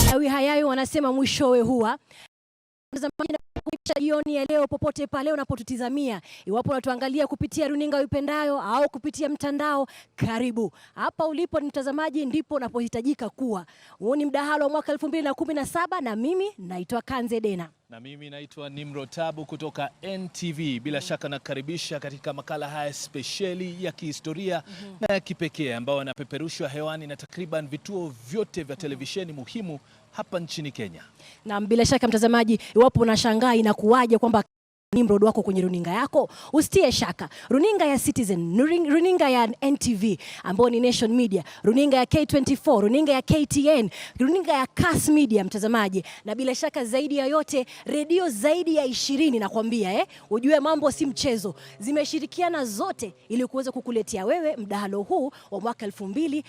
hayawi wanasema mwishowe huwa. Mtazamaji, na jioni ya leo popote pale unapotutizamia, iwapo unatuangalia kupitia runinga uipendayo au kupitia mtandao, karibu. Hapa ulipo ni mtazamaji, ndipo unapohitajika kuwa. Huu ni mdahalo wa mwaka 2017 na mimi naitwa Kanze Dena. Na mimi naitwa Nimro Tabu kutoka NTV. Bila shaka nakaribisha katika makala haya spesheli ya kihistoria na ya kipekee ambao yanapeperushwa hewani na takriban vituo vyote vya televisheni muhimu hapa nchini Kenya. Na bila shaka mtazamaji, iwapo unashangaa inakuwaje kwamba Nimrod wako kwenye runinga yako, usitie shaka. Runinga ya Citizen, runinga ya NTV ambao ni Nation Media, runinga ya K24, runinga ya KTN, runinga ya Kass Media mtazamaji, na bila shaka zaidi ya yote redio zaidi ya 20 nakwambia ujue mambo si mchezo. Zimeshirikiana zote ili kuweza kukuletea wewe mdahalo huu wa mwaka 2017.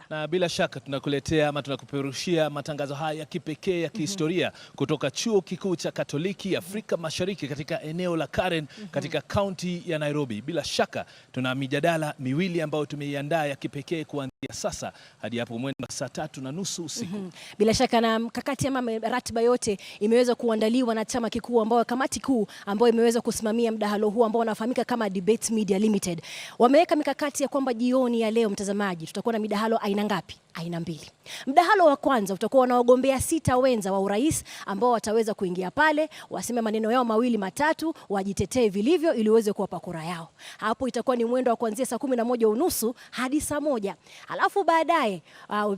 Na bila shaka tunakuletea ama tunakuperushia matangazo haya ya kipekee ya kihistoria kutoka Chuo Kikuu cha Katoliki Afrika Mashariki katika eneo la Karen katika kaunti ya Nairobi. Bila shaka tuna mijadala miwili ambayo tumeiandaa ya kipekee kuanzia sasa hadi hapo mwendo saa 3:30 usiku. Bila shaka na mkakati ama ratiba yote imeweza kuandaliwa na chama kikuu ambao kamati kuu ambayo imeweza kusimamia mdahalo huu ambao unafahamika kama Debate Media Limited. Wameweka mikakati ya kwamba jioni ya leo mtazamaji tutakuwa na midahalo aina ngapi? Aina mbili. Mdahalo wa kwanza utakuwa na wagombea 6 wenza wa urais ambao wataweza kuingia pale, waseme maneno yao mawili matatu, wajitetee vilivyo ili uweze kuwapa kura yao. Hapo itakuwa ni mwendo wa kuanzia saa 11:30 hadi saa 1. Alafu baadaye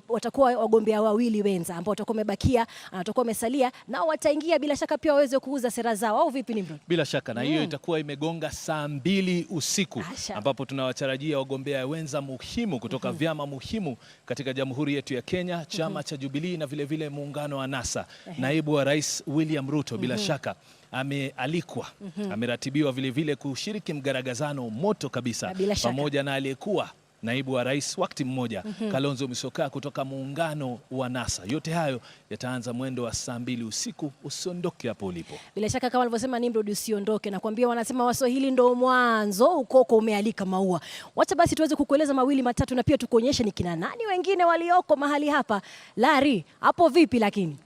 watakuwa wagombea 2 wenza ambao watakuwa wamebakia, watakuwa wamesalia, nao wataingia bila shaka pia waweze kuuza sera zao, au vipi Nimrod? Bila shaka na hiyo itakuwa imegonga saa 2 usiku ambapo tunawatarajia wagombea wenza muhimu kutoka vyama muhimu katika Jamhuri yetu ya Kenya, chama cha Jubilee na vile vile muungano wa NASA. Naibu wa Rais William Ruto bila shaka amealikwa, ameratibiwa vile vile kushiriki mgaragazano moto kabisa pamoja na aliyekuwa naibu wa rais wakati mmoja Kalonzo Musyoka kutoka muungano wa NASA. Yote hayo yataanza mwendo wa saa 2 usiku. Usiondoke hapo ulipo. Bila shaka kama alivyosema Nimrod, usiondoke. Nakwambia wanasema Waswahili ndo mwanzo, ukoko umealika maua. Wacha basi tuweze kukueleza mawili matatu na pia tukuonyeshe ni kina nani wengine walioko mahali hapa. Larry, hapo vipi lakini?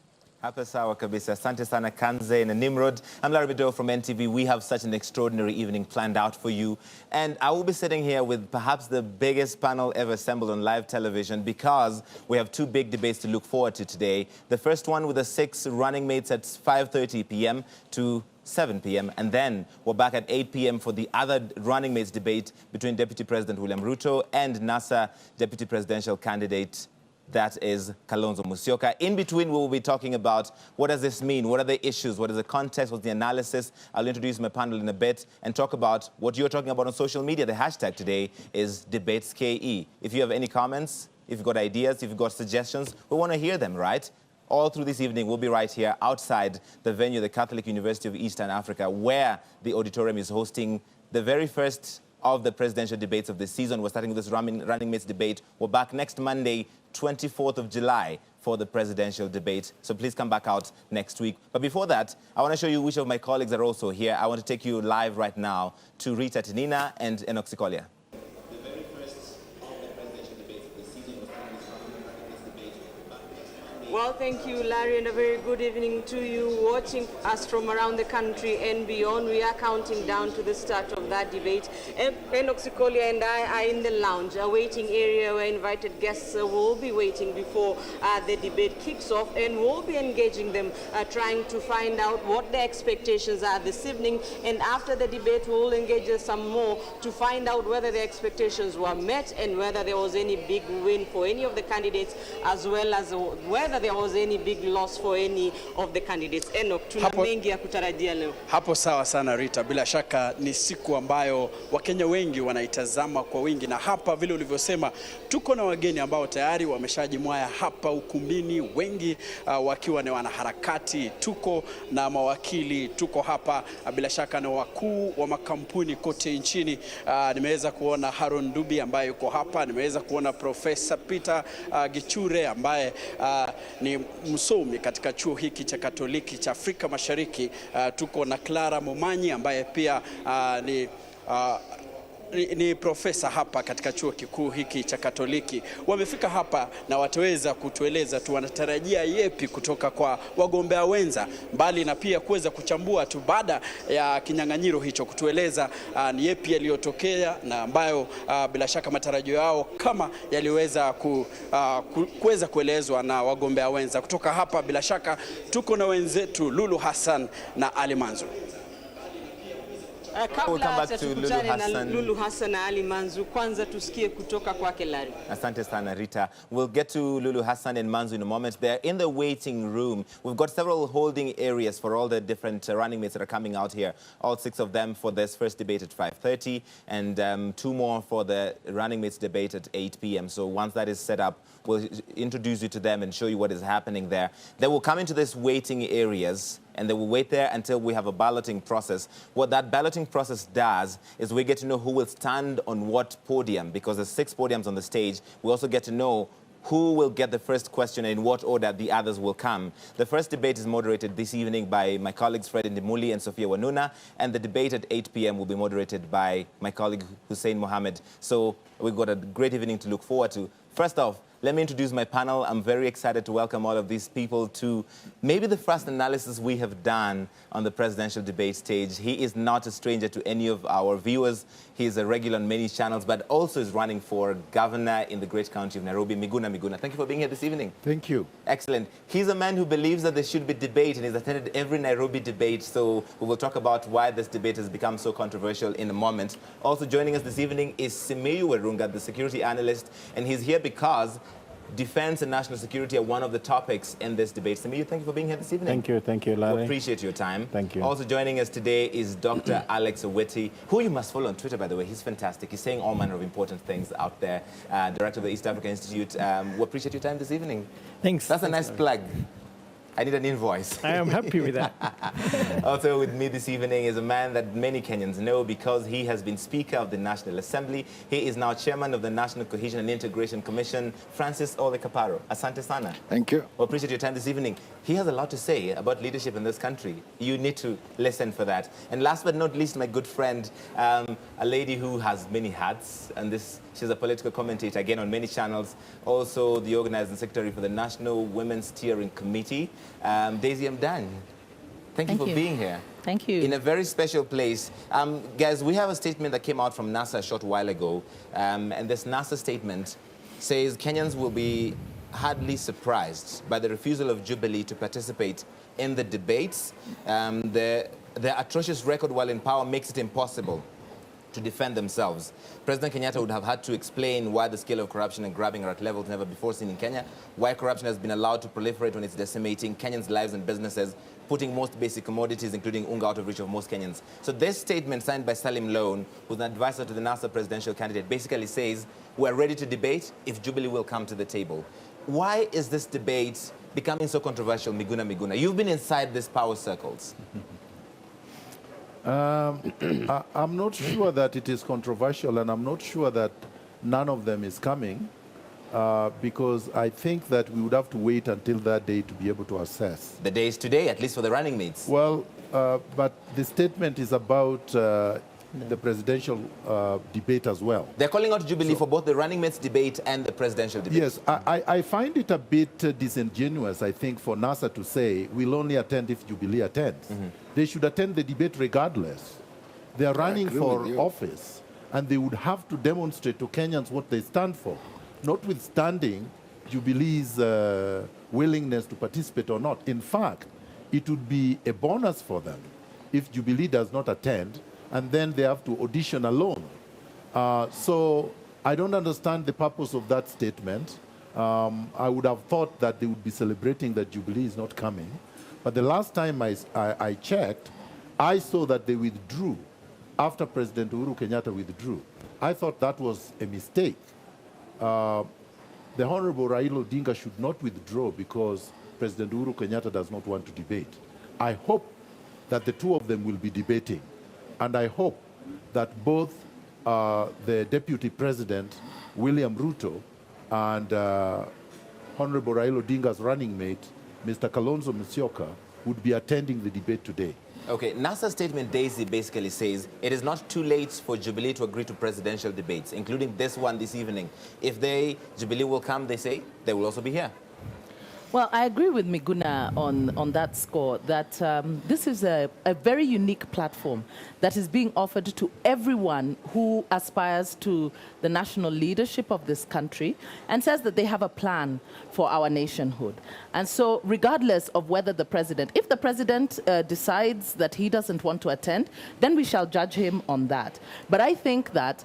Hapa sawa kabisa. Asante sana Kanze and Nimrod. I'm Larry Bido from NTV. We have such an extraordinary evening planned out for you. And I will be sitting here with perhaps the biggest panel ever assembled on live television because we have 2 big debates to look forward to today. The first one with the 6 running mates at 5:30 p.m. to 7 p.m. And then we're back at 8 p.m. for the other running mates debate between Deputy President William Ruto and NASA Deputy Presidential candidate, that is Kalonzo Musyoka. In between, we will be talking about what does this mean? What are the issues? What is the context? What's the analysis? I'll introduce my panel in a bit and talk about what you're talking about on social media. The hashtag today is DebatesKE. If you have any comments, if you've got ideas, if you've got suggestions, we want to hear them, right? All through this evening, we'll be right here outside the venue, the Catholic University of Eastern Africa, where the auditorium is hosting the very first of the presidential debates of this season. We're starting with this running mates debate. We're back next Monday, 24th of July, for the presidential debate. So please come back out next week. But before that, I want to show you which of my colleagues are also here. I want to take you live right now to Rita Tinina and Enoch Sikolia. Well, thank you, Larry, and a very good evening to you watching us from around the country and beyond. We are counting down to the start of that debate. Enoch Sikolia and I are in the lounge, a waiting area where invited guests will be waiting before the debate kicks off, and we'll be engaging them, trying to find out what their expectations are this evening. And after the debate, we'll engage some more to find out whether their expectations were met and whether there was any big win for any of the candidates, as well as whether there was any big loss for any of the candidates. Enoch, tuna mengi ya kutarajia leo. Hapo sawa sana Rita, bila shaka ni siku ambayo Wakenya wengi wanaitazama kwa wingi, na hapa vile ulivyosema tuko na wageni ambao tayari wameshajimwaya hapa ukumbini, wengi wakiwa ni wanaharakati, tuko na mawakili, tuko hapa bila shaka na wakuu wa makampuni kote nchini. Nimeweza kuona Haron Dubi ambaye yuko hapa, nimeweza kuona Profesa Peter Gichure ambaye ni msomi katika chuo hiki cha Katoliki cha Afrika Mashariki. Tuko na Clara Momanyi ambaye pia ni profesa hapa katika chuo kikuu hiki cha Katoliki. Wamefika hapa na wataweza kutueleza tu wanatarajia yepi kutoka kwa wagombea wenza, mbali na pia kuweza kuchambua tu baada ya kinyang'anyiro hicho, kutueleza ni yepi yaliyotokea na ambayo bila shaka matarajio yao kama yaliweza kuweza kuelezwa na wagombea wenza. Kutoka hapa bila shaka tuko na wenzetu Lulu Hassan na Ali Manzu. Kabla tukutane na Lulu Hassan na Ali Manzu, kwanza tusikie kutoka kwake Larry. Asante sana, Rita. We'll get to Lulu Hassan and Manzu in a moment. They're in the waiting room. We've got several holding areas for all the different running mates that are coming out here. All 6 of them for this first debate at 5:30 and 2 more for the running mates debate at 8 p.m. So once that is set up, we'll introduce you to them and show you what is happening there. They will come into these waiting areas and they will wait there until we have a balloting process. What that balloting process does is we get to know who will stand on what podium, because there's 6 podiums on the stage. We also get to know who will get the first question and in what order the others will come. The first debate is moderated this evening by my colleagues Fred Ndimuli and Sophia Wanuna, and the debate at 8 p.m. will be moderated by my colleague Hussein Mohammed. So we've got a great evening to look forward to. First off, let me introduce my panel. I'm very excited to welcome all of these people to maybe the first analysis we have done on the presidential debate stage. He is not a stranger to any of our viewers. He is a regular on many channels, but also is running for governor in the great county of Nairobi. Miguna, thank you for being here this evening. Thank you. Excellent. He's a man who believes that there should be debate, and he's attended every Nairobi debate. So we will talk about why this debate has become so controversial in a moment. Also joining us this evening is Simiyu Werunga, the security analyst, and he's here because defense and national security are one of the topics in this debate. Simiyu, thank you for being here this evening. Thank you, Larry. We appreciate your time. Thank you. Also joining us today is Dr. Alex Oweti, who you must follow on Twitter, by the way. He's fantastic. He's saying all manner of important things out there. Director of the East Africa Institute. We appreciate your time this evening. Thanks. That's a nice plug. I need an invoice. I am happy with that. Also with me this evening is a man that many Kenyans know because he has been Speaker of the National Assembly. He is now Chairman of the National Cohesion and Integration Commission, Francis Ole Kaparo. Asante sana. Thank you. We appreciate your time this evening. He has a lot to say about leadership in this country. You need to listen for that. And last but not least, my good friend, a lady who has many hats, and she's a political commentator, again, on many channels. Also the organizing secretary for the National Women's Steering Committee, Daisy Mdan. Thank you for being here. Thank you. In a very special place. Guys, we have a statement that came out from NASA a short while ago. And this NASA statement says Kenyans will be hardly surprised by the refusal of Jubilee to participate in the debates. Their atrocious record while in power makes it impossible to defend themselves. President Kenyatta would have had to explain why the scale of corruption and grabbing are at levels never before seen in Kenya, why corruption has been allowed to proliferate when it's decimating Kenyans' lives and businesses, putting most basic commodities, including unga, out of reach of most Kenyans. So this statement signed by Salim Loan, who's an advisor to the NASA presidential candidate, basically says, we're ready to debate if Jubilee will come to the table. Why is this debate becoming so controversial, Miguna? You've been inside these power circles. I'm not sure that it is controversial, and I'm not sure that none of them is coming, because I think that we would have to wait until that day to be able to assess. The day is today, at least for the running mates. Well, but the statement is about the presidential debate as well. They're calling out Jubilee for both the running mates debate and the presidential debate. Yes, I find it a bit disingenuous, I think, for NASA to say we'll only attend if Jubilee attends. They should attend the debate regardless. They are running for office, and they would have to demonstrate to Kenyans what they stand for, notwithstanding Jubilee's willingness to participate or not. In fact, it would be a bonus for them if Jubilee does not attend, and then they have to audition alone. So I don't understand the purpose of that statement. I would have thought that they would be celebrating that Jubilee is not coming. But the last time I checked, I saw that they withdrew after President Uhuru Kenyatta withdrew. I thought that was a mistake. The Honorable Raila Odinga should not withdraw because President Uhuru Kenyatta does not want to debate. I hope that the two of them will be debating. And I hope that both the Deputy President, William Ruto, and Honorable Raila Odinga's running mate, Mr. Kalonzo Musyoka, would be attending the debate today. Okay, NASA's statement, Daisy, basically says it is not too late for Jubilee to agree to presidential debates, including this one this evening. If Jubilee will come, they say, they will also be here. Well, I agree with Miguna on that score, that this is a very unique platform that is being offered to everyone who aspires to the national leadership of this country and says that they have a plan for our nationhood. And so regardless of whether if the president decides that he doesn't want to attend, then we shall judge him on that. But I think that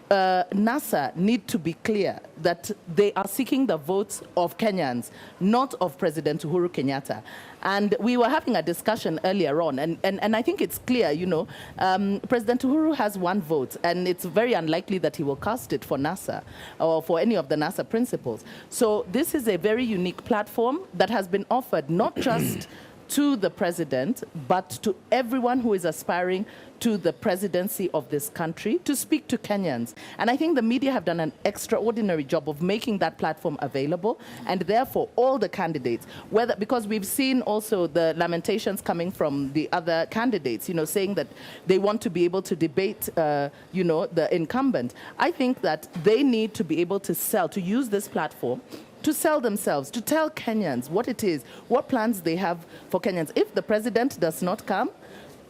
NASA need to be clear that they are seeking the votes of Kenyans, not of President Uhuru Kenyatta. And we were having a discussion earlier on, and I think it's clear, President Uhuru has one vote, and it's very unlikely that he will cast it for NASA or for any of the NASA principals. So this is a very unique platform that has been offered not just to the president, but to everyone who is aspiring to the presidency of this country to speak to Kenyans. And I think the media have done an extraordinary job of making that platform available, and therefore all the candidates, because we've seen also the lamentations coming from the other candidates, saying that they want to be able to debate, the incumbent. I think that they need to be able to use this platform to sell themselves, to tell Kenyans what it is, what plans they have for Kenyans. If the president does not come,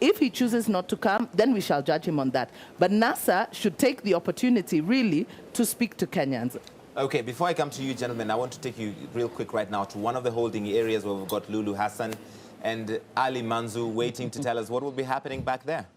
if he chooses not to come, then we shall judge him on that. But NASA should take the opportunity, really, to speak to Kenyans. Okay, before I come to you, gentlemen, I want to take you real quick right now to one of the holding areas where we've got Lulu Hassan and Ali Manzu waiting to tell us what will be happening back there.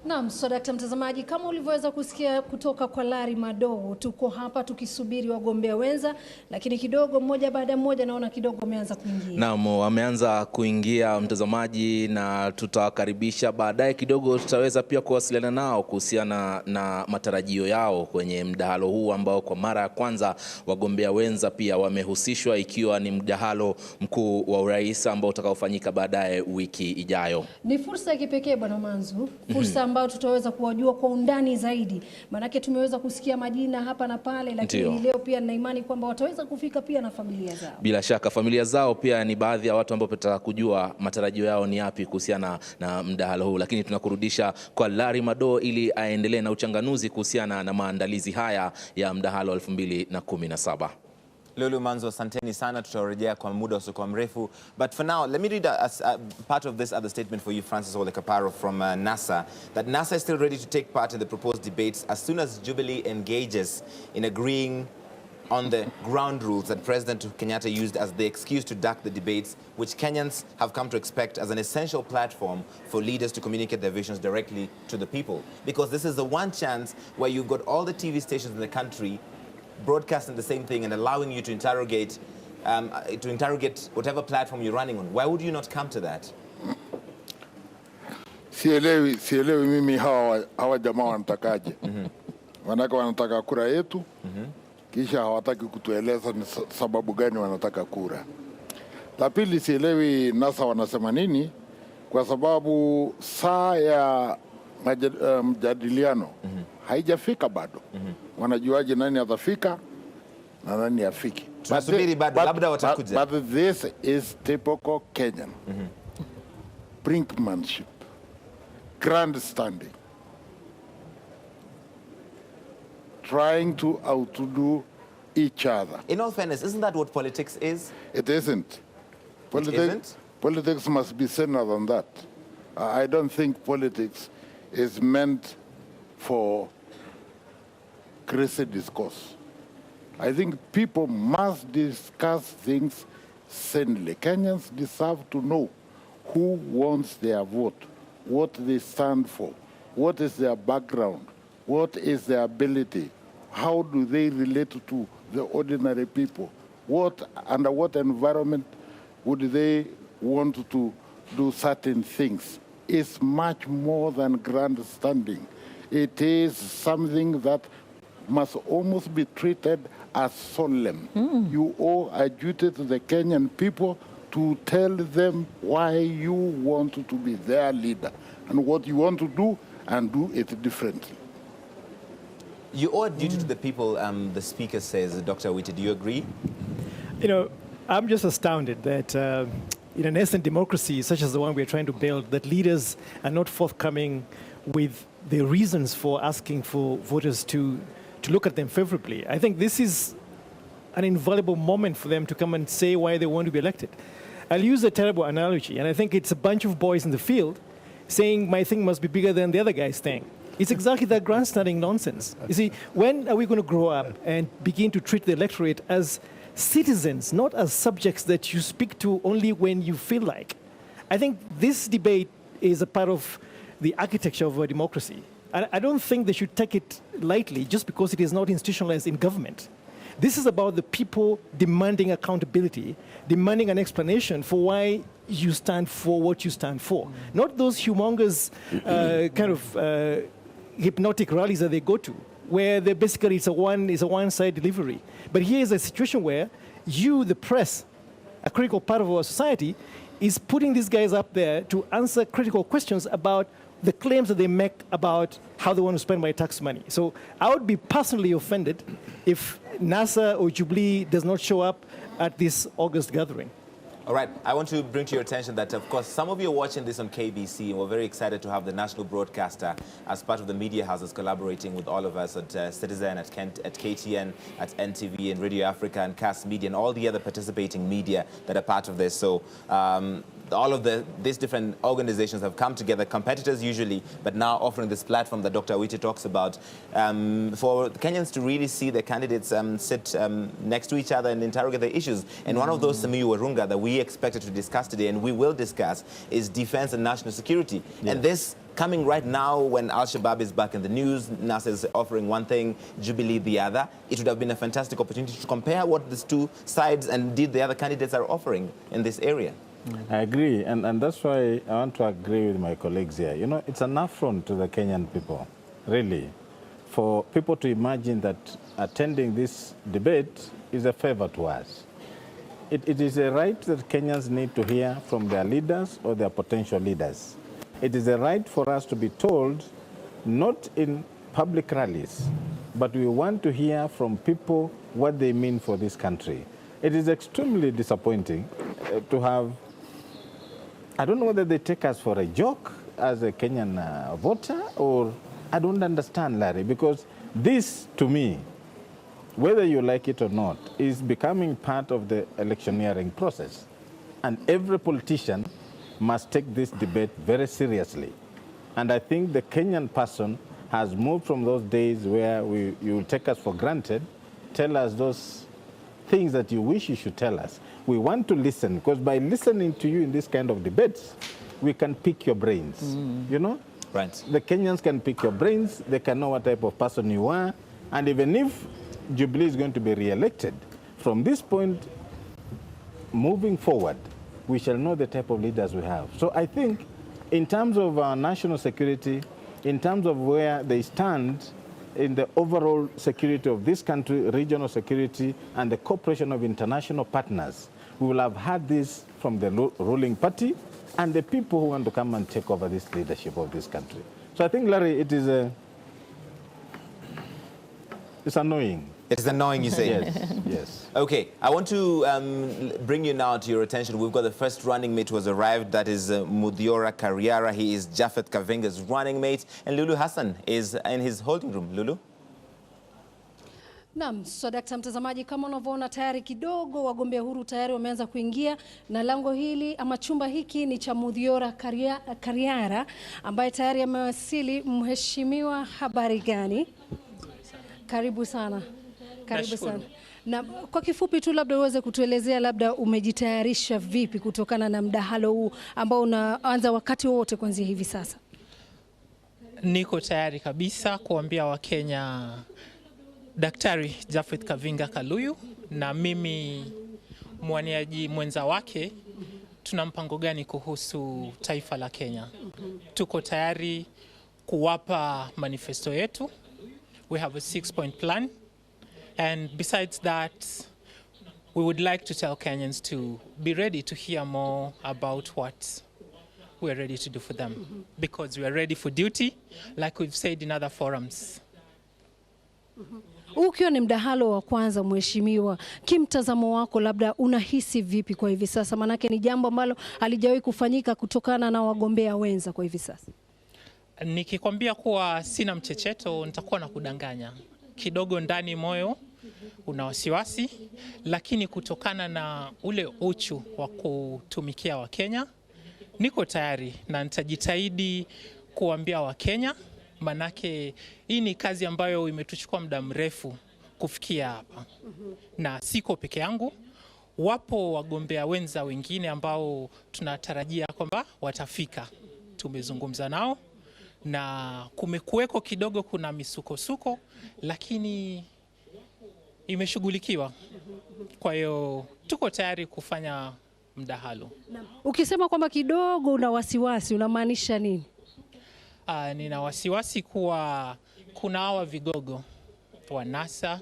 Naam, so Dr. mtazamaji, kama ulivyoweza kusikia kutoka kwa Larry Madowo, tuko hapa tukisubiri wagombea wenza, lakini kidogo mmoja baada mmoja naona kidogo wameanza kuingia. Naam, wameanza kuingia mtazamaji, na tutawakaribisha baadaye kidogo. Tutaweza pia kuwasiliana nao kuhusiana na matarajio yao kwenye mdahalo huu ambao kwa mara ya kwanza wagombea wenza pia wamehusishwa, ikiwa ni mdahalo mkuu wa urais ambao utakaofanyika baadaye wiki ijayo. Ni fursa ya kipekee Bwana Manzu, fursa ambao tutaweza kuwajua kwa undani zaidi. Manake tumeweza kusikia majina hapa na pale, lakini leo pia nina imani kwamba wataweza kufika pia na familia zao. Bila shaka familia zao pia ni baadhi ya watu ambao tutaka kujua matarajio yao ni yapi kuhusiana na mdahalo huu. Lakini tunakurudisha kwa Larry Madowo ili aendelee na uchanganuzi kuhusiana na maandalizi haya ya mdahalo 2017. Lulu Manzu, asanteni sana, tutarejea kwa muda usiokuwa mrefu. But for now, let me read a part of this other statement for you, Francis Ole Kaparo from NASA, that NASA is still ready to take part in the proposed debates as soon as Jubilee engages in agreeing on the ground rules that President Kenyatta used as the excuse to duck the debates, which Kenyans have come to expect as an essential platform for leaders to communicate their visions directly to the people. Because this is the one chance where you've got all the TV stations in the country broadcasting the same thing and allowing you to interrogate whatever platform you're running on. Why would you not come to that? Sielewi mimi hawa jamaa wanatakaje. Wanaka wanataka kura yetu, kisha hawataki kutueleza ni sababu gani wanataka kura. La pili, sielewi NASA wanasema nini, kwa sababu saa ya mjadiliano haijafika bado. Wanajuaje nani atafika na nani afiki? Tunasubiri bado, labda watakuja. But this is typical Kenyan. Brinkmanship, grandstanding, trying to outdo each other. In all fairness, isn't that what politics is? It isn't. Politics must be thinner than that. I don't think politics is meant for crazy discourse. I think people must discuss things sanely. Kenyans deserve to know who wants their vote, what they stand for, what is their background, what is their ability, how do they relate to the ordinary people, under what environment would they want to do certain things. It's much more than grandstanding. It is something that must almost be treated as solemn. You owe a duty to the Kenyan people to tell them why you want to be their leader and what you want to do, and do it differently. You owe a duty to the people, the speaker says. Dr. Awiti, do you agree? I'm just astounded that in a nascent democracy such as the one we're trying to build, that leaders are not forthcoming with the reasons for asking for voters to look at them favorably. I think this is an invaluable moment for them to come and say why they want to be elected. I'll use a terrible analogy, and I think it's a bunch of boys in the field saying my thing must be bigger than the other guy's thing. It's exactly that grandstanding nonsense. You see, when are we going to grow up and begin to treat the electorate as citizens, not as subjects that you speak to only when you feel like? I think this debate is a part of the architecture of a democracy. I don't think they should take it lightly just because it is not institutionalized in government. This is about the people demanding accountability, demanding an explanation for why you stand for what you stand for. Not those humongous hypnotic rallies that they go to, where they basically it's a one-side delivery. But here is a situation where you, the press, a critical part of our society, is putting these guys up there to answer critical questions about the claims that they make about how they want to spend my tax money. So I would be personally offended if NASA or Jubilee does not show up at this August gathering. All right, I want to bring to your attention that, of course, some of you are watching this on KBC, and we're very excited to have the national broadcaster as part of the media houses collaborating with all of us at Citizen, at KTN, at NTV, and Radio Africa, and CAS Media, and all the other participating media that are part of this. So all of these different organizations have come together, competitors usually, but now offering this platform that Dr. Awiti talks about for Kenyans to really see their candidates sit next to each other and interrogate their issues. And one of those, Samiyu Warunga, that we expected to discuss today, and we will discuss, is defense and national security. Yeah. And this coming right now when Al-Shabaab is back in the news, NASA is offering one thing, Jubilee the other. It would have been a fantastic opportunity to compare what these two sides and indeed the other candidates are offering in this area. I agree, and that's why I want to agree with my colleagues here. You know, it's an affront to the Kenyan people, really, for people to imagine that attending this debate is a favor to us. It is a right that Kenyans need to hear from their leaders or their potential leaders. It is a right for us to be told, not in public rallies, but we want to hear from people what they mean for this country. It is extremely disappointing to have, I don't know whether they take us for a joke as a Kenyan voter, or I don't understand, Larry, because this, to me, whether you like it or not, is becoming part of the electioneering process. And every politician must take this debate very seriously. And I think the Kenyan person has moved from those days where you will take us for granted, tell us those things that you wish you should tell us. We want to listen, because by listening to you in this kind of debates, we can pick your brains, you know? Right. The Kenyans can pick your brains, they can know what type of person you are, and even if Jubilee is going to be re-elected, from this point moving forward, we shall know the type of leaders we have. So I think in terms of our national security, in terms of where they stand in the overall security of this country, regional security, and the cooperation of international partners, we will have had this from the ruling party and the people who want to come and take over this leadership of this country. So I think, Larry, it's annoying. It is annoying, you say? Yes, yes. Okay, I want to bring you now to your attention. We've got the first running mate who has arrived. That is Muthiora Kariara. He is Japhet Kavinga's running mate. And Lulu Hassan is in his holding room. Lulu? Naam, so dakta mtazamaji, kama unavyoona tayari kidogo wagombea huru tayari wameanza kuingia, na lango hili ama chumba hiki ni cha Muthiora Kariara ambaye tayari amewasili. Mheshimiwa, habari gani? Karibu sana. Karibu sana. Na kwa kifupi tu labda uweze kutuelezea labda umejitayarisha vipi kutokana na mdahalo huu ambao unaanza wakati wote kuanzia hivi sasa? Niko tayari kabisa kuambia Wakenya Daktari Japhet Kavinga Kaluyu na mimi mwaniaji mwenza wake tuna mpango gani kuhusu taifa la Kenya. Tuko tayari kuwapa manifesto yetu. We have a 6-point plan. And besides that, we would like to tell Kenyans to be ready to hear more about what we're ready to do for them. Because we are ready for duty, like we've said in other forums. Ukiwa ni mdahalo wa kwanza, mheshimiwa, kimtazamo wako labda unahisi vipi kwa hivi sasa? Manake ni jambo ambalo halijawahi kufanyika kutokana na wagombea wenza kwa hivi sasa. Nikikwambia kuwa sina mchecheto nitakuwa na kudanganya. Kidogo ndani moyo una wasiwasi, lakini kutokana na ule uchu wa kutumikia Wakenya, niko tayari na nitajitahidi kuambia Wakenya, manake hii ni kazi ambayo imetuchukua muda mrefu kufikia hapa. Na siko peke yangu, wapo wagombea wenza wengine ambao tunatarajia kwamba watafika. Tumezungumza nao na kumekuweko kidogo kuna misukosuko, lakini imeshughulikiwa. Kwa hiyo tuko tayari kufanya mdahalo. Ukisema kwamba kidogo una wasiwasi, unamaanisha nini? Nina wasiwasi kuwa kuna hawa vigogo wa NASA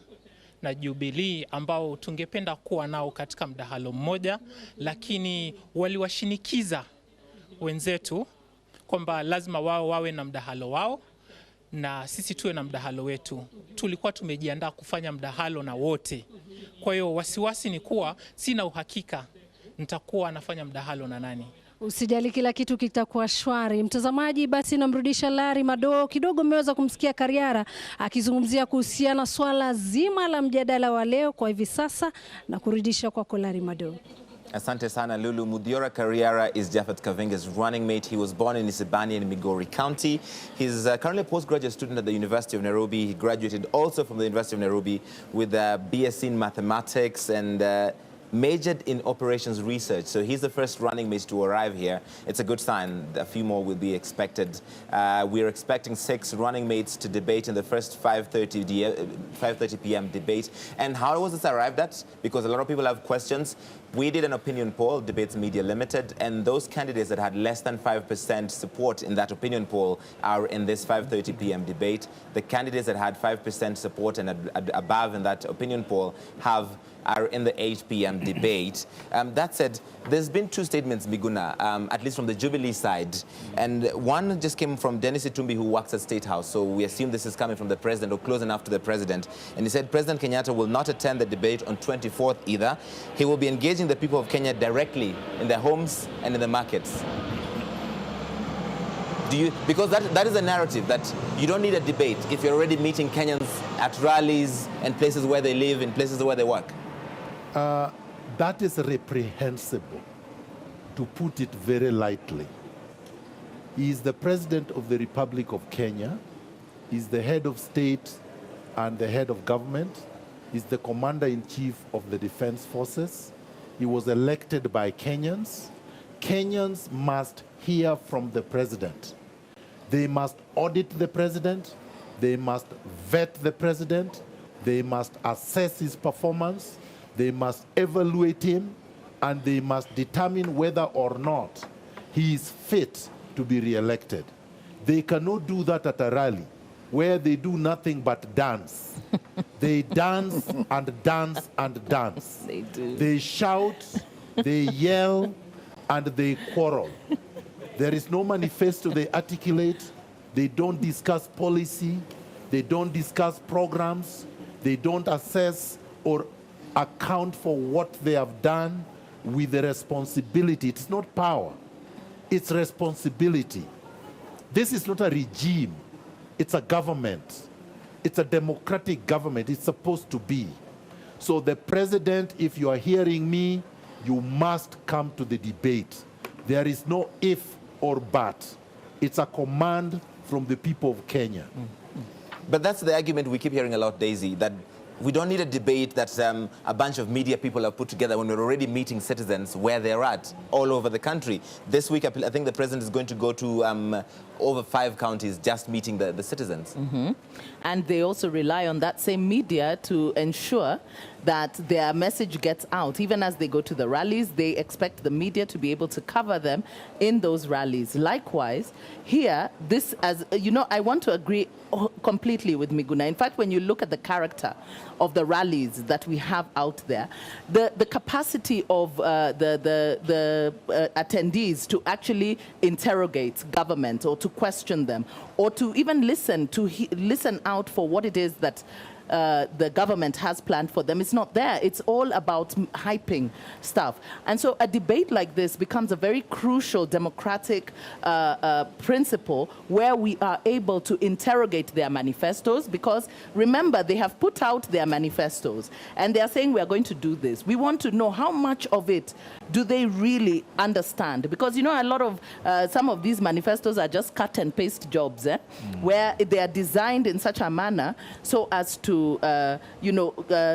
na Jubilee ambao tungependa kuwa nao katika mdahalo mmoja, lakini waliwashinikiza wenzetu kwamba lazima wao wawe na mdahalo wao na sisi tuwe na mdahalo wetu. Tulikuwa tumejiandaa kufanya mdahalo na wote. Kwa hiyo wasiwasi ni kuwa sina uhakika nitakuwa nafanya mdahalo na nani. Usijali, kila kitu kitakuwa shwari. Mtazamaji, basi namrudisha Larry Madowo. Kidogo mmeweza kumsikia Kariara akizungumzia kuhusiana swala zima la mjadala wa leo kwa hivi sasa, na kurudisha kwako Larry Madowo. Asante sana Lulu. Muthiora Kariara is Japhet Kavinga's running mate. He was born in Isebania in Migori County. He's currently a postgraduate student at the University of Nairobi. He graduated also from the University of Nairobi with a BSc in mathematics and majored in operations research. So he's the first running mate to arrive here. It's a good sign. A few more will be expected. We're expecting 6 running mates to debate in the first 5:30 p.m. debate. And how was this arrived at? Because a lot of people have questions. We did an opinion poll, Debates Media Limited, and those candidates that had less than 5% support in that opinion poll are in this 5:30 p.m. debate. The candidates that had 5% support and above in that opinion poll are in the 8 p.m. debate. That said, there's been 2 statements, Miguna, at least from the Jubilee side. And one just came from Dennis Itumbi, who works at State House. So we assume this is coming from the president or close enough to the president. And he said President Kenyatta will not attend the debate on 24th either. He will be engaging the people of Kenya directly in their homes and in the markets. Because that is a narrative that you don't need a debate if you're already meeting Kenyans at rallies and places where they live and places where they work. That is reprehensible, to put it very lightly. He is the President of the Republic of Kenya. He is the head of state and the head of government. He is the Commander-in-Chief of the Defense Forces. He was elected by Kenyans. Kenyans must hear from the President. They must audit the President. They must vet the President. They must assess his performance. They must evaluate him, and they must determine whether or not he is fit to be re-elected. They cannot do that at a rally where they do nothing but dance. They dance and dance and dance. They do. They shout, they yell, and they quarrel. There is no manifesto they articulate. They don't discuss policy. They don't discuss programs. They don't assess or account for what they have done with the responsibility. It's not power, it's responsibility. This is not a regime, it's a government. It's a democratic government, it's supposed to be. So the president, if you are hearing me, you must come to the debate. There is no if or but. It's a command from the people of Kenya. But that's the argument we keep hearing a lot, Daisy, that we don't need a debate that a bunch of media people have put together when we're already meeting citizens where they're at all over the country. This week, I think the president is going to go to over 5 counties just meeting the citizens. And they also rely on that same media to ensure that their message gets out. Even as they go to the rallies, they expect the media to be able to cover them in those rallies. Likewise, here, this, as you know, I want to agree completely with Miguna. In fact, when you look at the character of the rallies that we have out there, the capacity of the attendees to actually interrogate government or to question them or to even listen out for what it is that the government has planned for them is not there. It's all about hyping stuff. And so a debate like this becomes a very crucial democratic principle where we are able to interrogate their manifestos, because remember, they have put out their manifestos and they are saying we are going to do this. We want to know how much of it do they really understand, because you know a lot of some of these manifestos are just cut and paste jobs, where they are designed in such a manner so as to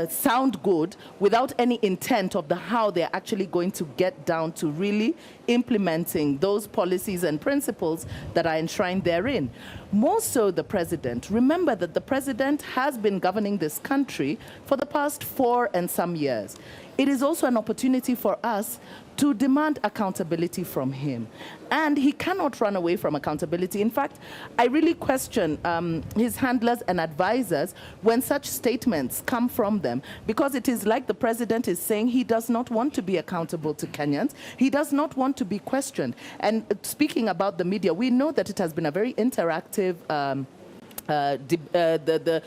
sound good without any intent of how they're actually going to get down to really implementing those policies and principles that are enshrined therein. More so the president. Remember that the president has been governing this country for the past 4 and some years. It is also an opportunity for us to demand accountability from him. And he cannot run away from accountability. In fact, I really question his handlers and advisors when such statements come from them, because it is like the president is saying he does not want to be accountable to Kenyans. He does not want to be questioned. And speaking about the media, we know that it has been a very interactive the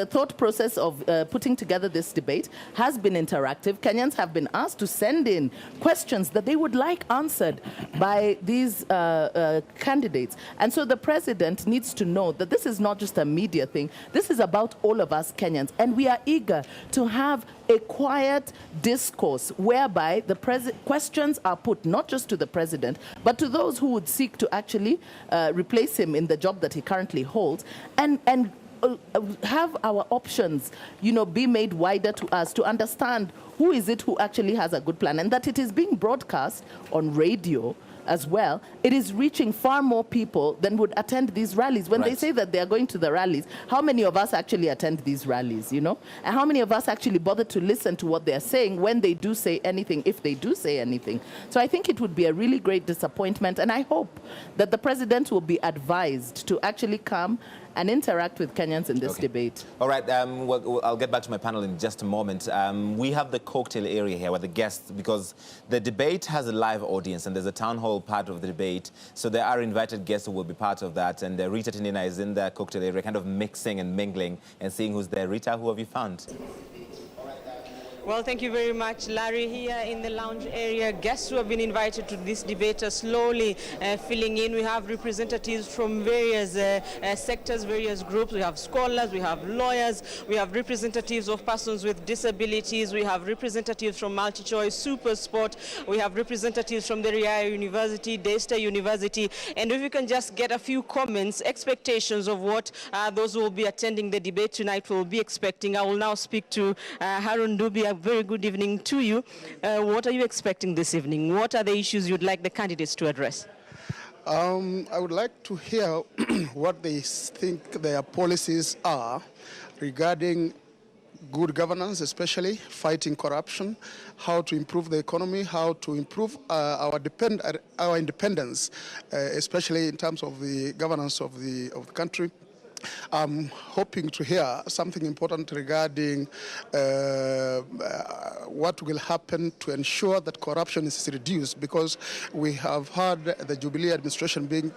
thought process of putting together this debate has been interactive. Kenyans have been asked to send in questions that they would like answered by these candidates. And so the president needs to know that this is not just a media thing. This is about all of us Kenyans. And we are eager to have a quiet discourse whereby the questions are put not just to the president, but to those who would seek to actually replace him in the job that he currently holds, and have our options, be made wider to us to understand who is it who actually has a good plan, and that it is being broadcast on radio as well. It is reaching far more people than would attend these rallies. When they say that they are going to the rallies, how many of us actually attend these rallies, And how many of us actually bother to listen to what they're saying when they do say anything, if they do say anything? So I think it would be a really great disappointment, and I hope that the president will be advised to actually come and interact with Kenyans in this debate. All right, well, I'll get back to my panel in just a moment. We have the cocktail area here where the guests, because the debate has a live audience and there's a town hall part of the debate, so there are invited guests who will be part of that, and Rita Tinina is in the cocktail area kind of mixing and mingling and seeing who's there. Rita, who have you found? Well, thank you very much, Larry. Here in the lounge area, guests who have been invited to this debate are slowly filling in. We have representatives from various sectors, various groups. We have scholars, we have lawyers, we have representatives of persons with disabilities, we have representatives from MultiChoice, Super Sport, we have representatives from the Riaya University, Daystar University, and if you can just get a few comments, expectations of what those who will be attending the debate tonight will be expecting. I will now speak to Harun Dubi. Very good evening to you. What are you expecting this evening? What are the issues you'd like the candidates to address? I would like to hear what they think their policies are regarding good governance, especially fighting corruption, how to improve the economy, how to improve our independence, especially in terms of the governance of the country. I'm hoping to hear something important regarding what will happen to ensure that corruption is reduced, because we have heard the Jubilee administration being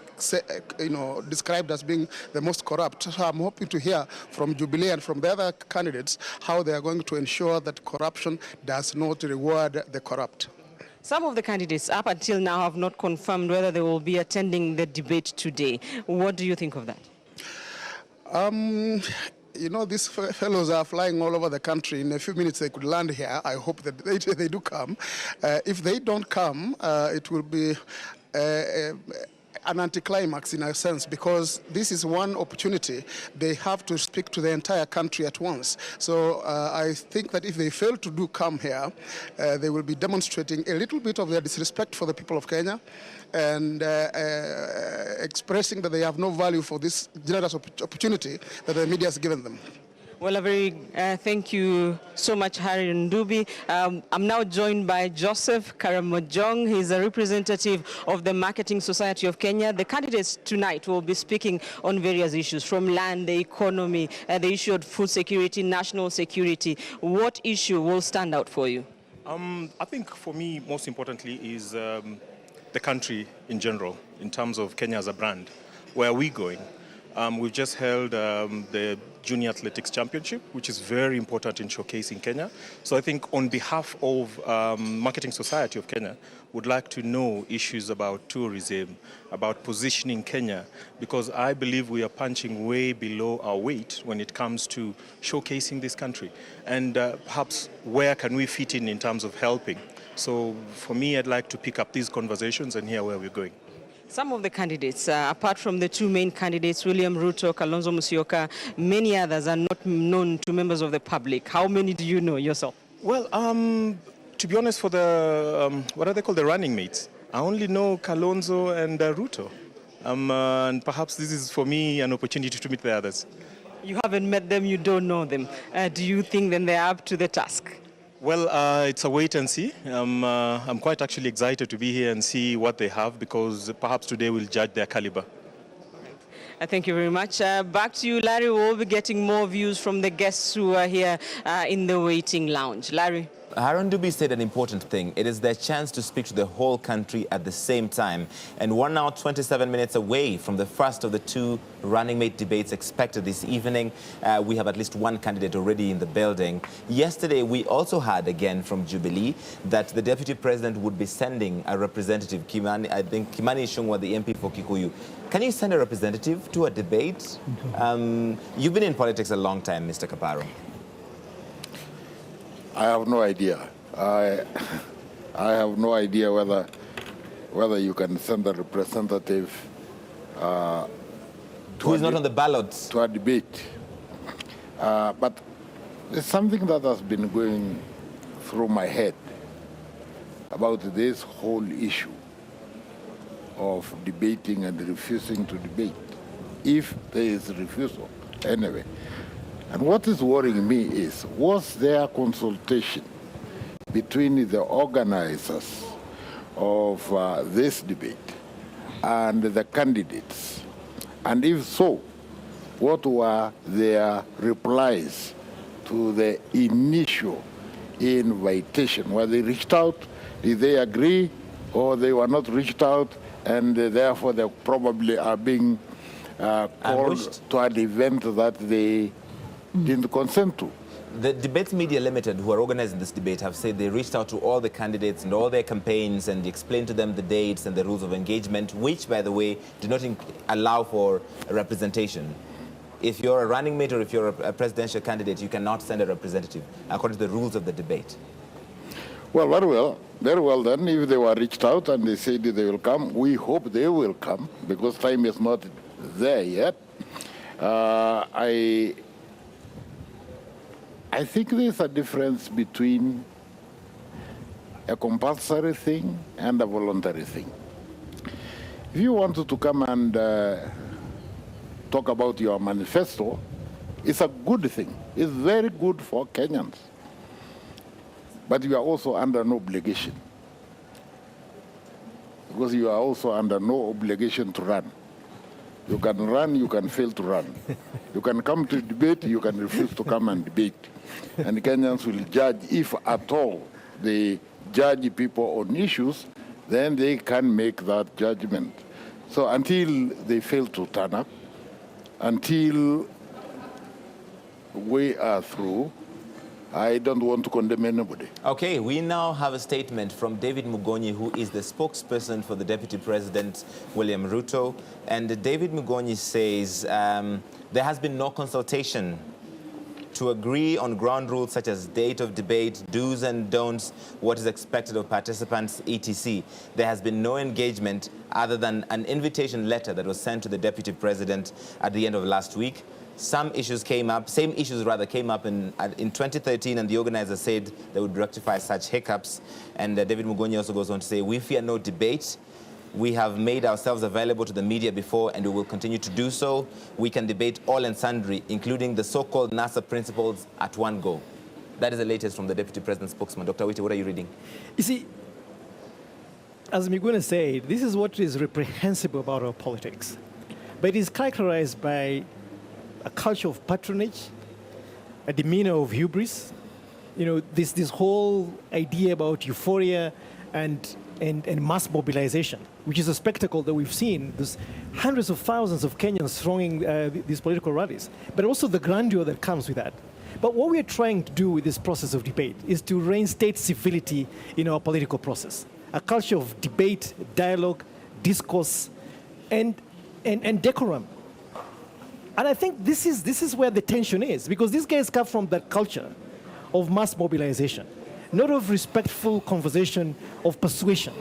described as being the most corrupt. So I'm hoping to hear from Jubilee and from the other candidates how they are going to ensure that corruption does not reward the corrupt. Some of the candidates up until now have not confirmed whether they will be attending the debate today. What do you think of that? These fellows are flying all over the country. In a few minutes they could land here. I hope that they do come. If they don't come, it will be an anticlimax in a sense, because this is one opportunity. They have to speak to the entire country at once. So I think that if they fail to come here, they will be demonstrating a little bit of their disrespect for the people of Kenya, and expressing that they have no value for this generous opportunity that the media has given them. Well, a very thank you so much, Harry Ndubi. I'm now joined by Joseph Karamojong. He's a representative of the Marketing Society of Kenya. The candidates tonight will be speaking on various issues, from land, the economy, the issue of food security, national security. What issue will stand out for you? I think for me, most importantly, is the country in general, in terms of Kenya as a brand. Where are we going? We've just held the Junior Athletics Championship, which is very important in showcasing Kenya. So I think on behalf of Marketing Society of Kenya, would like to know issues about tourism, about positioning Kenya, because I believe we are punching way below our weight when it comes to showcasing this country. And perhaps where can we fit in terms of helping? So for me, I'd like to pick up these conversations and hear where we're going. Some of the candidates, apart from the two main candidates, William Ruto, Kalonzo Musyoka, many others are not known to members of the public. How many do you know yourself? Well, to be honest, for the, what are they called, the running mates, I only know Kalonzo and Ruto. And perhaps this is, for me, an opportunity to meet the others. You haven't met them, you don't know them. Do you think then they're up to the task? Well, it's a wait and see. I'm quite actually excited to be here and see what they have, because perhaps today we'll judge their caliber. Thank you very much. Back to you, Larry. We'll be getting more views from the guests who are here in the waiting lounge. Larry. Haron Dubi said an important thing. It is their chance to speak to the whole country at the same time. And 1 hour, 27 minutes away from the first of the two running mate debates expected this evening, we have at least one candidate already in the building. Yesterday, we also heard again from Jubilee that the Deputy President would be sending a representative, Kimani, I think Kimani Ichung'wah, the MP for Kikuyu. Can you send a representative to a debate? You've been in politics a long time, Mr. Kaparo. I have no idea. I have no idea whether you can send a representative who is not on the ballot to a debate. But there's something that has been going through my head about this whole issue of debating and refusing to debate, if there is refusal anyway. And what is worrying me is, was there consultation between the organizers of this debate and the candidates? And if so, what were their replies to the initial invitation? Were they reached out? Did they agree? Or they were not reached out, and therefore they probably are being called to an event that they didn't consent to? The Debates Media Limited, who are organizing this debate, have said they reached out to all the candidates and all their campaigns and explained to them the dates and the rules of engagement, which, by the way, do not allow for a representation. If you're a running mate or if you're a presidential candidate, you cannot send a representative, according to the rules of the debate. Well, very well. Very well then, if they were reached out and they said they will come, we hope they will come, because time is not there yet. I think there's a difference between a compulsory thing and a voluntary thing. If you wanted to come and talk about your manifesto, it's a good thing. It's very good for Kenyans. But you are also under no obligation, because you are also under no obligation to run. You can run, you can fail to run. You can come to debate, you can refuse to come and debate. And Kenyans will judge, if at all they judge people on issues, then they can make that judgment. So until they fail to turn up, until we are through, I don't want to condemn anybody. Okay, we now have a statement from David Mugonyi, who is the spokesperson for the Deputy President, William Ruto. And David Mugonyi says there has been no consultation to agree on ground rules such as date of debate, do's and don'ts, what is expected of participants, etc. There has been no engagement other than an invitation letter that was sent to the Deputy President at the end of last week. Some issues came up, same issues rather came up in 2013, and the organizers said they would rectify such hiccups. And David Mugonyi also goes on to say, we fear no debate. We have made ourselves available to the media before, and we will continue to do so. We can debate all and sundry, including the so-called NASA principles, at one go. That is the latest from the Deputy President's spokesman. Dr. Witi, what are you reading? You see, as Miguna said, this is what is reprehensible about our politics. But it is characterized by a culture of patronage, a demeanor of hubris, you know, this whole idea about euphoria and and mass mobilization, which is a spectacle that we've seen. There's hundreds of thousands of Kenyans thronging these political rallies, but also the grandeur that comes with that. But what we're trying to do with this process of debate is to reinstate civility in our political process, a culture of debate, dialogue, discourse, and decorum. And I think this is where the tension is, because these guys come from that culture of mass mobilization, not of respectful conversation, of persuasion,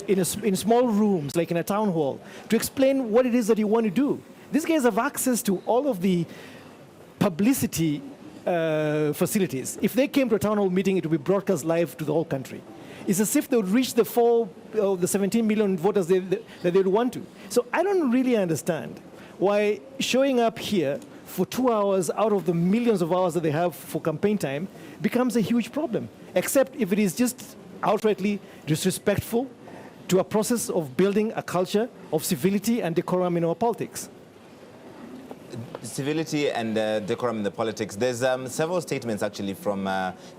in small rooms, like in a town hall, to explain what it is that you want to do. These guys have access to all of the publicity facilities. If they came to a town hall meeting, it would be broadcast live to the whole country. It's as if they would reach the 17 million voters that they would want to. So I don't really understand why showing up here for 2 hours out of the millions of hours that they have for campaign time becomes a huge problem, except if it is just outrightly disrespectful to a process of building a culture of civility and decorum in our politics. Civility and decorum in the politics. There's several statements actually from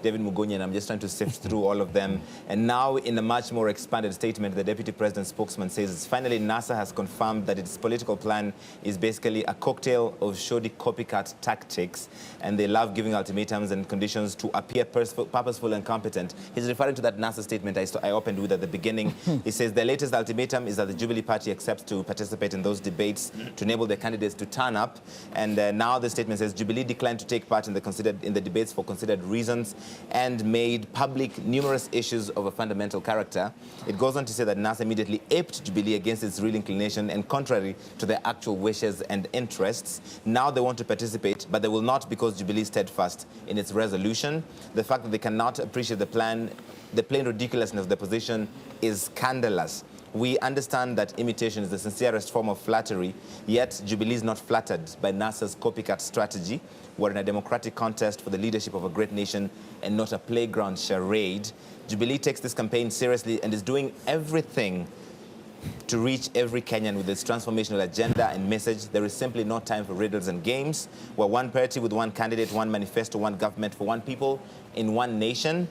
David Mugonyi, and I'm just trying to sift through all of them. And now, in a much more expanded statement, the Deputy President's spokesman says, finally, NASA has confirmed that its political plan is basically a cocktail of shoddy copycat tactics, and they love giving ultimatums and conditions to appear purposeful and competent. He's referring to that NASA statement I opened with at the beginning. He says the latest ultimatum is that the Jubilee Party accepts to participate in those debates to enable the candidates to turn up. And now the statement says Jubilee declined to take part in the debates for considered reasons and made public numerous issues of a fundamental character. It goes on to say that NASA immediately aped Jubilee against its real inclination and contrary to their actual wishes and interests. Now they want to participate, but they will not because Jubilee is steadfast in its resolution. The fact that they cannot appreciate the plain ridiculousness of the position is scandalous. We understand that imitation is the sincerest form of flattery, yet Jubilee is not flattered by NASA's copycat strategy. We're in a democratic contest for the leadership of a great nation and not a playground charade. Jubilee takes this campaign seriously and is doing everything to reach every Kenyan with its transformational agenda and message. There is simply no time for riddles and games. We're one party with one candidate, one manifesto, one government for one people in one nation.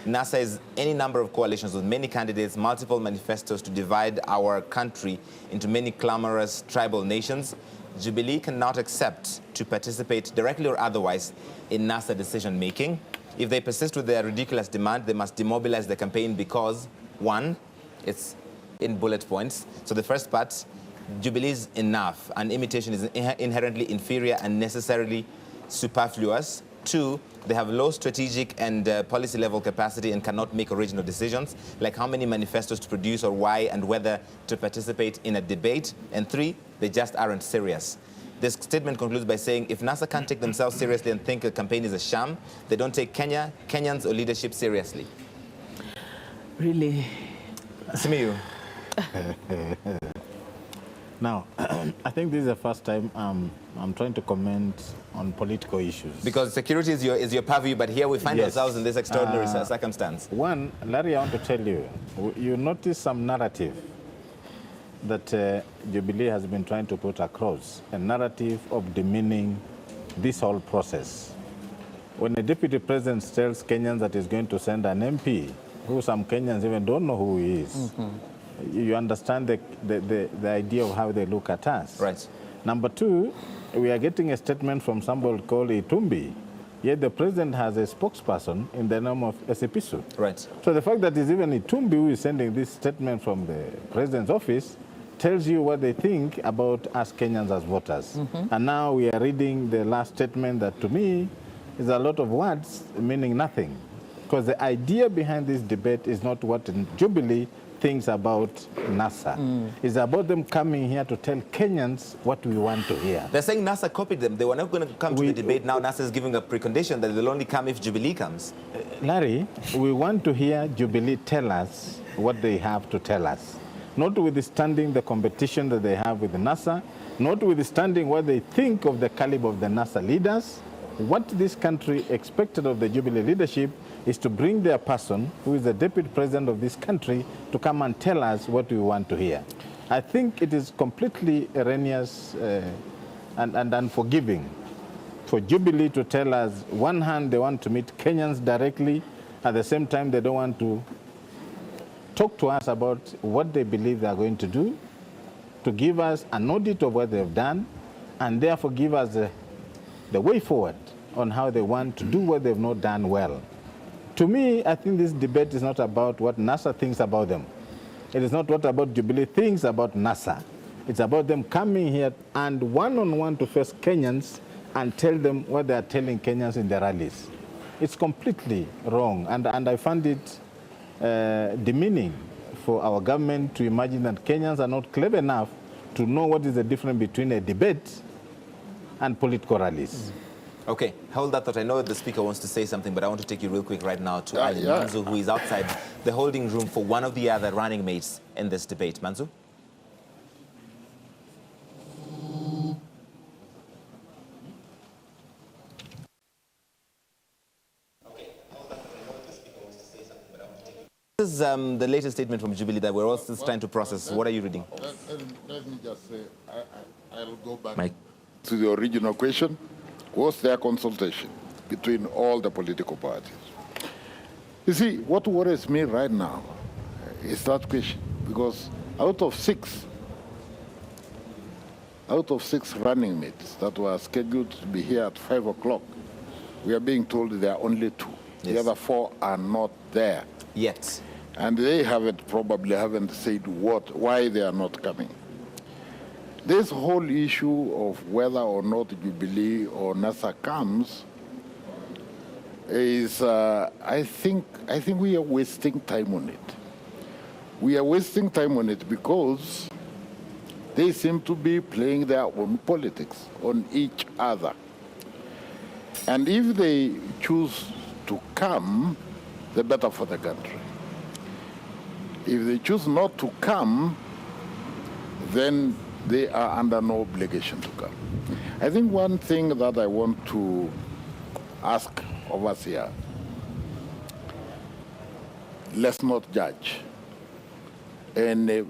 NASA is any number of coalitions with many candidates, multiple manifestos to divide our country into many clamorous tribal nations. Jubilee cannot accept to participate directly or otherwise in NASA decision-making. If they persist with their ridiculous demand, they must demobilize the campaign because, one, it's in bullet points. So the first part, Jubilee is enough, and imitation is inherently inferior and necessarily superfluous. Two, they have low strategic and policy level capacity and cannot make original decisions, like how many manifestos to produce or why and whether to participate in a debate. And three, they just aren't serious. This statement concludes by saying, if NASA can't take themselves seriously and think a campaign is a sham, they don't take Kenyans or leadership seriously. Really? Simiyu. Now, I think this is the first time I'm trying to comment on political issues. Because security is your purview, but here we find ourselves in this extraordinary circumstance. One, Larry, I want to tell you, you notice some narrative that Jubilee has been trying to put across, a narrative of demeaning this whole process. When a deputy president tells Kenyans that he's going to send an MP, who some Kenyans even don't know who he is, you understand the idea of how they look at us. Right. Number two, we are getting a statement from somebody called Itumbi, yet the president has a spokesperson in the name of Esipisu. Right. So the fact that it's even Itumbi who is sending this statement from the president's office tells you what they think about us Kenyans as voters. And now we are reading the last statement that, to me, is a lot of words meaning nothing. Because the idea behind this debate is not what Jubilee thinks about NASA. It's about them coming here to tell Kenyans what we want to hear. They're saying NASA copied them. They were not going to come to the debate. Now NASA is giving a precondition that they'll only come if Jubilee comes. Larry, we want to hear Jubilee tell us what they have to tell us. Notwithstanding the competition that they have with NASA, notwithstanding what they think of the caliber of the NASA leaders, what this country expected of the Jubilee leadership is to bring their person, who is the deputy president of this country, to come and tell us what we want to hear. I think it is completely erroneous and unforgiving for Jubilee to tell us, one hand, they want to meet Kenyans directly, at the same time, they don't want to talk to us about what they believe they are going to do, to give us an audit of what they've done, and therefore give us the way forward on how they want to do what they've not done well. To me, I think this debate is not about what NASA thinks about them. It is not what about Jubilee thinks about NASA. It's about them coming here and one-on-one to face Kenyans and tell them what they are telling Kenyans in their rallies. It's completely wrong, and I find it demeaning for our government to imagine that Kenyans are not clever enough to know what is the difference between a debate and political rallies. Okay, hold that thought. I know the speaker wants to say something, but I want to take you real quick right now to Ali Manzu, who is outside the holding room for one of the other running mates in this debate. Manzu? This is the latest statement from Jubilee that we're all still trying to process. What are you reading? Let me just say, I'll go back to the original question. Was there consultation between all the political parties? You see, what worries me right now is that question, because out of six running mates that were scheduled to be here at 5 o'clock, we are being told there are only 2. Yes. The other 4 are not there yet, and they probably haven't said why they are not coming. This whole issue of whether or not Jubilee or NASA comes is, I think we are wasting time on it. We are wasting time on it because they seem to be playing their own politics on each other. And if they choose to come, the better for the country. If they choose not to come, then they are under no obligation to come. I think one thing that I want to ask of us here, let's not judge any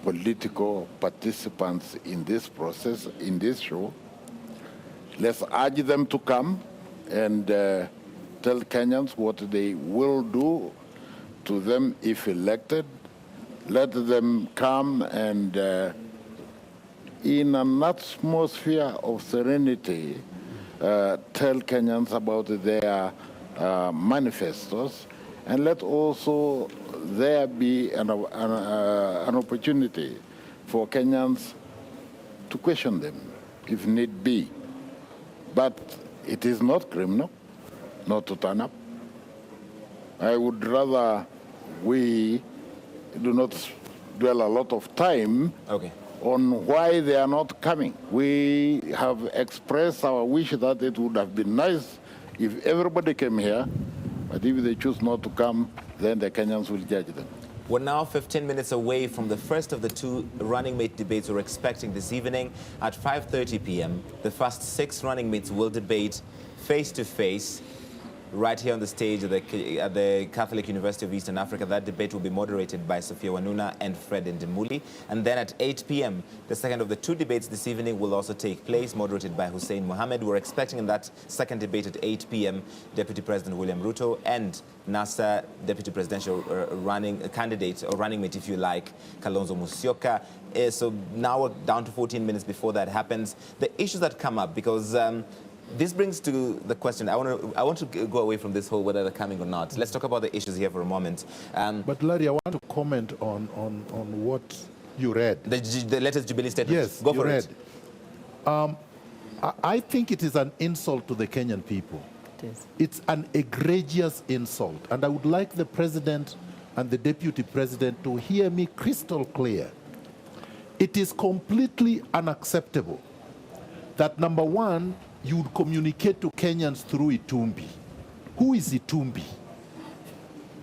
political participants in this process, in this show. Let's urge them to come and tell Kenyans what they will do to them if elected. Let them come and in an atmosphere of serenity, tell Kenyans about their manifestos, and let also there be an opportunity for Kenyans to question them, if need be. But it is not criminal not to turn up. I would rather we do not dwell a lot of time on why they are not coming. We have expressed our wish that it would have been nice if everybody came here, but if they choose not to come, then the Kenyans will judge them. We're now 15 minutes away from the first of the 2 running mate debates we're expecting this evening at 5:30 p.m. The first 6 running mates will debate face-to-face right here on the stage at the Catholic University of Eastern Africa. That debate will be moderated by Sophia Wanuna and Fred Ndimuli. And then at 8 p.m., the second of the 2 debates this evening will also take place, moderated by Hussein Mohammed. We're expecting in that second debate at 8 p.m. Deputy President William Ruto and NASA Deputy Presidential running candidate, or running mate, if you like, Kalonzo Musyoka. So now we're down to 14 minutes before that happens. The issues that come up, because this brings to the question, I want to go away from this whole whether they're coming or not. Let's talk about the issues here for a moment. But Larry, I want to comment on what you read. The latest Jubilee statement. Yes, go for read. it. I think it is an insult to the Kenyan people. It is. It's an egregious insult. And I would like the President and the Deputy President to hear me crystal clear. It is completely unacceptable that, number one, you would communicate to Kenyans through Itumbi. Who is Itumbi?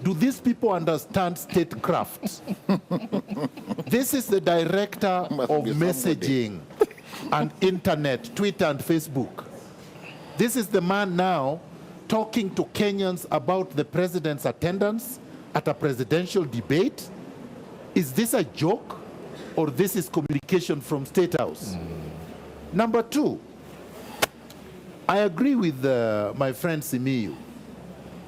Do these people understand statecraft? This is the director of messaging and internet, Twitter and Facebook. This is the man now talking to Kenyans about the president's attendance at a presidential debate. Is this a joke, or this is communication from State House? Number two, I agree with my friend Simiyu.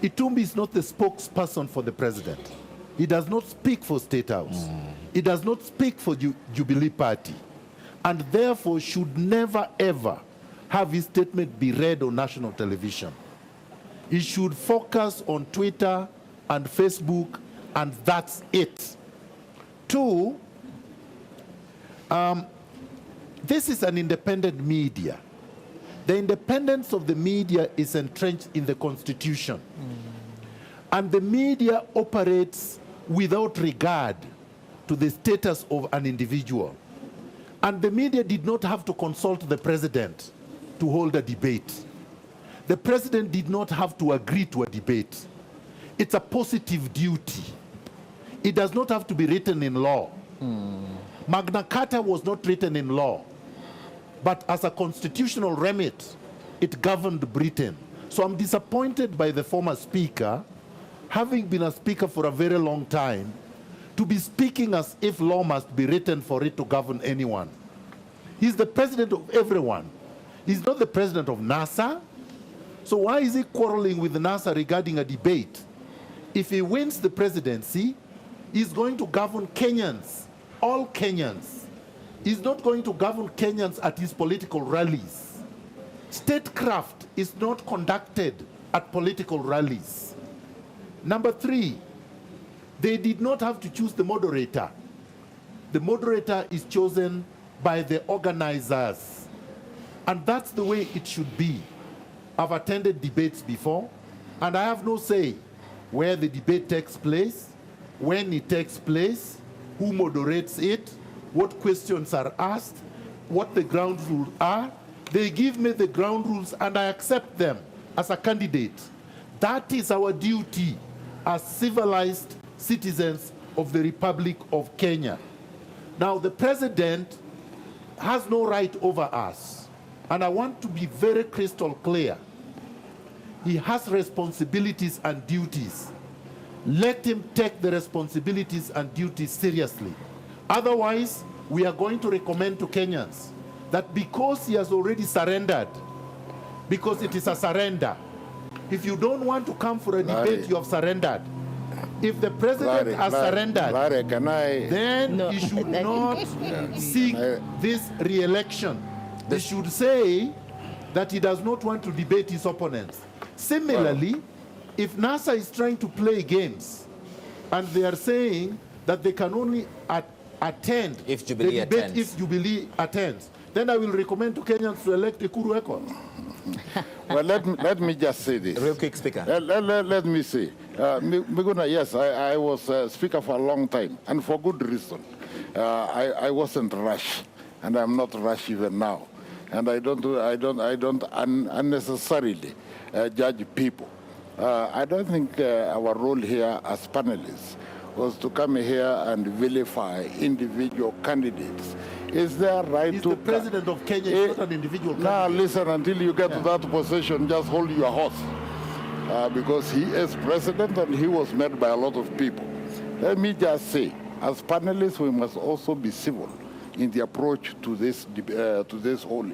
Itumbi is not the spokesperson for the president. He does not speak for State House. He does not speak for Jubilee Party. And therefore should never ever have his statement be read on national television. He should focus on Twitter and Facebook, and that's it. 2, this is an independent media. The independence of the media is entrenched in the Constitution. And the media operates without regard to the status of an individual. And the media did not have to consult the president to hold a debate. The president did not have to agree to a debate. It's a positive duty. It does not have to be written in law. Magna Carta was not written in law, but as a constitutional remit, it governed Britain. So I'm disappointed by the former speaker, having been a speaker for a very long time, to be speaking as if law must be written for it to govern anyone. He's the president of everyone. He's not the president of NASA. So why is he quarreling with NASA regarding a debate? If he wins the presidency, he's going to govern Kenyans, all Kenyans. He's not going to govern Kenyans at his political rallies. Statecraft is not conducted at political rallies. Number 3, they did not have to choose the moderator. The moderator is chosen by the organizers. And that's the way it should be. I've attended debates before, and I have no say where the debate takes place, when it takes place, who moderates it, what questions are asked, what the ground rules are. They give me the ground rules and I accept them as a candidate. That is our duty as civilized citizens of the Republic of Kenya. Now, the president has no right over us. And I want to be very crystal clear. He has responsibilities and duties. Let him take the responsibilities and duties seriously. Otherwise, we are going to recommend to Kenyans that because he has already surrendered, because it is a surrender, if you don't want to come for a debate, you have surrendered. If the president has surrendered, then he should not seek this re-election. They should say that he does not want to debate his opponents. Similarly, if NASA is trying to play games and they are saying that they can only attend if Jubilee the debate attends. if Jubilee attends, then I will recommend to Kenyans to elect Ekuru Eko. Well, let me just say this. Real quick, Speaker. Let me say, Miguna, yes, I was Speaker for a long time, and for good reason. I wasn't rushed, and I'm not rushed even now, and I don't unnecessarily judge people. I don't think our role here as panelists was to come here and vilify individual candidates. Is there right He's to... the president of Kenya, he's not an individual candidate. Now listen, until you get to that position, just hold your horse. Because he is president and he was met by a lot of people. Let me just say, as panelists, we must also be civil in the approach to this whole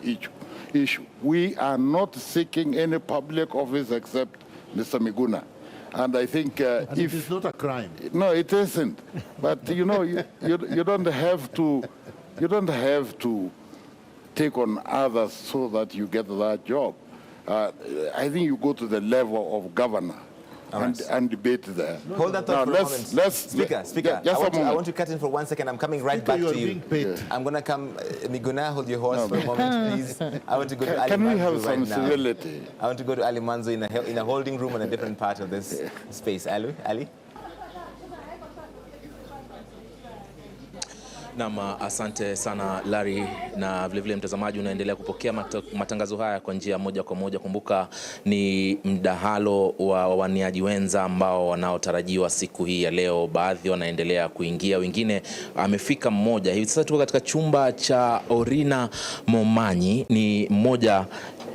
issue. We are not seeking any public office except Mr. Miguna. And I think and it is not a crime. No, it isn't. But you know, you don't have to take on others so that you get that job. I think you go to the level of governor and debate there. Hold that thought for a moment. Speaker, I want to cut in for 1 second. I'm coming right back to you. I'm going to come, Miguna, hold your horse for a moment, please. I want to go to Ali Can we have Manzo some right civility? now. I want to go to Ali Manzo in a holding room in a different part of this space. Ali? Naam, asante sana Larry, na vile vile mtazamaji unaendelea kupokea matangazo haya kwa njia moja kwa moja. Kumbuka ni mdahalo wa wawaniaji wenza ambao wanaotarajiwa siku hii ya leo. Baadhi wanaendelea kuingia, wengine amefika mmoja. Hivi sasa tuko katika chumba cha Orina Momanyi, ni mmoja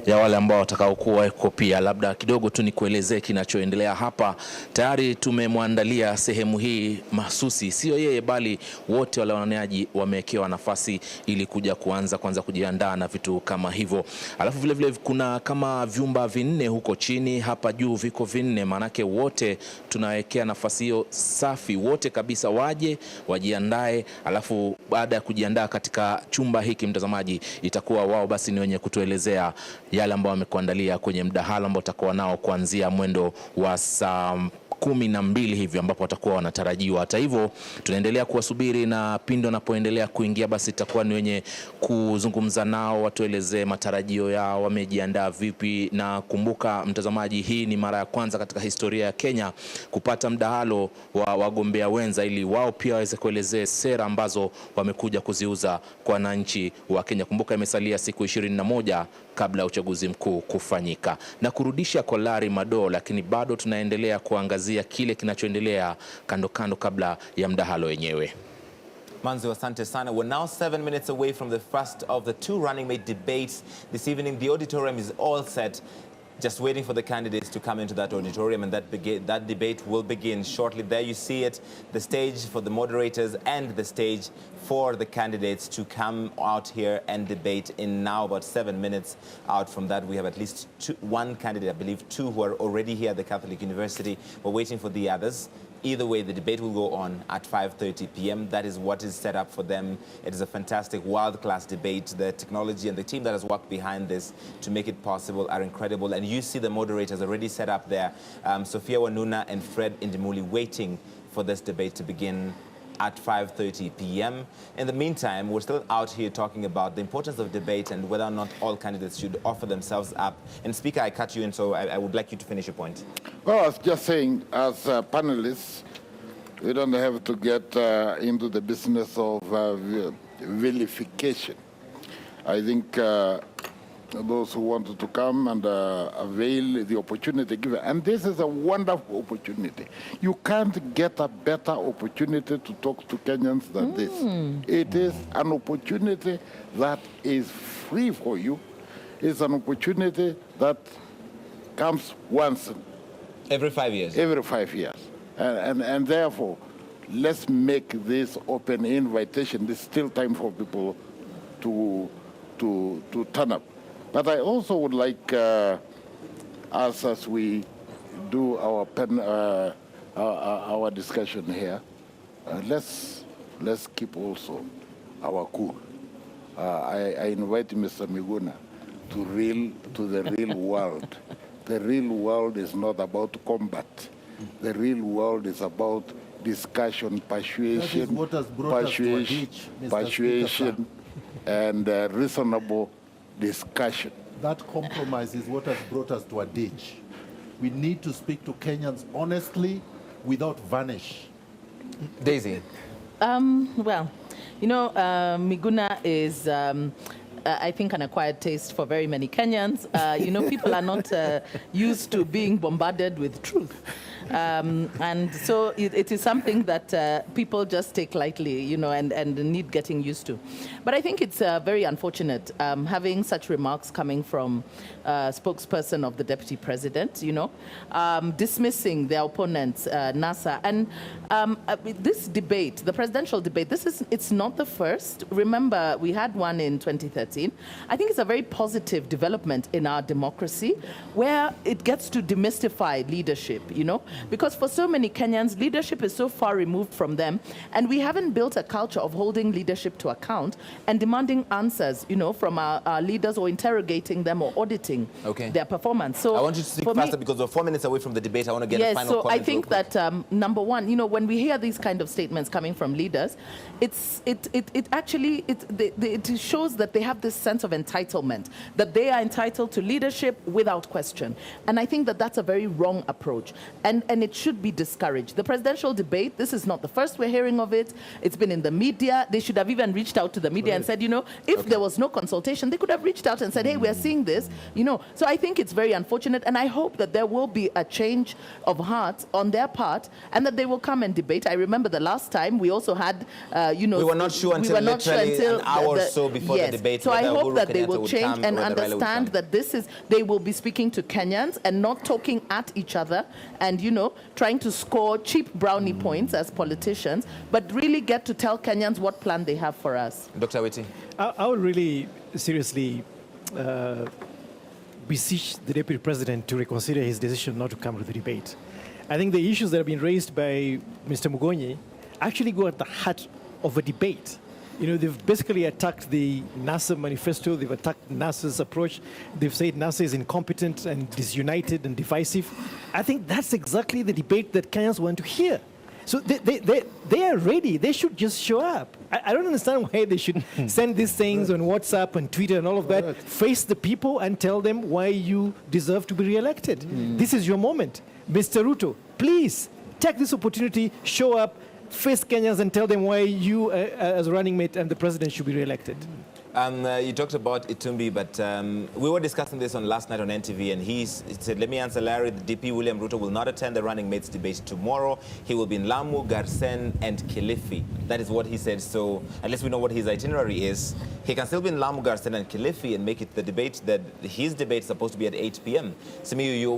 ya wale ambao watakaokuwa wako pia. Labda kidogo tu nikuelezee kinachoendelea hapa. Tayari tumemwandalia sehemu hii mahsusi, sio yeye bali wote wale wanenaji wamewekewa nafasi ili kuja kwanza kujiandaa na vitu kama hivyo. Alafu vile vile kuna kama vyumba 4 huko chini, hapa juu viko 4, manake wote tunawekea nafasi hiyo safi, wote kabisa waje wajiandae. Alafu baada ya kujiandaa katika chumba hiki, mtazamaji, itakuwa wao basi ni wenye kutuelezea yale ambao wamekuandalia kwenye mdahalo ambao utakuwa nao kuanzia mwendo wa saa 12 hivi ambapo watakuwa wanatarajiwa. Hata hivyo tunaendelea kuwasubiri, na pindo wanapoendelea kuingia basi itakuwa ni wenye kuzungumza nao, watuelezee matarajio yao, wamejiandaa vipi. Na kumbuka mtazamaji, hii ni mara ya kwanza katika historia ya Kenya kupata mdahalo wa wagombea wenza, ili wao pia waweze kuelezea sera ambazo wamekuja kuziuza kwa wananchi wa Kenya. Kumbuka imesalia siku 21 kabla ya uchaguzi mkuu kufanyika. Na kurudisha kwa Larry Mado, lakini bado tunaendelea kuangazia kile kinachoendelea kando kabla ya mdahalo wenyewe. Manzo, asante sana. We're now 7 minutes away from the first of the 2 running mate debates this evening. The auditorium is all set, just waiting for the candidates to come into that auditorium, and that debate will begin shortly. There you see it, the stage for the moderators and the stage for the candidates to come out here and debate in now about 7 minutes. Out from that, we have at least 1 candidate, I believe 2 who are already here at the Catholic University. We're waiting for the others. Either way, the debate will go on at 5:30 p.m. That is what is set up for them. It is a fantastic, world-class debate. The technology and the team that has worked behind this to make it possible are incredible. And you see the moderators already set up there. Sophia Wanuna and Fred Indimuli waiting for this debate to begin at 5:30 p.m. In the meantime, we're still out here talking about the importance of debate and whether or not all candidates should offer themselves up. And Speaker, I cut you in, so I would like you to finish your point. Well, I was just saying, as panelists, we don't have to get into the business of vilification. I think those who wanted to come and avail the opportunity given. And this is a wonderful opportunity. You can't get a better opportunity to talk to Kenyans than this. It is an opportunity that is free for you. It's an opportunity that comes once. Every 5 years? Every 5 years. And therefore, let's make this open invitation. There's still time for people to turn up. But I also would like, as we do our discussion here, let's keep also our cool. I invite Mr. Miguna to the real world. The real world is not about combat. The real world is about discussion, persuasion, and reasonable discussion. That compromise is what has brought us to a ditch. We need to speak to Kenyans honestly without varnish. Daisy. Well, you know, Miguna is, I think, an acquired taste for very many Kenyans. You know, people are not used to being bombarded with truth. And so it is something that people just take lightly, you know, and need getting used to. But I think it's very unfortunate having such remarks coming from spokesperson of the Deputy President, you know, dismissing their opponents, NASA. And this debate, the presidential debate, it's not the first. Remember, we had one in 2013. I think it's a very positive development in our democracy where it gets to demystify leadership, you know, because for so many Kenyans, leadership is so far removed from them, and we haven't built a culture of holding leadership to account and demanding answers, you know, from our leaders, or interrogating them or auditing their performance. So I want you to speak faster because we're 4 minutes away from the debate. I want to get a final comment. I think that number one, you know, when we hear these kind of statements coming from leaders, it shows that they have this sense of entitlement, that they are entitled to leadership without question. And I think that that's a very wrong approach. And and it should be discouraged. The presidential debate, this is not the first we're hearing of it. It's been in the media. They should have even reached out to the media and said, you know, if there was no consultation, they could have reached out and said, hey, we're seeing this, you know. So I think it's very unfortunate, and I hope that there will be a change of heart on their part and that they will come and debate. I remember the last time we also had, you know, we were not sure until literally an hour or so before the debate. So I hope that they will change and understand that this is, they will be speaking to Kenyans and not talking at each other and, you know, trying to score cheap brownie points as politicians, but really get to tell Kenyans what plan they have for us. Dr. Witi. I would really seriously beseech the Deputy President to reconsider his decision not to come to the debate. I think the issues that have been raised by Mr. Mugonyi actually go at the heart of a debate. You know, they've basically attacked the NASA manifesto, they've attacked NASA's approach, they've said NASA is incompetent and disunited and divisive. I think that's exactly the debate that Kenyans want to hear. So they are ready, they should just show up. I don't understand why they should send these things on WhatsApp and Twitter and all of that. Face the people and tell them why you deserve to be re-elected. This is your moment. Mr. Ruto, please take this opportunity, show up, face Kenyans and tell them why you, as a running mate and the president, should be re-elected. You talked about Itumbi, but we were discussing this on last night on NTV, and he said, let me answer Larry, the DP William Ruto will not attend the running mates debate tomorrow. He will be in Lamu, Garsen, and Kilifi. That is what he said. So unless we know what his itinerary is, he can still be in Lamu, Garsen, and Kilifi and make it the debate that his debate is supposed to be at 8 p.m. Simiyu, you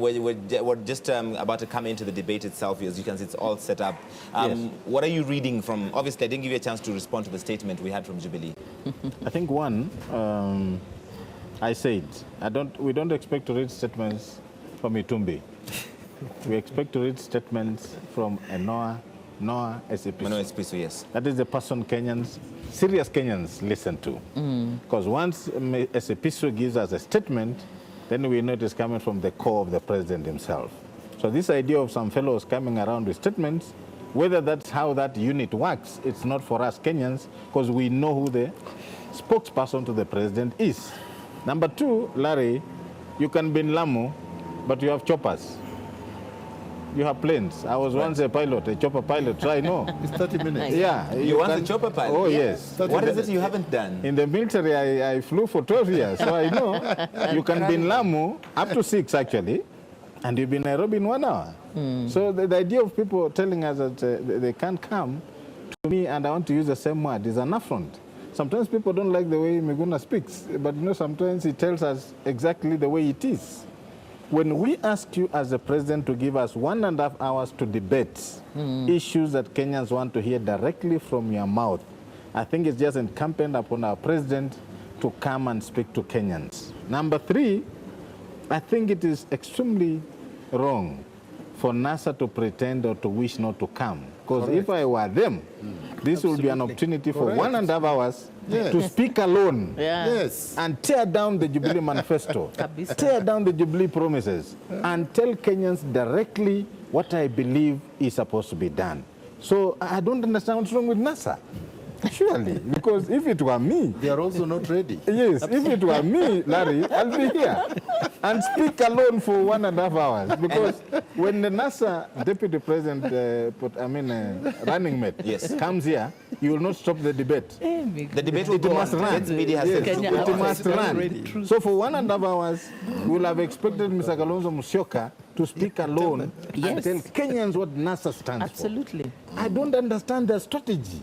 were just about to come into the debate itself. As you can see, it's all set up. Yes. What are you reading from? Obviously, I didn't give you a chance to respond to the statement we had from Jubilee. I think one, I said, we don't expect to read statements from Itumbi. We expect to read statements from Noah Esipisu. Yes. That is the person Kenyans, serious Kenyans, listen to. Because once Esipisu gives us a statement, then we know it is coming from the core of the president himself. So this idea of some fellows coming around with statements, whether that's how that unit works, it's not for us Kenyans, because we know who the spokesperson to the president is. Number two, Larry, you can be in Lamu, but you have choppers. You have planes. I was once a pilot, a chopper pilot, so I know. It's 30 minutes. Yeah. You once a chopper pilot? Oh, yes. What is it you haven't done? In the military, I flew for 12 years, so I know. You can be in Lamu, up to 6 actually, and you'll be in Nairobi in 1 hour. So the idea of people telling us that they can't come, to me, and I want to use the same word, is an affront. Sometimes people don't like the way Miguna speaks, but you know, sometimes he tells us exactly the way it is. When we ask you as the president to give us 1.5 hours to debate issues that Kenyans want to hear directly from your mouth, I think it's just incumbent upon our president to come and speak to Kenyans. Number three, I think it is extremely wrong for NASA to pretend or to wish not to come. Because if I were them, this will be an opportunity for 1.5 hours to speak alone and tear down the Jubilee manifesto, tear down the Jubilee promises, and tell Kenyans directly what I believe is supposed to be done. So I don't understand what's wrong with NASA. Surely, because if it were me... They are also not ready. Yes, if it were me, Larry, I'll be here and speak alone for 1.5 hours. Because when the NASA deputy president, running mate, comes here, you will not stop the debate. The debate will go on. Run. Media has said it must run. So for 1.5 hours, we will have expected Mr. Kalonzo Musyoka to speak alone and tell Kenyans what NASA stands for. Absolutely. I don't understand their strategy.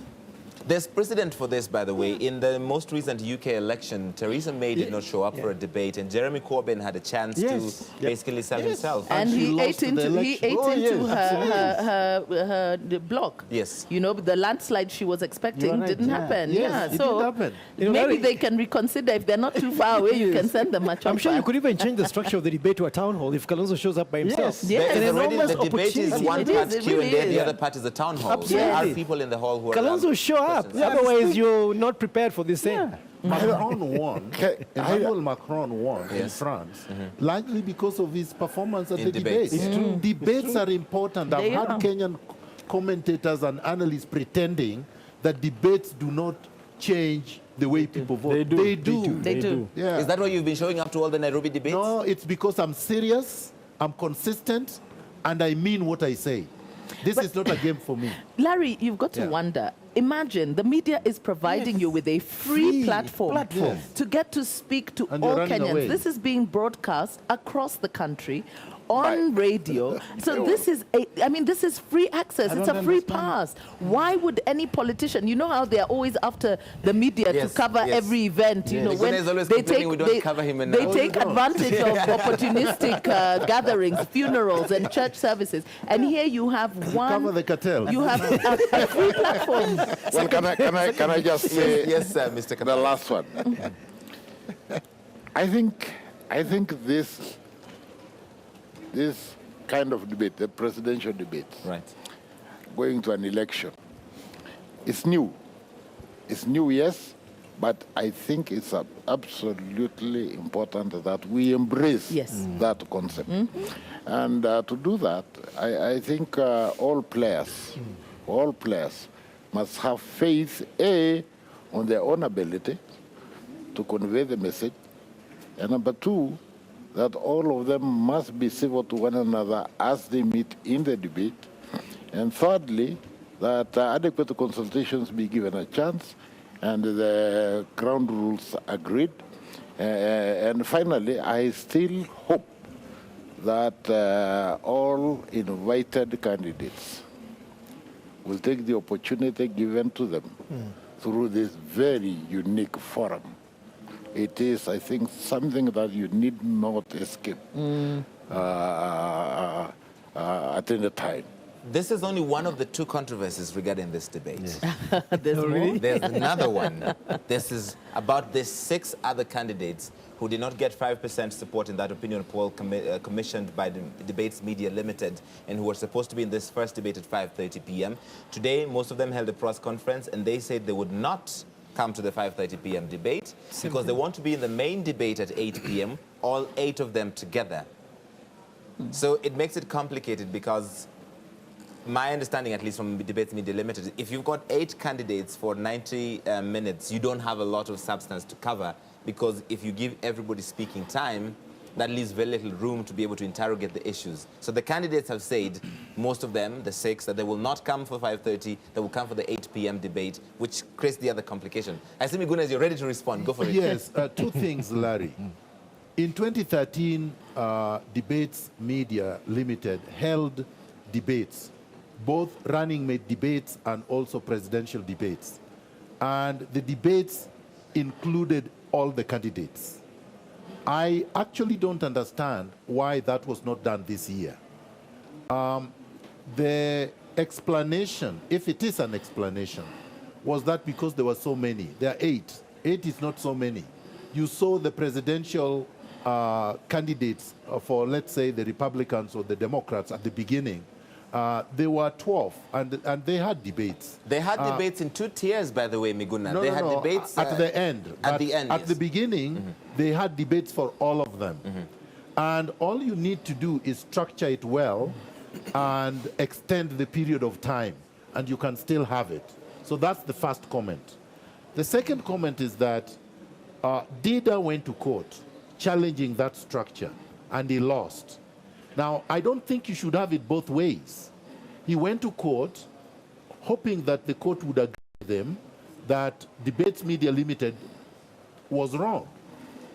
There's precedent for this, by the way. In the most recent UK election, Theresa May did not show up for a debate, and Jeremy Corbyn had a chance to basically sell himself. And he ate into her block. Yes. You know, the landslide she was expecting didn't happen. Yes, it so didn't happen. Maybe they can reconsider. If they're not too far away, you can send them a chopper. I'm sure you could even change the structure of the debate to a town hall if Kalonzo shows up by himself. Yes. The debate is one part Q&A, the other part is the town hall. Absolutely. There are people in the hall who are... Kalonzo show up. Otherwise, you're not prepared for this thing. Macron won. Emmanuel Macron won in France, largely because of his performance at the debates. Debates are important. I've had Kenyan commentators and analysts pretending that debates do not change the way people vote. They do. Yeah. Is that why you've been showing up to all the Nairobi debates? No, it's because I'm serious, I'm consistent, and I mean what I say. This is not a game for me. Larry, you've got to wonder. Imagine the media is providing you with a free platform to get to speak to all Kenyans. Away. This is being broadcast across the country on radio. So this is this is free access. It's a free pass. Why would any politician, you know how they're always after the media to cover every event, you know, when they take advantage of opportunistic gatherings, funerals and church services. And here you have cover the cartel. You have a free platform. Well, can I just say yes, sir, Mr. The last one. I think this kind of debate, the presidential debate, going to an election, it's new. It's new, yes, but I think it's absolutely important that we embrace that concept. And to do that, I think all players must have faith, A, on their own ability to convey the message, and number two, that all of them must be civil to one another as they meet in the debate. And thirdly, that adequate consultations be given a chance and the ground rules agreed. And finally, I still hope that all invited candidates will take the opportunity given to them through this very unique forum. It is, I think, something that you need not escape at any time. This is only one of the two controversies regarding this debate. There's more? There's another one. This is about the 6 other candidates who did not get 5% support in that opinion poll commissioned by the Debates Media Limited, and who were supposed to be in this first debate at 5:30 p.m. Today, most of them held a press conference, and they said they would not come to the 5:30 p.m. debate because they want to be in the main debate at 8 p.m., all 8 of them together. So it makes it complicated because my understanding, at least from Debates Media Limited, if you've got 8 candidates for 90 minutes, you don't have a lot of substance to cover, because if you give everybody speaking time, that leaves very little room to be able to interrogate the issues. So the candidates have said, most of them, the 6, that they will not come for 5:30, they will come for the 8 p.m. debate, which creates the other complication. I see Miguna, you're ready to respond. Go for it. Yes, 2 things, Larry. In 2013, Debates Media Limited held debates, both running mate debates and also presidential debates. And the debates included all the candidates. I actually don't understand why that was not done this year. The explanation, if it is an explanation, was that because there were so many. There are 8. 8 is not so many. You saw the presidential candidates for, let's say, the Republicans or the Democrats at the beginning. There were 12, and they had debates. They had debates in 2 tiers, by the way, Miguna. They had debates at the end. At the end, At the beginning, they had debates for all of them. And all you need to do is structure it well and extend the period of time, and you can still have it. So that's the first comment. The second comment is that Dida went to court challenging that structure, and he lost. Now, I don't think you should have it both ways. He went to court hoping that the court would agree with him that Debates Media Limited was wrong.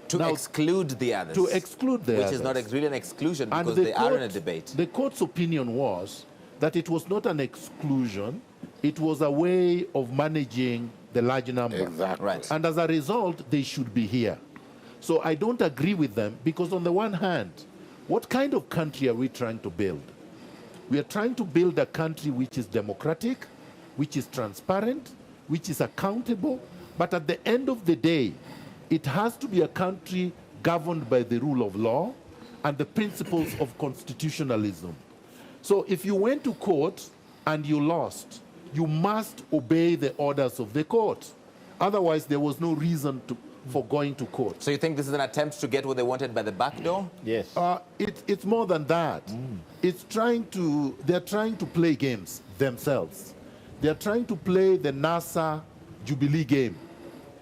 To exclude the others. To exclude the others. Which is not really an exclusion, because they are in a debate. The court's opinion was that it was not an exclusion, it was a way of managing the large number. Exactly. Right. And as a result, they should be here. So I don't agree with them, because on the one hand, what kind of country are we trying to build? We are trying to build a country which is democratic, which is transparent, which is accountable, but at the end of the day, it has to be a country governed by the rule of law and the principles of constitutionalism. So if you went to court and you lost, you must obey the orders of the court. Otherwise, there was no reason for going to court. So you think this is an attempt to get what they wanted by the back door? Yes. It's more than that. They're trying to play games themselves. They're trying to play the NASA Jubilee game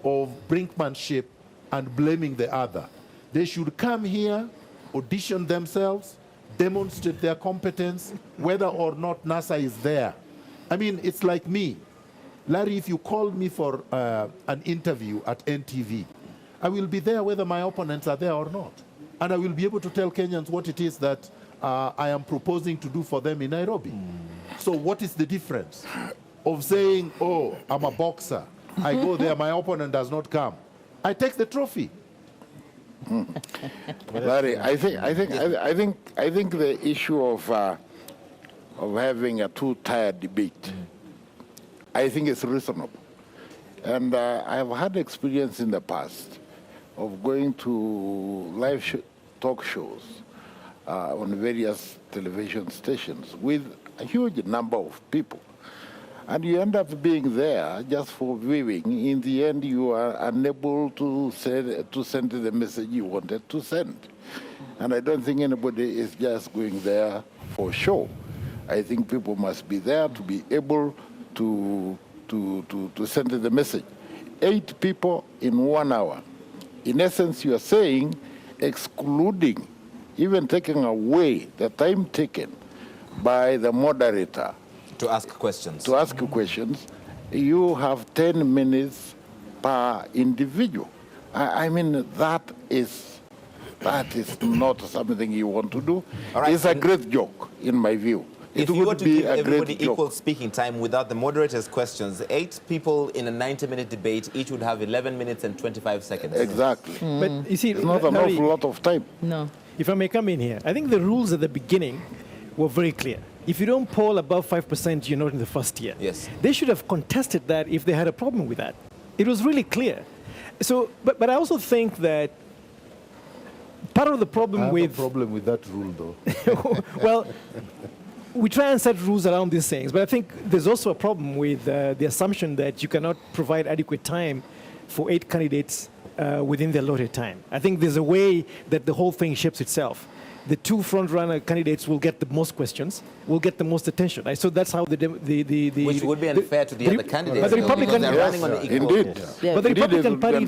of brinkmanship and blaming the other. They should come here, audition themselves, demonstrate their competence, whether or not NASA is there. I mean, it's like me. Larry, if you call me for an interview at NTV, I will be there whether my opponents are there or not. And I will be able to tell Kenyans what it is that I am proposing to do for them in Nairobi. So what is the difference of saying, oh, I'm a boxer, I go there, my opponent does not come. I take the trophy. Larry, I think the issue of having a two-tier debate, I think it's reasonable. And I have had experience in the past of going to live talk shows on various television stations with a huge number of people. And you end up being there just for viewing. In the end, you are unable to send the message you wanted to send. And I don't think anybody is just going there for show. I think people must be there to be able to send the message. 8 people in 1 hour. In essence, you are saying, excluding, even taking away the time taken by the moderator to ask questions. To ask questions, you have 10 minutes per individual. I mean, that is not something you want to do. Right. It's a great joke, in my view. If you were to give everybody equal speaking time without the moderator's questions, 8 people in a 90-minute debate, each would have 11 minutes and 25 seconds. Exactly. But you see, it's not an awful lot of time. No. If I may come in here, I think the rules at the beginning were very clear. If you don't poll above 5%, you're not in the first year. Yes. They should have contested that if they had a problem with that. It was really clear. So, but I also think that part of the problem I have a problem with that rule, though. Well, we try and set rules around these things, but I think there's also a problem with the assumption that you cannot provide adequate time for 8 candidates within the allotted time. I think there's a way that the whole thing shapes itself. The 2 front-runner candidates will get the most questions, will get the most attention. So that's how the which would be unfair to the other candidates. But the Republican, they're running on the equal. Indeed. But the Republican Party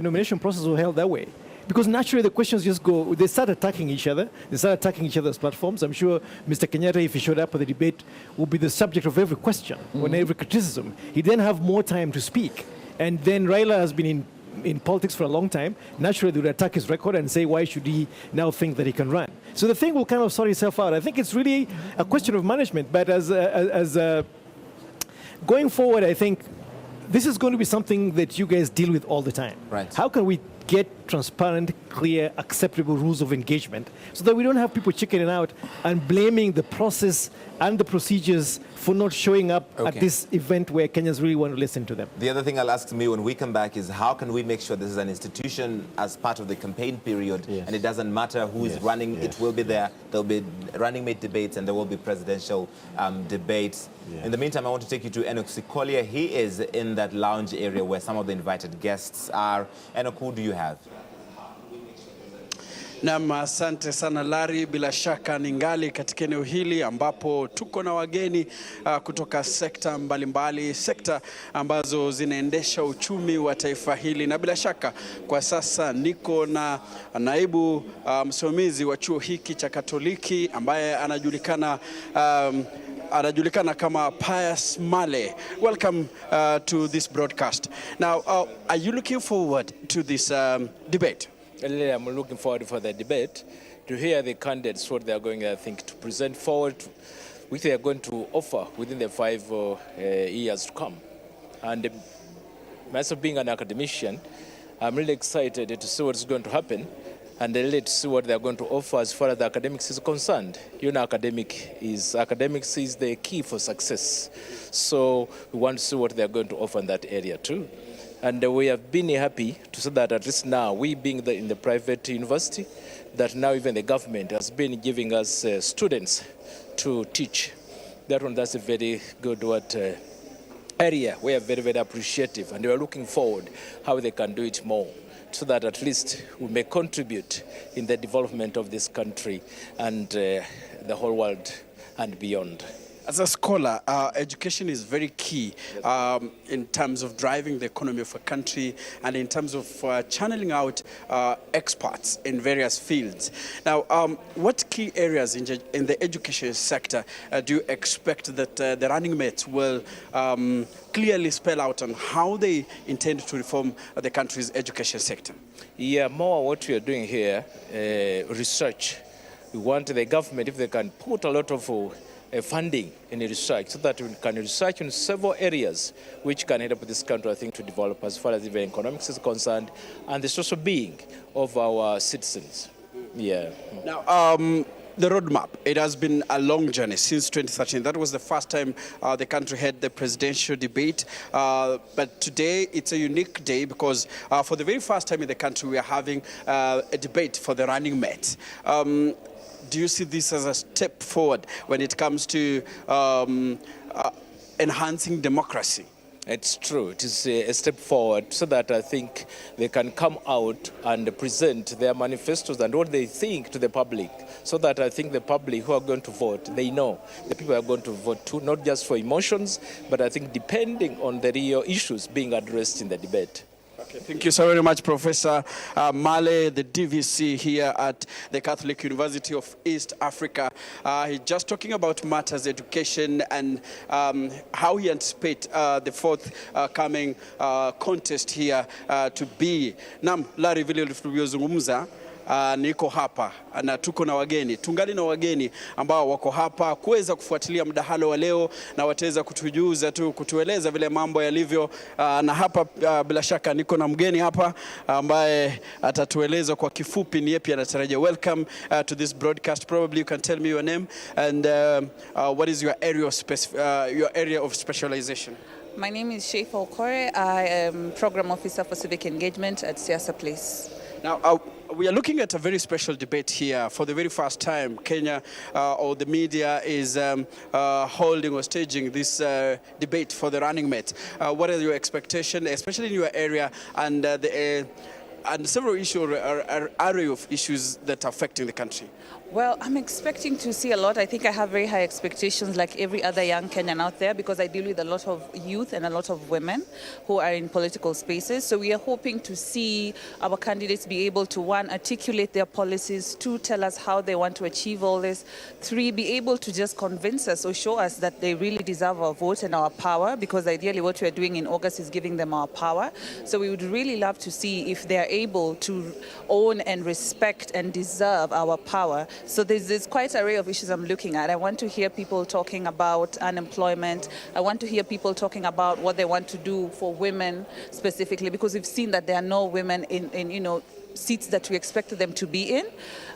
nomination process was held that way. Because naturally the questions just go, they start attacking each other, they start attacking each other's platforms. I'm sure Mr. Kenyatta, if he showed up at the debate, would be the subject of every question, or every criticism. He'd then have more time to speak. And then Raila has been in politics for a long time. Naturally, they would attack his record and say, why should he now think that he can run? So the thing will kind of sort itself out. I think it's really a question of management. But going forward, I think this is going to be something that you guys deal with all the time. Right. How can we get transparent, clear, acceptable rules of engagement so that we don't have people chickening out and blaming the process and the procedures for not showing up at this event where Kenyans really want to listen to them? The other thing I'll ask me when we come back is how can we make sure this is an institution as part of the campaign period, and it doesn't matter who is running, it will be there. There'll be running mate debates and there will be presidential debates. In the meantime, I want to take you to Enoch Sikolia. He is in that lounge area where some of the invited guests are. Enoch, who do you have? Naam, asante sana Larry, bila shaka ningali katika eneo hili ambapo tuko na wageni kutoka sekta mbalimbali, sekta ambazo zinaendesha uchumi wa taifa hili, na bila shaka kwa sasa niko na naibu msimamizi wa chuo hiki cha Katoliki ambaye anajulikana kama Pius Male. Welcome to this broadcast. Now, are you looking forward to this debate? I'm looking forward for the debate to hear the candidates what they are going, I think, to present forward, which they are going to offer within the 5 years to come. And myself being an academician, I'm really excited to see what's going to happen and really to see what they are going to offer as far as the academics is concerned. You know, academics is the key for success. So we want to see what they are going to offer in that area too. And we have been happy to see that at least now, we being in the private university, that now even the government has been giving us students to teach. That's a very good area. We are very, very appreciative, and we are looking forward how they can do it more, so that at least we may contribute in the development of this country and the whole world and beyond. As a scholar, education is very key in terms of driving the economy of a country and in terms of channeling out experts in various fields. Now, what key areas in the education sector do you expect that the running mates will clearly spell out on how they intend to reform the country's education sector? Yeah, more what we are doing here, research. We want the government, if they can put a lot of funding in research, so that we can research in several areas which can help this country, I think, to develop as far as even economics is concerned and the social being of our citizens. Yeah. Now, the roadmap, it has been a long journey since 2013. That was the first time the country had the presidential debate. But today, it's a unique day because for the very first time in the country, we are having a debate for the running mate. Do you see this as a step forward when it comes to enhancing democracy? It's true. It is a step forward so that I think they can come out and present their manifestos and what they think to the public, so that I think the public who are going to vote, they know the people are going to vote too, not just for emotions, but I think depending on the real issues being addressed in the debate. Okay, thank you so very much, Professor Male, the DVC here at the Catholic University of East Africa. He's just talking about matters education and how he anticipates the forthcoming contest here to be. Nam, Larry vile tulivyozungumza, niko hapa na tuko na wageni, tungali na wageni ambao wako hapa kuweza kufuatilia mdahalo wa leo na wataweza kutujuza tu, kutueleza vile mambo yalivyo, na hapa bila shaka niko na mgeni hapa ambaye atatueleza kwa kifupi ni yapi anatarajia. Welcome to this broadcast. Probably you can tell me your name and what is your area of specialization. My name is Sheifa Okore. I am Program Officer for Civic Engagement at Siasa Place. Now, we are looking at a very special debate here. For the very first time, Kenya or the media is holding or staging this debate for the running mate. What are your expectations, especially in your area, and several issues, array of issues that are affecting the country? Well, I'm expecting to see a lot. I think I have very high expectations like every other young Kenyan out there, because I deal with a lot of youth and a lot of women who are in political spaces. So we are hoping to see our candidates be able to, one, articulate their policies, two, tell us how they want to achieve all this, three, be able to just convince us or show us that they really deserve our vote and our power, because ideally what we're doing in August is giving them our power. So we would really love to see if they're able to own and respect and deserve our power. So there's quite an array of issues I'm looking at. I want to hear people talking about unemployment. I want to hear people talking about what they want to do for women specifically, because we've seen that there are no women in seats that we expected them to be in.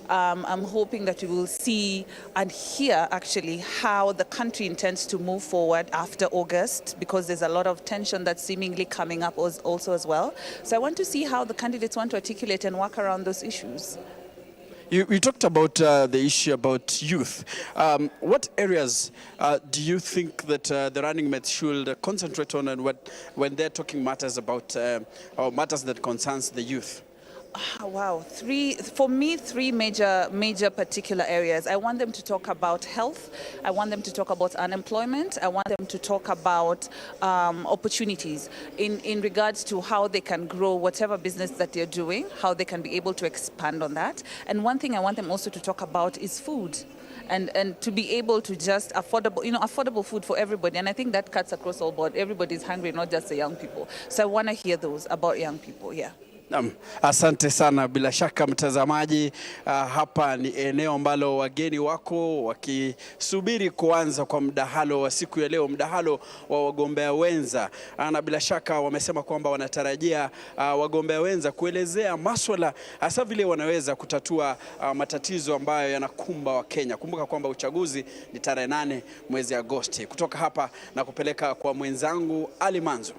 I'm hoping that we will see and hear actually how the country intends to move forward after August, because there's a lot of tension that's seemingly coming up also as well. So I want to see how the candidates want to articulate and work around those issues. You talked about the issue about youth. What areas do you think that the running mates should concentrate on, and when they're talking matters about or matters that concerns the youth? Wow, three major particular areas. I want them to talk about health. I want them to talk about unemployment. I want them to talk about opportunities in regards to how they can grow whatever business that they're doing, how they can be able to expand on that. And one thing I want them also to talk about is food. And to be able to just affordable food for everybody. And I think that cuts across all board. Everybody's hungry, not just the young people. So I want to hear those about young people, yeah. Asante sana. Bila shaka mtazamaji, hapa ni eneo ambalo wageni wako wakisubiri kuanza kwa mdahalo wa siku ya leo, mdahalo wa wagombea wenza. Na bila shaka wamesema kwamba wanatarajia wagombea wenza kuelezea masuala hasa vile wanaweza kutatua matatizo ambayo yanakumba wa Kenya. Kumbuka kwamba uchaguzi ni tarehe 8 mwezi Agosti. Kutoka hapa na kupeleka kwa mwenzangu Ali Manzo.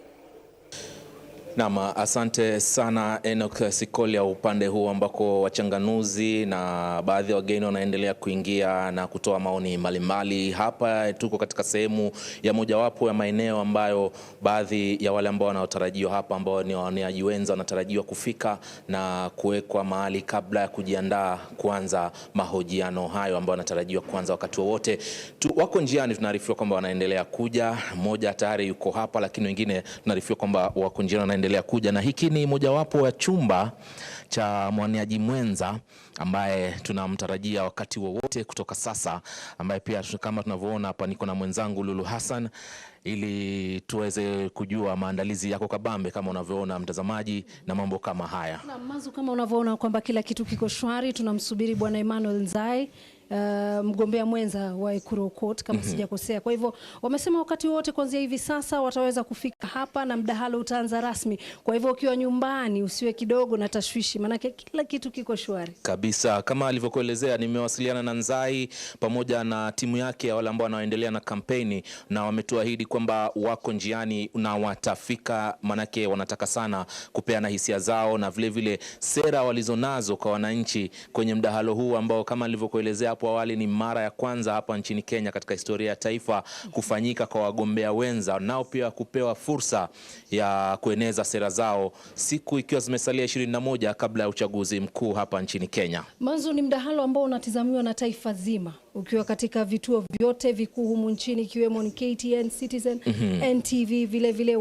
Naam, asante sana Enoch Sikolia, upande huu ambako wachanganuzi na baadhi ya wageni wanaendelea kuingia na kutoa maoni mbalimbali. Hapa tuko katika sehemu ya mojawapo ya maeneo ambayo baadhi ya wale ambao wanaotarajiwa hapa ambao ni waoneaji wenza wanatarajiwa kufika na kuwekwa mahali kabla ya kujiandaa kuanza mahojiano hayo ambayo wanatarajiwa kuanza wakati wowote. Wako njiani, tunaarifiwa kwamba wanaendelea kuja. Mmoja tayari yuko hapa, lakini wengine tunaarifiwa kwamba wako njiani wanaendelea kuja, na hiki ni mojawapo wa chumba cha mwaniaji mwenza ambaye tunamtarajia wakati wowote kutoka sasa, ambaye pia kama tunavyoona hapa niko na mwenzangu Lulu Hassan, ili tuweze kujua maandalizi yako kabambe kama unavyoona mtazamaji na mambo kama haya. Na Mazu, kama unavyoona kwamba kila kitu kiko shwari, tunamsubiri Bwana Emmanuel Nzai, mgombea mwenza wa Ekuru Court kama sijakosea. Kwa hivyo wamesema wakati wote kuanzia hivi sasa wataweza kufika hapa na mdahalo utaanza rasmi. Kwa hivyo ukiwa nyumbani usiwe kidogo na tashwishi, manake kila kitu kiko shwari kabisa. Kama alivyokuelezea, nimewasiliana na Nzai pamoja na timu yake ya wale ambao wanaendelea na kampeni, na wametuahidi kwamba wako njiani na watafika, manake wanataka sana kupeana hisia zao na vile vile sera walizonazo kwa wananchi kwenye mdahalo huu ambao kama alivyokuelezea hapo awali ni mara ya kwanza hapa nchini Kenya katika historia ya taifa kufanyika kwa wagombea wenza nao pia kupewa fursa ya kueneza sera zao, siku ikiwa zimesalia 21 kabla ya uchaguzi mkuu hapa nchini Kenya. Manzo, ni mdahalo ambao unatazamiwa na taifa zima, ukiwa katika vituo vyote vikuu humu nchini ikiwemo KTN, Citizen, NTV, vile vile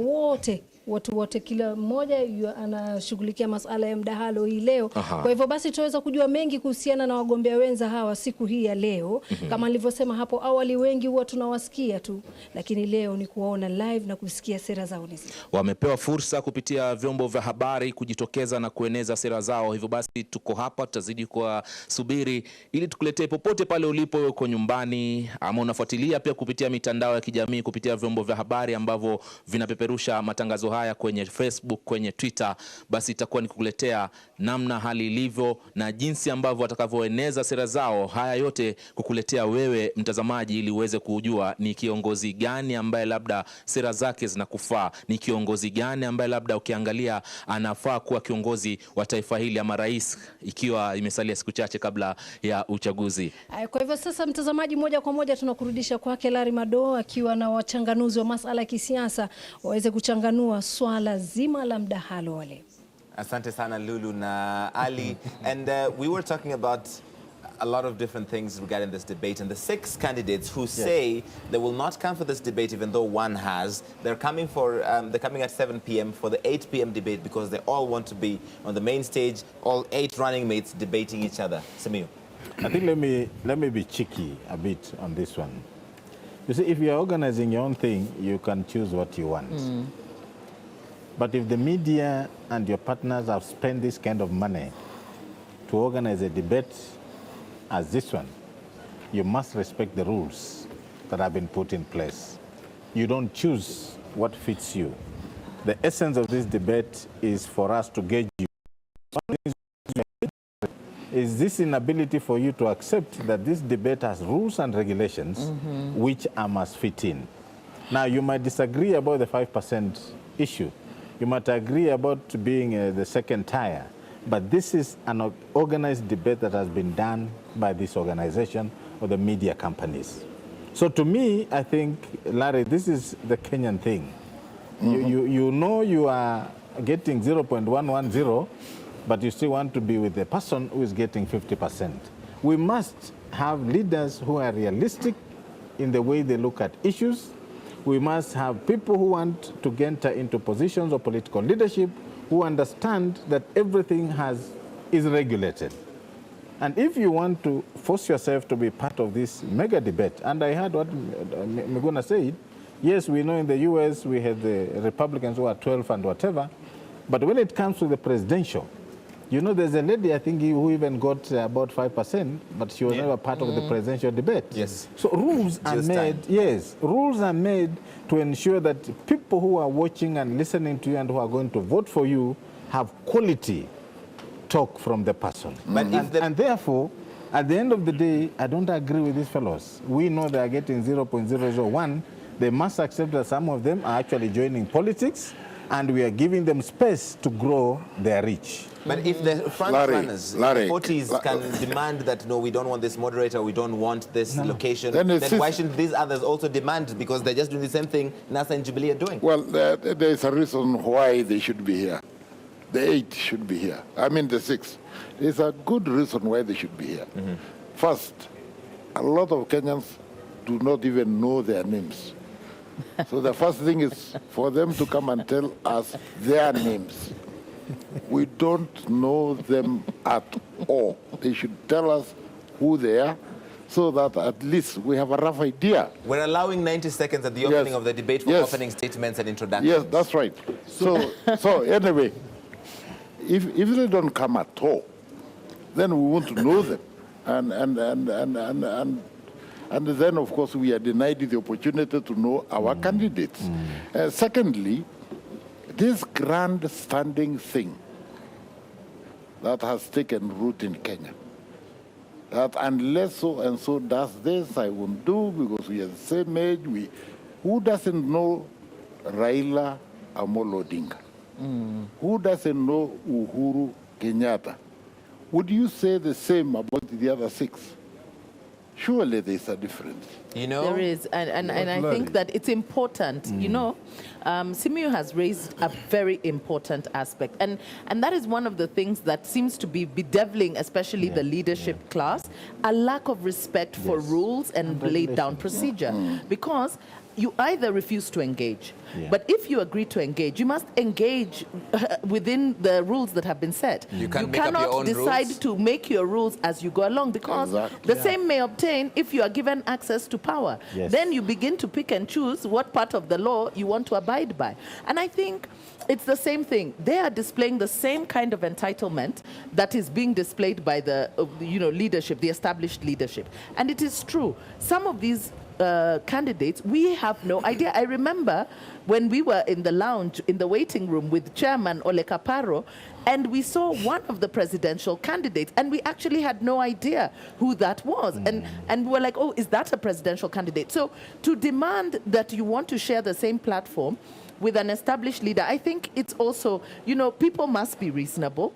watu wote kila mmoja anashughulikia masuala ya mdahalo hii leo. Kwa hivyo basi tutaweza kujua mengi kuhusiana na wagombea wenza hawa siku hii ya leo. Kama nilivyosema hapo awali, wengi huwa tunawasikia tu, lakini leo ni kuwaona live na kusikia sera zao. Wamepewa fursa kupitia vyombo vya habari kujitokeza na kueneza sera zao. Hivyo basi tuko hapa, tutazidi kuwasubiri ili tukuletee popote pale ulipo, uko nyumbani ama unafuatilia pia kupitia mitandao ya kijamii, kupitia vyombo vya habari ambavyo vinapeperusha matangazo haya kwenye Facebook, kwenye Twitter. Basi itakuwa ni kukuletea namna hali ilivyo na jinsi ambavyo watakavyoeneza sera zao, haya yote kukuletea wewe mtazamaji, ili uweze kujua ni kiongozi gani ambaye labda sera zake zinakufaa, ni kiongozi gani ambaye labda ukiangalia anafaa kuwa kiongozi wa taifa hili ama rais, ikiwa imesalia siku chache kabla ya uchaguzi. Kwa hivyo sasa, mtazamaji, moja kwa moja tunakurudisha kwake Larry Mado akiwa na wachanganuzi wa masuala ya kisiasa waweze kuchanganua swala zima la mdahalo wale. Asante sana Lulu na Ali. And we were talking about a lot of different things regarding this debate, and the 6 candidates who say they will not come for this debate even though one has. They're coming at 7 p.m. for the 8 p.m. debate because they all want to be on the main stage, all 8 running mates debating each other. Samir. I think let me be cheeky a bit on this one. You see, if you're organizing your own thing, you can choose what you want. But if the media and your partners have spent this kind of money to organize a debate as this one, you must respect the rules that have been put in place. You don't choose what fits you. The essence of this debate is for us to gauge you. Is this inability for you to accept that this debate has rules and regulations which I must fit in. Now, you might disagree about the 5% issue. You might agree about being the second tier, but this is an organized debate that has been done by this organization or the media companies. So to me, I think, Larry, this is the Kenyan thing. You know you are getting 0.110, but you still want to be with the person who is getting 50%. We must have leaders who are realistic in the way they look at issues. We must have people who want to enter into positions of political leadership who understand that everything is regulated. And if you want to force yourself to be part of this mega debate, and I heard what Miguna said, yes, we know in the US we have the Republicans who are 12 and whatever, but when it comes to the presidential, you know, there's a lady, I think, who even got about 5%, but she was never part of the presidential debate. Yes. So rules are made, rules are made to ensure that people who are watching and listening to you and who are going to vote for you have quality talk from the person. And therefore, at the end of the day, I don't agree with these fellows. We know they are getting 0.001. They must accept that some of them are actually joining politics and we are giving them space to grow their reach. But if the front runners, the 40s, can demand that, no, we don't want this moderator, we don't want this location, then why shouldn't these others also demand? Because they're just doing the same thing NASA and Jubilee are doing. Well, there is a reason why they should be here. The 8 should be here. I mean the 6. There's a good reason why they should be here. First, a lot of Kenyans do not even know their names. So the first thing is for them to come and tell us their names. We don't know them at all. They should tell us who they are so that at least we have a rough idea. We're allowing 90 seconds at the opening of the debate for opening statements and introductions. Yes, that's right. So anyway, if they don't come at all, then we want to know them. And then, of course, we are denied the opportunity to know our candidates. Secondly, this grand-standing thing that has taken root in Kenya, that unless so and so does this, I won't do because we are the same age. Who doesn't know Raila Amolo Odinga? Who doesn't know Uhuru Kenyatta? Would you say the same about the other 6? Surely there's a difference. You know? There is, and I think that it's important, you know, Simiyu has raised a very important aspect, and that is one of the things that seems to be bedeviling, especially the leadership class, a lack of respect for rules and laid down procedure, because you either refuse to engage, but if you agree to engage, you must engage within the rules that have been set. You cannot decide to make your rules as you go along, because the same may obtain if you are given access to power. Then you begin to pick and choose what part of the law you want to abide by. And I think it's the same thing. They are displaying the same kind of entitlement that is being displayed by the leadership, the established leadership. And it is true. Some of these candidates, we have no idea. I remember when we were in the lounge, in the waiting room with Chairman Ole Kaparo, and we saw one of the presidential candidates, and we actually had no idea who that was. And we were like, oh, is that a presidential candidate? So to demand that you want to share the same platform with an established leader, I think it's also, people must be reasonable.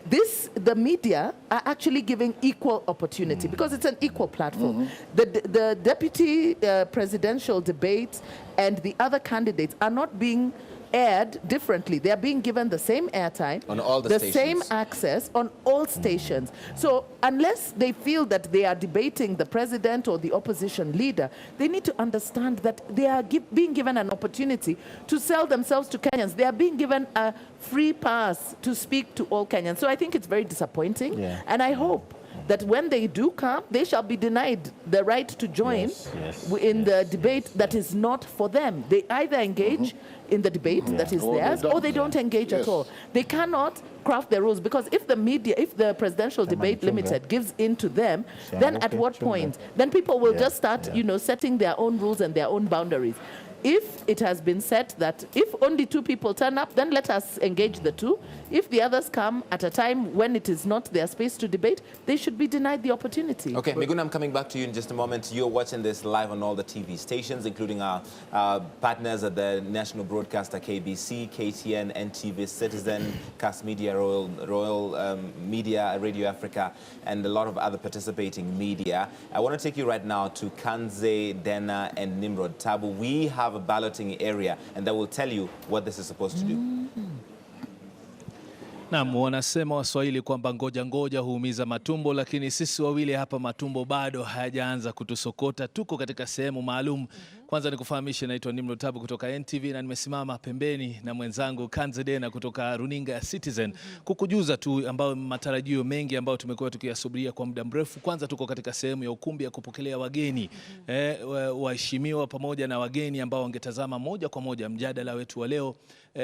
The media are actually giving equal opportunity because it's an equal platform. The deputy presidential debates and the other candidates are not being aired differently. They are being given the same airtime, on all the stations, same access on all stations. So unless they feel that they are debating the president or the opposition leader, they need to understand that they are being given an opportunity to sell themselves to Kenyans. They are being given a free pass to speak to all Kenyans. So I think it's very disappointing, and I hope that when they do come, they shall be denied the right to join in the debate that is not for them. They either engage in the debate that is theirs, or they don't engage at all. They cannot craft their rules, because if the presidential debate limited gives in to them, then at what point? Then people will just start, setting their own rules and their own boundaries. If it has been set that if only 2 people turn up, then let us engage the 2. If the others come at a time when it is not their space to debate, they should be denied the opportunity. Okay, Miguna, I'm coming back to you in just a moment. You're watching this live on all the TV stations, including our partners at the national broadcaster KBC, KTN, NTV, Citizen, Cast Media, Royal Media, Radio Africa, and a lot of other participating media. I want to take you right now to Kanze, Dena, and Nimrod. Tabu, we have a balloting area, and that will tell you what this is supposed to do. Naam, wanasema Waswahili kwamba ngoja ngoja huumiza matumbo, lakini sisi wawili hapa matumbo bado hayajaanza kutusokota. Tuko katika sehemu maalum. Kwanza nikufahamishe, naitwa Nimrod Tabu kutoka NTV na nimesimama pembeni na mwenzangu Kanze Dena kutoka runinga ya Citizen kukujuza tu ambao matarajio mengi ambao tumekuwa tukiyasubiria kwa muda mrefu. Kwanza tuko katika sehemu ya ukumbi ya kupokelea wageni, waheshimiwa pamoja na wageni ambao wangetazama moja kwa moja mjadala wetu wa leo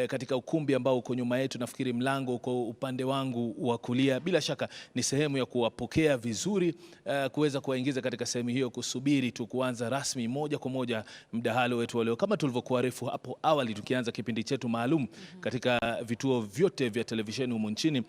katika ukumbi ambao uko nyuma yetu. Nafikiri mlango uko upande wangu wa kulia. Bila shaka ni sehemu ya kuwapokea vizuri, kuweza kuwaingiza katika sehemu hiyo, kusubiri tu kuanza rasmi moja kwa moja mdahalo wetu wa leo, kama tulivyokuarifu hapo awali tukianza kipindi chetu maalum katika vituo vyote vya televisheni humu nchini.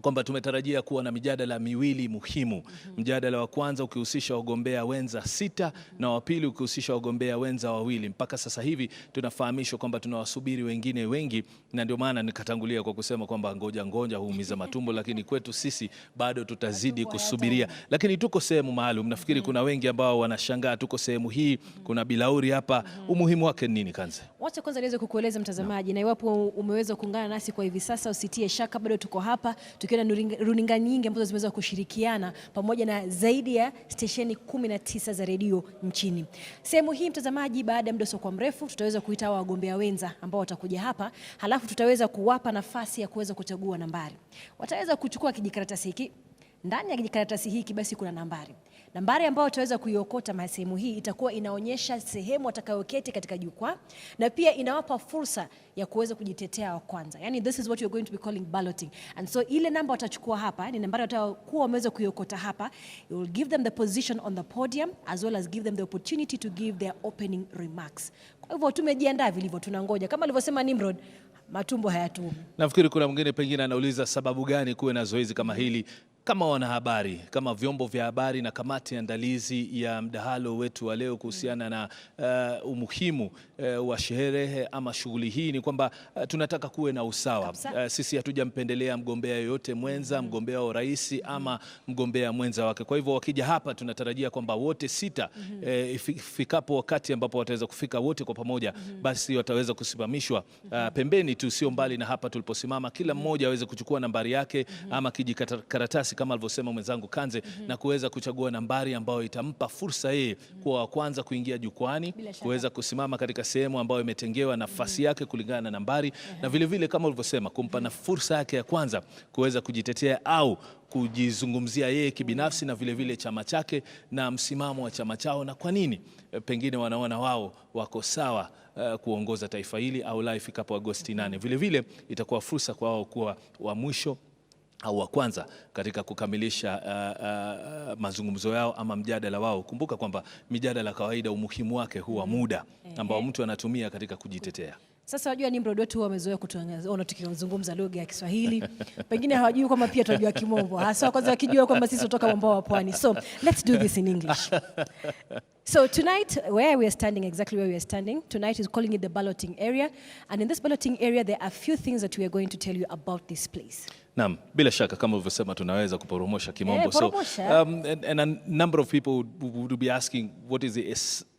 kwamba tumetarajia kuwa na mijadala miwili muhimu. Mjadala wa kwanza ukihusisha wagombea wenza 6 na wa pili ukihusisha wagombea wenza 2. Mpaka sasa hivi tunafahamishwa kwamba tunawasubiri wengine wengi, na ndio maana nikatangulia kwa kusema kwamba ngoja huumiza matumbo, lakini kwetu sisi bado tutazidi kusubiria. Lakini tuko sehemu maalum. Nafikiri kuna wengi ambao wanashangaa tuko sehemu hii, kuna bilauri hapa. Umuhimu wake nini, Kanze? Wacha kwanza niweze kukueleza mtazamaji, na iwapo umeweza kuungana nasi kwa hivi sasa usitie shaka, bado tuko hapa tukiwa na runinga nyingi ambazo zimeweza kushirikiana pamoja na zaidi ya stesheni 19 za redio nchini. Sehemu hii mtazamaji, baada ya muda usio mrefu tutaweza kuita wagombea wenza ambao watakuja hapa, halafu tutaweza kuwapa nafasi ya kuweza kuchagua nambari. Wataweza kuchukua kijikaratasi hiki. Ndani ya kijikaratasi hiki basi kuna nambari ambayo tutaweza kuiokota sehemu hii itakuwa inaonyesha sehemu watakayoketi katika jukwaa, na pia inawapa fursa ya kuweza kujitetea wa kwanza. Yani this is what you're going to be calling balloting. And so ile namba watachukua hapa ni nambari watakuwa wameweza kuiokota hapa. You will give them the position on the podium as well as give them the opportunity to give their opening remarks. Kwa hivyo tumejiandaa vilivyo, tunangoja. Kama alivyosema Nimrod, matumbo hayatumi. Nafikiri kuna mwingine pengine anauliza sababu gani kuwe na zoezi kama hili. Kama wanahabari, kama vyombo vya habari na kamati andalizi ya mdahalo wetu wa leo kuhusiana na umuhimu wa sherehe ama shughuli hii, ni kwamba tunataka kuwe na usawa. Sisi hatujampendelea mgombea yoyote mwenza, mgombea wa rais ama mgombea mwenza wake. Kwa hivyo wakija hapa tunatarajia kwamba wote 6 ifikapo wakati ambapo wataweza kufika wote kwa pamoja, basi wataweza kusimamishwa pembeni tu, sio mbali na hapa tuliposimama. Kila mmoja aweze kuchukua nambari yake ama kijikaratasi kama alivyosema mwenzangu Kanze, na kuweza kuchagua nambari ambayo itampa fursa yeye kuwa wa kwanza kuingia jukwani, kuweza kusimama katika sehemu ambayo imetengewa nafasi yake kulingana na nambari, na vile vile kama ulivyosema kumpa na fursa yake ya kwanza kuweza kujitetea au kujizungumzia yeye kibinafsi, na vile vile chama chake na msimamo wa chama chao, na kwa nini pengine wanaona wao wako sawa kuongoza taifa hili au la ifikapo Agosti 8. Vile vile itakuwa fursa kwa wao kuwa wa mwisho au wa kwanza katika kukamilisha mazungumzo yao ama mjadala wao. Kumbuka kwamba mijadala kawaida umuhimu wake huwa muda ambao mtu anatumia katika kujitetea. Sasa wajua Nimrod wetu wamezoea kutuona tukizungumza lugha ya Kiswahili. Pengine hawajui kwamba pia tunajua Kimombo. Hasa kwanza wakijua kwamba sisi kutoka mwambao wa pwani. So, let's do this in English. So tonight, where we are standing, exactly where we are standing, tonight is calling it the balloting area. And in this balloting area, there are a few things that we are going to tell you about this place. Naam, bila shaka kama ulivyosema tunaweza kuporomosha Kimombo. So, and a number of people would be asking, what is the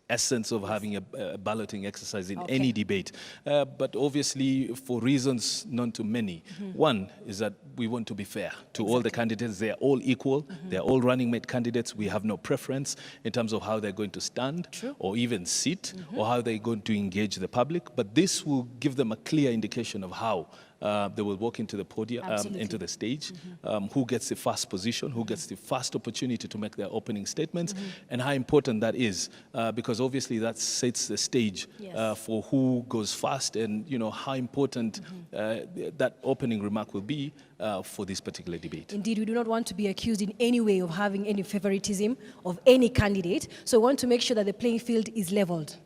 essence of having a balloting exercise in any debate? But obviously, for reasons known to many, one is that we want to be fair to all the candidates. They are all equal. They are all running mate candidates. We have no preference in terms of how they're going to stand or even sit or how they're going to engage the public. But this will give them a clear indication of how they will walk into the podium, into the stage, who gets the first position, who gets the first opportunity to make their opening statements, and how important that is, because obviously that sets the stage for who goes first, and you know how important that opening remark will be for this particular debate. Indeed, we do not want to be accused in any way of having any favoritism of any candidate, so we want to make sure that the playing field is leveled.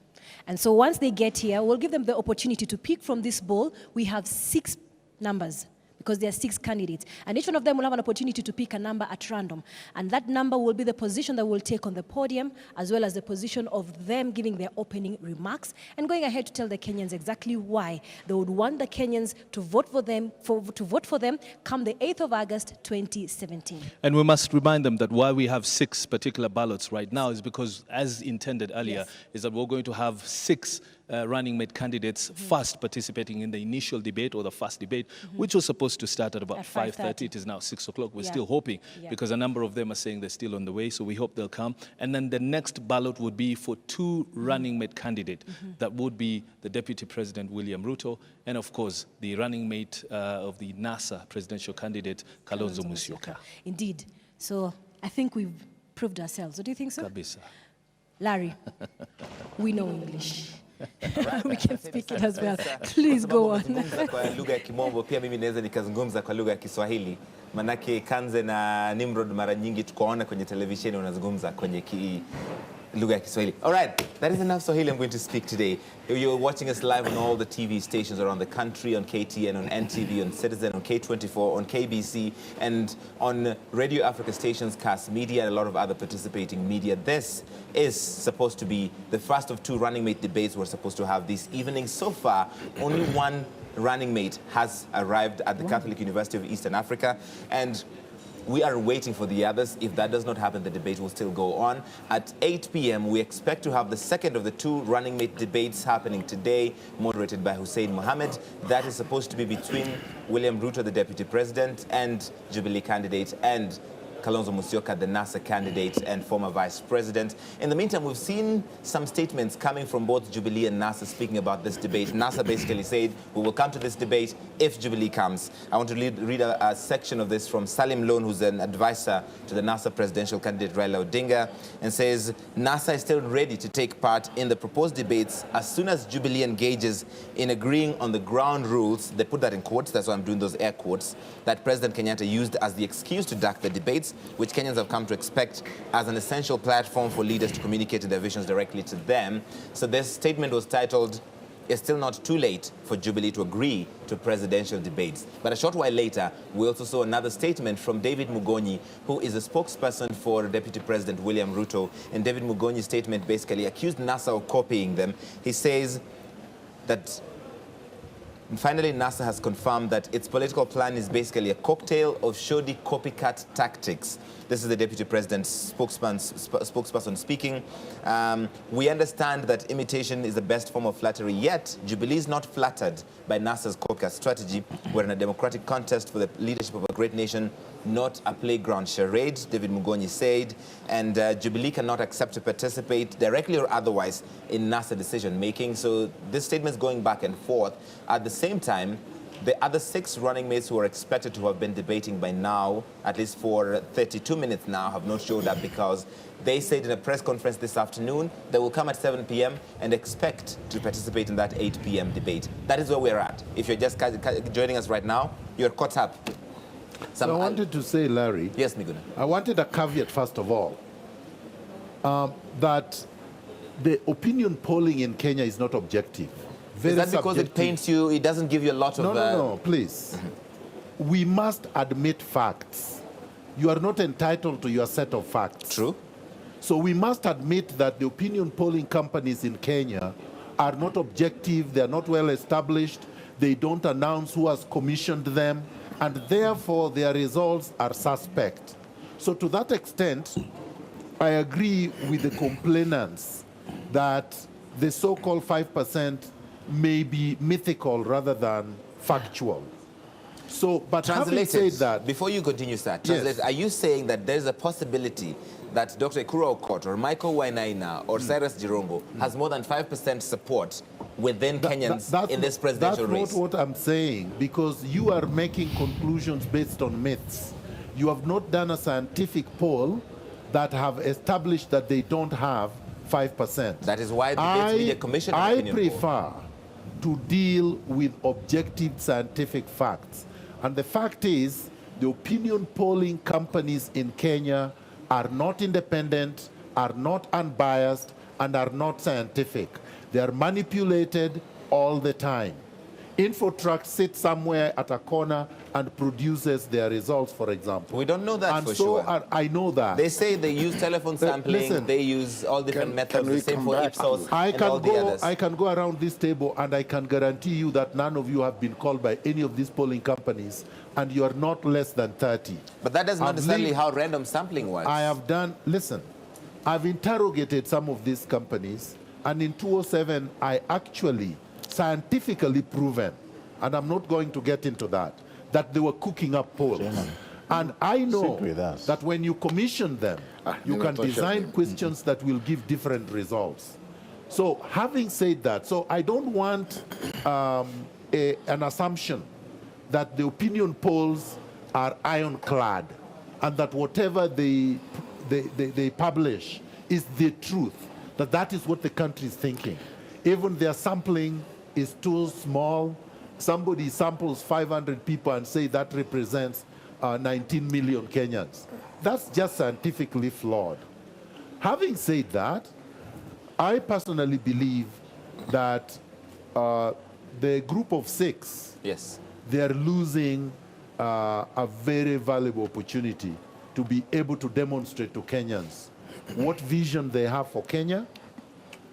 And so once they get here, we'll give them the opportunity to pick from this bowl. We have 6 numbers because there are 6 candidates. And each one of them will have an opportunity to pick a number at random. And that number will be the position that we'll take on the podium, as well as the position of them giving their opening remarks and going ahead to tell the Kenyans exactly why they would want the Kenyans to vote for them, come the 8th of August, 2017. And we must remind them that why we have 6 particular ballots right now is because, as intended earlier, is that we're going to have 6 running mate candidates first participating in the initial debate or the first debate, which was supposed to start at about 5:30. It is now 6 o'clock. We're still hoping because a number of them are saying they're still on the way, so we hope they'll come. And then the next ballot would be for 2 running mate candidates. That would be the Deputy President William Ruto and of course the running mate of the NASA presidential candidate Kalonzo Musyoka. Indeed. So I think we've proved ourselves. Do you think so? Kabisa. Larry, we know English. We can speak it as well. Please go on. Kwa lugha ya Kimombo pia mimi naweza nikazungumza kwa lugha ya Kiswahili. Manake Kanze na Nimrod mara nyingi tukoona kwenye televisheni unazungumza kwenye lugha ya Kiswahili. All right, that is enough Swahili I'm going to speak today. You're watching us live on all the TV stations around the country, on KTN, on NTV, on Citizen, on K24, on KBC, and on Radio Africa stations, CAS Media, and a lot of other participating media. This is supposed to be the first of two running mate debates we're supposed to have this evening. So far, only one running mate has arrived at the Catholic University of Eastern Africa, and we are waiting for the others. If that does not happen, the debate will still go on. At 8 p.m., we expect to have the second of the two running mate debates happening today, moderated by Hussein Mohammed. That is supposed to be between William Ruto, the deputy president, and Jubilee candidate, and Kalonzo Musyoka, the NASA candidate and former vice president. In the meantime, we've seen some statements coming from both Jubilee and NASA speaking about this debate. NASA basically said, we will come to this debate if Jubilee comes. I want to read a section of this from Salim Lone, who's an advisor to the NASA presidential candidate Raila Odinga, and says, NASA is still ready to take part in the proposed debates as soon as Jubilee engages in agreeing on the ground rules. They put that in quotes, that's why I'm doing those air quotes, that President Kenyatta used as the excuse to duck the debates, which Kenyans have come to expect as an essential platform for leaders to communicate their visions directly to them. So this statement was titled, "It's still not too late for Jubilee to agree to presidential debates." But a short while later, we also saw another statement from David Mugonyi, who is a spokesperson for Deputy President William Ruto. And David Mugonyi's statement basically accused NASA of copying them. He says that finally, NASA has confirmed that its political plan is basically a cocktail of shoddy copycat tactics. This is the Deputy President's spokesperson speaking. We understand that imitation is the best form of flattery, yet Jubilee is not flattered by NASA's copycat strategy. We're in a democratic contest for the leadership of a great nation, not a playground charade, David Mugonyi said. And Jubilee cannot accept to participate directly or otherwise in NASA decision-making. So this statement is going back and forth. At the same time, the other 6 running mates who are expected to have been debating by now, at least for 32 minutes now, have not showed up because they said in a press conference this afternoon they will come at 7 p.m. and expect to participate in that 8 p.m. debate. That is where we're at. If you're just joining us right now, you're caught up. So I wanted to say, Larry. Yes, Miguna. I wanted a caveat, first of all, that the opinion polling in Kenya is not objective. Is that because it paints you, it doesn't give you a lot of... No, please. We must admit facts. You are not entitled to your set of facts. True. So we must admit that the opinion polling companies in Kenya are not objective, they are not well established, they don't announce who has commissioned them, and therefore their results are suspect. So to that extent, I agree with the complainants that the so-called 5% may be mythical rather than factual. So, but having said that... Before you continue, sir, yes. Are you saying that there's a possibility that Dr. Ekuru Aukot or Michael Wainaina or Cyrus Jirongo has more than 5% support within Kenyans in this presidential race? That's not what I'm saying, because you are making conclusions based on myths. You have not done a scientific poll that have established that they don't have 5%. That is why the Debates Media Commission... I prefer to deal with objective scientific facts. And the fact is, the opinion polling companies in Kenya are not independent, are not unbiased, and are not scientific. They are manipulated all the time. Infotrack sits somewhere at a corner and produces their results, for example. We don't know that and for so sure. I know that. They say they use telephone sampling, they use all different methods, the same for Ipsos and all the others. I can go around this table and I can guarantee you that none of you have been called by any of these polling companies, and you are not less than 30. But that doesn't necessarily how random sampling works. I have done, listen, I've interrogated some of these companies, and in 2007, I actually scientifically proven, and I'm not going to get into that they were cooking up polls. And I know that when you commission them, you can design questions that will give different results. So having said that, so I don't want an assumption that the opinion polls are ironclad and that whatever they publish is the truth, that is what the country is thinking. Even their sampling is too small. Somebody samples 500 people and say that represents 19 million Kenyans. That's just scientifically flawed. Having said that, I personally believe that the group of 6, yes, they are losing a very valuable opportunity to be able to demonstrate to Kenyans what vision they have for Kenya,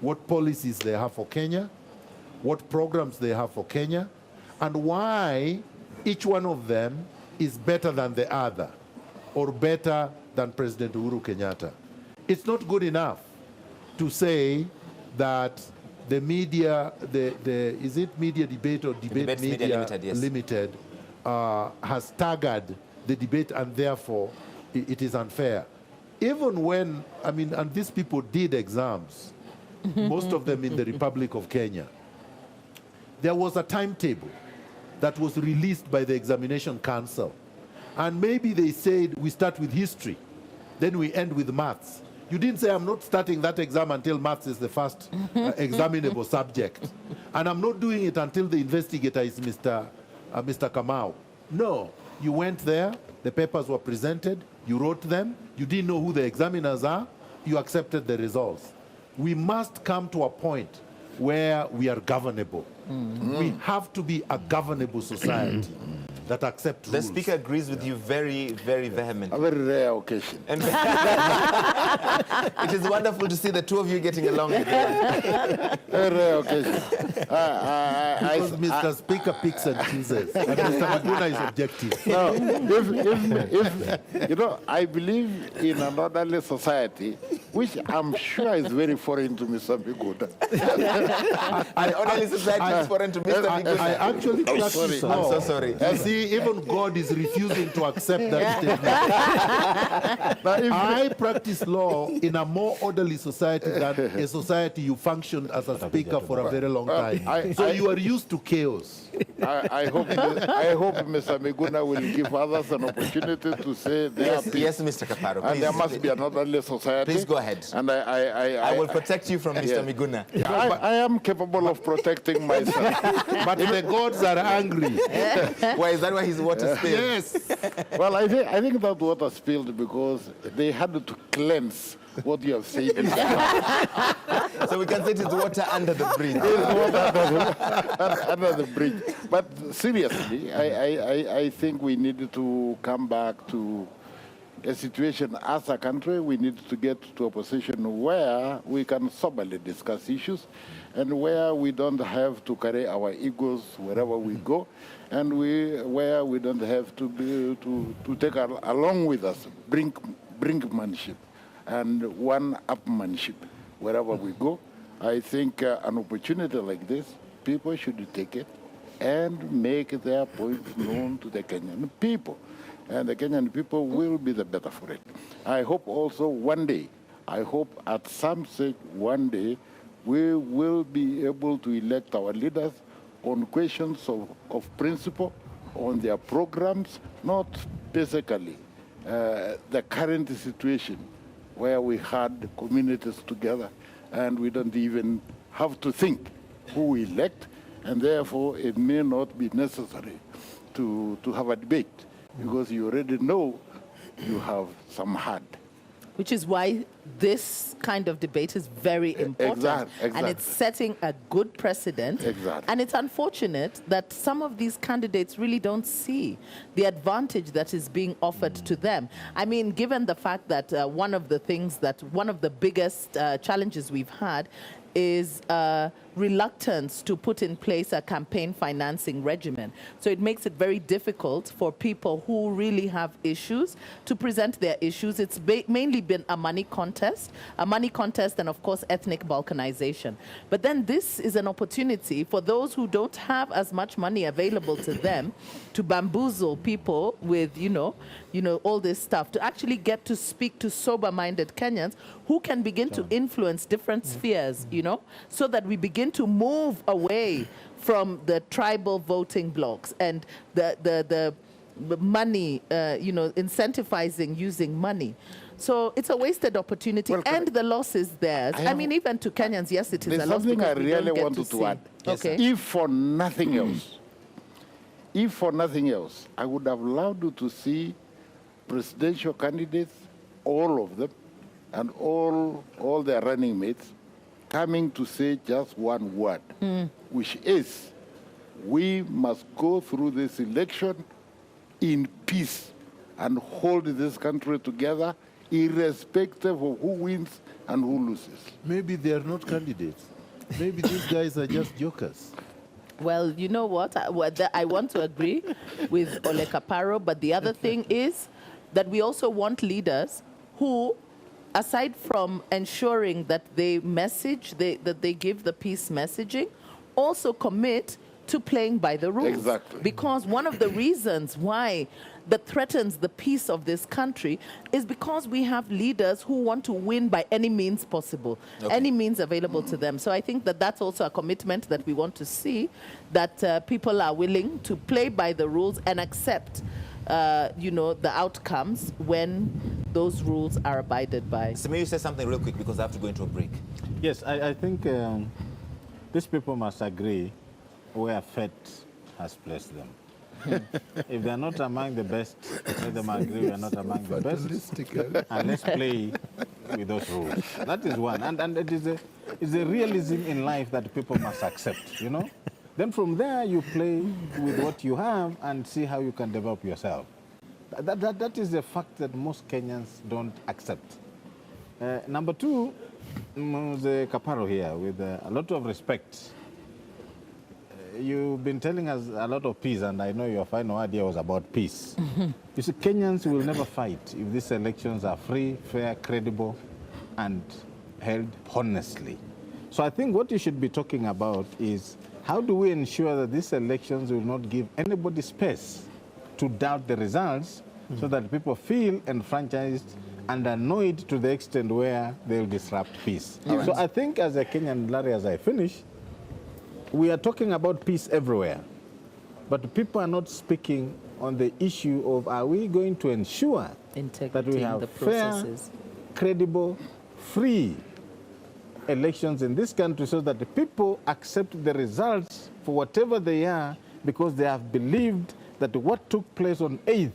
what policies they have for Kenya, what programs they have for Kenya, and why each one of them is better than the other, or better than President Uhuru Kenyatta. It's not good enough to say that the media, is it Media Debate or Debate Media Limited, yes, Limited has staggered the debate, and therefore it is unfair. Even when, I mean, and these people did exams, most of them in the Republic of Kenya, there was a timetable that was released by the Examination Council. And maybe they said, we start with history, then we end with maths. You didn't say, I'm not starting that exam until maths is the first examinable subject. And I'm not doing it until the investigator is Mr. Kamau. No, you went there, the papers were presented, you wrote them, you didn't know who the examiners are, you accepted the results. We must come to a point where we are governable. We have to be a governable society that accepts rules. The Speaker agrees with you very, very vehemently. A very rare occasion. And it is wonderful to see the two of you getting along again. Very rare occasion. Because Mr. Speaker picks and chooses, and Mr. Maguna is objective. No, if you know, I believe in an orderly society, which I'm sure is very foreign to Mr. Maguna. An orderly society is foreign to Mr. Maguna. I actually practice law. I'm so sorry. You see, even God is refusing to accept that statement. I practice law in a more orderly society than a society you functioned as a speaker for a very long time. So you are used to chaos. I hope Mr. Maguna will give others an opportunity to say their piece. Yes, Mr. Kaparo. And there must be an orderly society. Please go ahead. And I will protect you from Mr. Maguna. I am capable of protecting myself. But the gods are angry. Why is that why his water spilled? Yes. Well, I think that water spilled because they had to cleanse what you have said. So we can say it is water under the bridge. It's water under the bridge. But seriously, I think we need to come back to a situation as a country. We need to get to a position where we can soberly discuss issues and where we don't have to carry our egos wherever we go, and where we don't have to take along with us brinkmanship and one-upmanship wherever we go. I think an opportunity like this, people should take it and make their point known to the Kenyan people. And the Kenyan people will be the better for it. I hope also one day, I hope at some stage one day, we will be able to elect our leaders on questions of principle, on their programs, not basically the current situation where we had communities together and we don't even have to think who we elect, and therefore it may not be necessary to have a debate because you already know you have some hand. Which is why this kind of debate is very important. Exactly. And it's setting a good precedent. Exactly. And it's unfortunate that some of these candidates really don't see the advantage that is being offered to them. I mean, given the fact that one of the biggest challenges we've had is reluctance to put in place a campaign financing regimen. So it makes it very difficult for people who really have issues to present their issues. It's mainly been a money contest and of course ethnic balkanization. But then this is an opportunity for those who don't have as much money available to them to bamboozle people with, all this stuff, to actually get to speak to sober-minded Kenyans who can begin to influence different spheres, so that we begin to move away from the tribal voting blocks and the money, incentivizing using money. So it's a wasted opportunity, and the loss is theirs. I mean, even to Kenyans, yes, it is a There's loss. something I because we really don't get wanted to see. add. Okay. If for nothing else, I would have loved you to see presidential candidates, all of them, and all their running mates, coming to say just one word, which is we must go through this election in peace and hold this country together, irrespective of who wins and who loses. Maybe they are not candidates. Maybe these guys are just jokers. Well, you know what? I want to agree with Ole Kaparo, but the other thing is that we also want leaders who, aside from ensuring that they message, that they give the peace messaging, also commit to playing by the rules. Exactly. Because one of the reasons why that threatens the peace of this country is because we have leaders who want to win by any means possible, any means available to them. So I think that that's also a commitment that we want to see, that people are willing to play by the rules and accept the outcomes when those rules are abided by. Samir, you say something real quick because I have to go into a break. Yes, I think these people must agree where fate has placed them. If they're not among the best, let them agree we are not among the best. And let's play with those rules. That is one. And it is a realism in life that people must accept, you know? Then from there, you play with what you have and see how you can develop yourself. That is a fact that most Kenyans don't accept. Number two, the Kaparo here, with a lot of respect. You've been telling us a lot of peace, and I know your final idea was about peace. You see, Kenyans will never fight if these elections are free, fair, credible, and held honestly. So I think what you should be talking about is how do we ensure that these elections will not give anybody space to doubt the results so that people feel enfranchised and annoyed to the extent where they'll disrupt peace. So I think as a Kenyan, Larry, as I finish, we are talking about peace everywhere, but people are not speaking on the issue of are we going to ensure that we have fair, credible, free elections in this country so that the people accept the results for whatever they are because they have believed that what took place on 8th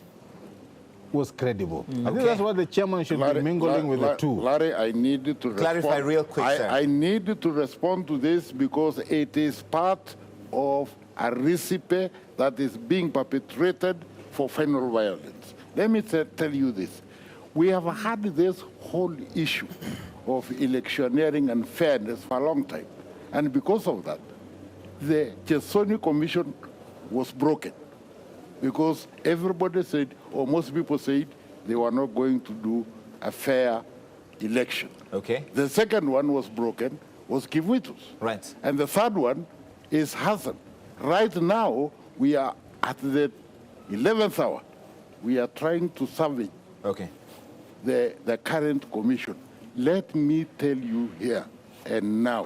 was credible. I think that's what the chairman should be mingling with the two. Larry, I need to clarify real quick, sir. I need to respond to this because it is part of a recipe that is being perpetrated for final violence. Let me tell you this. We have had this whole issue of electioneering and fairness for a long time. And because of that, the Chesoni Commission was broken. Because everybody said, or most people said, they were not going to do a fair election. Okay. The second one was broken, was Kivuitus. Right. And the third one is Hassan. Right now, we are at the 11th hour. We are trying to salvage the current commission. Let me tell you here and now,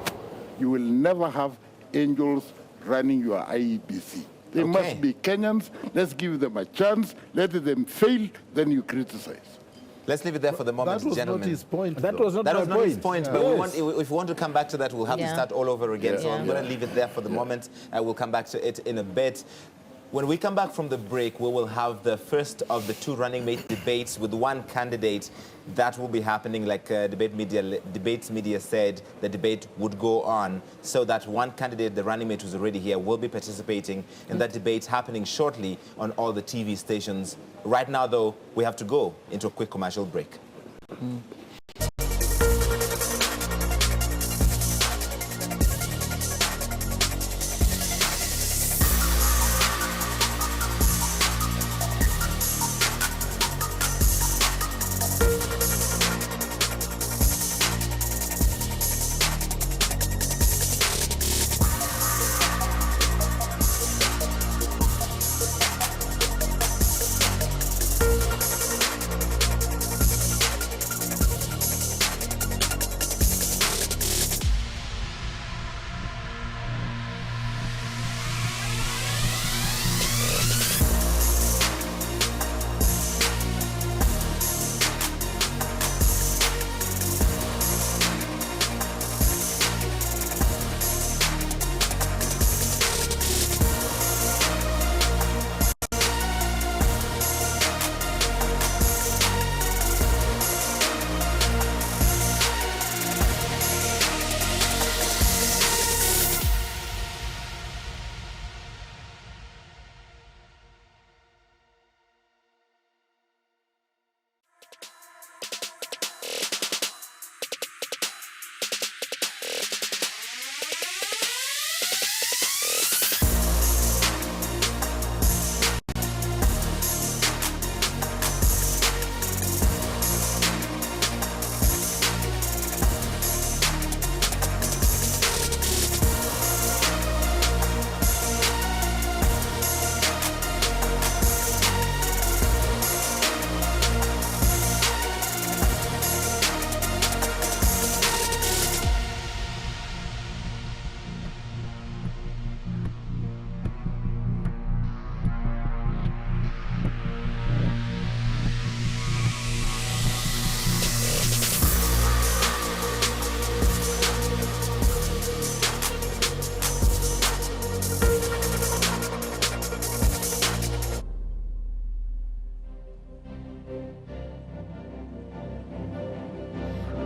you will never have angels running your IEBC. They must be Kenyans. Let's give them a chance. Let them fail, then you criticize. Let's leave it there for the moment, gentlemen. That was not his point. That was not his point, but if we want to come back to that, we'll have to start all over again. So I'm going to leave it there for the moment. We'll come back to it in a bit. When we come back from the break, we will have the first of the two running mate debates with one candidate. That will be happening, like Debates Media said, the debate would go on so that one candidate, the running mate who's already here, will be participating in that debate happening shortly on all the TV stations. Right now, though, we have to go into a quick commercial break.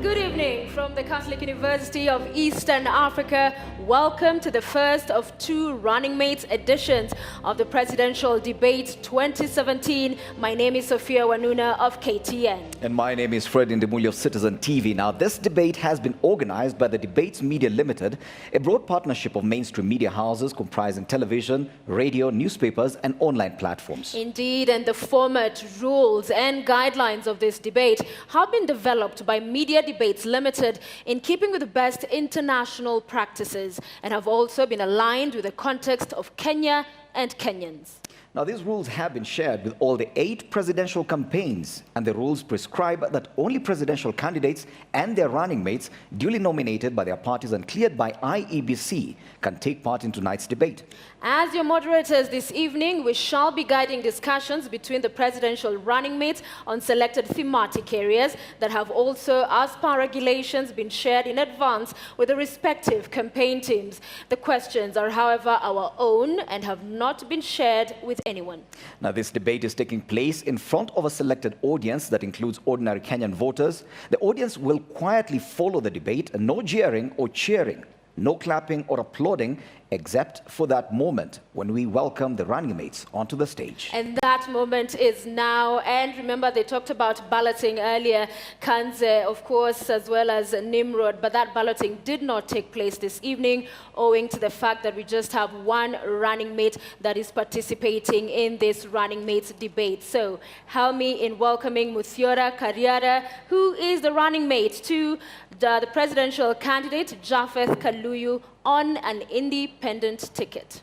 Good evening from the Catholic University of Eastern Africa. Welcome to the first of two running mates editions of the Presidential Debate 2017. My name is Sophia Wanuna of KTN. And my name is Fred Indemuli of Citizen TV. Now, this debate has been organized by the Debates Media Limited, a broad partnership of mainstream media houses comprising television, radio, newspapers, and online platforms. Indeed, and the format, rules, and guidelines of this debate have been developed by Media Debates Limited in keeping with the best international practices and have also been aligned with the context of Kenya and Kenyans. Now, these rules have been shared with all the 8 presidential campaigns, and the rules prescribe that only presidential candidates and their running mates duly nominated by their parties and cleared by IEBC can take part in tonight's debate. As your moderators this evening, we shall be guiding discussions between the presidential running mates on selected thematic areas that have also, as per regulations, been shared in advance with the respective campaign teams. The questions are, however, our own and have not been shared with anyone. Now, this debate is taking place in front of a selected audience that includes ordinary Kenyan voters. The audience will quietly follow the debate, and no jeering or cheering, no clapping or applauding, except for that moment when we welcome the running mates onto the stage. And that moment is now. And remember, they talked about balloting earlier, Kanze, of course, as well as Nimrod, but that balloting did not take place this evening owing to the fact that we just have one running mate that is participating in this running mates debate. So help me in welcoming Muthiora Kariara, who is the running mate to the presidential candidate, Japheth Kaluyu, on an independent ticket.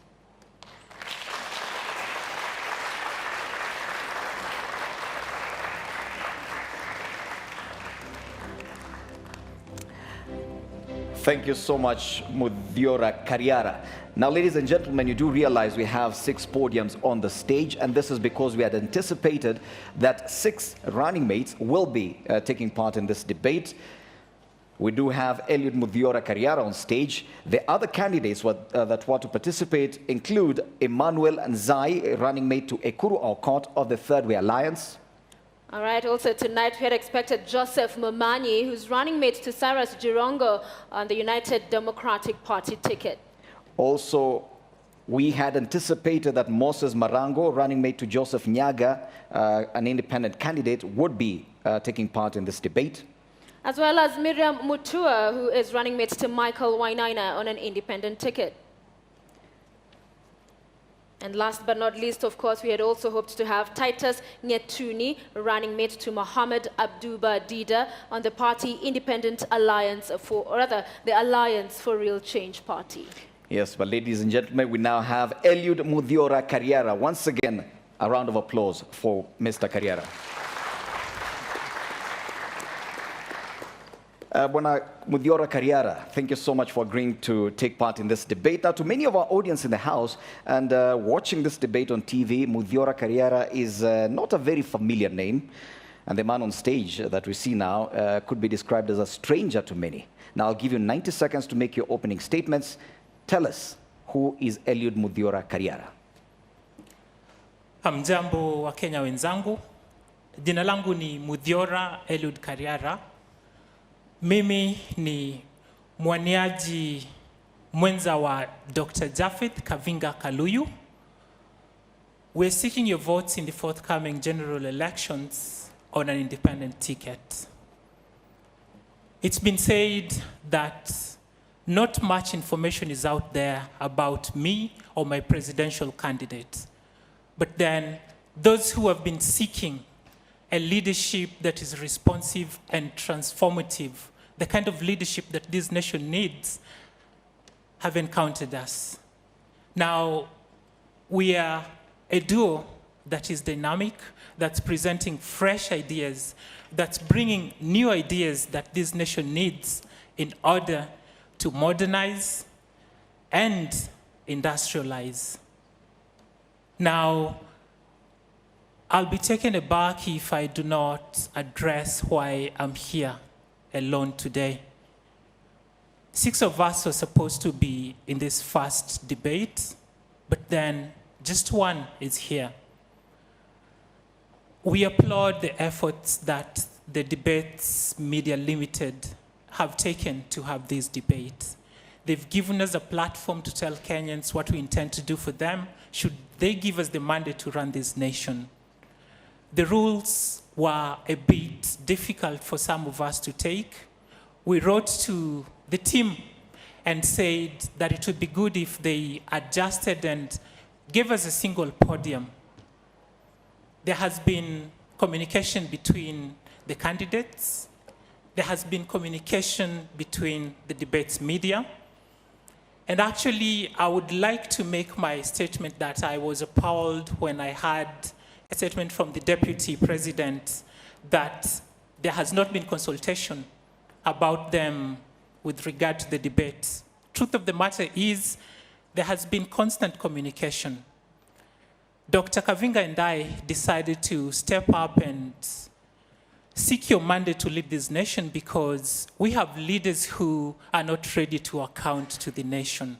Thank you so much, Muthiora Kariara. Now, ladies and gentlemen, you do realize we have 6 podiums on the stage, and this is because we had anticipated that 6 running mates will be taking part in this debate. We do have Eliud Muthiora Kariara on stage. The other candidates that want to participate include Emmanuel Nzai, running mate to Ekuru Aukot of the Third Way Alliance. All right, also tonight we had expected Joseph Momanyi, who's running mate to Cyrus Jirongo on the United Democratic Party ticket. Also, we had anticipated that Moses Marango, running mate to Joseph Nyaga, an independent candidate, would be taking part in this debate. As well as Miriam Mutua, who is running mate to Michael Wainaina on an independent ticket. And last but not least, of course, we had also hoped to have Titus Nyetuni, running mate to Mohammed Abduba Dida on the party Independent Alliance for, or rather, the Alliance for Real Change Party. Yes, but ladies and gentlemen, we now have Eliud Muthiora Kariara. Once again, a round of applause for Mr. Kariara. Bwana Muthiora Kariara, thank you so much for agreeing to take part in this debate. Now, to many of our audience in the house and watching this debate on TV, Muthiora Kariara is not a very familiar name. And the man on stage that we see now could be described as a stranger to many. Now, I'll give you 90 seconds to make your opening statements. Tell us, who is Eliud Muthiora Kariara? Hamjambo wa Kenya wenzangu. Jina langu ni Muthiora Eliud Kariara. Mimi ni mwaniaji mwenza wa Dr. Japheth Kavinga Kaluyu. We're seeking your votes in the forthcoming general elections on an independent ticket. It's been said that not much information is out there about me or my presidential candidate. But then those who have been seeking a leadership that is responsive and transformative, the kind of leadership that this nation needs, have encountered us. Now, we are a duo that is dynamic, that's presenting fresh ideas, that's bringing new ideas that this nation needs in order to modernize and industrialize. Now, I'll be taken aback if I do not address why I'm here alone today. 6 of us were supposed to be in this first debate, but then just one is here. We applaud the efforts that the Debates Media Limited have taken to have these debates. They've given us a platform to tell Kenyans what we intend to do for them, should they give us the mandate to run this nation. The rules were a bit difficult for some of us to take. We wrote to the team and said that it would be good if they adjusted and gave us a single podium. There has been communication between the candidates. There has been communication between the debates media. And actually, I would like to make my statement that I was appalled when I had a statement from the Deputy President that there has not been consultation about them with regard to the debate. Truth of the matter is, there has been constant communication. Dr. Kavinga and I decided to step up and seek your mandate to lead this nation because we have leaders who are not ready to account to the nation.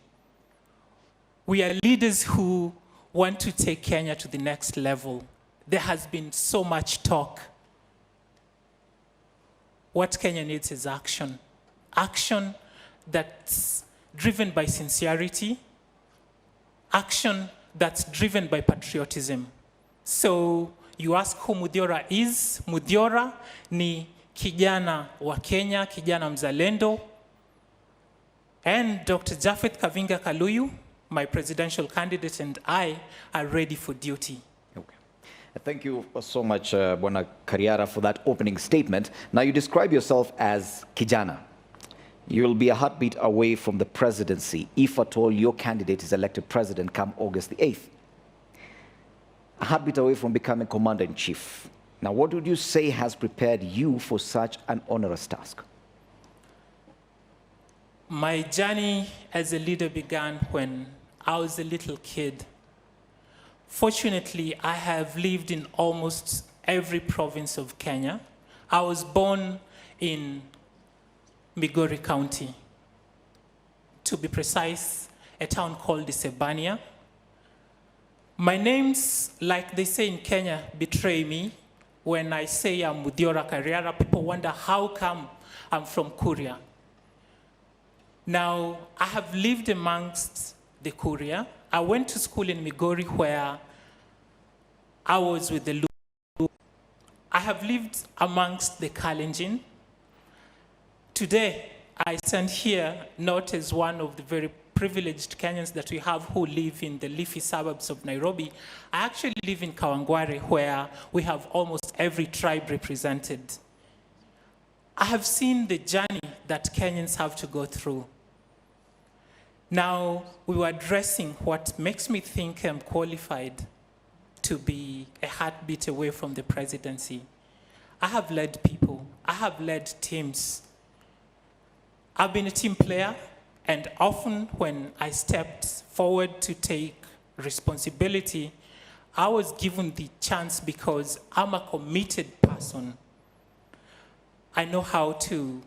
We are leaders who want to take Kenya to the next level. There has been so much talk. What Kenya needs is action. Action that's driven by sincerity. Action that's driven by patriotism. So you ask who Muthiora is. Muthiora ni kijana wa Kenya, kijana mzalendo. And Dr. Japheth Kavinga Kaluyu, my presidential candidate, and I are ready for duty. Thank you so much, Bwana Kariara, for that opening statement. Now, you describe yourself as kijana. You'll be a heartbeat away from the presidency if at all your candidate is elected president come August the 8th. A heartbeat away from becoming commander-in-chief. Now, what would you say has prepared you for such an onerous task? My journey as a leader began when I was a little kid. Fortunately, I have lived in almost every province of Kenya. I was born in Migori County. To be precise, a town called Isebania. My names, like they say in Kenya, betray me. When I say I'm Muthiora Kariara, people wonder how come I'm from Kuria. Now, I have lived amongst the Kuria. I went to school in Migori where I was with the Luo. I have lived amongst the Kalenjin. Today, I stand here not as one of the very privileged Kenyans that we have who live in the leafy suburbs of Nairobi. I actually live in Kawangware, where we have almost every tribe represented. I have seen the journey that Kenyans have to go through. Now, we were addressing what makes me think I'm qualified to be a heartbeat away from the presidency. I have led people. I have led teams. I've been a team player, and often when I stepped forward to take responsibility, I was given the chance because I'm a committed person. I know how to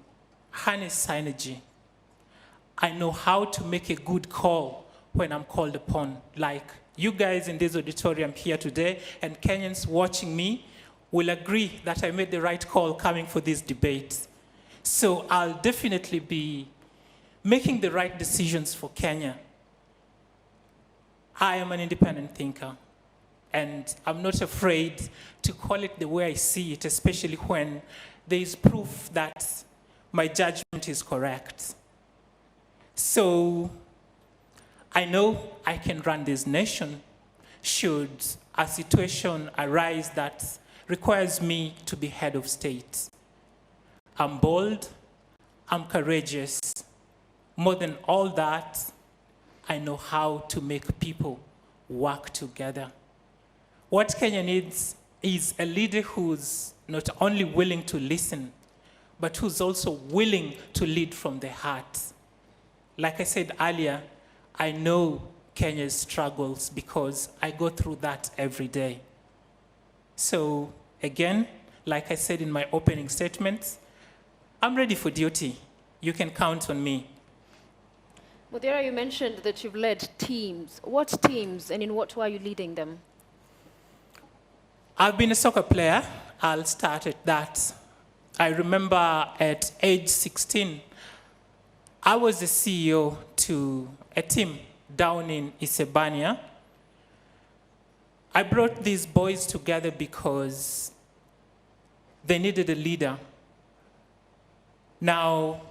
harness synergy. I know how to make a good call when I'm called upon. Like you guys in this auditorium here today and Kenyans watching me will agree that I made the right call coming for this debate. So I'll definitely be making the right decisions for Kenya. I am an independent thinker, and I'm not afraid to call it the way I see it, especially when there is proof that my judgment is correct. So I know I can run this nation should a situation arise that requires me to be head of state. I'm bold, I'm courageous. More than all that, I know how to make people work together. What Kenya needs is a leader who's not only willing to listen, but who's also willing to lead from the heart. Like I said earlier, I know Kenya's struggles because I go through that every day. So again, like I said in my opening statement, I'm ready for duty. You can count on me. Muthiora, you mentioned that you've led teams. What teams and in what way are you leading them? I've been a soccer player. I'll start at that. I remember at age 16, I was the CEO to a team down in Isebania. I brought these boys together because they needed a leader. Now,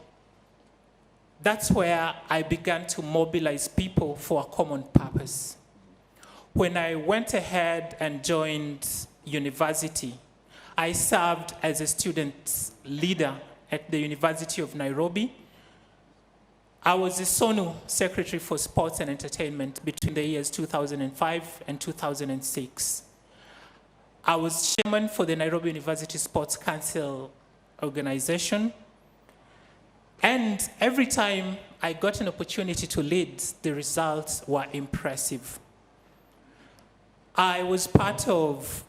that's where I began to mobilize people for a common purpose. When I went ahead and joined university, I served as a student leader at the University of Nairobi. I was the SONU Secretary for Sports and Entertainment between the years 2005 and 2006. I was chairman for the Nairobi University Sports Council organization. And every time I got an opportunity to lead, the results were impressive. I was part of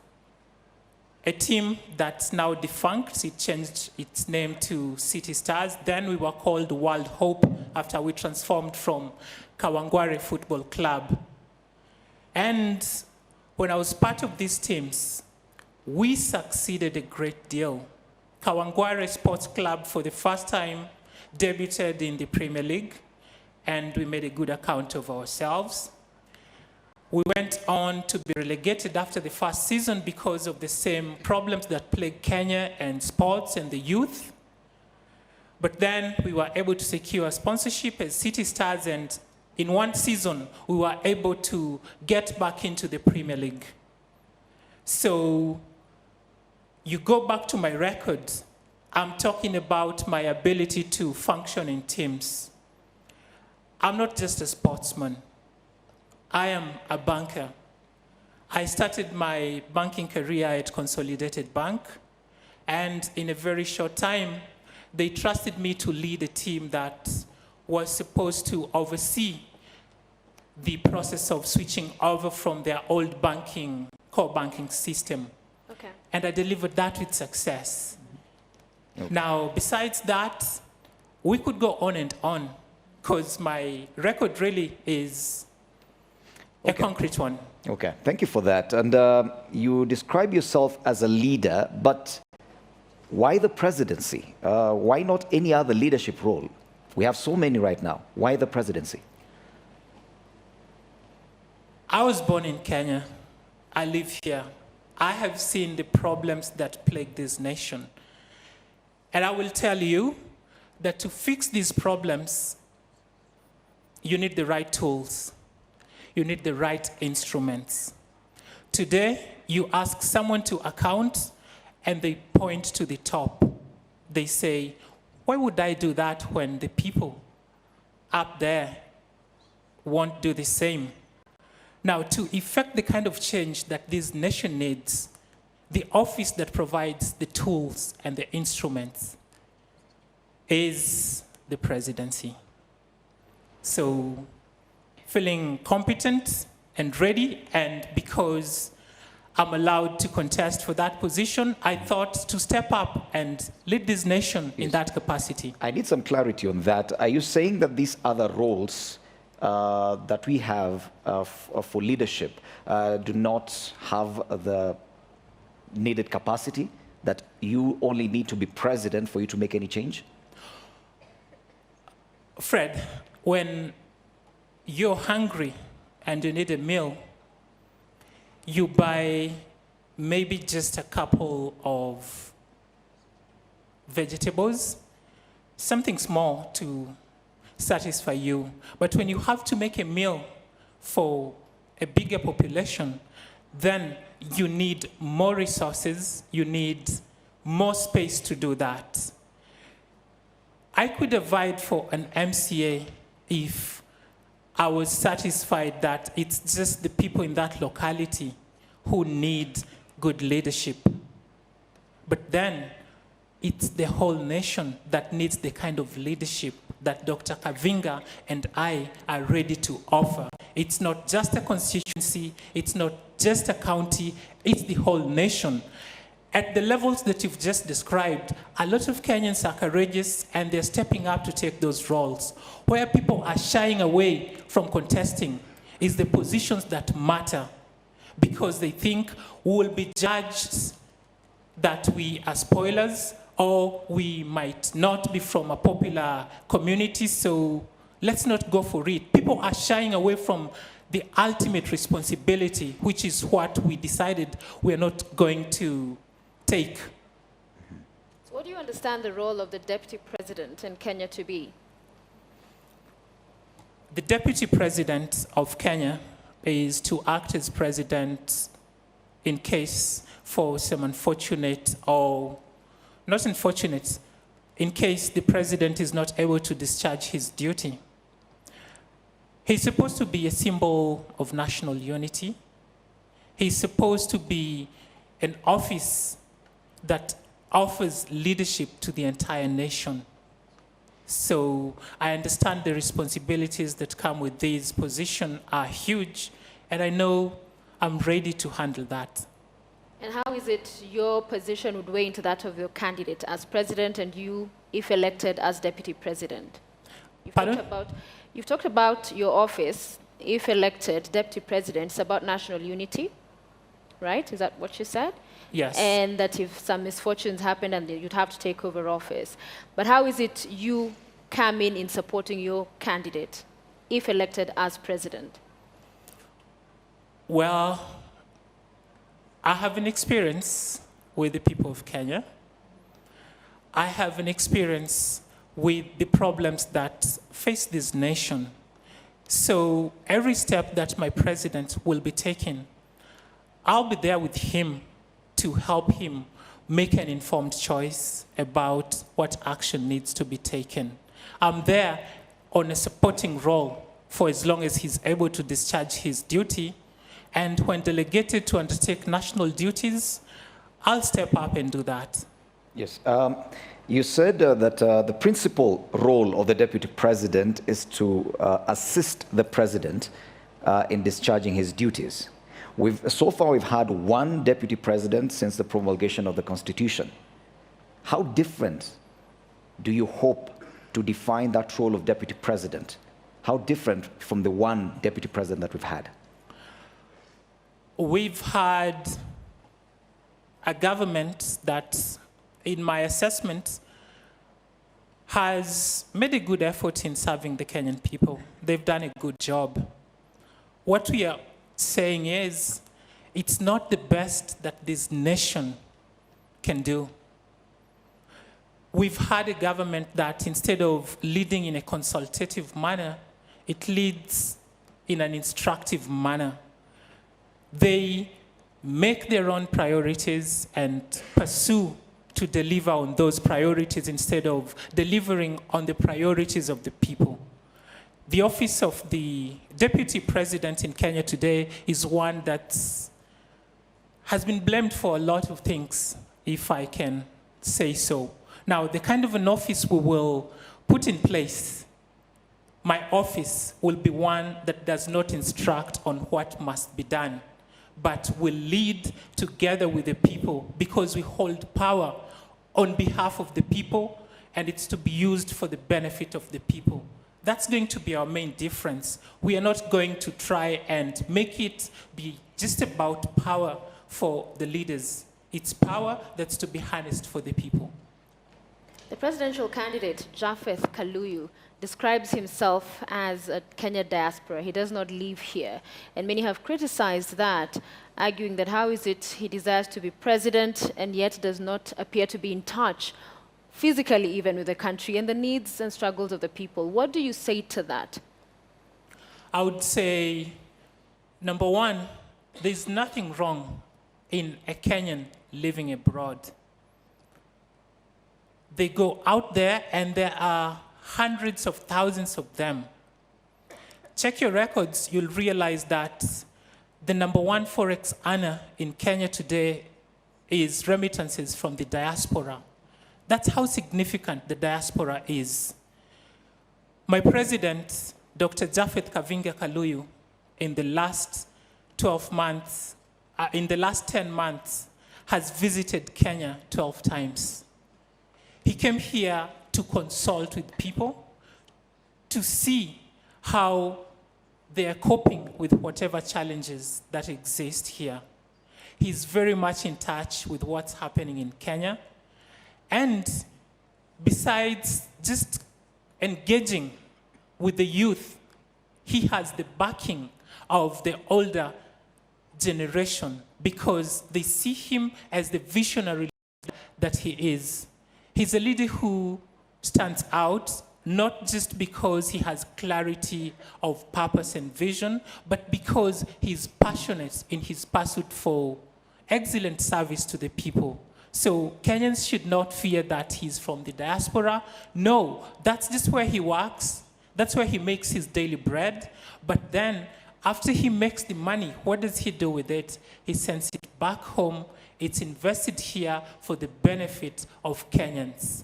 a team that's now defunct. It changed its name to City Stars. Then we were called World Hope after we transformed from Kawangware Football Club. And when I was part of these teams, we succeeded a great deal. Kawangware Sports Club, for the first time, debuted in the Premier League, and we made a good account of ourselves. We went on to be relegated after the first season because of the same problems that plague Kenya and sports and the youth. But then we were able to secure a sponsorship as City Stars, and in one season, we were able to get back into the Premier League. So you go back to my records, I'm talking about my ability to function in teams. I'm not just a sportsman. I am a banker. I started my banking career at Consolidated Bank, and in a very short time, they trusted me to lead a team that was supposed to oversee the process of switching over from their old banking, core banking system. Okay. And I delivered that with success. Okay. Now, besides that, we could go on and on, because my record really is a concrete one. Okay, thank you for that. And you describe yourself as a leader, but why the presidency? Why not any other leadership role? We have so many right now. Why the presidency? I was born in Kenya. I live here. I have seen the problems that plague this nation. And I will tell you that to fix these problems, you need the right tools. You need the right instruments. Today, you ask someone to account, and they point to the top. They say, why would I do that when the people up there won't do the same? Now, to effect the kind of change that this nation needs, the office that provides the tools and the instruments is the presidency. So, feeling competent and ready, and because I'm allowed to contest for that position, I thought to step up and lead this nation in that capacity. I need some clarity on that. Are you saying that these other roles that we have for leadership do not have the needed capacity, that you only need to be president for you to make any change? Fred, when you're hungry and you need a meal, you buy maybe just a couple of vegetables, something small to satisfy you. But when you have to make a meal for a bigger population, then you need more resources, you need more space to do that. I could have vied for an MCA if I was satisfied that it's just the people in that locality who need good leadership. But then it's the whole nation that needs the kind of leadership that Dr. Kavinga and I are ready to offer. It's not just a constituency, it's not just a county, it's the whole nation. At the levels that you've just described, a lot of Kenyans are courageous and they're stepping up to take those roles. Where people are shying away from contesting is the positions that matter, because they think we will be judged that we are spoilers, or we might not be from a popular community, so let's not go for it. People are shying away from the ultimate responsibility, which is what we decided we're not going to take. So what do you understand the role of the deputy president in Kenya to be? The deputy president of Kenya is to act as president in case for some unfortunate or not unfortunate, in case the president is not able to discharge his duty. He's supposed to be a symbol of national unity. He's supposed to be an office that offers leadership to the entire nation. So I understand the responsibilities that come with this position are huge, and I know I'm ready to handle that. And how is it your position would weigh into that of your candidate as president and you, if elected, as deputy president? You've talked about your office, if elected, deputy president. It's about national unity, right? Is that what you said? Yes. And that if some misfortunes happen and you'd have to take over office. But how is it you come in supporting your candidate, if elected as president? Well, I have an experience with the people of Kenya. I have an experience with the problems that face this nation. So every step that my president will be taking, I'll be there with him to help him make an informed choice about what action needs to be taken. I'm there on a supporting role for as long as he's able to discharge his duty. And when delegated to undertake national duties, I'll step up and do that. Yes. You said that the principal role of the deputy president is to assist the president in discharging his duties. So far, we've had one deputy president since the promulgation of the Constitution. How different do you hope to define that role of deputy president? How different from the one deputy president that we've had? We've had a government that, in my assessment, has made a good effort in serving the Kenyan people. They've done a good job. What we are saying is, it's not the best that this nation can do. We've had a government that, instead of leading in a consultative manner, it leads in an instructive manner. They make their own priorities and pursue to deliver on those priorities instead of delivering on the priorities of the people. The office of the deputy president in Kenya today is one that has been blamed for a lot of things, if I can say so. Now, the kind of an office we will put in place, my office will be one that does not instruct on what must be done, but will lead together with the people, because we hold power on behalf of the people, and it's to be used for the benefit of the people. That's going to be our main difference. We are not going to try and make it be just about power for the leaders. It's power that's to be harnessed for the people. The presidential candidate, Japheth Kaluyu, describes himself as a Kenya diaspora. He does not live here. And many have criticized that, arguing that how is it he desires to be president and yet does not appear to be in touch, physically even, with the country and the needs and struggles of the people. What do you say to that? I would say, number one, there's nothing wrong in a Kenyan living abroad. They go out there and there are hundreds of thousands of them. Check your records, you'll realize that the number one forex earner in Kenya today is remittances from the diaspora. That's how significant the diaspora is. My president, Dr. Japheth Kavinga Kaluyu, in the last 12 months, in the last 10 months, has visited Kenya 12 times. He came here to consult with people, to see how they are coping with whatever challenges that exist here. He's very much in touch with what's happening in Kenya. And besides just engaging with the youth, he has the backing of the older generation because they see him as the visionary that he is. He's a leader who stands out, not just because he has clarity of purpose and vision, but because he's passionate in his pursuit for excellent service to the people. So Kenyans should not fear that he's from the diaspora. No, that's just where he works. That's where he makes his daily bread. But then, after he makes the money, what does he do with it? He sends it back home. It's invested here for the benefit of Kenyans.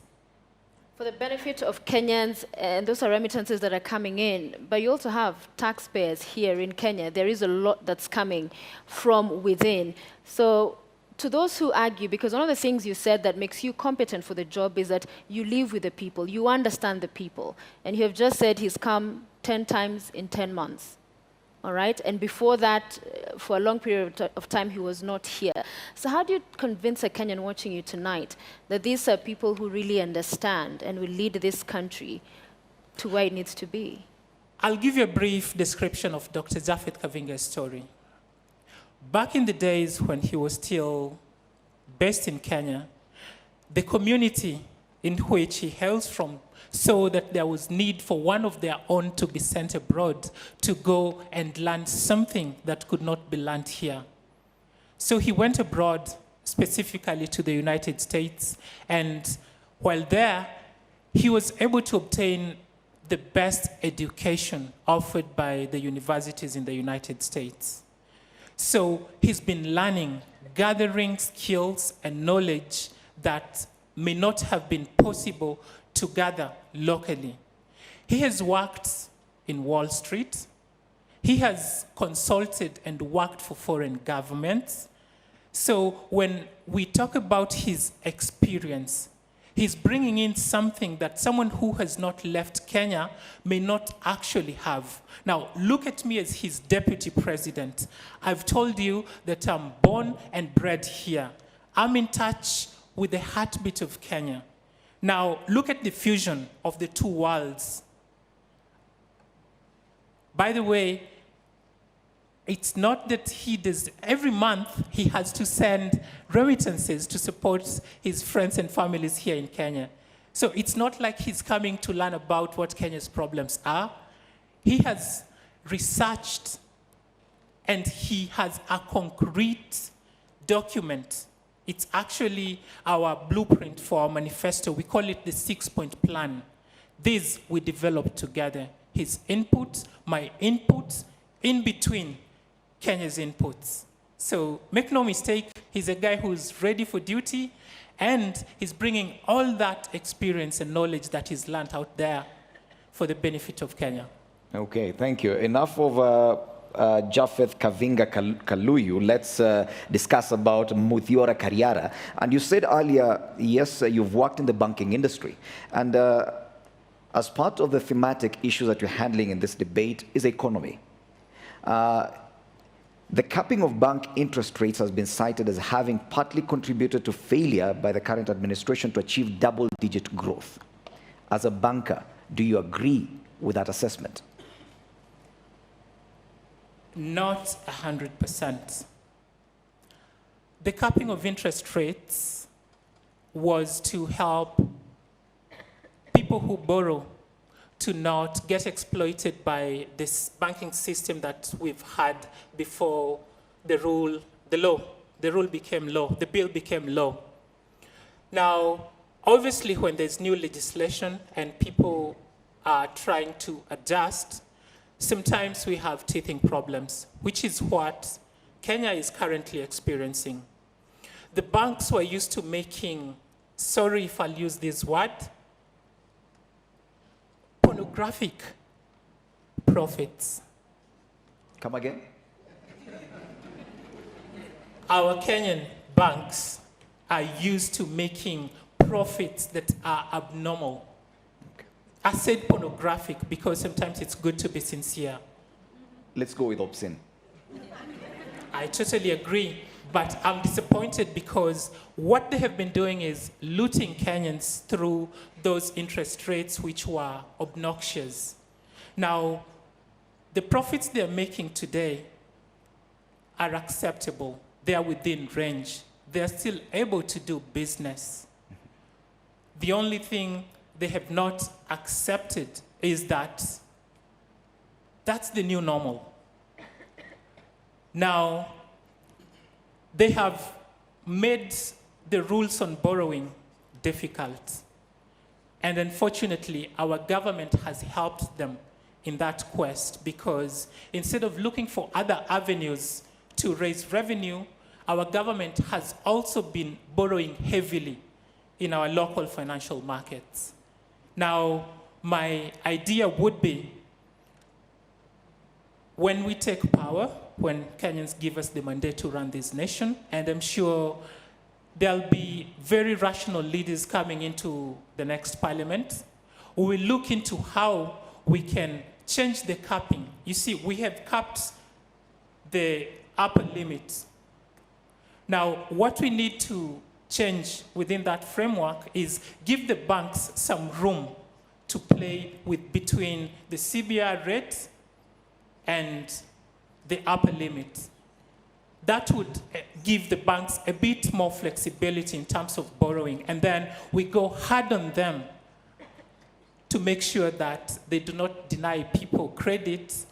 For the benefit of Kenyans, and those are remittances that are coming in, but you also have taxpayers here in Kenya. There is a lot that's coming from within. So to those who argue, because one of the things you said that makes you competent for the job is that you live with the people, you understand the people. And you have just said he's come 10 times in 10 months. All right? And before that, for a long period of time, he was not here. So how do you convince a Kenyan watching you tonight that these are people who really understand and will lead this country to where it needs to be? I'll give you a brief description of Dr. Japhet Kavinga's story. Back in the days when he was still based in Kenya, the community in which he hails from saw that there was need for one of their own to be sent abroad to go and learn something that could not be learned here. So he went abroad, specifically to the United States, and while there, he was able to obtain the best education offered by the universities in the United States. So he's been learning, gathering skills and knowledge that may not have been possible to gather locally. He has worked in Wall Street. He has consulted and worked for foreign governments. So when we talk about his experience, he's bringing in something that someone who has not left Kenya may not actually have. Now, look at me as his deputy president. I've told you that I'm born and bred here. I'm in touch with the heartbeat of Kenya. Now, look at the fusion of the two worlds. By the way, it's not that he does, every month he has to send remittances to support his friends and families here in Kenya. So it's not like he's coming to learn about what Kenya's problems are. He has researched and he has a concrete document. It's actually our blueprint for our manifesto. We call it the 6-point plan. This we developed together. His inputs, my inputs, in between Kenya's inputs. So make no mistake, he's a guy who's ready for duty, and he's bringing all that experience and knowledge that he's learned out there for the benefit of Kenya. Okay, thank you. Enough of Japhet Kavinga Kaluyu. Let's discuss about Muthiora Kariara. And you said earlier, yes, you've worked in the banking industry. And as part of the thematic issue that you're handling in this debate is economy. The capping of bank interest rates has been cited as having partly contributed to failure by the current administration to achieve double-digit growth. As a banker, do you agree with that assessment? Not 100%. The capping of interest rates was to help people who borrow to not get exploited by this banking system that we've had before the rule became law, the bill became law. Now, obviously, when there's new legislation and people are trying to adjust, sometimes we have teething problems, which is what Kenya is currently experiencing. The banks were used to making, sorry if I'll use this word, pornographic profits. Come again? Our Kenyan banks are used to making profits that are abnormal. I said pornographic because sometimes it's good to be sincere. Let's go with obscene. I totally agree. But I'm disappointed because what they have been doing is looting Kenyans through those interest rates which were obnoxious. Now, the profits they're making today are acceptable. They are within range. They're still able to do business. The only thing they have not accepted is that that's the new normal. Now, they have made the rules on borrowing difficult. And unfortunately, our government has helped them in that quest, because instead of looking for other avenues to raise revenue, our government has also been borrowing heavily in our local financial markets. Now, my idea would be, when we take power, when Kenyans give us the mandate to run this nation, and I'm sure there'll be very rational leaders coming into the next parliament, we will look into how we can change the capping. You see, we have capped the upper limit. Now, what we need to change within that framework is give the banks some room to play with between the CBR rate and the upper limit. That would give the banks a bit more flexibility in terms of borrowing, and then we go hard on them to make sure that they do not deny people credit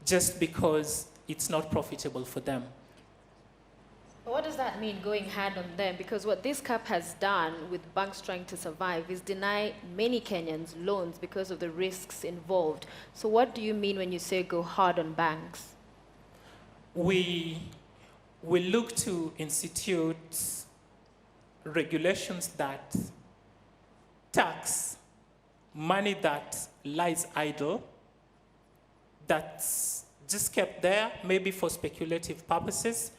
just because it's not profitable for them. What does that mean, going hard on them? Because what this cap has done with banks trying to survive is deny many Kenyans loans because of the risks involved. So what do you mean when you say go hard on banks? We will look to institute regulations that tax money that lies idle, that's just kept there, maybe for speculative purposes.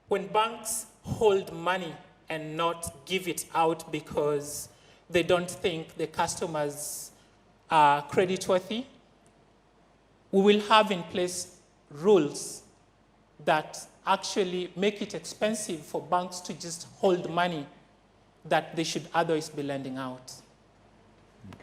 When banks hold money and not give it out because they don't think the customers are creditworthy, we will have in place rules that actually make it expensive for banks to just hold money that they should otherwise be lending out.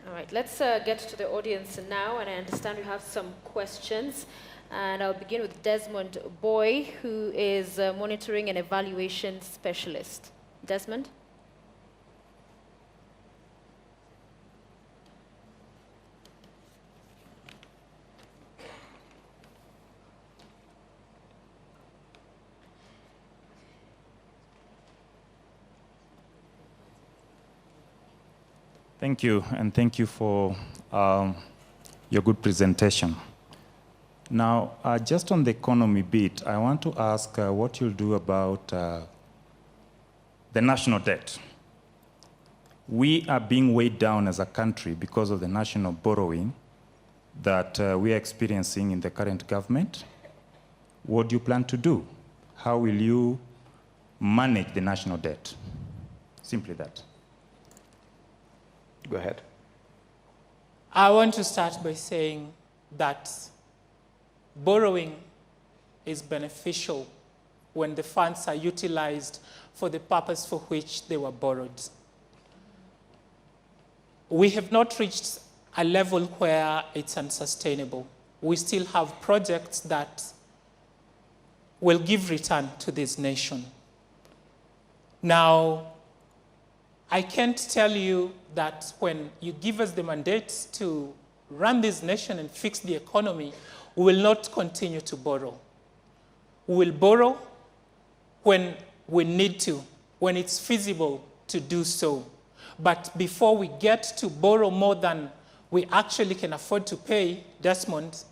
All right, let's get to the audience now, and I understand we have some questions. And I'll begin with Desmond Boy, who is a monitoring and evaluation specialist. Desmond? Thank you, and thank you for your good presentation. Now, just on the economy bit, I want to ask what you'll do about the national debt. We are being weighed down as a country because of the national borrowing that we are experiencing in the current government. What do you plan to do? How will you manage the national debt? Simply that. Go ahead. I want to start by saying that borrowing is beneficial when the funds are utilized for the purpose for which they were borrowed. We have not reached a level where it's unsustainable. We still have projects that will give return to this nation. Now, I can't tell you that when you give us the mandate to run this nation and fix the economy, we will not continue to borrow. We will borrow when we need to, when it's feasible to do so. But before we get to borrow more than we actually can afford to pay, Desmond,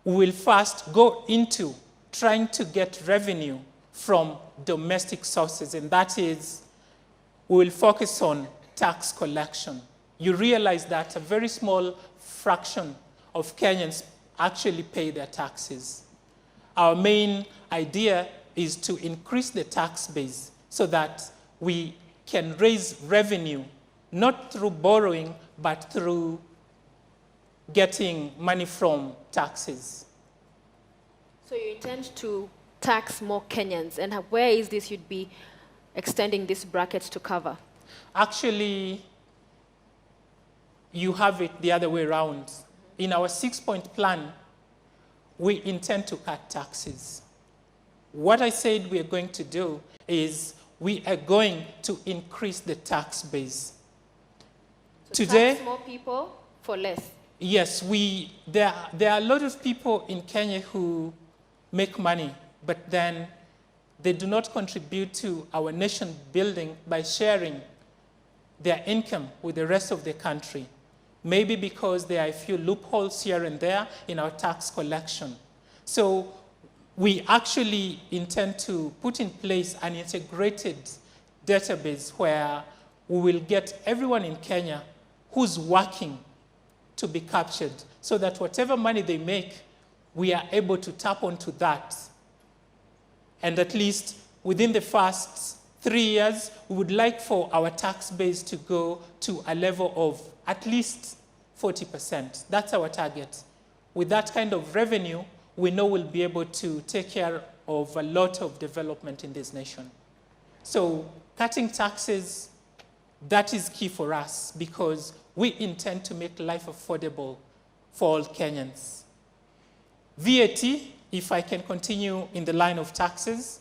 we will first go into trying to get revenue from domestic sources, and that is, we will focus on tax collection. You realize that a very small fraction of Kenyans actually pay their taxes. Our main idea is to increase the tax base so that we can raise revenue, not through borrowing, but through getting money from taxes. So you intend to tax more Kenyans? And where is this you'd be extending this bracket to cover? Actually, you have it the other way around. In our 6-point plan, we intend to cut taxes. What I said we are going to do is we are going to increase the tax base. So Today, tax more people for less. yes, there are a lot of people in Kenya who make money, but then they do not contribute to our nation building by sharing their income with the rest of the country. Maybe because there are a few loopholes here and there in our tax collection. So we actually intend to put in place an integrated database where we will get everyone in Kenya who's working to be captured, so that whatever money they make, we are able to tap onto that. And at least within the first 3 years, we would like for our tax base to go to a level of at least 40%. That's our target. With that kind of revenue, we know we'll be able to take care of a lot of development in this nation. So cutting taxes, that is key for us, because we intend to make life affordable for all Kenyans. VAT, if I can continue in the line of taxes,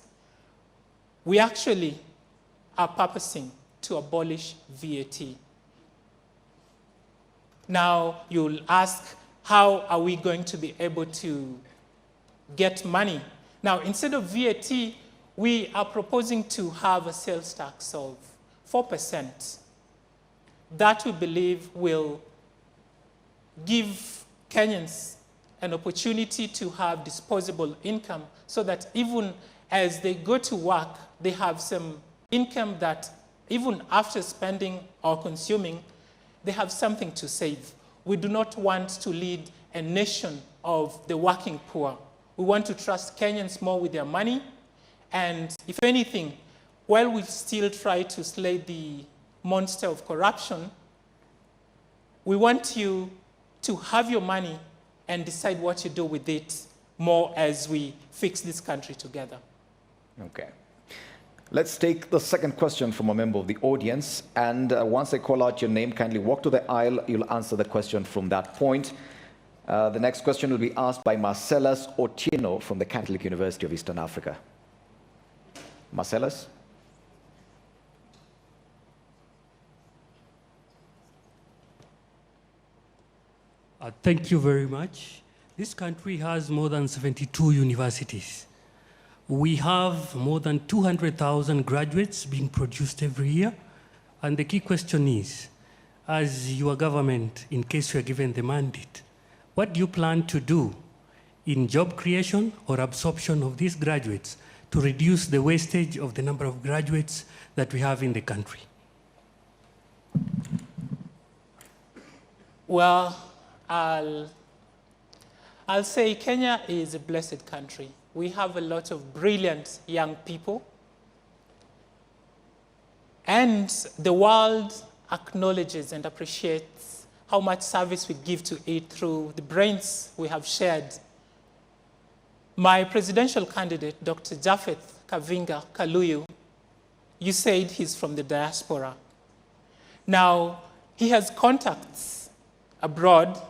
we actually are purposing to abolish VAT. Now, you'll ask, how are we going to be able to get money? Now, instead of VAT, we are proposing to have a sales tax of 4%. That we believe will give Kenyans an opportunity to have disposable income, so that even as they go to work, they have some income that even after spending or consuming, they have something to save. We do not want to lead a nation of the working poor. We want to trust Kenyans more with their money. And if anything, while we still try to slay the monster of corruption, we want you to have your money and decide what you do with it more as we fix this country together. Okay. Let's take the second question from a member of the audience. And once I call out your name, kindly walk to the aisle. You'll answer the question from that point. The next question will be asked by Marcellus Otieno from the Catholic University of Eastern Africa. Marcellus? Thank you very much. This country has more than 72 universities. We have more than 200,000 graduates being produced every year. And the key question is, as your government, in case you are given the mandate, what do you plan to do in job creation or absorption of these graduates to reduce the wastage of the number of graduates that we have in the country? Well, I'll say Kenya is a blessed country. We have a lot of brilliant young people. And the world acknowledges and appreciates how much service we give to it through the brains we have shared. My presidential candidate, Dr. Japheth Kavinga Kaluyu, you said he's from the diaspora. Now, he has contacts abroad.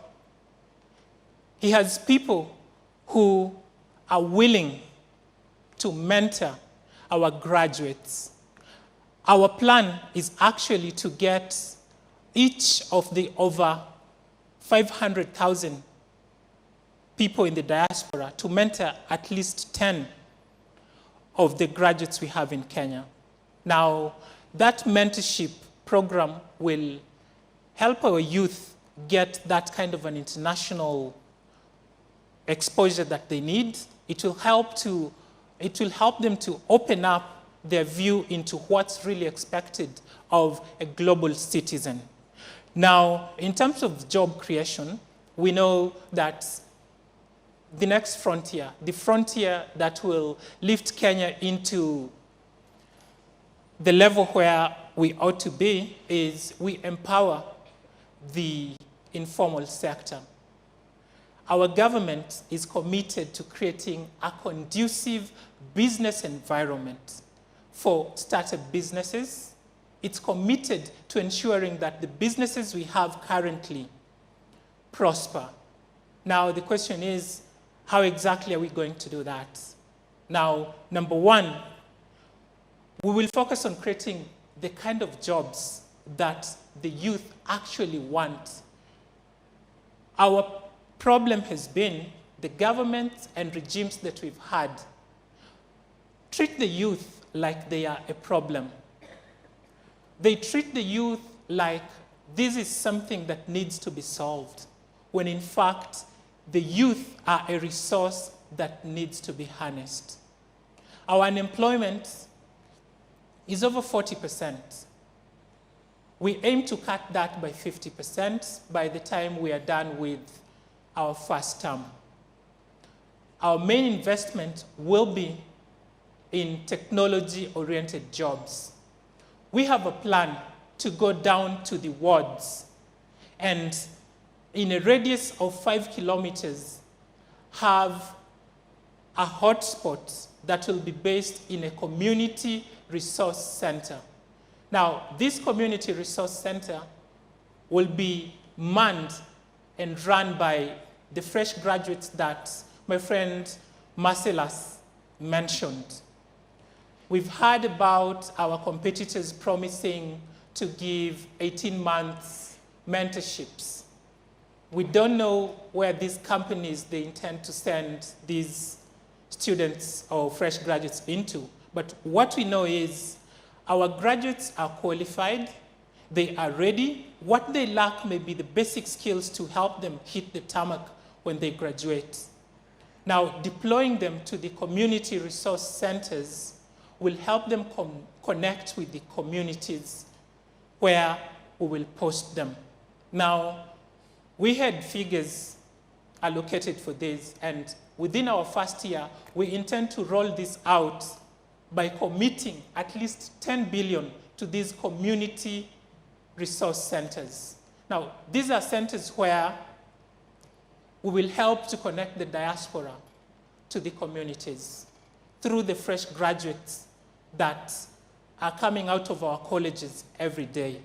He has people who are willing to mentor our graduates. Our plan is actually to get each of the over 500,000 people in the diaspora to mentor at least 10 of the graduates we have in Kenya. Now, that mentorship program will help our youth get that kind of an international exposure that they need. It will help them to open up their view into what's really expected of a global citizen. Now, in terms of job creation, we know that the next frontier, the frontier that will lift Kenya into the level where we ought to be, is we empower the informal sector. Our government is committed to creating a conducive business environment for startup businesses. It's committed to ensuring that the businesses we have currently prosper. Now, the question is, how exactly are we going to do that? Now, number one, we will focus on creating the kind of jobs that the youth actually want. Our problem has been the governments and regimes that we've had treat the youth like they are a problem. They treat the youth like this is something that needs to be solved, when in fact, the youth are a resource that needs to be harnessed. Our unemployment is over 40%. We aim to cut that by 50% by the time we are done with our first term. Our main investment will be in technology-oriented jobs. We have a plan to go down to the wards and in a radius of 5 kilometers have a hotspot that will be based in a community resource center. Now, this community resource center will be manned and run by the fresh graduates that my friend Marcellus mentioned. We've heard about our competitors promising to give 18 months mentorships. We don't know where these companies they intend to send these students or fresh graduates into, but what we know is our graduates are qualified, they are ready. What they lack may be the basic skills to help them hit the tarmac when they graduate. Now, deploying them to the community resource centers will help them connect with the communities where we will post them. Now, we had figures allocated for this, and within our first year, we intend to roll this out by committing at least 10 billion to these community resource centers. Now, these are centers where we will help to connect the diaspora to the communities through the fresh graduates that are coming out of our colleges every day.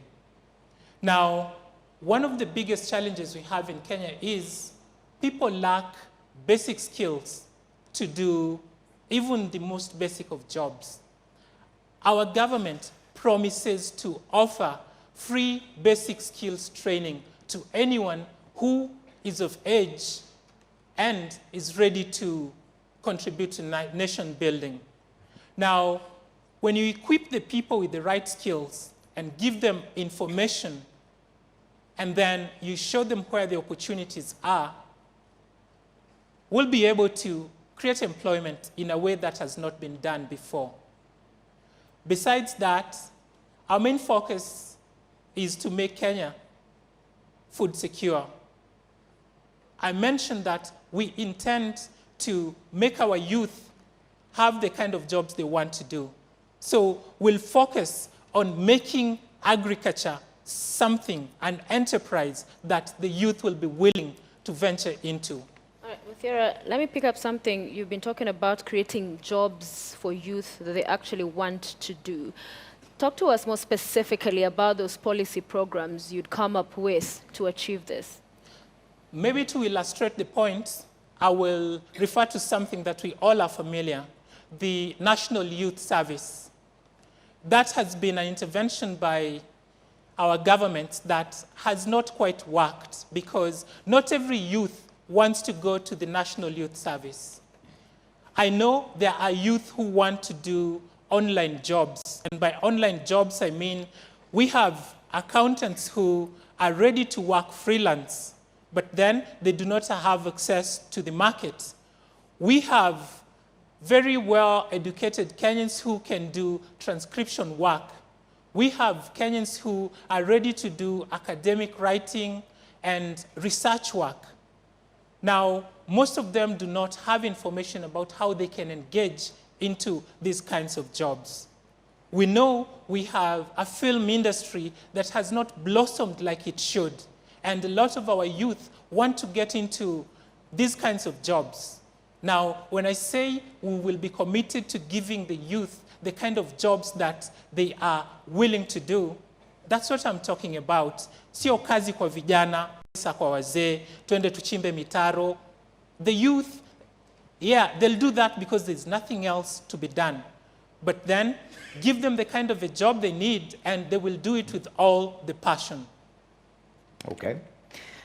Now, one of the biggest challenges we have in Kenya is people lack basic skills to do even the most basic of jobs. Our government promises to offer free basic skills training to anyone who is of age and is ready to contribute to nation building. Now, when you equip the people with the right skills and give them information, and then you show them where the opportunities are, we'll be able to create employment in a way that has not been done before. Besides that, our main focus is to make Kenya food secure. I mentioned that we intend to make our youth have the kind of jobs they want to do. So we'll focus on making agriculture something, an enterprise that the youth will be willing to venture into. All right, Muthiora, let me pick up something. You've been talking about creating jobs for youth that they actually want to do. Talk to us more specifically about those policy programs you'd come up with to achieve this. Maybe to illustrate the point, I will refer to something that we all are familiar, the National Youth Service. That has been an intervention by our government that has not quite worked because not every youth wants to go to the National Youth Service. I know there are youth who want to do online jobs, and by online jobs I mean we have accountants who are ready to work freelance, but then they do not have access to the market. We have very well-educated Kenyans who can do transcription work. We have Kenyans who are ready to do academic writing and research work. Now, most of them do not have information about how they can engage into these kinds of jobs. We know we have a film industry that has not blossomed like it should, and a lot of our youth want to get into these kinds of jobs. Now, when I say we will be committed to giving the youth the kind of jobs that they are willing to do, that's what I'm talking about. Sio kazi kwa vijana, pesa kwa wazee, twende tuchimbe mitaro. The youth, yeah, they'll do that because there's nothing else to be done. But then, give them the kind of a job they need, and they will do it with all the passion. Okay.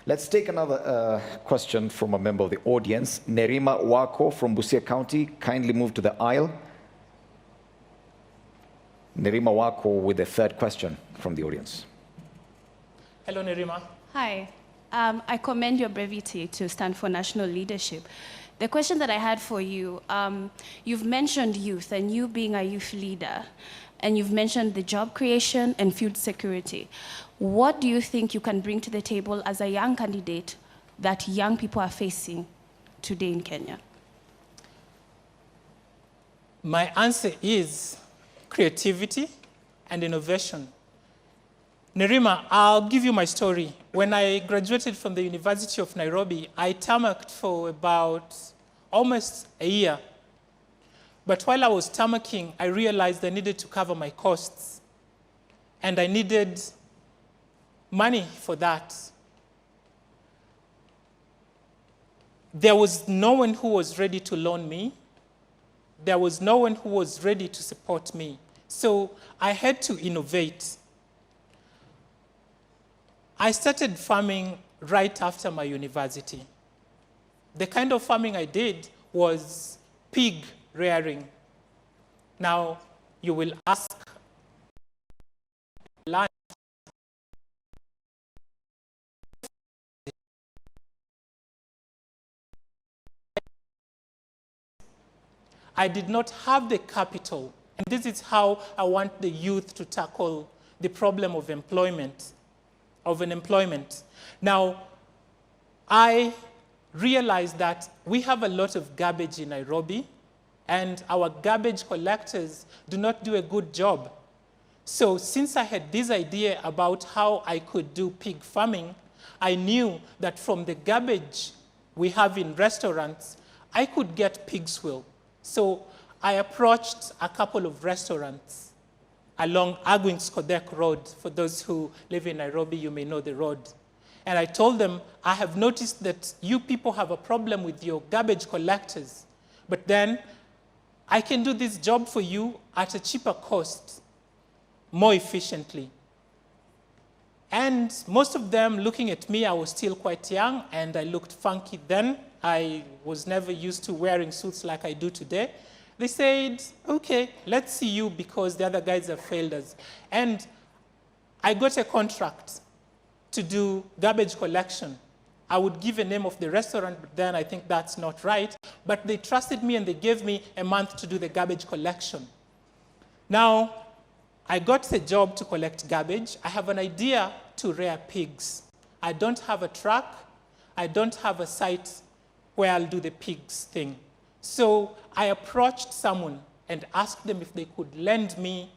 Let's take another question from a member of the audience. Nerima Wako from Busia County, kindly move to the aisle. Nerima Wako with the third question from the audience. Hello, Nerima. Hi. I commend your brevity to stand for national leadership. The question that I had for you, you've mentioned youth and you being a youth leader, and you've mentioned the job creation and food security. What do you think you can bring to the table as a young candidate that young people are facing today in Kenya? My answer is creativity and innovation. Nerima, I'll give you my story. When I graduated from the University of Nairobi, I tarmacked for about almost a year. But while I was tarmacking, I realized I needed to cover my costs. And I needed money for that. There was no one who was ready to loan me. There was no one who was ready to support me. So I had to innovate. I started farming right after my university. The kind of farming I did was pig rearing. Now, you will ask, I did not have the capital, and this is how I want the youth to tackle the problem of unemployment. Now, I realized that we have a lot of garbage in Nairobi, and our garbage collectors do not do a good job. So since I had this idea about how I could do pig farming, I knew that from the garbage we have in restaurants, I could get pig's will. So I approached a couple of restaurants along Agwings-Kodek Road. For those who live in Nairobi, you may know the road. And I told them, I have noticed that you people have a problem with your garbage collectors, but then I can do this job for you at a cheaper cost, more efficiently. And most of them looking at me, I was still quite young and I looked funky then. I was never used to wearing suits like I do today. They said, okay, let's see you because the other guys have failed us. And I got a contract to do garbage collection. I would give a name of the restaurant, but then I think that's not right. But they trusted me and they gave me a month to do the garbage collection. Now, I got the job to collect garbage. I have an idea to rear pigs. I don't have a truck. I don't have a site where I'll do the pigs thing. So I approached someone and asked them if they could lend me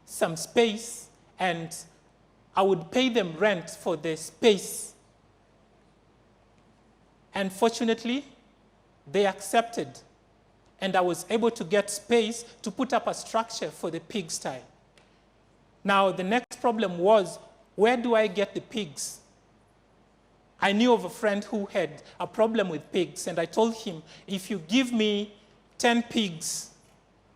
some space and I would pay them rent for the space. And fortunately, they accepted. And I was able to get space to put up a structure for the pigsty. Now, the next problem was, where do I get the pigs? I knew of a friend who had a problem with pigs, and I told him, if you give me 10 pigs,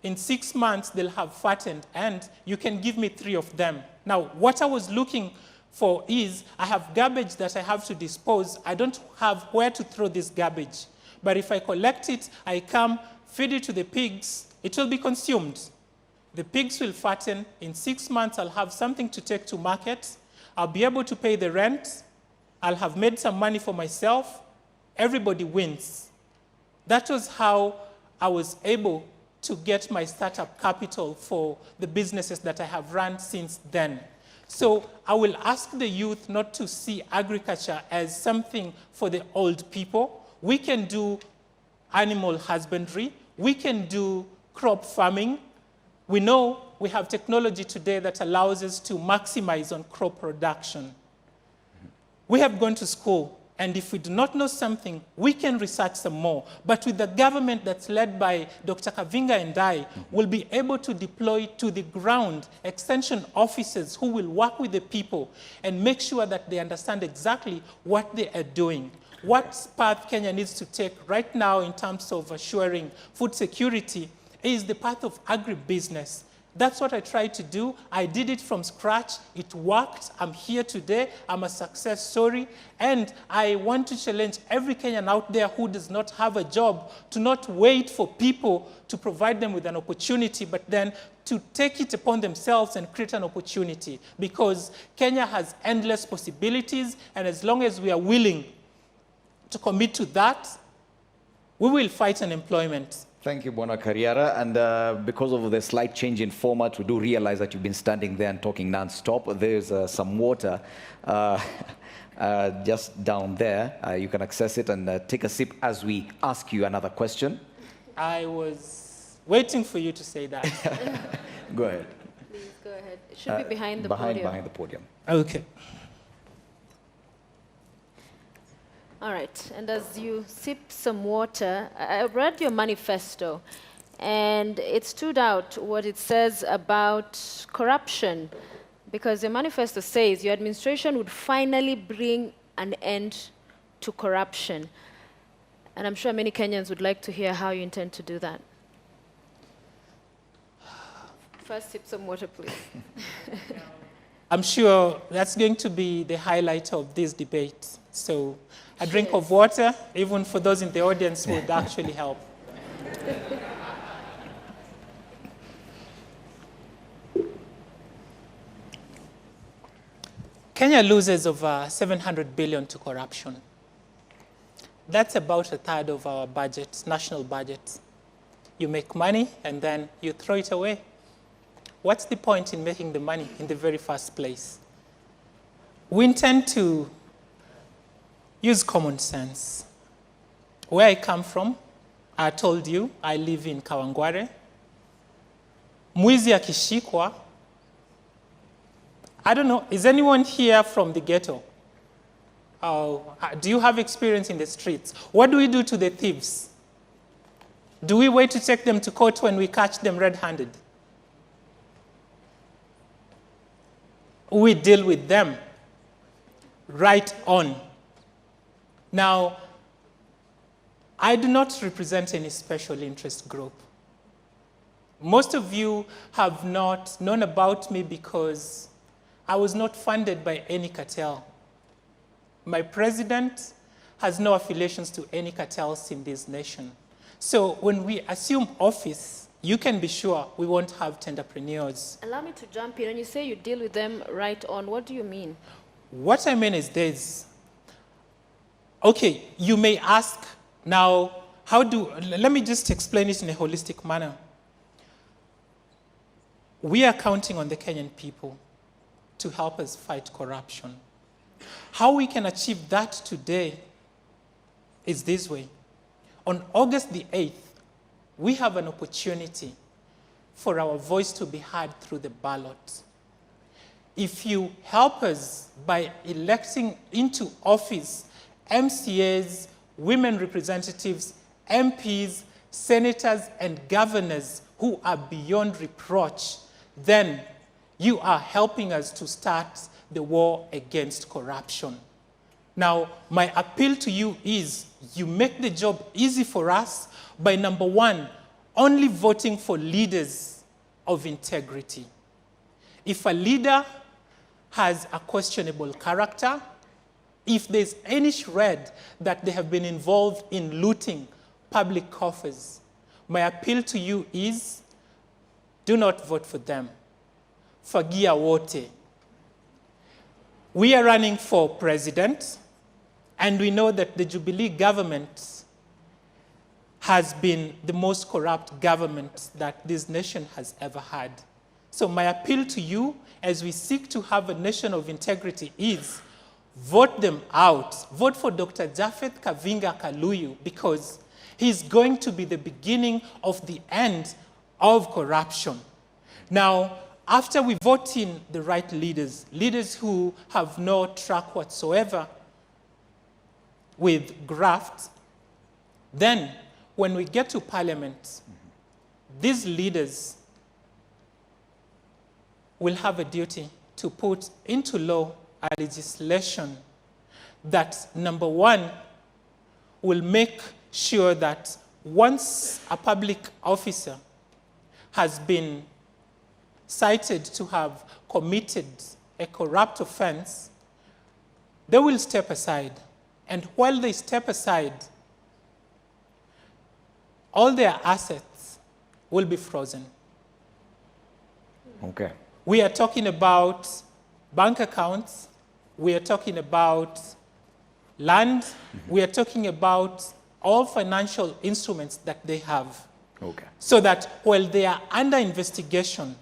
in 6 months they'll have fattened, and you can give me 3 of them. Now, what I was looking for is, I have garbage that I have to dispose. I don't have where to throw this garbage. But if I collect it, I come, feed it to the pigs, it will be consumed. The pigs will fatten. In 6 months, I'll have something to take to market. I'll be able to pay the rent. I'll have made some money for myself. Everybody wins. That was how I was able to get my startup capital for the businesses that I have run since then. So I will ask the youth not to see agriculture as something for the old people. We can do animal husbandry. We can do crop farming. We know we have technology today that allows us to maximize on crop production. We have gone to school. And if we do not know something, we can research some more. But with the government that's led by Dr. Kavinga and I, we'll be able to deploy to the ground extension officers who will work with the people and make sure that they understand exactly what they are doing. What path Kenya needs to take right now in terms of assuring food security is the path of agribusiness. That's what I tried to do. I did it from scratch. It worked. I'm here today. I'm a success story. And I want to challenge every Kenyan out there who does not have a job to not wait for people to provide them with an opportunity, but then to take it upon themselves and create an opportunity. Because Kenya has endless possibilities, and as long as we are willing to commit to that, we will fight unemployment. Thank you, Bwana Kariara. And because of the slight change in format, we do realize that you've been standing there and talking non-stop. There's some water just down there. You can access it and take a sip as we ask you another question. I was waiting for you to say that. Go ahead. Please go ahead. It should be behind the podium. Behind the podium. Okay. All right, and as you sip some water, I read your manifesto, and it stood out what it says about corruption, because your manifesto says your administration would finally bring an end to corruption. And I'm sure many Kenyans would like to hear how you intend to do that. First, sip some water, please. I'm sure that's going to be the highlight of this debate. So a drink of water, even for those in the audience, would actually help. Kenya loses over 700 billion to corruption. That's about a third of our budget, national budget. You make money and then you throw it away. What's the point in making the money in the very first place? We intend to use common sense. Where I come from, I told you, I live in Kawangware. Mwizi akishikwa, I don't know, is anyone here from the ghetto? Do you have experience in the streets? What do we do to the thieves? Do we wait to take them to court when we catch them red-handed? We deal with them right on. Now, I do not represent any special interest group. Most of you have not known about me because I was not funded by any cartel. My president has no affiliations to any cartels in this nation. So when we assume office, you can be sure we won't have tenderpreneurs. Allow me to jump in. When you say you deal with them right on, what do you mean? What I mean is this. Okay, you may ask now, let me just explain it in a holistic manner. We are counting on the Kenyan people to help us fight corruption. How we can achieve that today is this way. On August the 8th, we have an opportunity for our voice to be heard through the ballot. If you help us by electing into office MCAs, women representatives, MPs, senators, and governors who are beyond reproach, then you are helping us to start the war against corruption. Now, my appeal to you is you make the job easy for us by, number one, only voting for leaders of integrity. If a leader has a questionable character, if there's any shred that they have been involved in looting public coffers, my appeal to you is do not vote for them. Fagia wote. We are running for president, and we know that the Jubilee government has been the most corrupt government that this nation has ever had. So my appeal to you as we seek to have a nation of integrity is vote them out. Vote for Dr. Japheth Kavinga Kaluyu because he's going to be the beginning of the end of corruption. Now, after we vote in the right leaders, leaders who have no track whatsoever, with graft, then when we get to Parliament, these leaders will have a duty to put into law a legislation that, number one, will make sure that once a public officer has been cited to have committed a corrupt offense, they will step aside. And while they step aside, all their assets will be frozen. Okay. We are talking about bank accounts. We are talking about land. We are talking about all financial instruments that they have. Okay. So that while they are under investigation,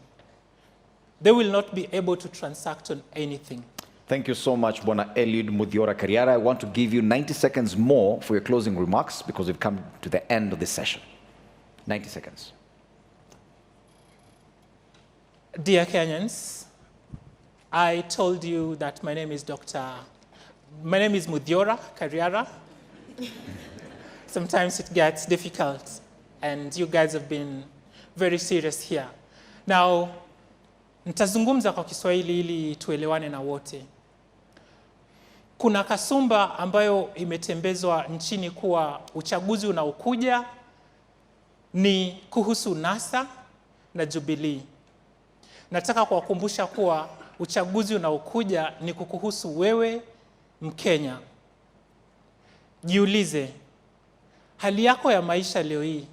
they will not be able to transact on anything. Thank you so much, Bwana Eliud Muthiora Kariara. I want to give you 90 seconds more for your closing remarks because we've come to the end of this session. 90 seconds. Dear Kenyans, I told you that my name is Muthiora Kariara. Sometimes it gets difficult, and you guys have been very serious here. Now, nitazungumza kwa Kiswahili ili tuelewane na wote. Kuna kasumba ambayo imetembezwa nchini kuwa uchaguzi unaokuja ni kuhusu NASA na Jubilee. Nataka kuwakumbusha kuwa uchaguzi unaokuja ni kukuhusu wewe, Mkenya. Jiulize, hali yako ya maisha leo hii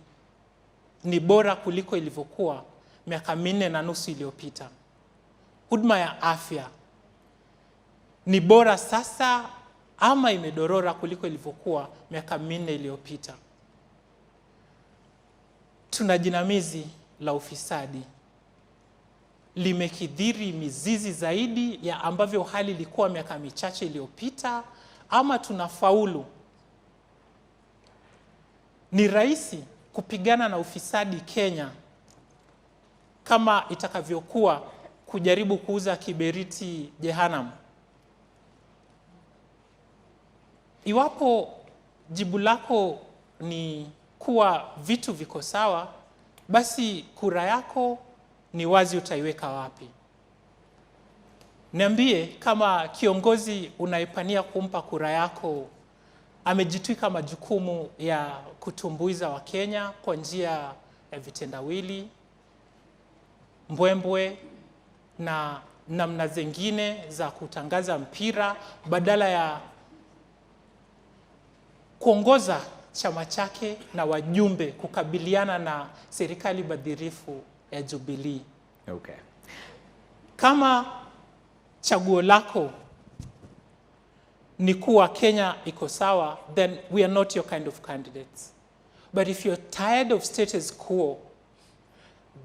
ni bora kuliko ilivyokuwa miaka 4.5 iliyopita? Huduma ya afya ni bora sasa ama imedorora kuliko ilivyokuwa miaka 4 iliyopita? Tuna jinamizi la ufisadi limekithiri mizizi zaidi ya ambavyo hali ilikuwa miaka michache iliyopita, ama tunafaulu? Ni rahisi kupigana na ufisadi Kenya kama itakavyokuwa kujaribu kuuza kiberiti Jehanamu? Iwapo jibu lako ni kuwa vitu viko sawa, basi kura yako ni wazi utaiweka wapi. Niambie kama kiongozi unaipania kumpa kura yako amejitwika majukumu ya kutumbuiza Wakenya kwa njia ya vitendawili, mbwembwe na namna zingine za kutangaza mpira badala ya kuongoza chama chake na wajumbe kukabiliana na serikali badhirifu ya Jubilee. Okay. Kama chaguo lako ni kuwa Kenya iko sawa, then we are not your kind of candidates. But if you're tired of status quo,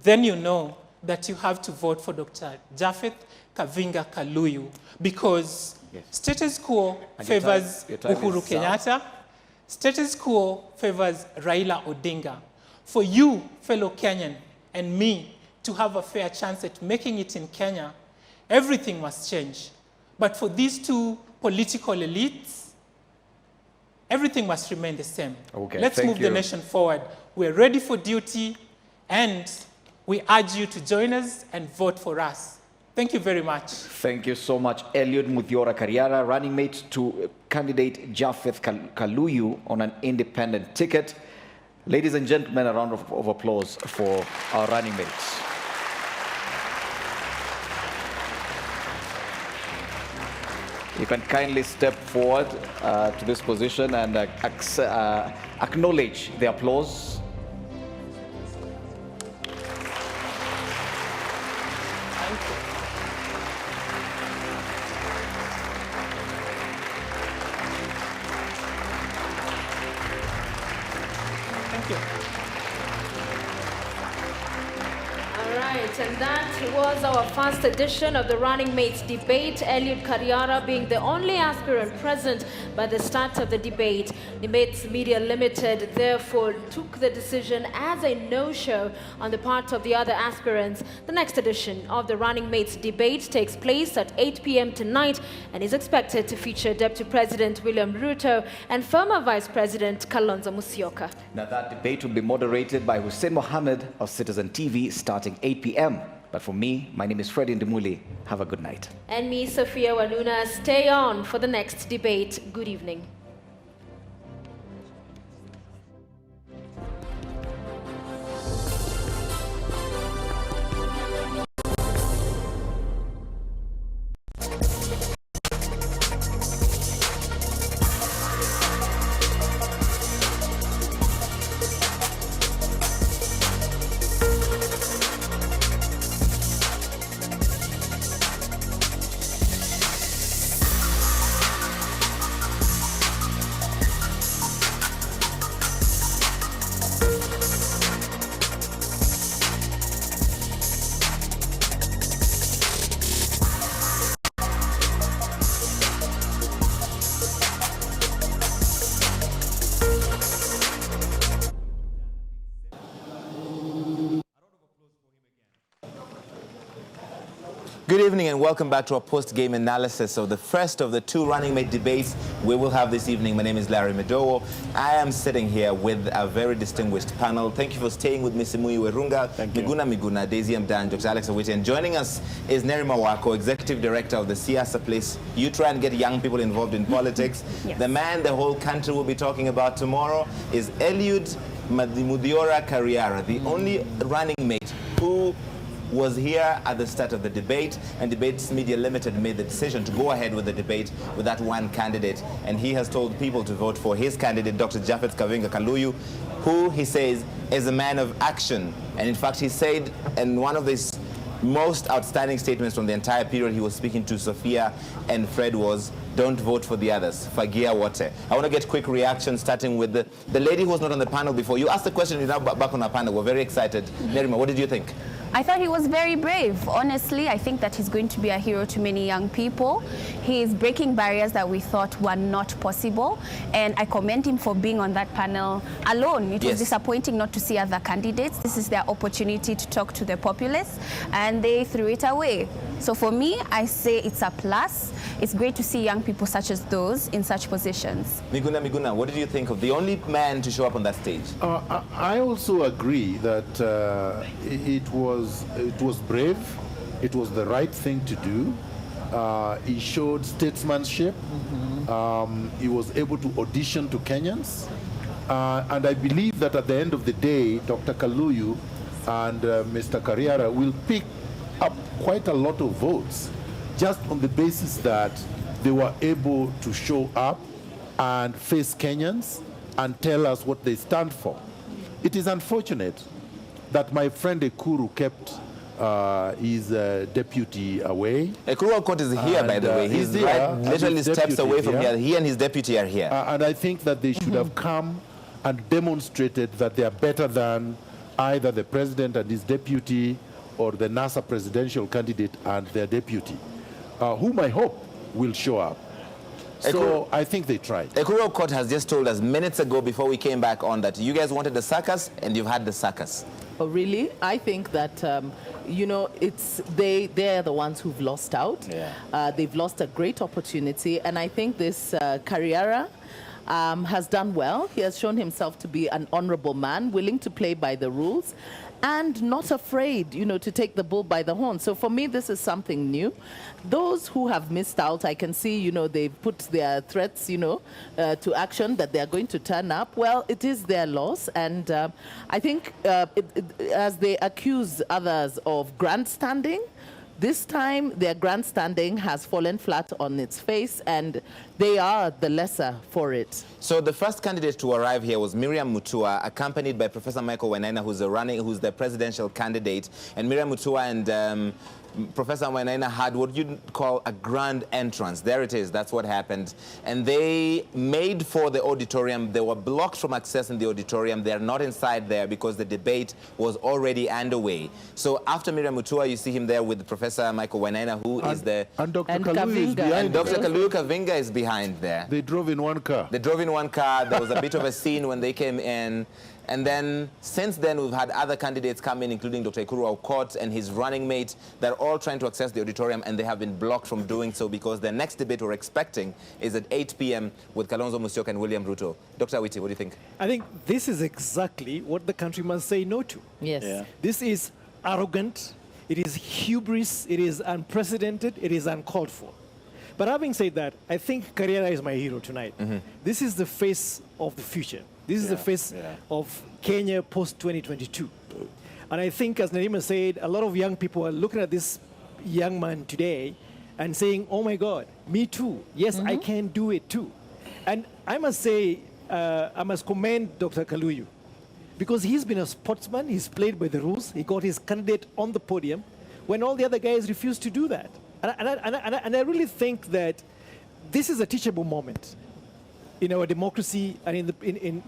then you know that you have to vote for Dr. Japheth Kavinga Kaluyu, because status quo favors Uhuru Kenyatta, status quo favors Raila Odinga. For you, fellow Kenyan, and me to have a fair chance at making it in Kenya, everything must change. But for these two political elites, everything must remain the same. Okay, let's move the nation forward. We're ready for duty, and we urge you to join us and vote for us. Thank you very much. Thank you so much, Eliud Muthiora Kariara, running mate to candidate Japheth Kaluyu on an independent ticket. Ladies and gentlemen, a round of applause for our running mates. You can kindly step forward to this position and acknowledge the applause. All right. and that was our first edition of the Running Mates debate. Eliud Kariara being the only aspirant present by the start of the debate. The Mates Media Limited therefore took the decision as a no-show on the part of the other aspirants. The next edition of the Running Mates debate takes place at 8 p.m. tonight and is expected to feature Deputy President William Ruto and former Vice President Kalonzo Musyoka. Now that debate will be moderated by Hussein Mohammed of Citizen TV starting 8 p.m. But for me, my name is Freddie Ndimuli. Have a good night. And me, Sophia Waluna, stay on for the next debate. Good evening. Good evening and welcome back to our post-game analysis of the first of the two running mate debates we will have this evening. My name is Larry Medowo. I am sitting here with a very distinguished panel. Thank you for staying with me, Simui Werunga, Miguna, Daisy Mdan, Dr. Alex Awiti. And joining us is Nerima Wako, Executive Director of the Siasa Place. You try and get young people involved in politics. Yes. The man the whole country will be talking about tomorrow is Eliud Mudiora Kariara, the only running mate who was here at the start of the debate, and Debates Media Limited made the decision to go ahead with the debate with that one candidate, and he has told people to vote for his candidate, Dr. Japhet Kavinga Kaluyu, who he says is a man of action. And in fact, he said in one of his most outstanding statements from the entire period he was speaking to Sophia and Fred was, don't vote for the others, fagia wote. I want to get quick reaction, starting with the lady who was not on the panel before. You asked the question, you're now back on our panel. We're very excited. Nerima, what did you think? I thought he was very brave. Honestly, I think that he's going to be a hero to many young people. He is breaking barriers that we thought were not possible. And I commend him for being on that panel alone. It was disappointing not to see other candidates. This is their opportunity to talk to the populace, and they threw it away. So for me, I say it's a plus. It's great to see young people such as those in such positions. Miguna, what did you think of the only man to show up on that stage? I also agree that it was brave. It was the right thing to do. He showed statesmanship. He was able to audition to Kenyans. And I believe that at the end of the day, Dr. Kaluyu and Mr. Kariara will pick up quite a lot of votes just on the basis that they were able to show up and face Kenyans and tell us what they stand for. It is unfortunate that my friend Ekuru kept his deputy away. Ekuru Court is here, by the way. He's right, literally steps away from here. He and his deputy are here. And I think that they should have come and demonstrated that they are better than either the president and his deputy or the NASA presidential candidate and their deputy, whom I hope will show up. So I think they tried. Ekuru Court has just told us minutes ago before we came back on that you guys wanted the circus and you've had the circus. Oh, really? I think that, you know, they're the ones who've lost out. Yeah. They've lost a great opportunity. And I think this Kariara has done well. He has shown himself to be an honorable man, willing to play by the rules, and not afraid, you know, to take the bull by the horn. So for me, this is something new. Those who have missed out, I can see, you know, they've put their threats, you know, to action that they're going to turn up. Well, it is their loss. And I think as they accuse others of grandstanding, this time their grandstanding has fallen flat on its face, and they are the lesser for it. So the first candidate to arrive here was Miriam Mutua, accompanied by Professor Michael Wainaina, who's the presidential candidate. And Miriam Mutua and Professor Wainaina had what you'd call a grand entrance. There it is. That's what happened. And they made for the auditorium. They were blocked from accessing the auditorium. They're not inside there because the debate was already underway. So after Miriam Mutua, you see him there with Professor Michael Wainaina, who is the... And Dr. Kaluuya is behind. And Dr. Kaluuya Kavinga is behind there. They drove in one car. They drove in one car. There was a bit of a scene when they came in. And then, since then, we've had other candidates come in, including Dr. Ikuru Aukot and his running mate. They're all trying to access the auditorium, and they have been blocked from doing so because their next debate we're expecting is at 8 p.m. with Kalonzo Musyoka and William Ruto. Dr. Awiti, what do you think? I think this is exactly what the country must say no to. Yes. Yeah. This is arrogant, it is hubris, it is unprecedented, it is uncalled for. But having said that, I think Karriera is my hero tonight. This is the face of the future. This is the face of Kenya post-2022. And I think, as Narima said, a lot of young people are looking at this young man today and saying, oh my God, me too. Yes, I can do it too. And I must say, I must commend Dr. Kaluuya, because he's been a sportsman, he's played by the rules, he got his candidate on the podium when all the other guys refused to do that. And I really think that this is a teachable moment in our democracy and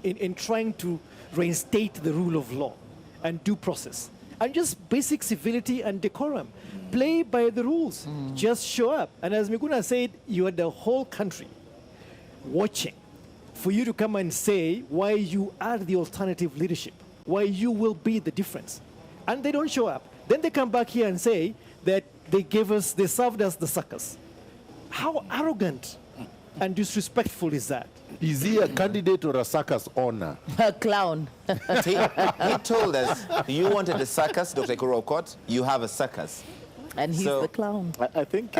in trying to reinstate the rule of law and due process. And just basic civility and decorum. Play by the rules. Just show up. And as Miguna said, you had the whole country watching for you to come and say why you are the alternative leadership, why you will be the difference. And they don't show up. Then they come back here and say that they served us the suckers. How arrogant and disrespectful is that? Is he a candidate or a circus owner? A clown. he told us, you wanted a circus, Dr. Ikuru Aukot, you have a circus. And he's the clown. I think...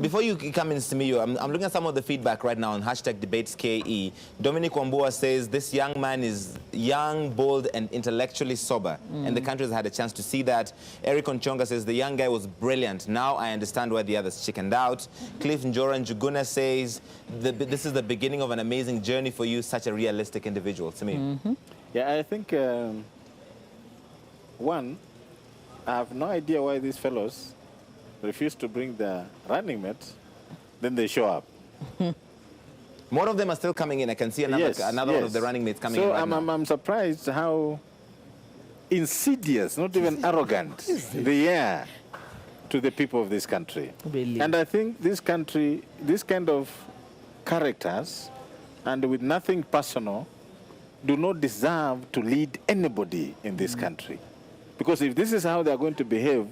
before you come in, Simiyu, I'm looking at some of the feedback right now on #DebatesKE. Dominic Wambua says this young man is young, bold, and intellectually sober. And the country has had a chance to see that. Eric Onchonga says the young guy was brilliant. Now I understand why the others chickened out. Cliff Njora Njuguna says this is the beginning of an amazing journey for you, such a realistic individual. Simiyu. Yeah, I think, one, I have no idea why these fellows refuse to bring the running mate, then they show up. More of them are still coming in. I can see another one of the running mates coming in right now. I'm surprised how insidious, not even arrogant, they are to the people of this country. Really? And I think this country, this kind of characters, and with nothing personal, do not deserve to lead anybody in this country. Because if this is how they are going to behave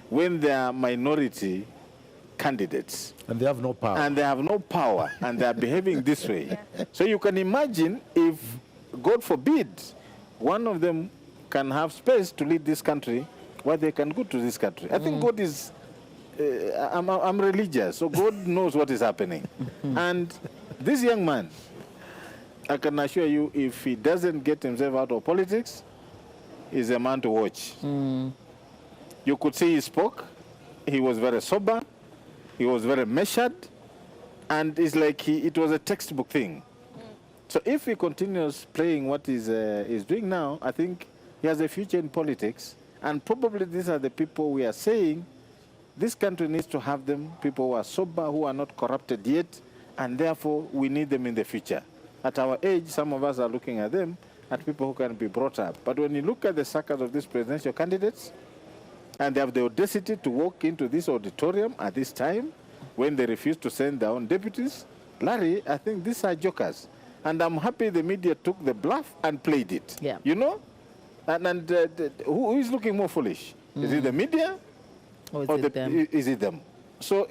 when they are minority candidates. And they have no power. And they have no power, and they are behaving this way. So you can imagine if, God forbid, one of them can have space to lead this country, what they can go to this country. I think God is, I'm religious, so God knows what is happening. And this young man, I can assure you, if he doesn't get himself out of politics, is a man to watch. You could see he spoke. He was very sober. He was very measured. And it's like it was a textbook thing. So if he continues playing what he's doing now, I think he has a future in politics. And probably these are the people we are saying this country needs to have them, people who are sober, who are not corrupted yet, and therefore we need them in the future. At our age, some of us are looking at them at people who can be brought up. But when you look at the circles of these presidential candidates, and they have the audacity to walk into this auditorium at this time, when they refuse to send their own deputies, Larry, I think these are jokers. And I'm happy the media took the bluff and played it. Yeah. You know? And who is looking more foolish? Is it the media? Or is it them? So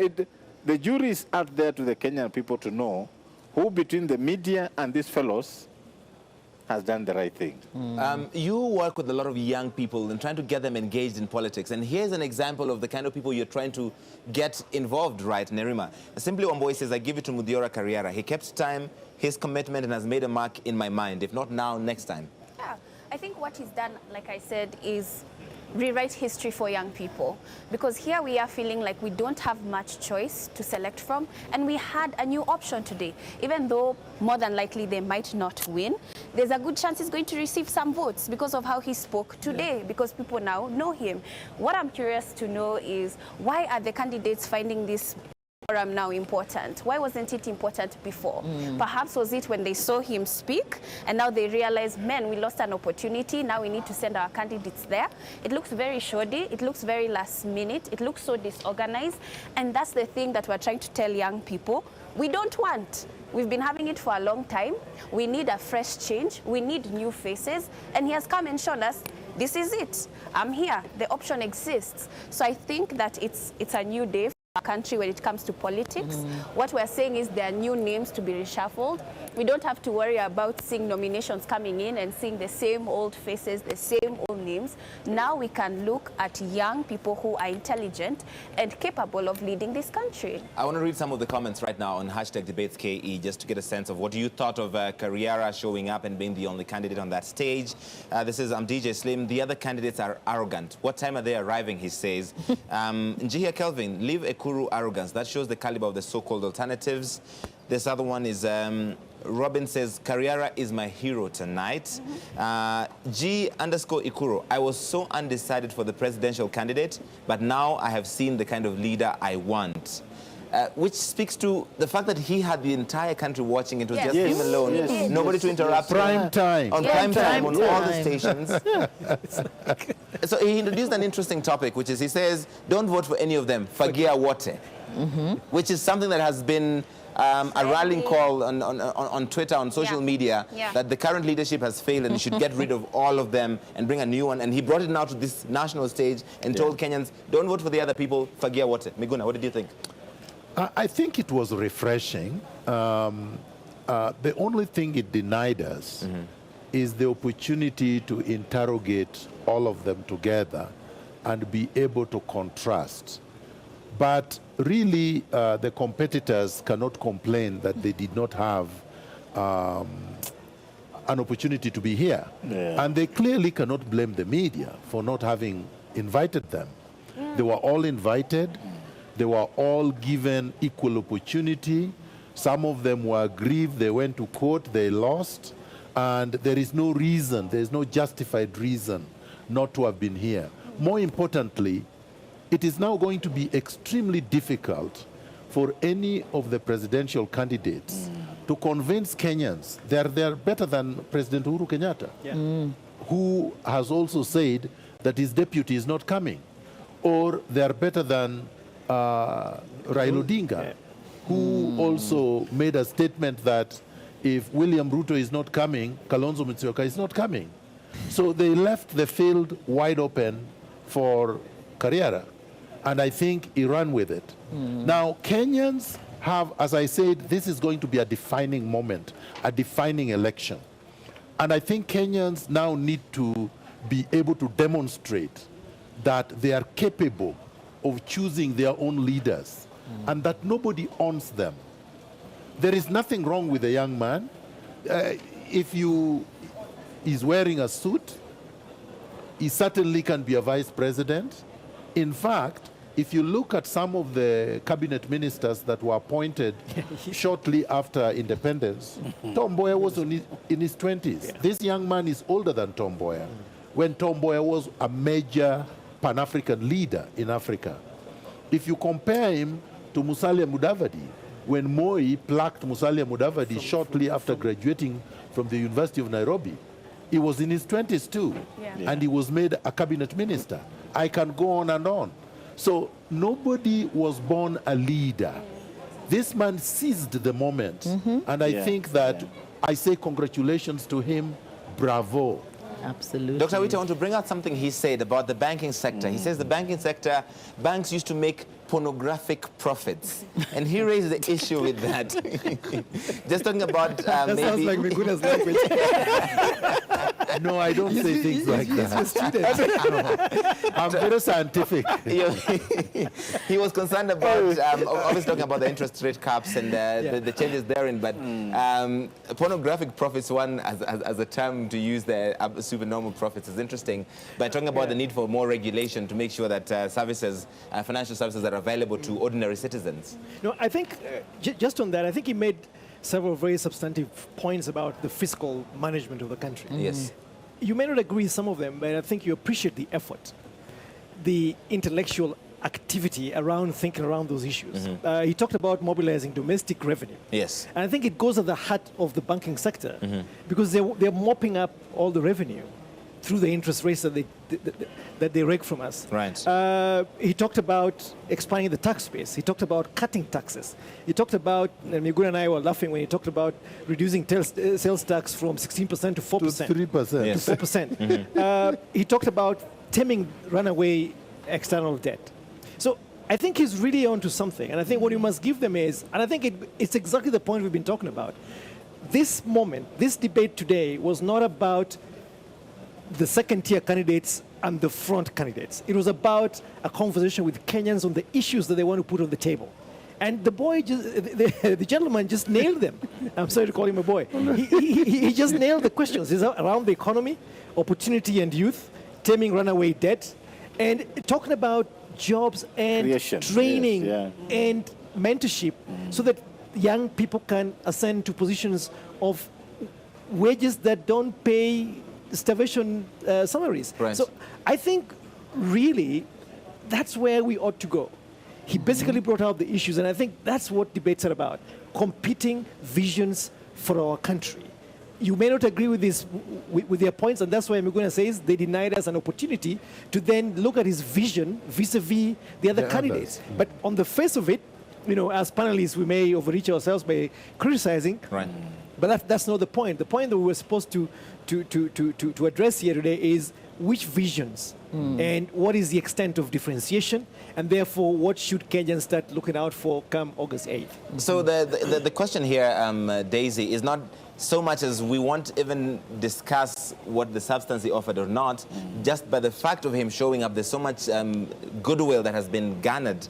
the jury is out there to the Kenyan people to know who between the media and these fellows has done the right thing. You work with a lot of young people and trying to get them engaged in politics. And here's an example of the kind of people you're trying to get involved, right, Nerima? Simply one boy says, I give it to Mudiora Karriera. He kept time, his commitment, and has made a mark in my mind. If not now, next time. Yeah, I think what he's done, like I said, is rewrite history for young people, because here we are feeling like we don't have much choice to select from, and we had a new option today. Even though more than likely they might not win, there's a good chance he's going to receive some votes because of how he spoke today, because people now know him. What I'm curious to know is, why are the candidates finding this forum now important? Why wasn't it important before? Perhaps was it when they saw him speak and now they realize, man, we lost an opportunity, now we need to send our candidates there. It looks very shoddy, it looks very last minute, it looks so disorganized, and that's the thing that we're trying to tell young people we don't want. We've been having it for a long time. We need a fresh change, we need new faces, and he has come and shown us, this is it. I'm here, the option exists. So I think that it's a new day for our country when it comes to politics. What we're saying is there are new names to be reshuffled. We don't have to worry about seeing nominations coming in and seeing the same old faces, the same old names. Now we can look at young people who are intelligent and capable of leading this country. I want to read some of the comments right now on #DebatesKE just to get a sense of what you thought of Karriara showing up and being the only candidate on that stage. This is DJ Slim. The other candidates are arrogant. What time are they arriving, he says. Njihia Kelvin, leave Ekuru arrogance. That shows the caliber of the so-called alternatives. This other one is... Robin says, Karriara is my hero tonight. G_Ikuro, I was so undecided for the presidential candidate, but now I have seen the kind of leader I want. Which speaks to the fact that he had the entire country watching. It was just him alone. Nobody to interrupt. Prime time. On prime time, on all the stations. So he introduced an interesting topic, which is, he says, don't vote for any of them. Fagia wote. Which is something that has been a rallying call on Twitter, on social media, that the current leadership has failed and should get rid of all of them and bring a new one. And he brought it now to this national stage and told Kenyans, don't vote for the other people, fagia wote. Miguna, what did you think? I think it was refreshing. The only thing it denied us is the opportunity to interrogate all of them together and be able to contrast. But really, the competitors cannot complain that they did not have an opportunity to be here. And they clearly cannot blame the media for not having invited them. They were all invited. They were all given equal opportunity. Some of them were aggrieved. They went to court. They lost. And there is no reason, there is no justified reason not to have been here. More importantly, it is now going to be extremely difficult for any of the presidential candidates to convince Kenyans they're better than President Uhuru Kenyatta, who has also said that his deputy is not coming, or they're better than Raila Odinga, who also made a statement that if William Ruto is not coming, Kalonzo Musyoka is not coming. So they left the field wide open for Karriara. And I think he ran with it. Now, Kenyans have, as I said, this is going to be a defining moment, a defining election. And I think Kenyans now need to be able to demonstrate that they are capable of choosing their own leaders and that nobody owns them. There is nothing wrong with a young man. If he's wearing a suit, he certainly can be a vice president. In fact, if you look at some of the cabinet ministers that were appointed shortly after independence, Tom Mboya was in his 20s. This young man is older than Tom Mboya, when Tom Mboya was a major Pan-African leader in Africa. If you compare him to Musalia Mudavadi, when Moi plucked Musalia Mudavadi shortly after graduating from the University of Nairobi, he was in his 20s too, and he was made a cabinet minister. I can go on and on. So nobody was born a leader. This man seized the moment, and I think that I say congratulations to him, bravo. Absolutely. Dr. Wita, I want to bring out something he said about the banking sector. He says the banking sector, banks used to make pornographic profits. And he raised the issue with that. Just talking about that maybe... sounds like Miguna's language. No, I don't say things like that. No. I'm very scientific. He was concerned about, obviously talking about the interest rate caps and the changes therein, but pornographic profits, one as a term to use the supernormal profits is interesting, but talking about the need for more regulation to make sure that services, financial services are available to ordinary citizens. No, I think, just on that, I think he made several very substantive points about the fiscal management of the country. Yes. You may not agree with some of them, but I think you appreciate the effort, the intellectual activity around thinking around those issues. He talked about mobilizing domestic revenue. Yes. And I think it goes at the heart of the banking sector because they're mopping up all the revenue through the interest rates that they rake from us. Right. He talked about expanding the tax base. He talked about cutting taxes. He talked about, and Miguna and I were laughing when he talked about reducing sales tax from 16% to 4%. To 3%. Yes. To 4%. He talked about stemming runaway external debt. So I think he's really onto something. And I think what you must give them is, and I think it's exactly the point we've been talking about. This moment, this debate today was not about the second-tier candidates and the front candidates. It was about a conversation with Kenyans on the issues that they want to put on the table. And the boy, the gentleman just nailed them. I'm sorry to call him a boy. He just nailed the questions. It's around the economy, opportunity and youth, taming runaway debt, and talking about jobs and training and mentorship so that young people can ascend to positions of wages that don't pay starvation salaries. Right. So I think really that's where we ought to go. He basically brought out the issues, and I think that's what debates are about, competing visions for our country. You may not agree with their points, and that's why Miguna says they denied us an opportunity to then look at his vision vis-a-vis the other candidates. But on the face of it, you know, as panelists, we may overreach ourselves by criticizing. Right. But that's not the point. The point that we were supposed to address here today is which visions and what is the extent of differentiation, and therefore what should Kenyans start looking out for come August 8th. So the question here, Daisy, is not so much as we won't even discuss what the substance he offered or not, just by the fact of him showing up, there's so much goodwill that has been garnered.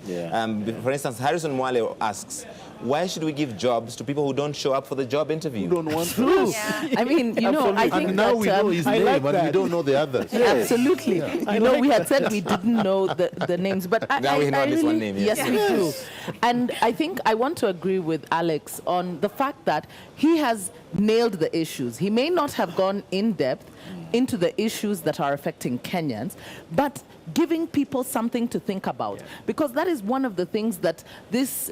For instance, Harrison Mwale asks, why should we give jobs to people who don't show up for the job interview? Who don't want True. I mean, you know, I think and now that, we know his name, like and we don't know the others. Absolutely. You know, we had said we didn't know the names, but now we know at least one name. Yes, we do. And I think I want to agree with Alex on the fact that he has nailed the issues. He may not have gone in depth into the issues that are affecting Kenyans, but giving people something to think about. Because that is one of the things that these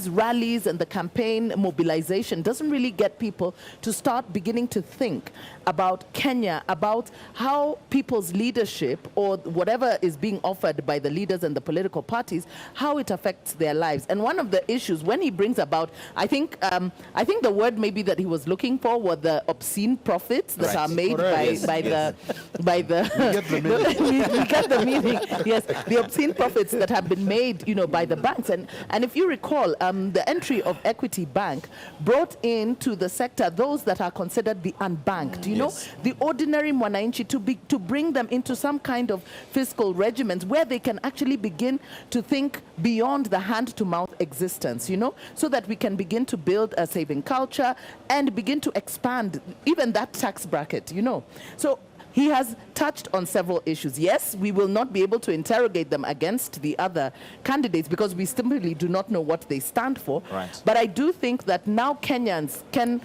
rallies and the campaign mobilization doesn't really get people to start beginning to think about Kenya, about how people's leadership or whatever is being offered by the leaders and the political parties, how it affects their lives. And one of the issues when he brings about, I think the word maybe that he was looking for were the obscene profits that are made by the we get the meaning. Yes, the obscene profits that have been made, you know, by the banks. And if you recall, the entry of Equity Bank brought into the sector those that are considered the unbanked, you know, the ordinary mwananchi, to bring them into some kind of fiscal regiment where they can actually begin to think beyond the hand-to-mouth existence, you know, so that we can begin to build a saving culture and begin to expand even that tax bracket, you know. So he has touched on several issues. Yes, we will not be able to interrogate them against the other candidates because we simply do not know what they stand for. Right. But I do think that now Kenyans can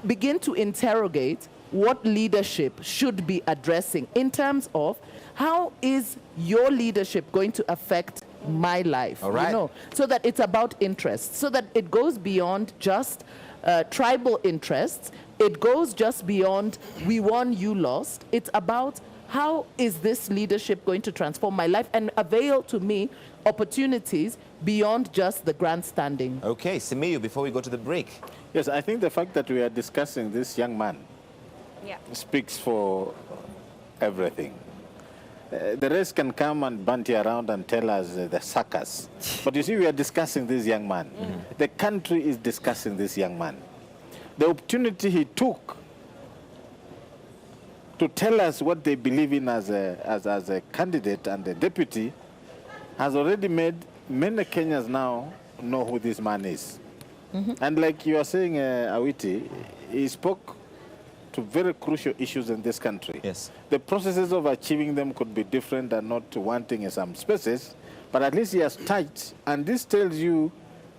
begin to interrogate what leadership should be addressing in terms of how is your leadership going to affect my life, all right, you know, so that it's about interests, so that it goes beyond just tribal interests. It goes just beyond we won, you lost. It's about how is this leadership going to transform my life and avail to me opportunities beyond just the grandstanding. Okay, Simiyu, before we go to the break. Yes, I think the fact that we are discussing this young man speaks for everything. The rest can come and banty around and tell us the suckers. But you see, we are discussing this young man. The country is discussing this young man. The opportunity he took to tell us what they believe in as a candidate and a deputy has already made many Kenyans now know who this man is. And like you are saying, Awiti, he spoke to very crucial issues in this country. Yes. The processes of achieving them could be different and not wanting in some spaces, but at least he has touched, and this tells you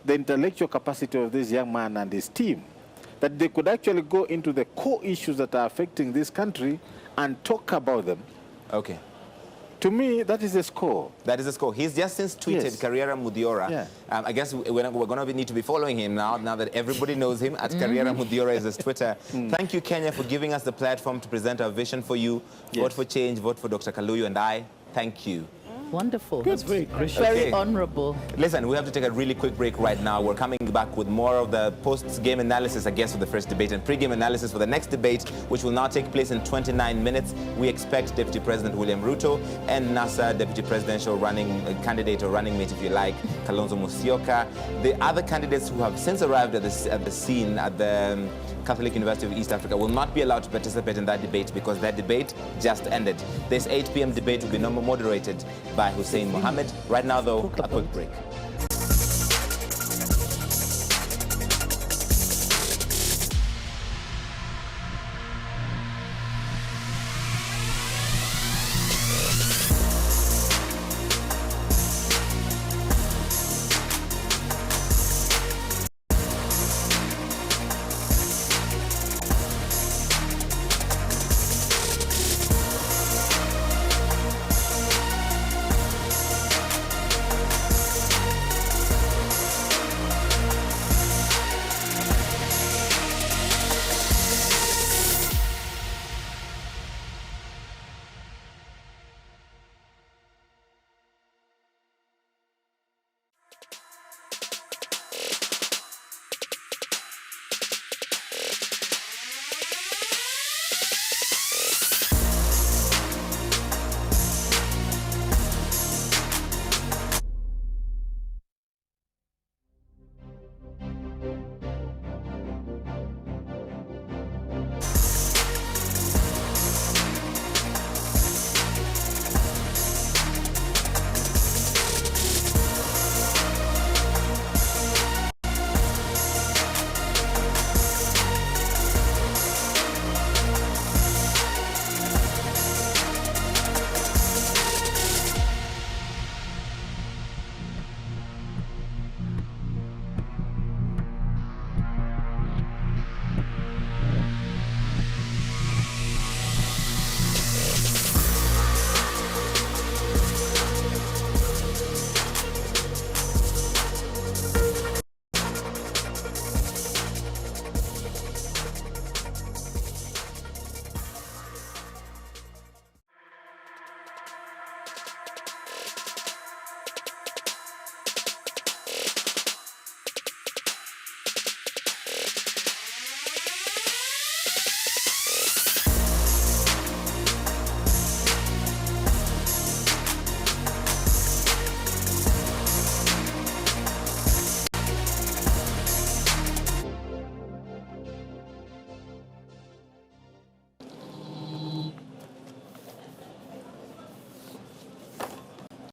the intellectual capacity of this young man and his team. that they could actually go into the core issues that are affecting this country and talk about them. Okay. To me, that is a score. That is a score. He's just since tweeted Karriera Mudhiora. Yeah. I guess we're going to need to be following him now that everybody knows him. At Karriera Mudhiora is his Twitter. Thank you, Kenya, for giving us the platform to present our vision for you. Yes. Vote for change, vote for Dr. Kaluyu and I. Thank you. Wonderful. That's very gracious. Very honorable. Listen, we have to take a really quick break right now. We're coming back with more of the post-game analysis, I guess, for the first debate and pre-game analysis for the next debate, which will now take place in 29 minutes. We expect Deputy President William Ruto and NASA Deputy Presidential running candidate or running mate, if you like, Kalonzo Musyoka. The other candidates who have since arrived at the scene at the Catholic University of East Africa will not be allowed to participate in that debate because that debate just ended. This 8 p.m. debate will be moderated by Hussein Mohammed. Right now, though, a quick break.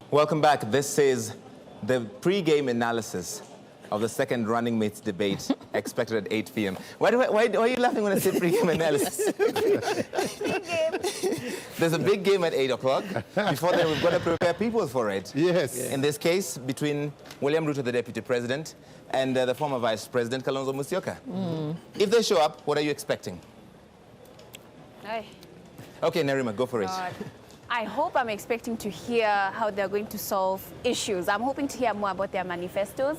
Welcome back. This is the pre-game analysis of the second running mates debate expected at 8 p.m. Why are you laughing when I say pre-game analysis? There's a big game at 8 o'clock. Before then, we've got to prepare people for it. Yes. In this case, between William Ruto, the Deputy President, and the former Vice President, Kalonzo Musyoka. If they show up, what are you expecting? Okay, Nerima, go for it. I hope I'm expecting to hear how they're going to solve issues. I'm hoping to hear more about their manifestos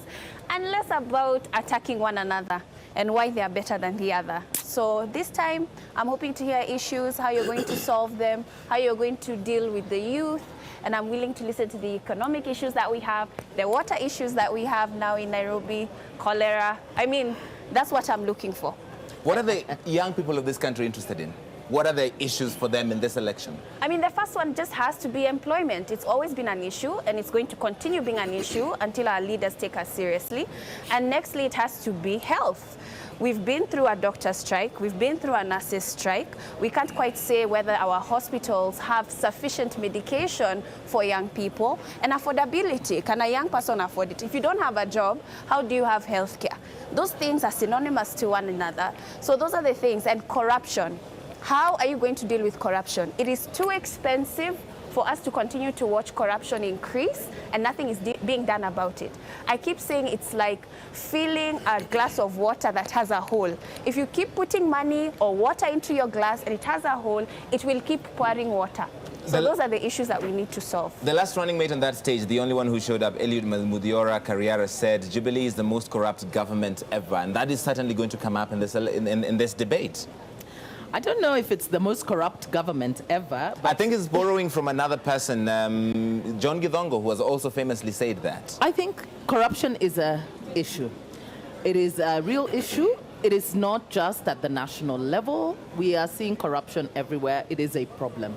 and less about attacking one another and why they are better than the other. So this time, I'm hoping to hear issues, how you're going to solve them, how you're going to deal with the youth, and I'm willing to listen to the economic issues that we have, the water issues that we have now in Nairobi, cholera. I mean, that's what I'm looking for. What are the young people of this country interested in? What are the issues for them in this election? I mean, the first one just has to be employment. It's always been an issue, and it's going to continue being an issue until our leaders take us seriously. And nextly, it has to be health. We've been through a doctor strike. We've been through a nurses strike. We can't quite say whether our hospitals have sufficient medication for young people. And affordability, can a young person afford it? If you don't have a job, how do you have health care? Those things are synonymous to one another. So those are the things. And corruption. How are you going to deal with corruption? It is too expensive for us to continue to watch corruption increase and nothing is being done about it. I keep saying it's like filling a glass of water that has a hole. If you keep putting money or water into your glass and it has a hole, it will keep pouring water. So those are the issues that we need to solve. The last running mate on that stage, the only one who showed up, Eliud Muthiora Karriara, said Jubilee is the most corrupt government ever, and that is certainly going to come up in this debate. I don't know if it's the most corrupt government ever. I think it's borrowing from another person, John Githongo, who has also famously said that. I think corruption is an issue. It is a real issue. It is not just at the national level. We are seeing corruption everywhere. It is a problem.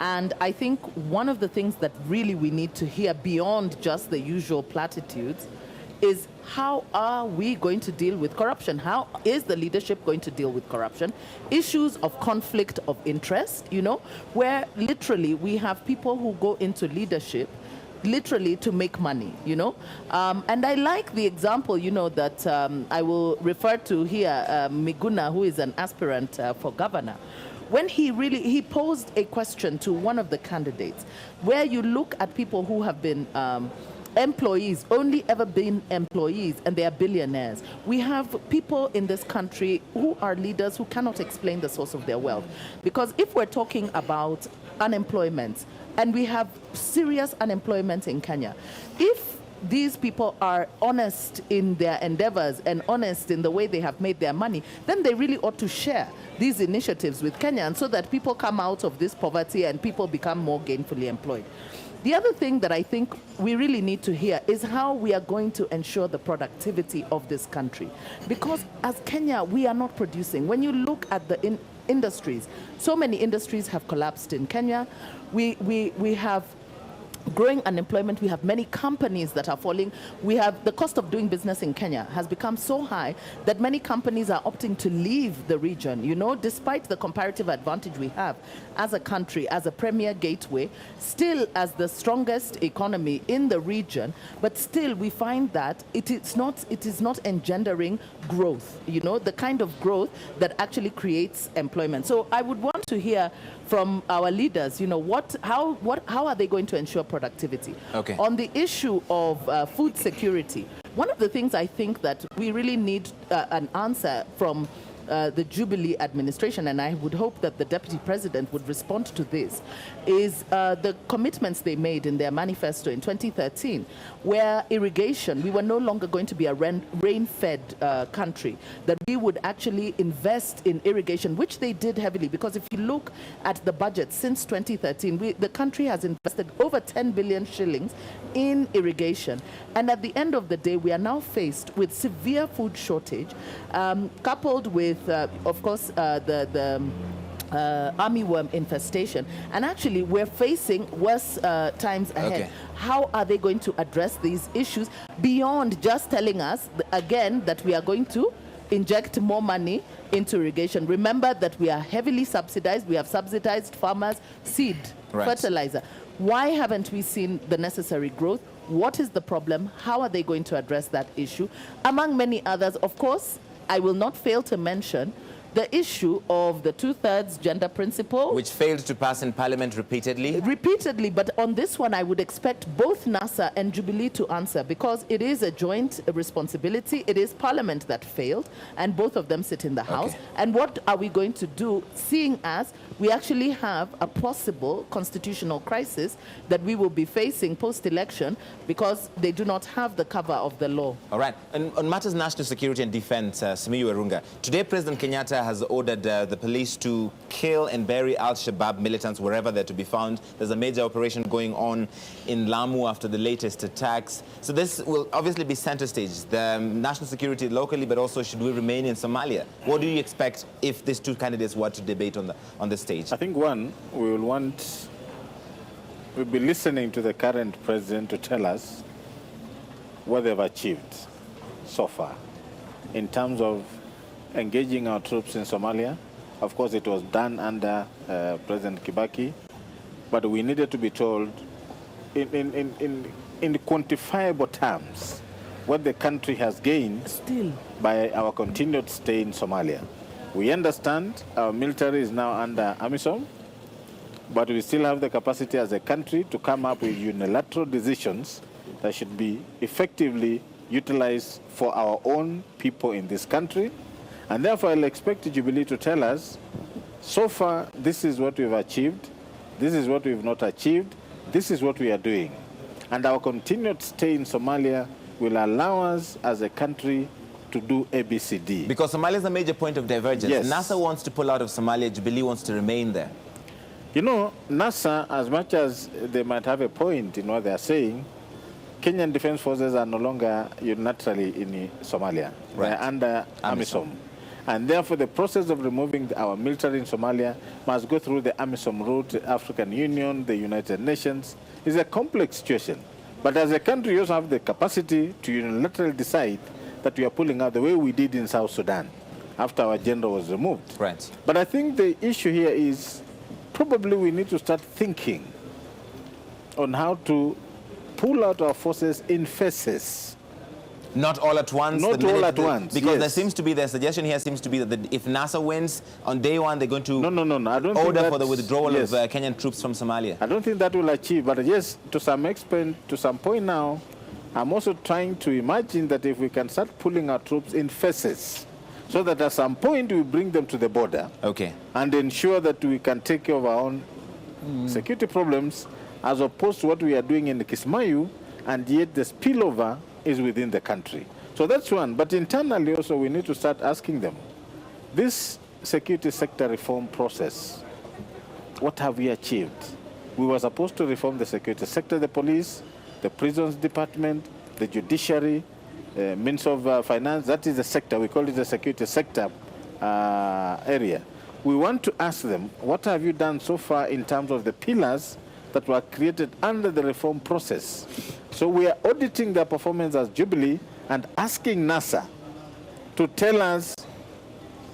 And I think one of the things that really we need to hear beyond just the usual platitudes is how are we going to deal with corruption? How is the leadership going to deal with corruption? Issues of conflict of interest, you know, where literally we have people who go into leadership literally to make money, you know. And I like the example, you know, that I will refer to here, Miguna, who is an aspirant for governor. When he posed a question to one of the candidates, where you look at people who have been employees, only ever been employees, and they are billionaires. We have people in this country who are leaders who cannot explain the source of their wealth. Because if we're talking about unemployment, and we have serious unemployment in Kenya, if these people are honest in their endeavors and honest in the way they have made their money, then they really ought to share these initiatives with Kenyans so that people come out of this poverty and people become more gainfully employed. The other thing that I think we really need to hear is how we are going to ensure the productivity of this country. Because as Kenya, we are not producing. When you look at the industries, so many industries have collapsed in Kenya. We have growing unemployment. We have many companies that are falling. We have the cost of doing business in Kenya has become so high that many companies are opting to leave the region, you know, despite the comparative advantage we have as a country, as a premier gateway, still as the strongest economy in the region, but still we find that it is not engendering growth, you know, the kind of growth that actually creates employment. So I would want to hear from our leaders, you know, how are they going to ensure productivity? Okay. On the issue of food security, one of the things I think that we really need an answer from the Jubilee administration, and I would hope that the Deputy President would respond to this, is the commitments they made in their manifesto in 2013, where irrigation, we were no longer going to be a rain-fed country, that we would actually invest in irrigation, which they did heavily, because if you look at the budget since 2013, the country has invested over 10 billion shillings in irrigation. And at the end of the day, we are now faced with severe food shortage, coupled with, of course, the armyworm infestation. And actually, we're facing worse times ahead. Okay. How are they going to address these issues beyond just telling us, again, that we are going to inject more money into irrigation? Remember that we are heavily subsidized. We have subsidized farmers' seed, fertilizer. Why haven't we seen the necessary growth? What is the problem? How are they going to address that issue? Among many others, of course, I will not fail to mention the issue of the 2/3 gender principle. Which failed to pass in Parliament repeatedly. Repeatedly, but on this one, I would expect both NASA and Jubilee to answer, because it is a joint responsibility. It is Parliament that failed, and both of them sit in the House. Okay. And what are we going to do, seeing as we actually have a possible constitutional crisis that we will be facing post-election because they do not have the cover of the law? All right. And on matters national security and defense, Simiyu Irunga, today President Kenyatta has ordered the police to kill and bury al-Shabaab militants wherever they're to be found. There's a major operation going on in Lamu after the latest attacks. So this will obviously be center stage, the national security locally, but also should we remain in Somalia? What do you expect if these two candidates were to debate on the stage? I think we'll be listening to the current president to tell us what they've achieved so far in terms of engaging our troops in Somalia. Of course, it was done under President Kibaki, but we needed to be told in quantifiable terms what the country has gained by our continued stay in Somalia. We understand our military is now under AMISOM, but we still have the capacity as a country to come up with unilateral decisions that should be effectively utilized for our own people in this country. And therefore, I'll expect Jubilee to tell us, so far, this is what we've achieved, this is what we've not achieved, this is what we are doing. And our continued stay in Somalia will allow us as a country to do ABCD. Because Somalia is a major point of divergence. Yes. NASA wants to pull out of Somalia, Jubilee wants to remain there. You know, NASA, as much as they might have a point in what they are saying, Kenyan Defense Forces are no longer unilaterally in Somalia. Right. They are under AMISOM. And therefore, the process of removing our military in Somalia must go through the AMISOM route, the African Union, the United Nations. It's a complex situation. But as a country, we also have the capacity to unilaterally decide that we are pulling out the way we did in South Sudan after our general was removed. Right. But I think the issue here is probably we need to start thinking on how to pull out our forces in phases. Not all at once. Not all at once. Because yes. there seems to be, the suggestion here seems to be that if NASA wins, on day one they're going to No. I don't order think for the withdrawal yes. of Kenyan troops from Somalia. I don't think that will achieve, but yes, to some extent, to some point now, I'm also trying to imagine that if we can start pulling our troops in phases, so that at some point we bring them to the border, okay, and ensure that we can take care of our own security problems, as opposed to what we are doing in Kismayu, and yet the spillover is within the country. So that's one. But internally also, we need to start asking them, this security sector reform process, what have we achieved? We were supposed to reform the security sector, the police, the prisons department, the judiciary, means of finance. That is the sector. We call it the security sector area. We want to ask them, what have you done so far in terms of the pillars that were created under the reform process? So we are auditing their performance as Jubilee and asking NASA to tell us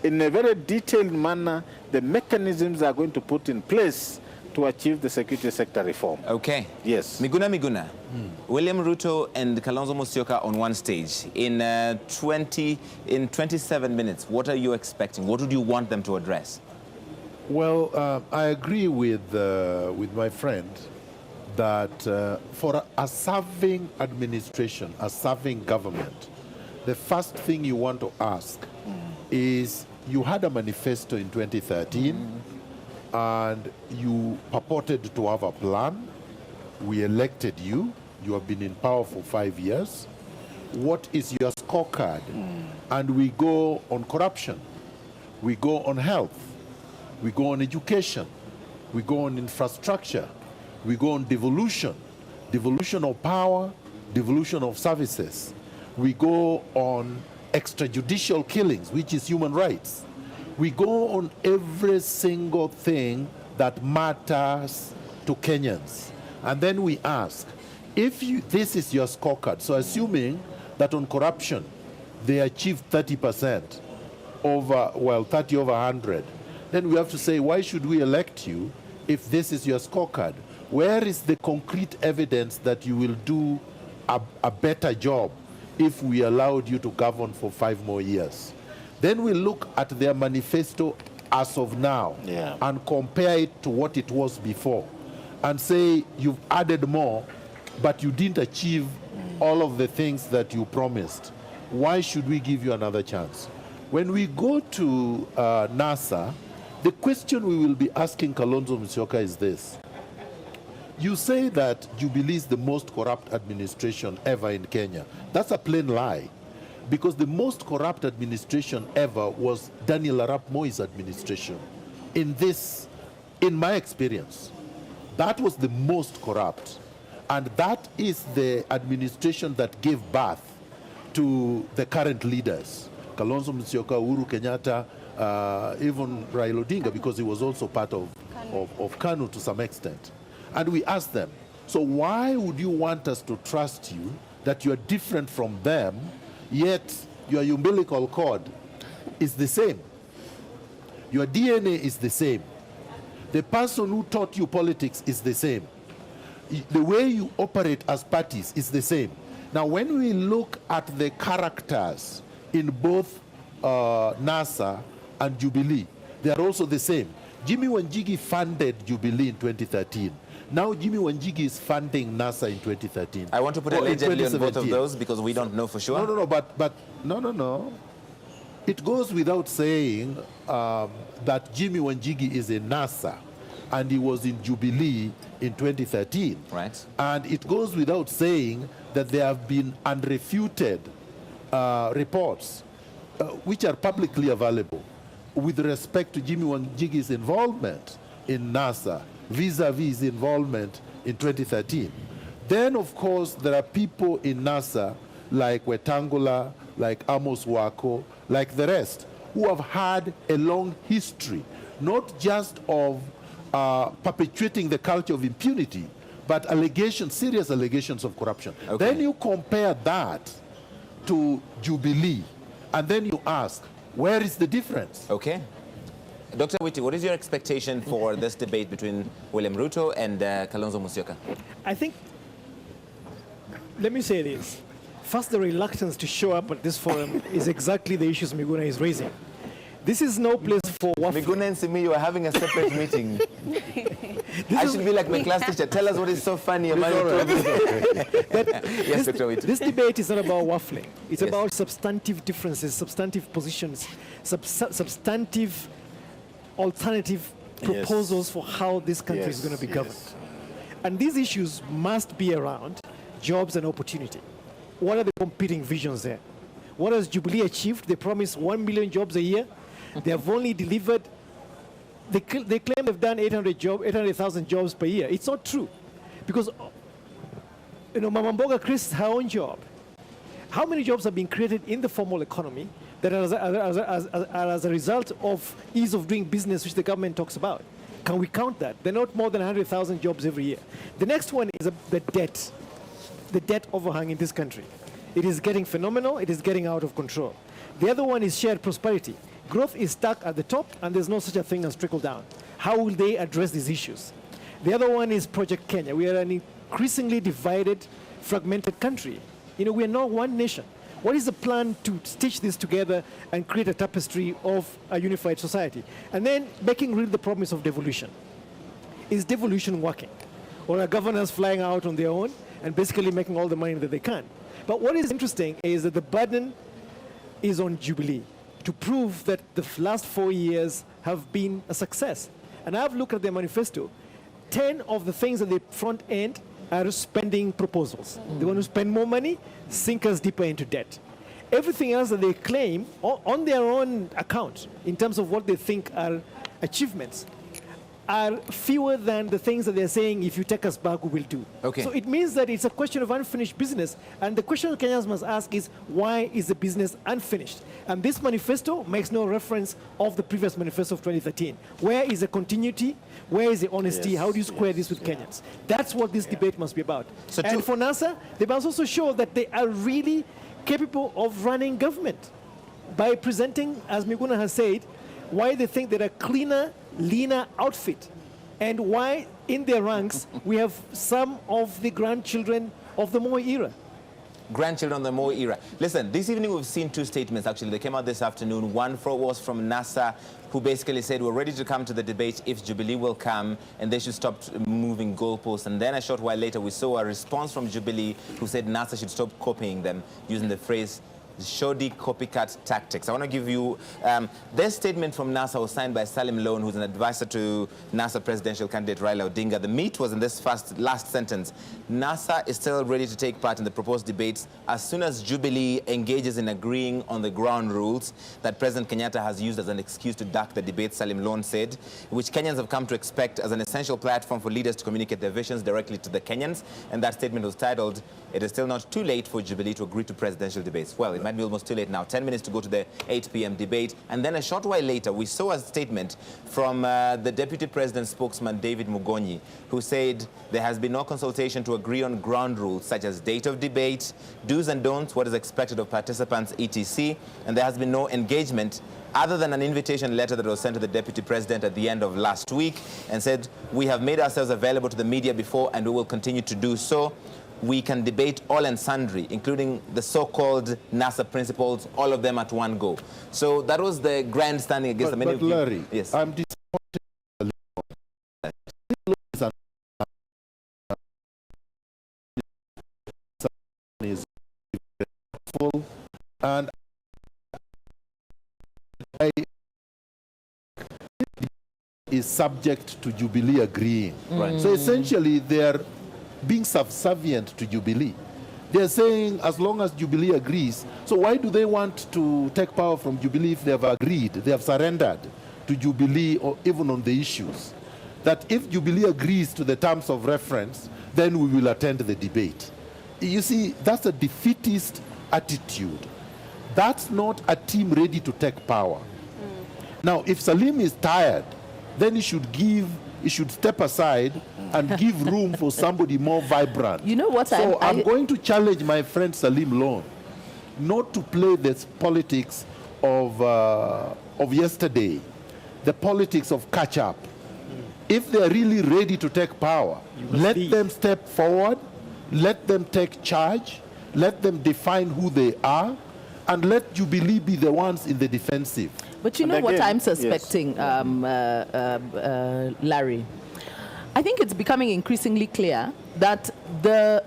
in a very detailed manner the mechanisms they are going to put in place to achieve the security sector reform. Okay. Yes. Miguna. William Ruto and Kalonzo Musyoka on one stage. In 27 minutes, what are you expecting? What would you want them to address? Well, I agree with my friend that for a serving administration, a serving government, the first thing you want to ask is, you had a manifesto in 2013 and you purported to have a plan. We elected you. You have been in power for 5 years. What is your scorecard? And we go on corruption. We go on health. We go on education. We go on infrastructure. We go on devolution of power, devolution of services. We go on extrajudicial killings, which is human rights. We go on every single thing that matters to Kenyans. And then we ask, if this is your scorecard, so assuming that on corruption they achieved 30% over, well, 30 over 100, then we have to say, why should we elect you if this is your scorecard? Where is the concrete evidence that you will do a better job if we allowed you to govern for 5 more years? Then we look at their manifesto as of now and compare it to what it was before and say, you've added more, but you didn't achieve all of the things that you promised. Why should we give you another chance? When we go to NASA, the question we will be asking Kalonzo Musyoka is this. You say that Jubilee is the most corrupt administration ever in Kenya. That's a plain lie, because the most corrupt administration ever was Daniel Arap Moi's administration. In my experience, that was the most corrupt. And that is the administration that gave birth to the current leaders. Kalonzo Musyoka, Uhuru Kenyatta, even Raila Odinga, because he was also part of KANU to some extent. And we asked them, so why would you want us to trust you that you are different from them, yet your umbilical cord is the same? Your DNA is the same. The person who taught you politics is the same. The way you operate as parties is the same. Now, when we look at the characters in both NASA and Jubilee, they are also the same. Jimmy Wanjigi funded Jubilee in 2013. Now Jimmy Wanjigi is funding NASA in 2013. I want to put allegedly on both of those because we don't know for sure. No. It goes without saying that Jimmy Wanjigi is in NASA and he was in Jubilee in 2013. Right. And it goes without saying that there have been unrefuted reports which are publicly available with respect to Jimmy Wanjigi's involvement in NASA vis-a-vis his involvement in 2013. Then, of course, there are people in NASA like Wetangula, like Amos Wako, like the rest, who have had a long history, not just of perpetuating the culture of impunity, but allegations, serious allegations of corruption. Okay. Then you compare that to Jubilee, and then you ask, where is the difference? Okay. Dr. Witi, what is your expectation for this debate between William Ruto and Kalonzo Musyoka? I think, let me say this. First, the reluctance to show up at this forum is exactly the issues Miguna is raising. This is no place for waffling. Miguna and Simi, you are having a separate meeting. I should be like my class teacher. Tell us what is so funny about Yes, Dr. Witi. This debate is not about waffling. It's about substantive differences, substantive positions, substantive alternative proposals for how this country is going to be governed. And these issues must be around jobs and opportunity. What are the competing visions there? What has Jubilee achieved? They promised 1 million jobs a year. They have only delivered, they claim they've done 800,000 jobs per year. It's not true. Because, Mama Mboga creates her own job. How many jobs have been created in the formal economy that are as a result of ease of doing business, which the government talks about? Can we count that? They're not more than 100,000 jobs every year. The next one is the debt overhang in this country. It is getting phenomenal. It is getting out of control. The other one is shared prosperity. Growth is stuck at the top, and there's no such a thing as trickle down. How will they address these issues? The other one is Project Kenya. We are an increasingly divided, fragmented country. We are not one nation. What is the plan to stitch this together and create a tapestry of a unified society? And then making real the promise of devolution. Is devolution working? Or are governors flying out on their own and basically making all the money that they can? But what is interesting is that the burden is on Jubilee to prove that the last 4 years have been a success. And I've looked at their manifesto. 10 of the things at the front end are spending proposals. They want to spend more money, sink us deeper into debt. Everything else that they claim on their own account, in terms of what they think are achievements, are fewer than the things that they're saying, if you take us back, we will do. Okay. So it means that it's a question of unfinished business. And the question Kenyans must ask is, why is the business unfinished? And this manifesto makes no reference of the previous manifesto of 2013. Where is the continuity? Where is the honesty? How do you square this with Kenyans? That's what this debate must be about. So and for NASA, they must also show that they are really capable of running government by presenting, as Miguna has said, why they think they're a cleaner, leaner outfit, and why in their ranks we have some of the grandchildren of the Moi era. Grandchildren of the Moi era. Listen, this evening we've seen two statements actually. They came out this afternoon. One was from NASA, who basically said we're ready to come to the debate if Jubilee will come and they should stop moving goalposts. And then a short while later we saw a response from Jubilee who said NASA should stop copying them, using the phrase shoddy copycat tactics. I want to give you this statement from NASA was signed by Salim Loan, who's an advisor to NASA presidential candidate Raila Odinga. The meat was in this last sentence. NASA is still ready to take part in the proposed debates as soon as Jubilee engages in agreeing on the ground rules that President Kenyatta has used as an excuse to duck the debate, Salim Loan said, which Kenyans have come to expect as an essential platform for leaders to communicate their visions directly to the Kenyans. And that statement was titled, "It is still not too late for Jubilee to agree to presidential debates." Well, it might be almost too late now. 10 minutes to go to the 8 p.m. debate. And then a short while later, we saw a statement from the Deputy President spokesman, David Mugonyi, who said there has been no consultation to agree on ground rules such as date of debate, do's and don'ts, what is expected of participants, etc. And there has been no engagement other than an invitation letter that was sent to the Deputy President at the end of last week and said, we have made ourselves available to the media before and we will continue to do so. We can debate all and sundry, including the so-called NASA principles, all of them at one go. So that was the grandstanding against the many of you. Larry, yes. I'm peaceful, and is subject to Jubilee agreeing. Right. So essentially, they are being subservient to Jubilee. They're saying as long as Jubilee agrees, so why do they want to take power from Jubilee if they have agreed, they have surrendered to Jubilee, or even on the issues? That if Jubilee agrees to the terms of reference, then we will attend the debate. You see, that's a defeatist attitude. That's not a team ready to take power. Now, if Salim is tired, then he should step aside and give room for somebody more vibrant. You know what? So I'm going to challenge my friend Salim Lone not to play this politics of yesterday, the politics of catch up. If they're really ready to take power, let them step forward, let them take charge, let them define who they are, and let Jubilee be the ones in the defensive. But you know what I'm suspecting, Larry? I think it's becoming increasingly clear that the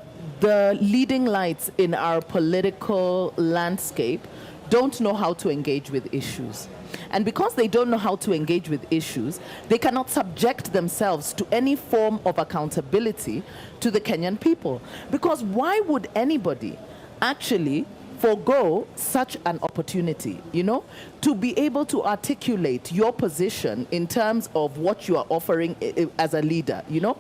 leading lights in our political landscape don't know how to engage with issues. And because they don't know how to engage with issues, they cannot subject themselves to any form of accountability to the Kenyan people. Because why would anybody actually forego such an opportunity, you know, to be able to articulate your position in terms of what you are offering as a leader, you know?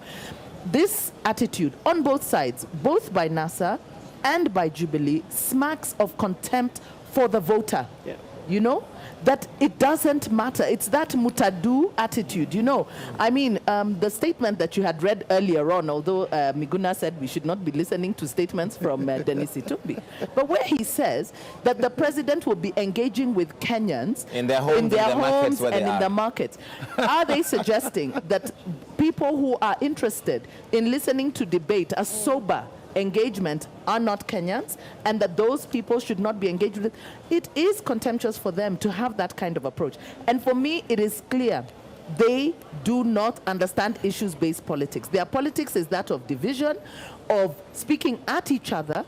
This attitude on both sides, both by NASA and by Jubilee, smacks of contempt for the voter. Yeah. You know, that it doesn't matter. It's that mutadu attitude, you know. I mean, the statement that you had read earlier on, although Miguna said we should not be listening to statements from Dennis Itumbi, but where he says that the president will be engaging with Kenyans in their homes, and in the markets. Are they suggesting that people who are interested in listening to debate, a sober engagement, are not Kenyans, and that those people should not be engaged with? It is contemptuous for them to have that kind of approach. And for me, it is clear they do not understand issues-based politics. Their politics is that of division, of speaking at each other,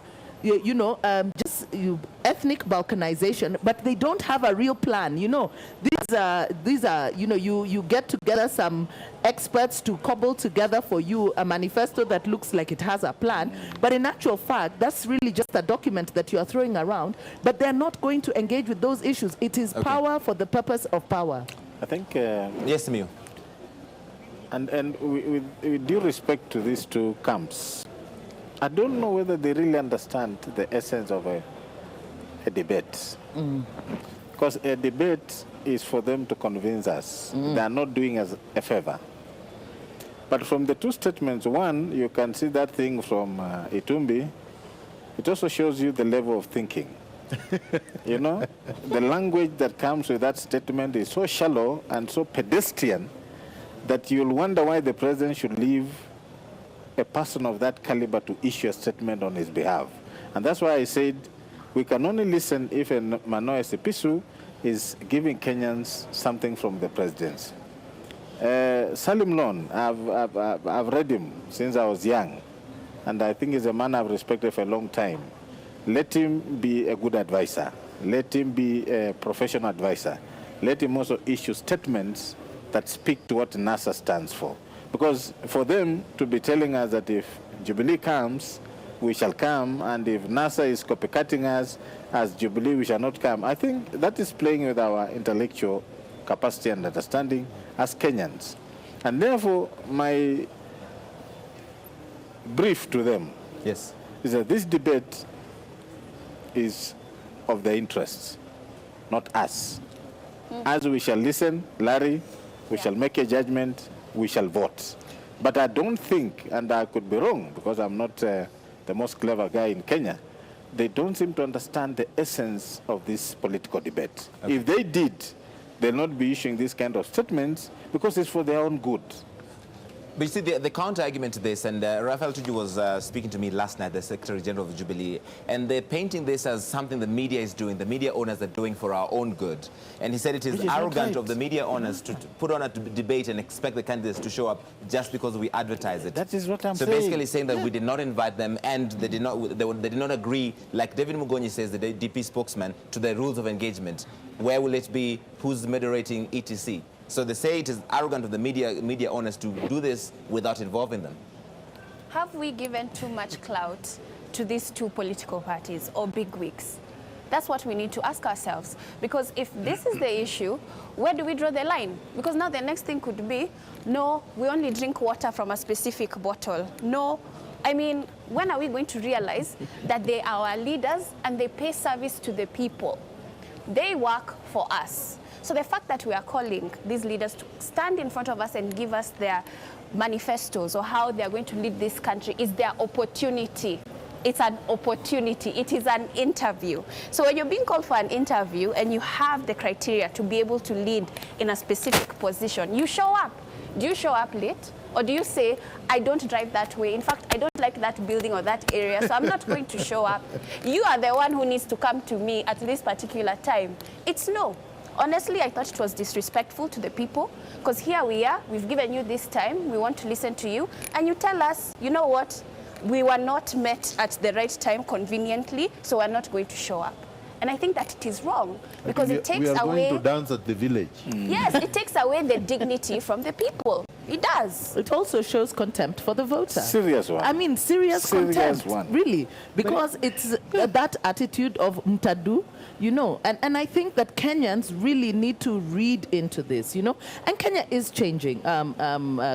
ethnic balkanization, but they don't have a real plan. You know, these are you get together some experts to cobble together for you a manifesto that looks like it has a plan, but in actual fact, that's really just a document that you are throwing around, but they're not going to engage with those issues. It is power for the purpose of power. I think... yes, Mio. And with due respect to these two camps, I don't know whether they really understand the essence of a debate. Because a debate is for them to convince us. They are not doing us a favor. But from the two statements, one, you can see that thing from Itumbi. It also shows you the level of thinking. You know, the language that comes with that statement is so shallow and so pedestrian that you'll wonder why the president should leave a person of that caliber to issue a statement on his behalf. And that's why I said we can only listen if Manoa Esipisu is giving Kenyans something from the presidency. Salim Lone, I've read him since I was young, and I think he's a man I've respected for a long time. Let him be a good advisor. Let him be a professional advisor. Let him also issue statements that speak to what NASA stands for. Because for them to be telling us that if Jubilee comes, we shall come, and if NASA is copycatting us as Jubilee, we shall not come, I think that is playing with our intellectual capacity and understanding as Kenyans. And therefore, my brief to them is that this debate is of their interests, not us. As we shall listen, Larry, we shall make a judgment, we shall vote. But I don't think, and I could be wrong because I'm not the most clever guy in Kenya, they don't seem to understand the essence of this political debate. If they did, they'll not be issuing these kind of statements because it's for their own good. But you see, the counter-argument to this, and Raphael Tuju was speaking to me last night, the Secretary General of Jubilee, and they're painting this as something the media is doing, the media owners are doing for our own good. And he said it is arrogant of the media owners to put on a debate and expect the candidates to show up just because we advertise it. That is what I'm saying. saying. So basically saying that we did not invite them and they did not agree, like David Mugonyi says, the DP spokesman, to the rules of engagement. Where will it be? Who's moderating, etc.? So they say it is arrogant of the media owners to do this without involving them. Have we given too much clout to these two political parties or bigwigs? That's what we need to ask ourselves. Because if this is the issue, where do we draw the line? Because now the next thing could be, no, we only drink water from a specific bottle. No, I mean, when are we going to realize that they are our leaders and they pay service to the people? They work for us. So the fact that we are calling these leaders to stand in front of us and give us their manifestos or how they are going to lead this country is their opportunity. It's an opportunity. It is an interview. So when you're being called for an interview and you have the criteria to be able to lead in a specific position, you show up. Do you show up late? Or do you say, I don't drive that way. In fact, I don't like that building or that area, so I'm not going to show up. You are the one who needs to come to me at this particular time. It's no. Honestly, I thought it was disrespectful to the people, because here we are, we've given you this time, we want to listen to you, and you tell us, you know what, we were not met at the right time conveniently, so we're not going to show up. And I think that it is wrong, because it takes away... We are going to dance at the village. Yes, it takes away the dignity from the people. It does. It also shows contempt for the voter. Serious one. I mean, serious contempt, one. really, because it's that attitude of mtadu, you know, and I think that Kenyans really need to read into this, you know, and Kenya is changing.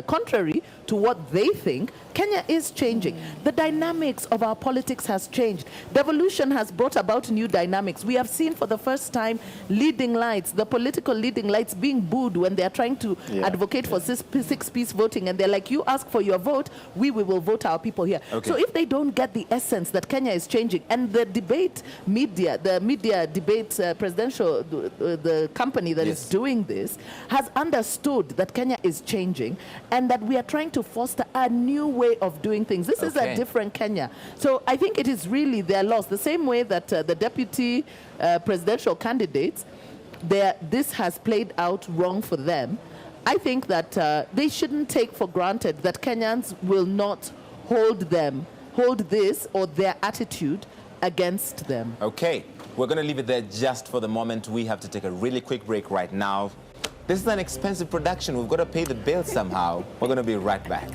Contrary to what they think, Kenya is changing. The dynamics of our politics has changed. Devolution has brought about new dynamics. We have seen for the first time leading lights, the political leading lights being booed when they are trying to advocate for six-piece voting, and they're like, you ask for your vote, we will vote our people here. Okay. So if they don't get the essence that Kenya is changing, and the debate media, the media debates presidential, the company that is doing this, has understood that Kenya is changing and that we are trying to foster a new way of doing things. This is a different Kenya. So I think it is really their loss. The same way that the deputy presidential candidates, this has played out wrong for them. I think that they shouldn't take for granted that Kenyans will not hold this or their attitude against them. Okay, we're going to leave it there just for the moment. We have to take a really quick break right now. This is an expensive production. We've got to pay the bill somehow. We're going to be right back.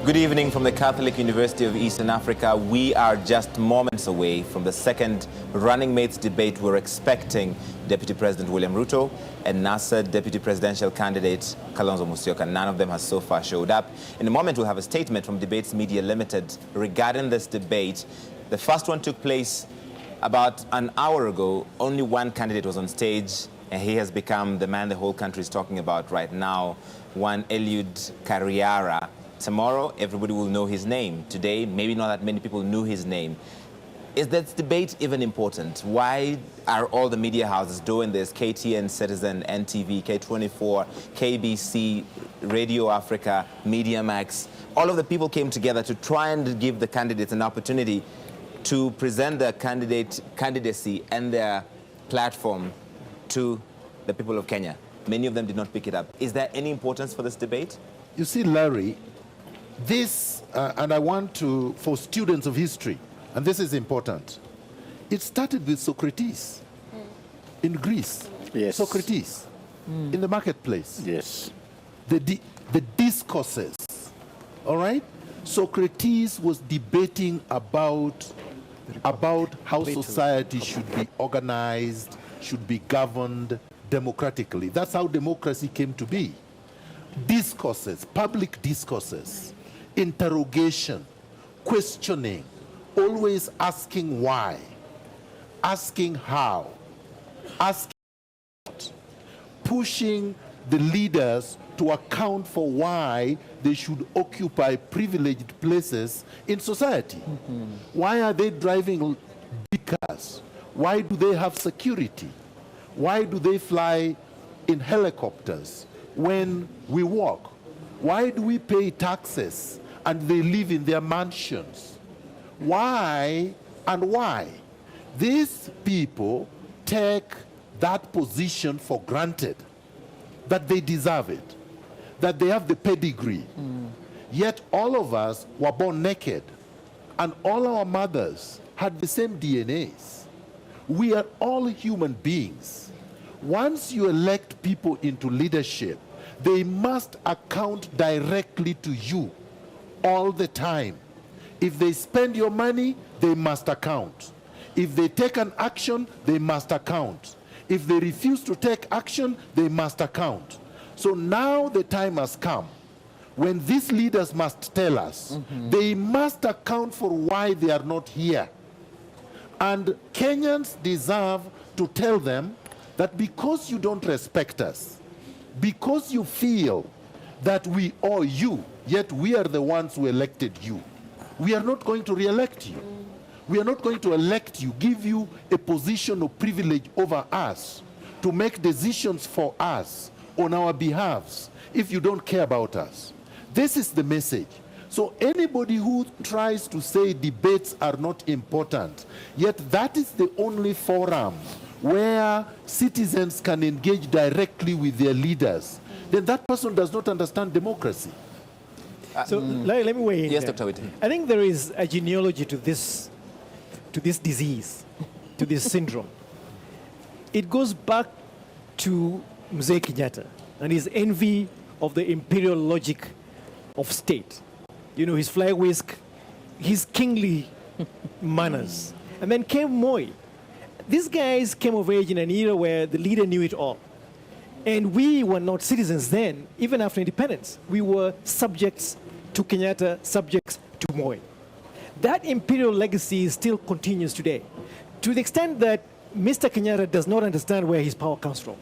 Good evening from the Catholic University of Eastern Africa. We are just moments away from the second running mates debate. We're expecting Deputy President William Ruto and NASA Deputy Presidential candidate Kalonzo Musyoka. None of them has so far showed up. In a moment, we'll have a statement from Debates Media Limited regarding this debate. The first one took place about an hour ago. Only one candidate was on stage, and he has become the man the whole country is talking about right now, one Eliud Kariara. Tomorrow, everybody will know his name. Today, maybe not that many people knew his name. Is this debate even important? Why are all the media houses doing this? KTN, Citizen, NTV, K24, KBC, Radio Africa, Media Max. All of the people came together to try and give the candidates an opportunity to present their candidacy and their platform to the people of Kenya. Many of them did not pick it up. Is there any importance for this debate? You see, Larry, this, and I want to, for students of history, and this is important, it started with Socrates in Greece. Yes. Socrates in the marketplace. Yes. The discourses, all right? Socrates was debating about how society should be organized, should be governed democratically. That's how democracy came to be. Discourses, public discourses, interrogation, questioning, always asking why, asking how, asking what, pushing the leaders to account for why they should occupy privileged places in society. Why are they driving big cars? Why do they have security? Why do they fly in helicopters when we walk? Why do we pay taxes and they live in their mansions? Why and why? These people take that position for granted, that they deserve it, that they have the pedigree. Yet all of us were born naked, and all our mothers had the same DNAs. We are all human beings. Once you elect people into leadership, they must account directly to you all the time. If they spend your money, they must account. If they take an action, they must account. If they refuse to take action, they must account. So now the time has come when these leaders must tell us, they must account for why they are not here. And Kenyans deserve to tell them that because you don't respect us, because you feel that we owe you, yet we are the ones who elected you, we are not going to re-elect you. We are not going to elect you, give you a position of privilege over us, to make decisions for us on our behalves, if you don't care about us. This is the message. So anybody who tries to say debates are not important, yet that is the only forum where citizens can engage directly with their leaders, then that person does not understand democracy. So let me weigh in. Yes, there. Dr. Whitney. I think there is a genealogy to this disease, to this syndrome. It goes back to Mzee Kenyatta and his envy of the imperial logic of state. You know, his flag whisk, his kingly manners. And then came Moi. These guys came of age in an era where the leader knew it all. And we were not citizens then, even after independence. We were subjects to Kenyatta, subjects to Moi. That imperial legacy still continues today, to the extent that Mr. Kenyatta does not understand where his power comes from.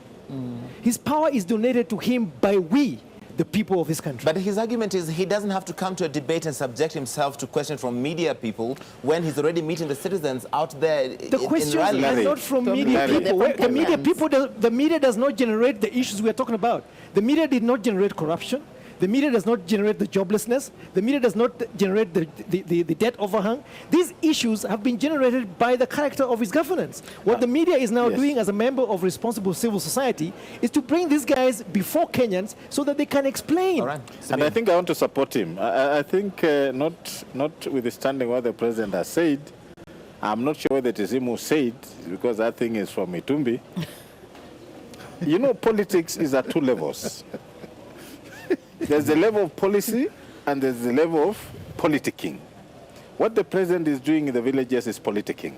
His power is donated to him by we, the people of this country. But his argument is he doesn't have to come to a debate and subject himself to questions from media people when he's already meeting the citizens out there. The questions are not from media people. The media does not generate the issues we are talking about. The media did not generate corruption. The media does not generate the joblessness. The media does not generate the debt overhang. These issues have been generated by the character of his governance. What the media is now doing as a member of responsible civil society is to bring these guys before Kenyans so that they can explain. And I think I want to support him. I think notwithstanding what the president has said, I'm not sure whether it is him who said, because that thing is from Itumbi. You know, politics is at two levels. There's the level of policy and there's the level of politicking. What the president is doing in the villages is politicking.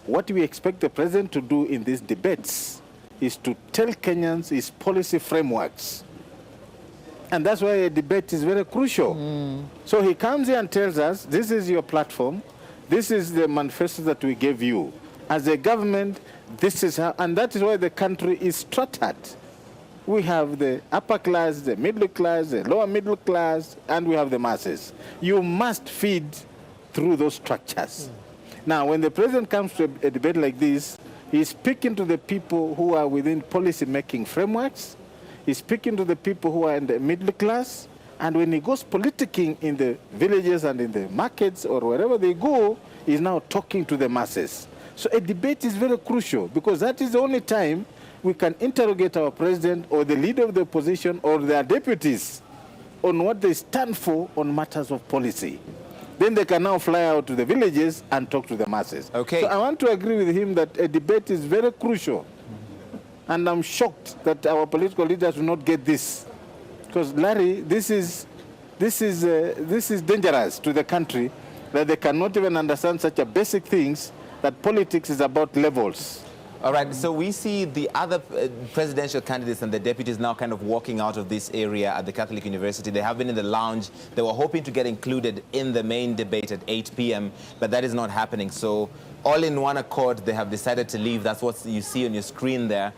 What we expect the president to do in these debates is to tell Kenyans his policy frameworks. And that's why a debate is very crucial. So he comes here and tells us, this is your platform, this is the manifesto that we gave you. As a government, this is how, and that is why the country is strutted. We have the upper class, the middle class, the lower middle class, and we have the masses. You must feed through those structures. Now, when the president comes to a debate like this, he's speaking to the people who are within policy-making frameworks. He's speaking to the people who are in the middle class. And when he goes politicking in the villages and in the markets or wherever they go, he's now talking to the masses. So a debate is very crucial because that is the only time we can interrogate our president or the leader of the opposition or their deputies on what they stand for on matters of policy. Then they can now fly out to the villages and talk to the masses. Okay. So I want to agree with him that a debate is very crucial. And I'm shocked that our political leaders will not get this. Because, Larry, this is dangerous to the country, that they cannot even understand such a basic things, that politics is about levels. All right, so we see the other presidential candidates and the deputies now kind of walking out of this area at the Catholic University. They have been in the lounge. They were hoping to get included in the main debate at 8 p.m., but that is not happening. So all in one accord, they have decided to leave. That's what you see on your screen there.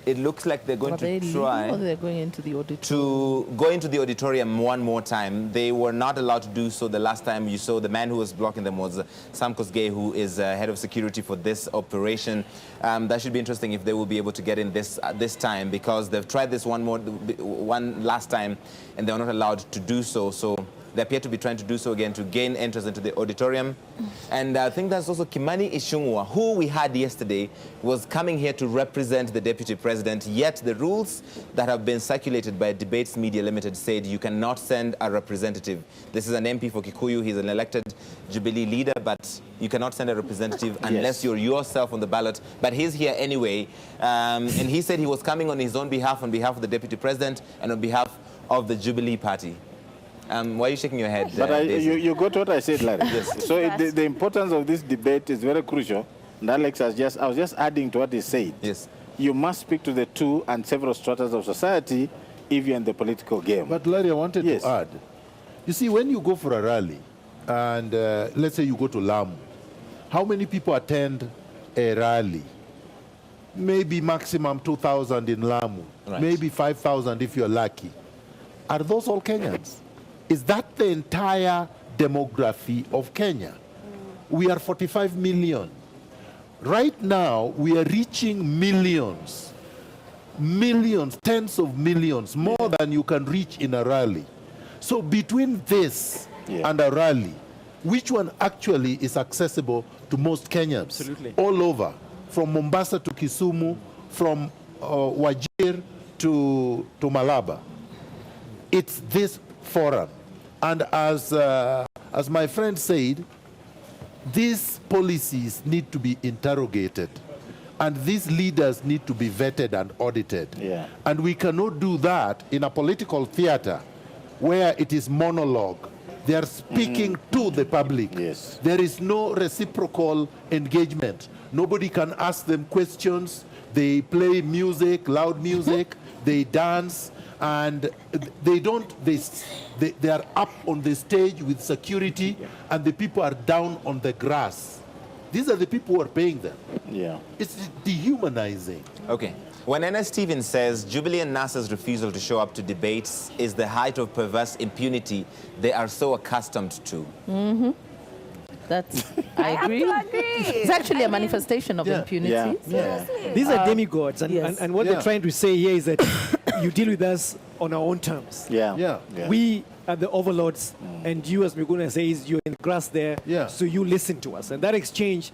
It looks like they're going to try or they're going into the auditorium? to go into the auditorium one more time. They were not allowed to do so the last time. You saw the man who was blocking them was Sam Kosgei, who is head of security for this operation. That should be interesting if they will be able to get in this time, because they've tried this one last time and they were not allowed to do so. So they appear to be trying to do so again to gain entrance into the auditorium. And I think that's also Kimani Ichung'wah, who we had yesterday, was coming here to represent the deputy president. Yet the rules that have been circulated by Debates Media Limited said you cannot send a representative. This is an MP for Kikuyu. He's an elected Jubilee leader, but you cannot send a representative unless you're yourself on the ballot. But he's here anyway. And he said he was coming on his own behalf, on behalf of the deputy president, and on behalf of the Jubilee party. Why are you shaking your head? But you got what I said, Larry. Yes. So the importance of this debate is very crucial. And Alex I was just adding to what he said. Yes. You must speak to the two and several stratas of society if you're in the political game. But Larry, I wanted to add. You see, when you go for a rally, and let's say you go to Lamu, how many people attend a rally? Maybe maximum 2,000 in Lamu, maybe 5,000 if you're lucky. Are those all Kenyans? Is that the entire demography of Kenya? We are 45 million. Right now, we are reaching millions, tens of millions, more than you can reach in a rally. So between this and a rally, which one actually is accessible to most Kenyans? Absolutely. All over, from Mombasa to Kisumu, from Wajir to Malaba. It's this forum. And as my friend said, these policies need to be interrogated. And these leaders need to be vetted and audited. And we cannot do that in a political theater where it is monologue. They are speaking to the public. There is no reciprocal engagement. Nobody can ask them questions. They play music, loud music, they dance, and they are up on the stage with security, and the people are down on the grass. These are the people who are paying them. It's dehumanizing. Okay. When N.S. Stevens says Jubilee and NASA's refusal to show up to debates is the height of perverse impunity they are so accustomed to. That's, I agree. It's actually a manifestation of impunity. These are demigods, and what they're trying to say here is that you deal with us on our own terms. We are the overlords, and you, as Miguna says, you're in the grass there, so you listen to us. And that exchange,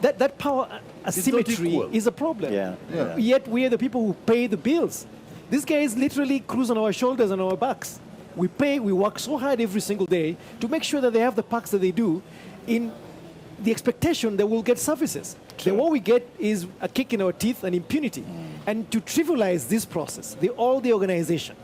that power asymmetry is a problem. Yet we are the people who pay the bills. These guys literally cruise on our shoulders and our backs. We pay, we work so hard every single day to make sure that they have the packs that they do, in the expectation that we'll get services. Then what we get is a kick in our teeth and impunity. And to trivialize this process, all the organization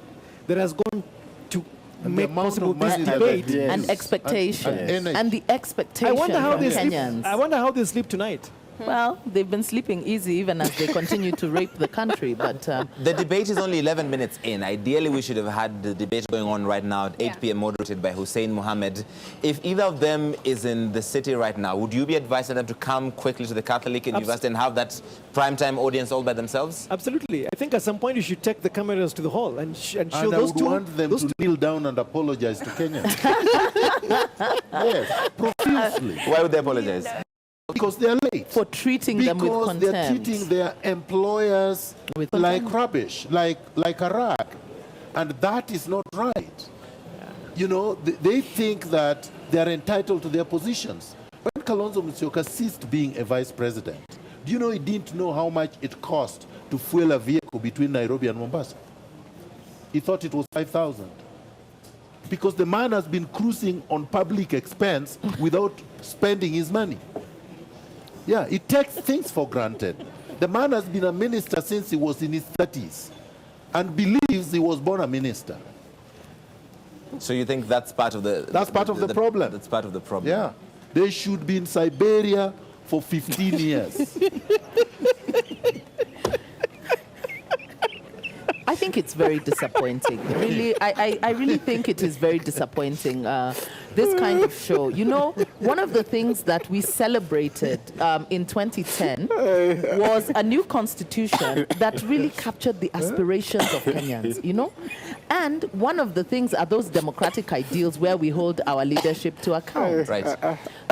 that has gone to make possible this debate. And expectation. And the expectation I wonder how from they Kenyans. sleep. I wonder how they sleep tonight. Well, they've been sleeping easy even as they continue to rape the country. But the debate is only 11 minutes in. Ideally, we should have had the debate going on right now at 8 p.m. moderated by Hussein Mohammed. If either of them is in the city right now, would you be advising them to come quickly to the Catholic University and have that primetime audience all by themselves? Absolutely. I think at some point you should take the cameras to the hall and show and those I would want them to kneel down and apologize to Kenyans. Yes, profusely. Why would they apologize? Because they're late. For treating them with contempt. Because they're treating their employers like rubbish, like a rag. And that is not right. You know, they think that they're entitled to their positions. When Kalonzo Musyoka ceased being a vice president, do you know he didn't know how much it cost to fuel a vehicle between Nairobi and Mombasa? He thought it was 5,000. Because the man has been cruising on public expense without spending his money. Yeah, he takes things for granted. The man has been a minister since he was in his 30s and believes he was born a minister. So you think that's part of the... That's part of the problem. That's part of the problem. Yeah. They should be in Siberia for 15 years. I think it's very disappointing. Really, I really think it is very disappointing, this kind of show. You know, one of the things that we celebrated in 2010 was a new constitution that really captured the aspirations of Kenyans, you know? And one of the things are those democratic ideals where we hold our leadership to account. Right.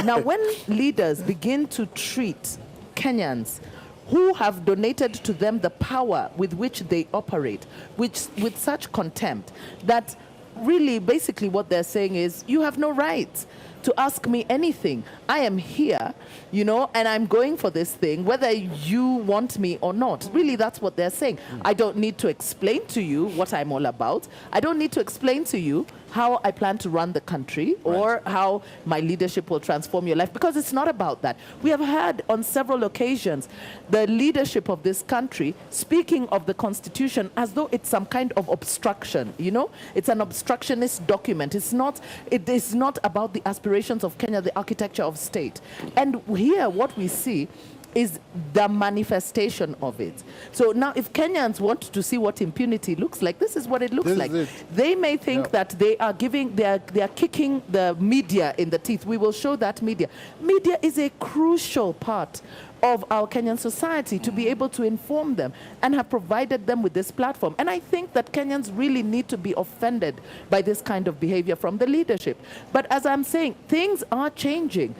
Now, when leaders begin to treat Kenyans who have donated to them the power with which they operate, with such contempt, that really basically what they're saying is, you have no right to ask me anything. I am here, you know, and I'm going for this thing, whether you want me or not. Really, that's what they're saying. I don't need to explain to you what I'm all about. I don't need to explain to you how I plan to run the country or how my leadership will transform your life, because it's not about that. We have had on several occasions the leadership of this country speaking of the Constitution as though it's some kind of obstruction, you know? It's an obstructionist document. It is not about the aspirations of Kenya, the architecture of state. And here what we see is the manifestation of it. So now if Kenyans want to see what impunity looks like, this is what it looks like. They may think that they are kicking the media in the teeth. We will show that media. Media is a crucial part of our Kenyan society to be able to inform them and have provided them with this platform. And I think that Kenyans really need to be offended by this kind of behavior from the leadership. But as I'm saying, things are changing.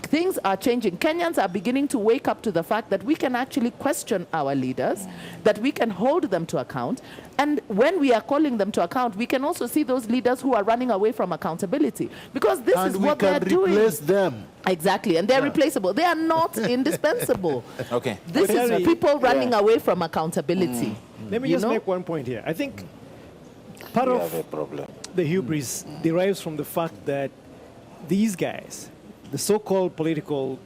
Things are changing. Kenyans are beginning to wake up to the fact that we can actually question our leaders, that we can hold them to account. And when we are calling them to account, we can also see those leaders who are running away from accountability. Because this is what they're doing. And we can replace them. Exactly. And they're replaceable. They are not indispensable. Okay. This is people running away from accountability. Let me just make one point here. I think part of the hubris derives from the fact that these guys, the so-called political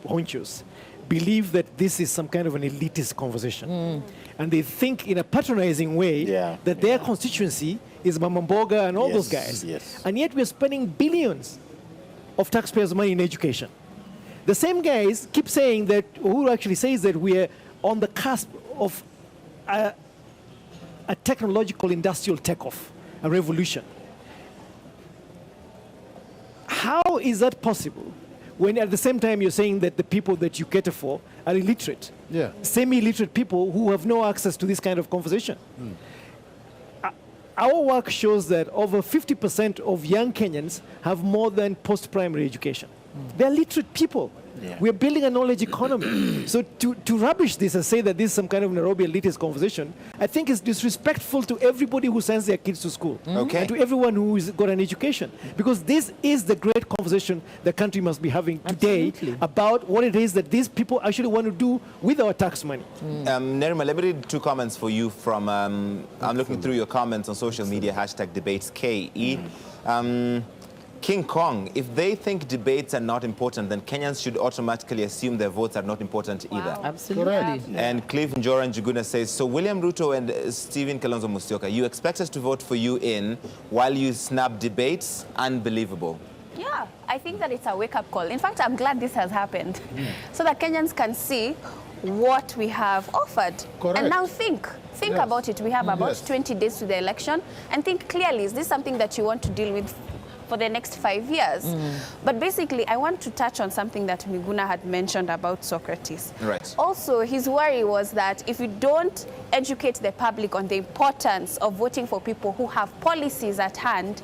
honchos, believe that this is some kind of an elitist conversation. And they think in a patronizing way that their constituency is Mamamboga and all those guys. And yet we're spending billions of taxpayers' money in education. The same guys keep saying that, who actually says that we're on the cusp of a technological industrial takeoff, a revolution. How is that possible when at the same time you're saying that the people that you cater for are illiterate? Semi-illiterate people who have no access to this kind of conversation. Our work shows that over 50% of young Kenyans have more than post-primary education. They're literate people. We're building a knowledge economy. So to rubbish this and say that this is some kind of Nairobi elitist conversation, I think is disrespectful to everybody who sends their kids to school. And to everyone who has got an education. Because this is the great conversation the country must be having today about what it is that these people actually want to do with our tax money. Nerima, let me read two comments for you from, I'm looking through your comments on social media, #debatesKE. King Kong, if they think debates are not important, then Kenyans should automatically assume their votes are not important either. Absolutely. And Cliff Njora Njuguna says, so William Ruto and Stephen Kalonzo Musyoka, you expect us to vote for you in while you snap debates? Unbelievable. Yeah, I think that it's a wake-up call. In fact, I'm glad this has happened so that Kenyans can see what we have offered. Correct. And now think Yes. about it. We have about Yes. 20 days to the election, and think clearly, is this something that you want to deal with for the next 5 years? But basically, I want to touch on something that Miguna had mentioned about Socrates. Right. Also, his worry was that if you don't educate the public on the importance of voting for people who have policies at hand,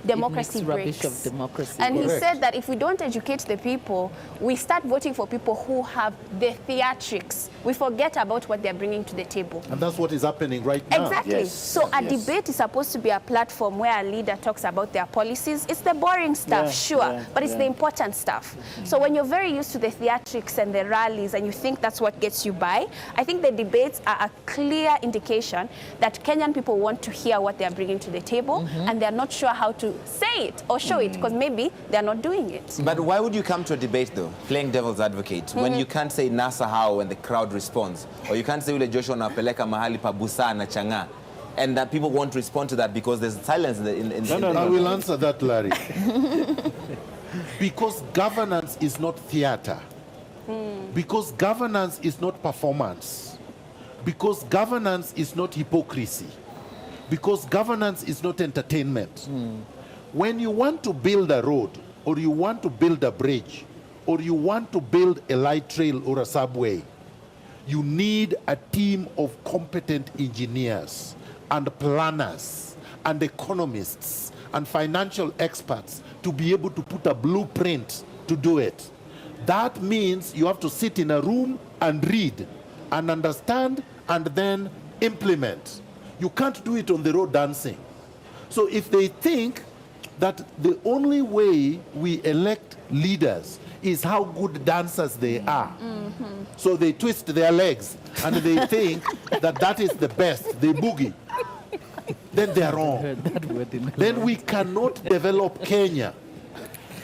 democracy It makes breaks. rubbish of democracy. And he Correct. said that if we don't educate the people, we start voting for people who have the theatrics. We forget about what they're bringing to the table. And that's what is happening right now. Exactly. So a debate is supposed to be a platform where a leader talks about their policies. It's the boring stuff, sure, but it's the important stuff. So when you're very used to the theatrics and the rallies and you think that's what gets you by, I think the debates are a clear indication that Kenyan people want to hear what they're bringing to the table, and they're not sure how to say it or show it, because maybe they're not doing it. But why would you come to a debate, though, playing devil's advocate, when you can't say NASA how when the crowd responds, or you can't say ule Joshua napeleka mahali pa busaa na chang'aa, and that people won't respond to that because there's silence in I will answer that, Larry. Because governance is not theater. Because governance is not performance. Because governance is not hypocrisy. Because governance is not entertainment. When you want to build a road, or you want to build a bridge, or you want to build a light trail or a subway, you need a team of competent engineers and planners and economists and financial experts to be able to put a blueprint to do it. That means you have to sit in a room and read and understand and then implement. You can't do it on the road dancing. So if they think that the only way we elect leaders is how good dancers they are, so they twist their legs and they think that that is the best, they boogie, then they're wrong. Then we cannot develop Kenya.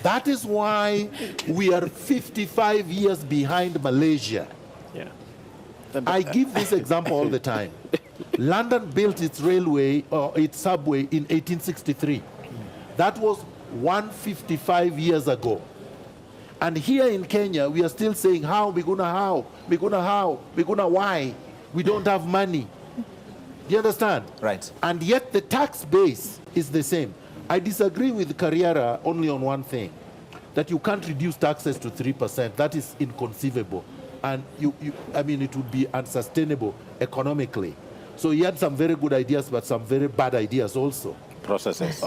That is why we are 55 years behind Malaysia. I give this example all the time. London built its railway or its subway in 1863. That was 155 years ago. And here in Kenya, we are still saying how, we're gonna why. We don't have money. Do you understand? Right. And yet the tax base is the same. I disagree with Carriera only on one thing, that you can't reduce taxes to 3%. That is inconceivable. And I mean, it would be unsustainable economically. So he had some very good ideas, but some very bad ideas also. Processes.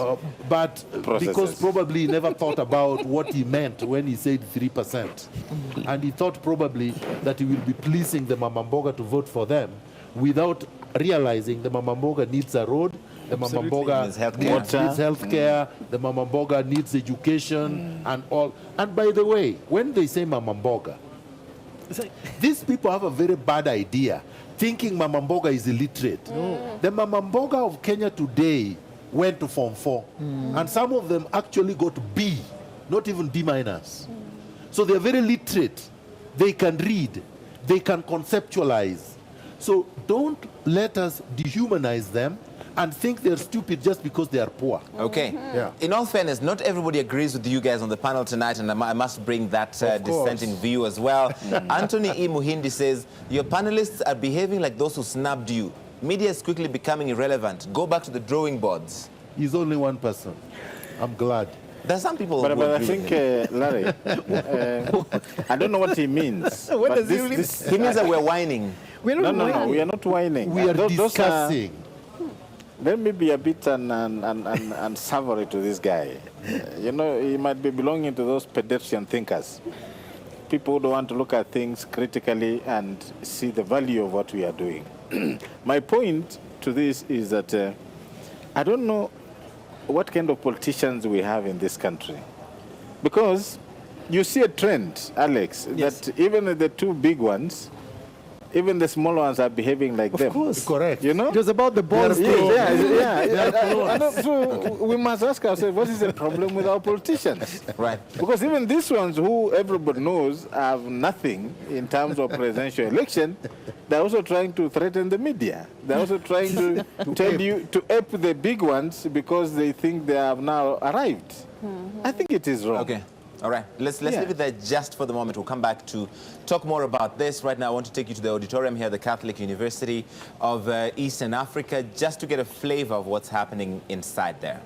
Because probably he never thought about what he meant when he said 3%. And he thought probably that he will be pleasing the Mamamboga to vote for them without realizing the Mamamboga needs a road, the Mamamboga needs healthcare, the Mamamboga needs education and all. And by the way, when they say Mamamboga, these people have a very bad idea, thinking Mamamboga is illiterate. The Mamamboga of Kenya today went to Form 4. And some of them actually got B, not even B minus. So they're very literate. They can read. They can conceptualize. So don't let us dehumanize them and think they're stupid just because they are poor. Okay. Yeah. In all fairness, not everybody agrees with you guys on the panel tonight, and I must bring that dissenting view as well. Anthony E. Muhindi says, your panelists are behaving like those who snubbed you. Media is quickly becoming irrelevant. Go back to the drawing boards. He's only one person. I'm glad. There's some people But who I agree think, with him. Larry, I don't know what he means. What but does he mean? He means that we're whining. No, we are not whining. We are discussing. Let me be a bit unsavory to this guy. You know, he might be belonging to those pedestrian thinkers. People who don't want to look at things critically and see the value of what we are doing. My point to this is that I don't know what kind of politicians we have in this country. Because you see a trend, Alex, that even the two big ones, even the small ones are behaving like them. Of course. Correct. You know? It was about the balls. We must ask ourselves, what is the problem with our politicians? Right. Because even these ones who everybody knows have nothing in terms of presidential election, they're also trying to threaten the media. They're also trying to tell you to ape the big ones because they think they have now arrived. I think it is wrong. Okay. All right, let's leave it there just for the moment. We'll come back to talk more about this. Right now, I want to take you to the auditorium here at the Catholic University of Eastern Africa, just to get a flavor of what's happening inside there.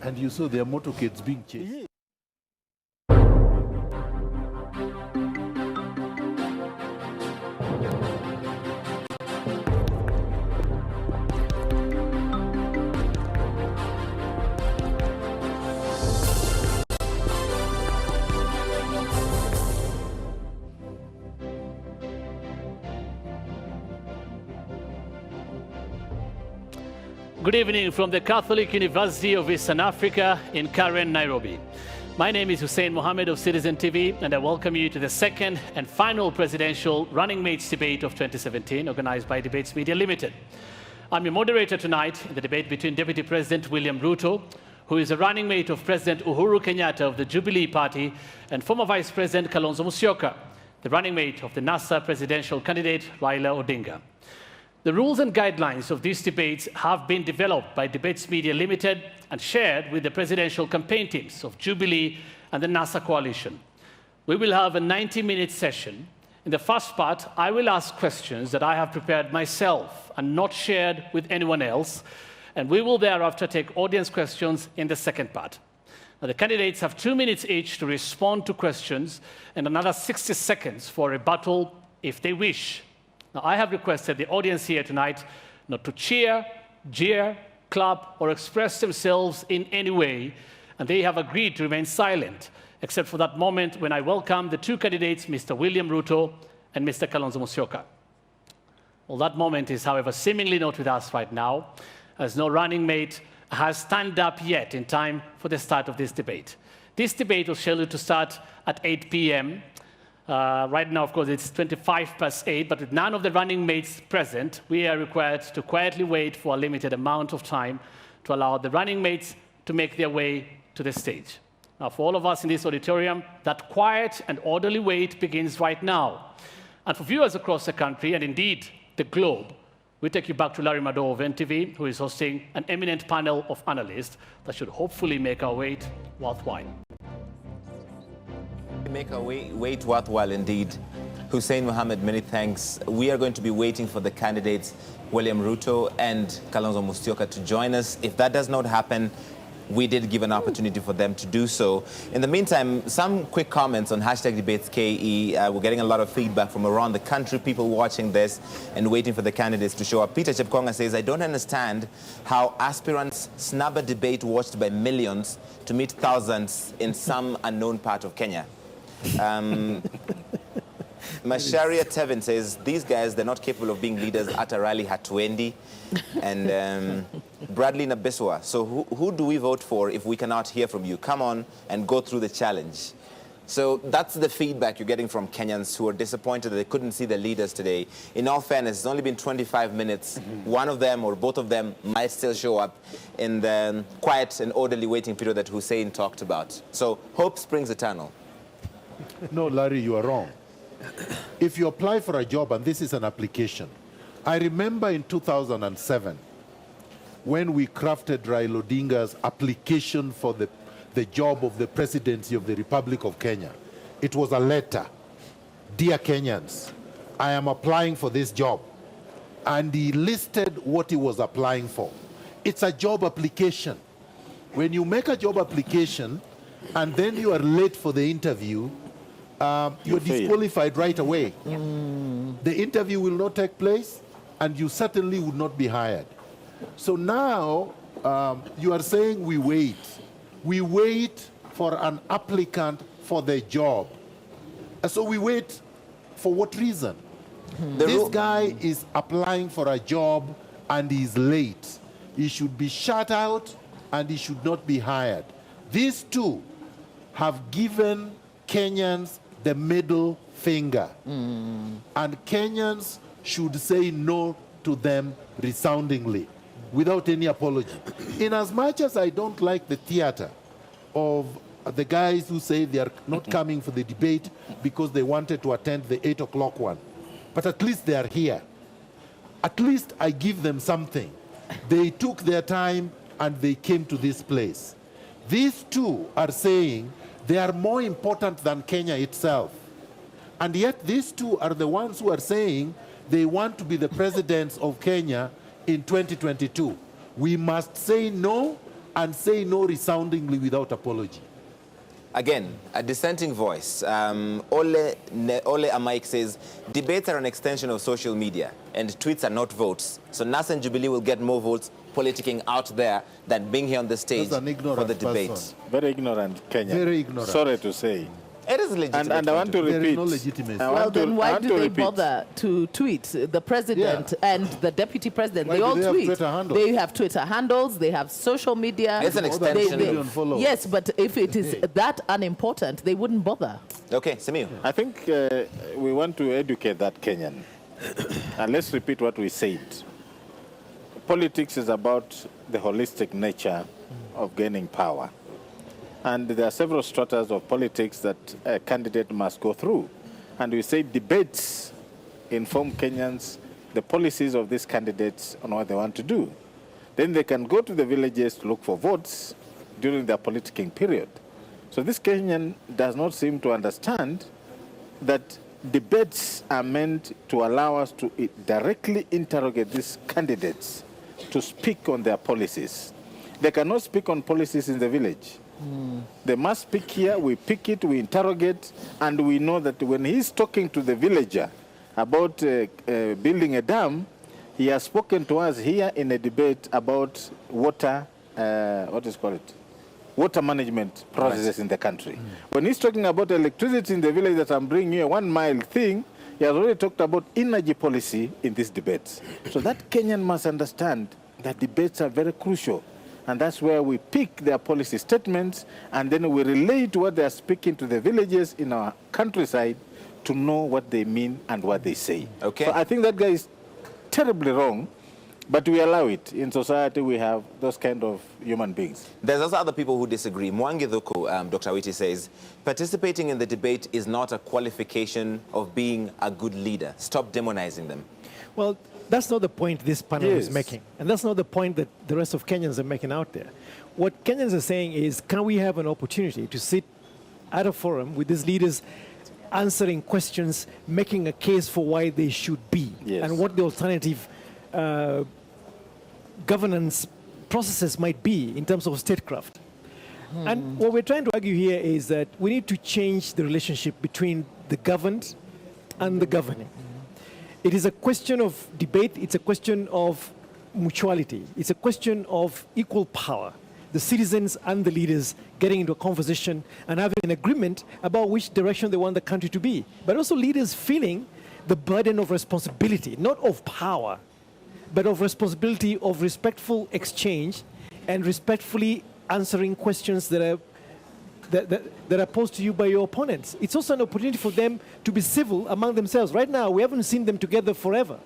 And you saw their motorcades being chased. Good evening from the Catholic University of Eastern Africa in Karen, Nairobi. My name is Hussein Mohammed of Citizen TV, and I welcome you to the second and final presidential running mates debate of 2017, organized by Debates Media Limited. I'm your moderator tonight in the debate between Deputy President William Ruto, who is a running mate of President Uhuru Kenyatta of the Jubilee Party, and former Vice President Kalonzo Musyoka, the running mate of the NASA presidential candidate Raila Odinga. The rules and guidelines of these debates have been developed by Debates Media Limited and shared with the presidential campaign teams of Jubilee and the NASA coalition. We will have a 90-minute session. In the first part, I will ask questions that I have prepared myself and not shared with anyone else, and we will thereafter take audience questions in the second part. Now, the candidates have 2 minutes each to respond to questions and another 60 seconds for rebuttal if they wish. Now, I have requested the audience here tonight not to cheer, jeer, clap, or express themselves in any way, and they have agreed to remain silent, except for that moment when I welcome the two candidates, Mr. William Ruto and Mr. Kalonzo Musyoka. Well, that moment is, however, seemingly not with us right now, as no running mate has stand up yet in time for the start of this debate. This debate was scheduled to start at 8 p.m., right now, of course, it's 8:25, but with none of the running mates present, we are required to quietly wait for a limited amount of time to allow the running mates to make their way to the stage. Now, for all of us in this auditorium, that quiet and orderly wait begins right now. And for viewers across the country, and indeed the globe, we take you back to Larry Mado of NTV, who is hosting an eminent panel of analysts that should hopefully make our wait worthwhile. Make our wait worthwhile indeed. Hussein Mohammed, many thanks. We are going to be waiting for the candidates, William Ruto and Kalonzo Musyoka, to join us. If that does not happen, we did give an opportunity for them to do so. In the meantime, some quick comments on #DebatesKE. We're getting a lot of feedback from around the country, people watching this and waiting for the candidates to show up. Peter Chepkonga says, I don't understand how aspirants snub a debate watched by millions to meet thousands in some unknown part of Kenya. Masharia Tevin says, these guys, they're not capable of being leaders at a rally Hatuendi. And Bradley Nabiswa, so who do we vote for if we cannot hear from you? Come on and go through the challenge. So that's the feedback you're getting from Kenyans who are disappointed that they couldn't see their leaders today. In all fairness, it's only been 25 minutes. One of them or both of them might still show up in the quiet and orderly waiting period that Hussein talked about. So hope springs eternal. No, Larry, you are wrong. If you apply for a job, and this is an application, I remember in 2007, when we crafted Raila Odinga's application for the job of the presidency of the Republic of Kenya, it was a letter. Dear Kenyans, I am applying for this job. And he listed what he was applying for. It's a job application. When you make a job application and then you are late for the interview, you're disqualified right away. The interview will not take place, and you certainly would not be hired. So now you are saying we wait. We wait for an applicant for the job. So we wait for what reason? This guy is applying for a job and he's late. He should be shut out and he should not be hired. These two have given Kenyans the middle finger. And Kenyans should say no to them resoundingly, without any apology. In as much as I don't like the theater of the guys who say they are not coming for the debate because they wanted to attend the 8 o'clock one, but at least they are here. At least I give them something. They took their time and they came to this place. These two are saying they are more important than Kenya itself. And yet these two are the ones who are saying they want to be the presidents of Kenya in 2022. We must say no, and say no resoundingly without apology. Again, a dissenting voice. Ole Amaik says, debates are an extension of social media, and tweets are not votes. So NASA and Jubilee will get more votes politicking out there than being here on the stage for the debate. Person. Very ignorant Kenya. Very ignorant. Sorry to say. It is legitimate. And I want to repeat. There is no legitimacy. Well, then why do they bother to tweet? The president and the deputy president, Why they all do they have tweet. Twitter handles? They have Twitter handles, they have social media. It's an extension. Yes, but if it is that unimportant, they wouldn't bother. Okay, Samir. I think we want to educate that Kenyan. And let's repeat what we said. Politics is about the holistic nature of gaining power. And there are several stratas of politics that a candidate must go through. And we say debates inform Kenyans the policies of these candidates on what they want to do. Then they can go to the villages to look for votes during their politicking period. So this Kenyan does not seem to understand that debates are meant to allow us to directly interrogate these candidates to speak on their policies. They cannot speak on policies in the village. They must speak here, we pick it, we interrogate, and we know that when he's talking to the villager about building a dam, he has spoken to us here in a debate about water, water management processes in the country. When he's talking about electricity in the village that I'm bringing you a 1 mile thing, he has already talked about energy policy in these debates. So that Kenyan must understand that debates are very crucial. And that's where we pick their policy statements, and then we relate to what they are speaking to the villages in our countryside to know what they mean and what they say. Okay. So I think that guy is terribly wrong, but we allow it. In society, we have those kind of human beings. There's also other people who disagree. Mwangi Dhuku, Dr. Awiti says, participating in the debate is not a qualification of being a good leader. Stop demonizing them. Well, that's not the point this panel is making. And that's not the point that the rest of Kenyans are making out there. What Kenyans are saying is, can we have an opportunity to sit at a forum with these leaders answering questions, making a case for why they should be, and what the alternative governance processes might be in terms of statecraft. And what we're trying to argue here is that we need to change the relationship between the governed and the governing. It is a question of debate. It's a question of mutuality. It's a question of equal power. The citizens and the leaders getting into a conversation and having an agreement about which direction they want the country to be. But also leaders feeling the burden of responsibility, not of power, but of responsibility of respectful exchange and respectfully answering questions that are posed to you by your opponents. It's also an opportunity for them to be civil among themselves. Right now, we haven't seen them together forever.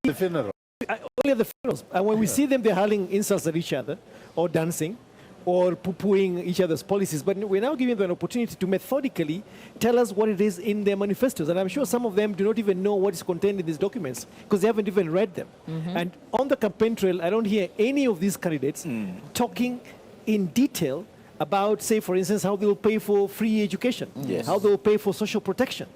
The funeral. Only at the funerals. And when we see them, they're hurling insults at each other, or dancing, or poo-pooing each other's policies. But we're now giving them an opportunity to methodically tell us what it is in their manifestos. And I'm sure some of them do not even know what is contained in these documents, because they haven't even read them. And on the campaign trail, I don't hear any of these candidates talking in detail about, say, for instance, how they will pay for free education, how they will pay for social protection,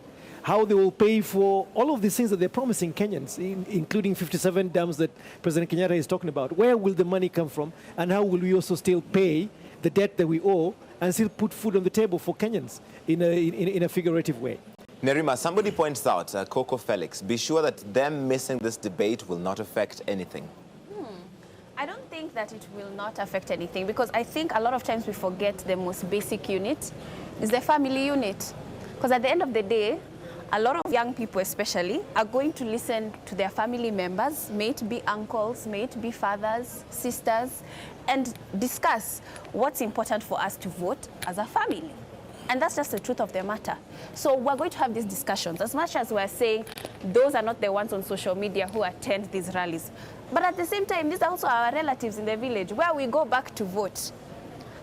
how they will pay for all of these things that they're promising Kenyans, including 57 dams that President Kenyatta is talking about. Where will the money come from, and how will we also still pay the debt that we owe and still put food on the table for Kenyans in a figurative way? Nerima, somebody points out, Coco Felix, be sure that them missing this debate will not affect anything. I don't think that it will not affect anything, because I think a lot of times we forget the most basic unit is the family unit. Because at the end of the day, a lot of young people especially are going to listen to their family members, may it be uncles, may it be fathers, sisters, and discuss what's important for us to vote as a family. And that's just the truth of the matter. So we're going to have these discussions. As much as we're saying those are not the ones on social media who attend these rallies. But at the same time, these are also our relatives in the village, where we go back to vote.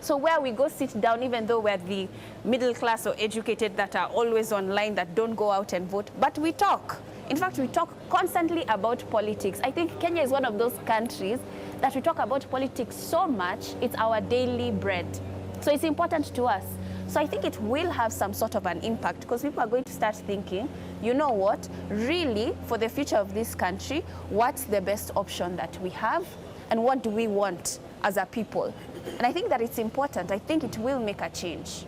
So where we go sit down, even though we're the middle class or educated that are always online, that don't go out and vote, but we talk. In fact, we talk constantly about politics. I think Kenya is one of those countries that we talk about politics so much, it's our daily bread. So it's important to us. So I think it will have some sort of an impact, because people are going to start thinking, you know what, really, for the future of this country, what's the best option that we have, and what do we want as a people? And I think that it's important. I think it will make a change.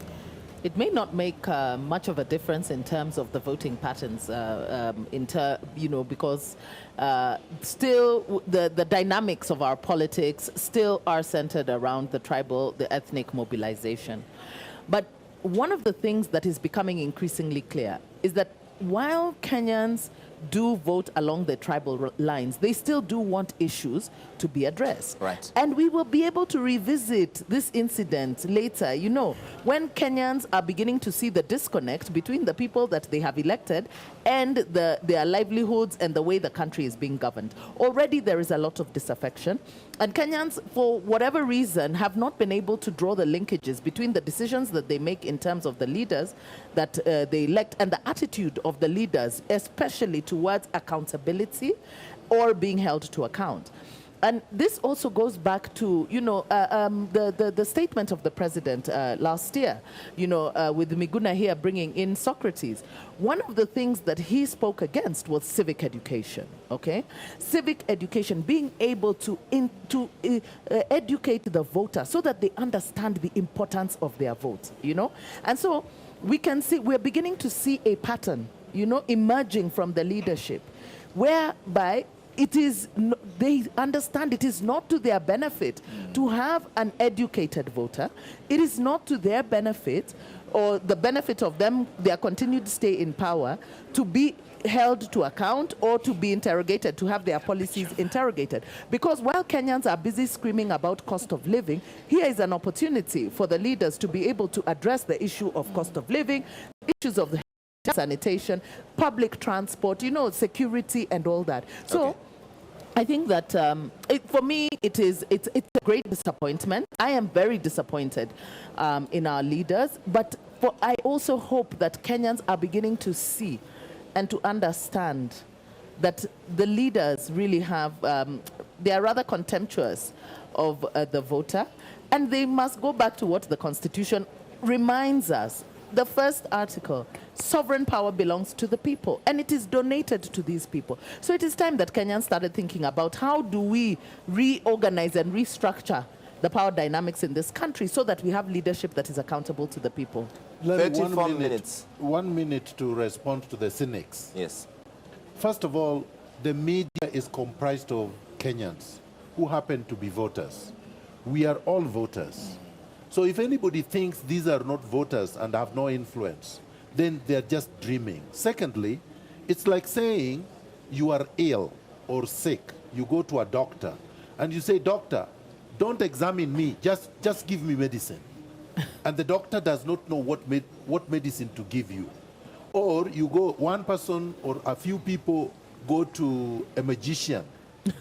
It may not make much of a difference in terms of the voting patterns, because still the dynamics of our politics still are centered around the tribal, the ethnic mobilization. But one of the things that is becoming increasingly clear is that while Kenyans do vote along the tribal lines, they still do want issues to be addressed. Right. And we will be able to revisit this incident later, when Kenyans are beginning to see the disconnect between the people that they have elected and their livelihoods and the way the country is being governed. Already there is a lot of disaffection, and Kenyans, for whatever reason, have not been able to draw the linkages between the decisions that they make in terms of the leaders that they elect and the attitude of the leaders, especially towards accountability or being held to account. And this also goes back to, the statement of the president last year, with Miguna here bringing in Socrates. One of the things that he spoke against was civic education, okay? Civic education, being able to educate the voter so that they understand the importance of their vote, And so we can see, we're beginning to see a pattern, emerging from the leadership, whereby they understand it is not to their benefit to have an educated voter. It is not to their benefit or the benefit of them, their continued stay in power, to be held to account or to be interrogated, to have their policies interrogated. Because while Kenyans are busy screaming about cost of living, here is an opportunity for the leaders to be able to address the issue of cost of living, issues of the sanitation, public transport, security and all that. So I think that for me, it's a great disappointment. I am very disappointed in our leaders, but I also hope that Kenyans are beginning to see and to understand that the leaders really have, they are rather contemptuous of the voter, and they must go back to what the Constitution reminds us. The first article, sovereign power belongs to the people, and it is donated to these people. So it is time that Kenyans started thinking about how do we reorganize and restructure the power dynamics in this country so that we have leadership that is accountable to the people. 34 minutes. 1 minute to respond to the cynics. Yes. First of all, the media is comprised of Kenyans who happen to be voters. We are all voters. So if anybody thinks these are not voters and have no influence, then they're just dreaming. Secondly, it's like saying you are ill or sick. You go to a doctor and you say, doctor, don't examine me, just give me medicine. And the doctor does not know what medicine to give you. Or you go, one person or a few people go to a magician,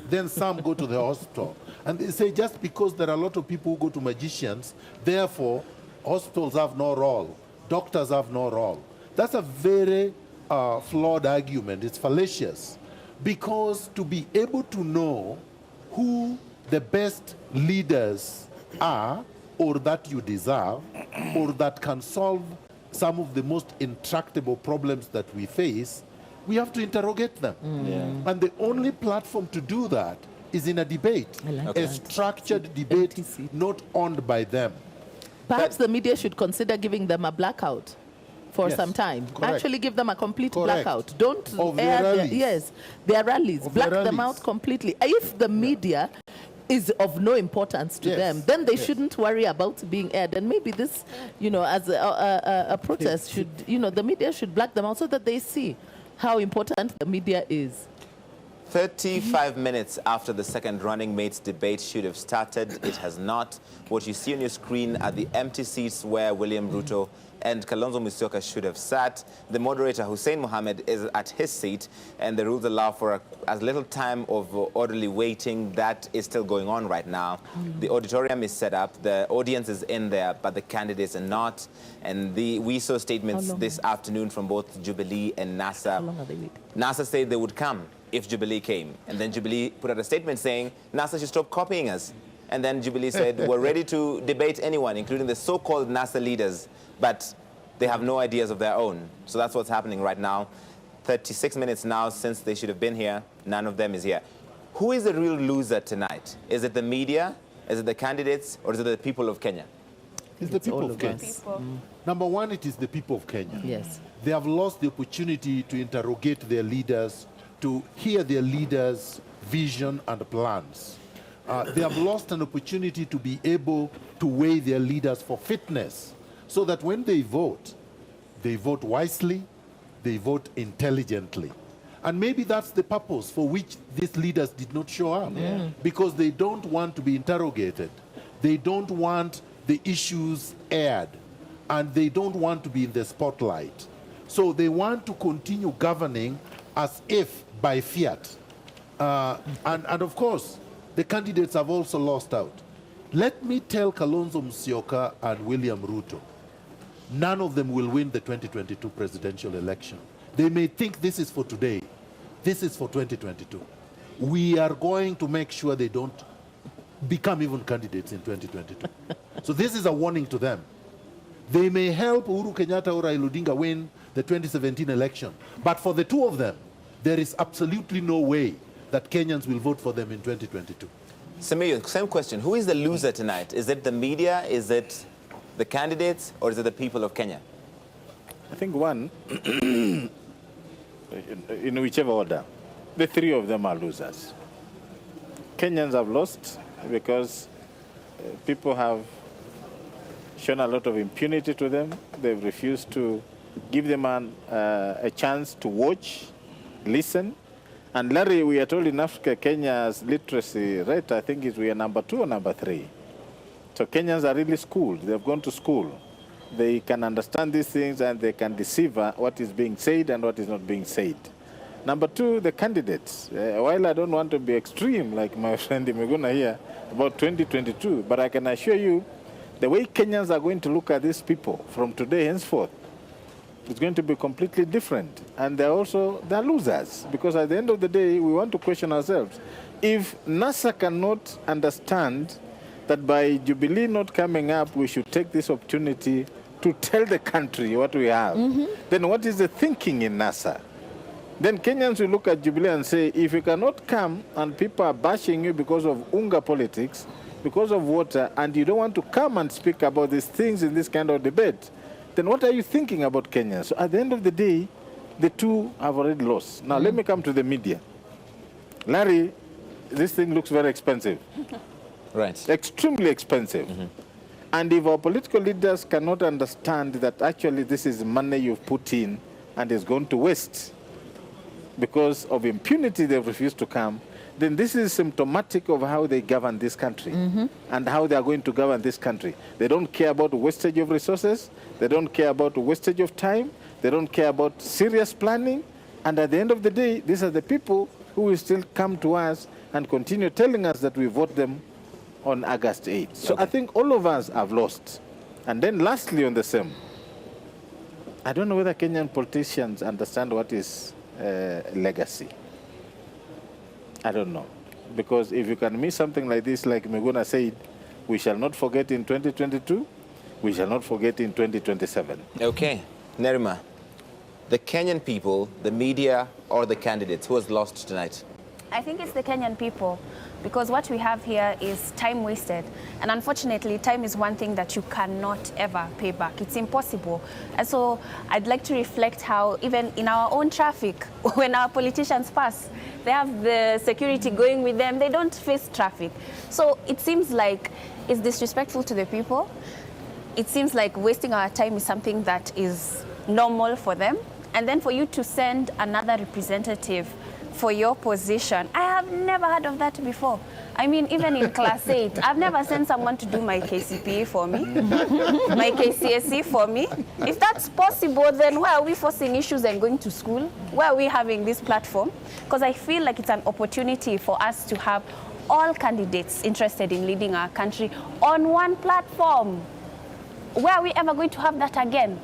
then some go to the hospital. And they say just because there are a lot of people who go to magicians, therefore hospitals have no role, doctors have no role. That's a very flawed argument. It's fallacious. Because to be able to know who the best leaders are, or that you deserve, or that can solve some of the most intractable problems that we face, we have to interrogate them. And the only platform to do that is in a debate, a structured debate, not owned by them. Perhaps the media should consider giving them a blackout for some time. Correct. Actually give them a complete Correct. blackout. Don't Of air their rallies. their rallies. Of Black their them rallies. out completely. If the media is of no importance to them, then they shouldn't worry about being aired. And maybe this, as a protest should, the media should black them out so that they see how important the media is. 35 minutes after the second running mates debate should have started, it has not. What you see on your screen are the empty seats where William Ruto and Kalonzo Musyoka should have sat. The moderator, Hussein Mohammed, is at his seat, and the rules allow for as little time of orderly waiting. That is still going on right now. The auditorium is set up, the audience is in there, but the candidates are not. And we saw statements this afternoon from both Jubilee and NASA. How long are they waiting? NASA said they would come if Jubilee came. And then Jubilee put out a statement saying, NASA should stop copying us. And then Jubilee said, we're ready to debate anyone, including the so-called NASA leaders, but they have no ideas of their own. So that's what's happening right now. 36 minutes now since they should have been here. None of them is here. Who is the real loser tonight? Is it the media? Is it the candidates? Or is it the people of Kenya? It's the people of Kenya. Number one, it is the people of Kenya. Yes. They have lost the opportunity to interrogate their leaders, to hear their leaders' vision and plans. They have lost an opportunity to be able to weigh their leaders for fitness, so that when they vote wisely, they vote intelligently. And maybe that's the purpose for which these leaders did not show up. Because they don't want to be interrogated. They don't want the issues aired. And they don't want to be in the spotlight. So they want to continue governing as if by fiat. And of course, the candidates have also lost out. Let me tell Kalonzo Musyoka and William Ruto, none of them will win the 2022 presidential election. They may think this is for today. This is for 2022. We are going to make sure they don't become even candidates in 2022. So this is a warning to them. They may help Uhuru Kenyatta or Raila Odinga win the 2017 election, but for the two of them, there is absolutely no way that Kenyans will vote for them in 2022. Samiyu, same question. Who is the loser tonight? Is it the media? Is it the candidates? Or is it the people of Kenya? I think one, in whichever order, the three of them are losers. Kenyans have lost because people have shown a lot of impunity to them. They've refused to give them a chance to watch, listen. And Larry, we are told in Africa, Kenya's literacy rate, I think, is we are number 2 or number 3. So Kenyans are really schooled. They've gone to school. They can understand these things and they can decipher what is being said and what is not being said. Number 2, the candidates. While I don't want to be extreme, like my friend Miguna here, about 2022, but I can assure you, the way Kenyans are going to look at these people from today henceforth, it's going to be completely different. And they're losers, because at the end of the day, we want to question ourselves. If NASA cannot understand that by Jubilee not coming up, we should take this opportunity to tell the country what we have, then what is the thinking in NASA? Then Kenyans will look at Jubilee and say, if you cannot come and people are bashing you because of unga politics, because of water, and you don't want to come and speak about these things in this kind of debate, then what are you thinking about Kenyans? So at the end of the day, the two have already lost. Now, let me come to the media. Larry, this thing looks very expensive. Right. Extremely expensive. And if our political leaders cannot understand that actually this is money you've put in and is going to waste because of impunity, they've refused to come, then this is symptomatic of how they govern this country and how they are going to govern this country. They don't care about wastage of resources. They don't care about wastage of time. They don't care about serious planning. And at the end of the day, these are the people who will still come to us and continue telling us that we vote them on August 8th. So I think all of us have lost. And then lastly on the same, I don't know whether Kenyan politicians understand what is legacy. I don't know. Because if you can miss something like this, like Miguna said, we shall not forget in 2022, we shall not forget in 2027. Okay. Nerima, the Kenyan people, the media, or the candidates, who has lost tonight? I think it's the Kenyan people, because what we have here is time wasted. And unfortunately, time is one thing that you cannot ever pay back. It's impossible. And so I'd like to reflect how even in our own traffic, when our politicians pass, they have the security going with them. They don't face traffic. So it seems like it's disrespectful to the people. It seems like wasting our time is something that is normal for them. And then for you to send another representative for your position, I have never heard of that before. I mean, even in class 8, I've never sent someone to do my KCPE for me, my KCSE for me. If that's possible, then why are we forcing issues and going to school? Why are we having this platform? Because I feel like it's an opportunity for us to have all candidates interested in leading our country on one platform. Where are we ever going to have that again?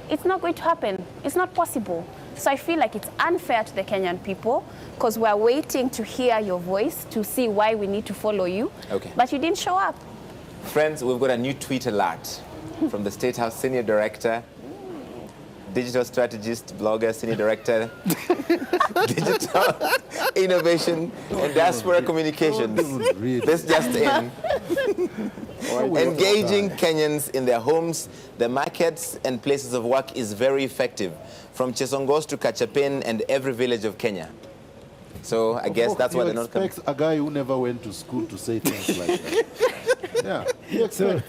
It's not going to happen. It's not possible. So I feel like it's unfair to the Kenyan people because we're waiting to hear your voice, to see why we need to follow you. Okay. But you didn't show up. Friends, we've got a new tweet alert from the State House Senior Director, Digital Strategist, Blogger, Senior Director, Digital Innovation and Diaspora Communications. This just in. Engaging Kenyans in their homes, their markets and places of work is very effective, from Chesongos to Kachapin and every village of Kenya. So I guess that's why they're not coming. Expects a guy who never went to school to say things like that. Yeah. So,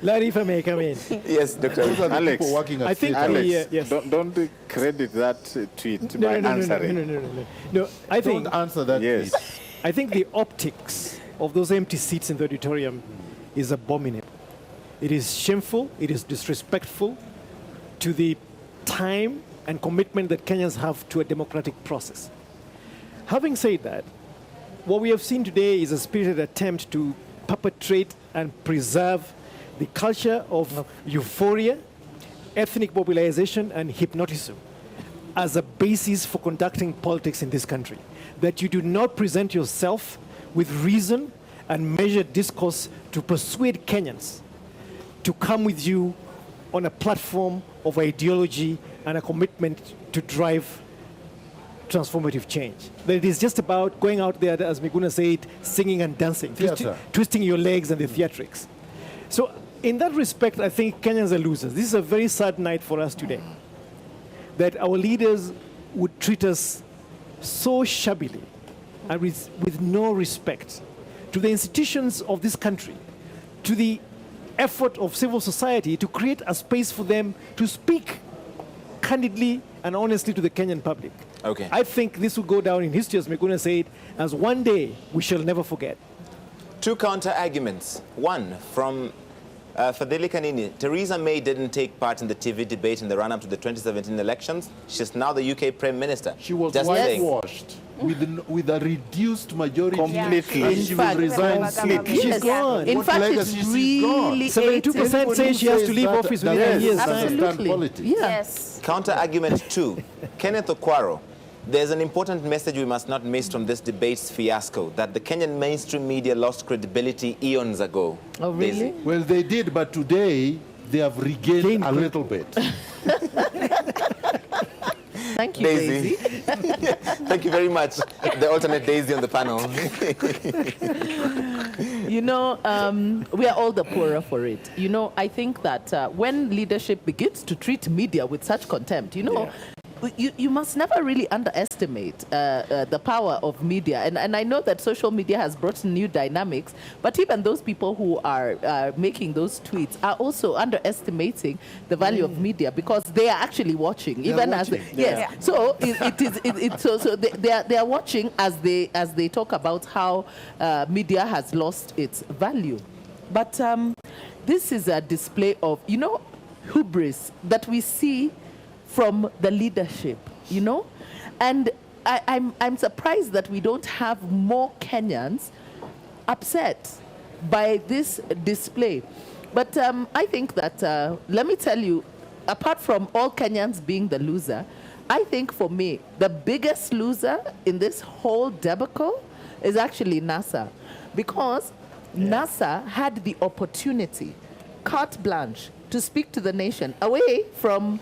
Larry, if I may come in. Yes, Dr. Alex, I think Alex, yes. don't credit that tweet by answering. No, I think Don't answer that. Yes. Please. I think the optics of those empty seats in the auditorium is abominable. It is shameful, it is disrespectful to the time and commitment that Kenyans have to a democratic process. Having said that, what we have seen today is a spirited attempt to perpetrate and preserve the culture of euphoria, ethnic mobilization, and hypnotism as a basis for conducting politics in this country. That you do not present yourself with reason and measured discourse to persuade Kenyans to come with you on a platform of ideology and a commitment to drive transformative change. That it is just about going out there, as Miguna said, singing and dancing, twisting your legs and the theatrics. So in that respect, I think Kenyans are losers. This is a very sad night for us today, that our leaders would treat us so shabbily and with no respect to the institutions of this country, to the effort of civil society to create a space for them to speak candidly and honestly to the Kenyan public. Okay. I think this will go down in history, as Miguna said, as one day we shall never forget. Two counter-arguments. One, from Fadhili Kanini. Theresa May didn't take part in the TV debate in the run-up to the 2017 elections. She's now the UK Prime Minister. She was Just whitewashed with a reduced majority. Completely. And she will resign. She's gone. In fact, it's really 72% say she has to leave office within a year's time. Absolutely. Yes. Counter-argument 2. Kenneth Okwaro. There's an important message we must not miss from this debate's fiasco, that the Kenyan mainstream media lost credibility eons ago. Oh, really? Daisy. Well, they did, but today they have regained a little bit. Thank you, Daisy. Thank you very much. The alternate Daisy on the panel. You know, we are all the poorer for it. You know, I think that when leadership begins to treat media with such contempt, you know, you must never really underestimate the power of media. And I know that social media has brought new dynamics, but even those people who are making those tweets are also underestimating the value of media because they are actually watching. So they are watching as they talk about how media has lost its value. But this is a display of, you know, hubris that we see from the leadership, you know? And I'm surprised that we don't have more Kenyans upset by this display. But I think that, let me tell you, apart from all Kenyans being the loser, I think for me, the biggest loser in this whole debacle is actually NASA. Because NASA had the opportunity, carte blanche, to speak to the nation away from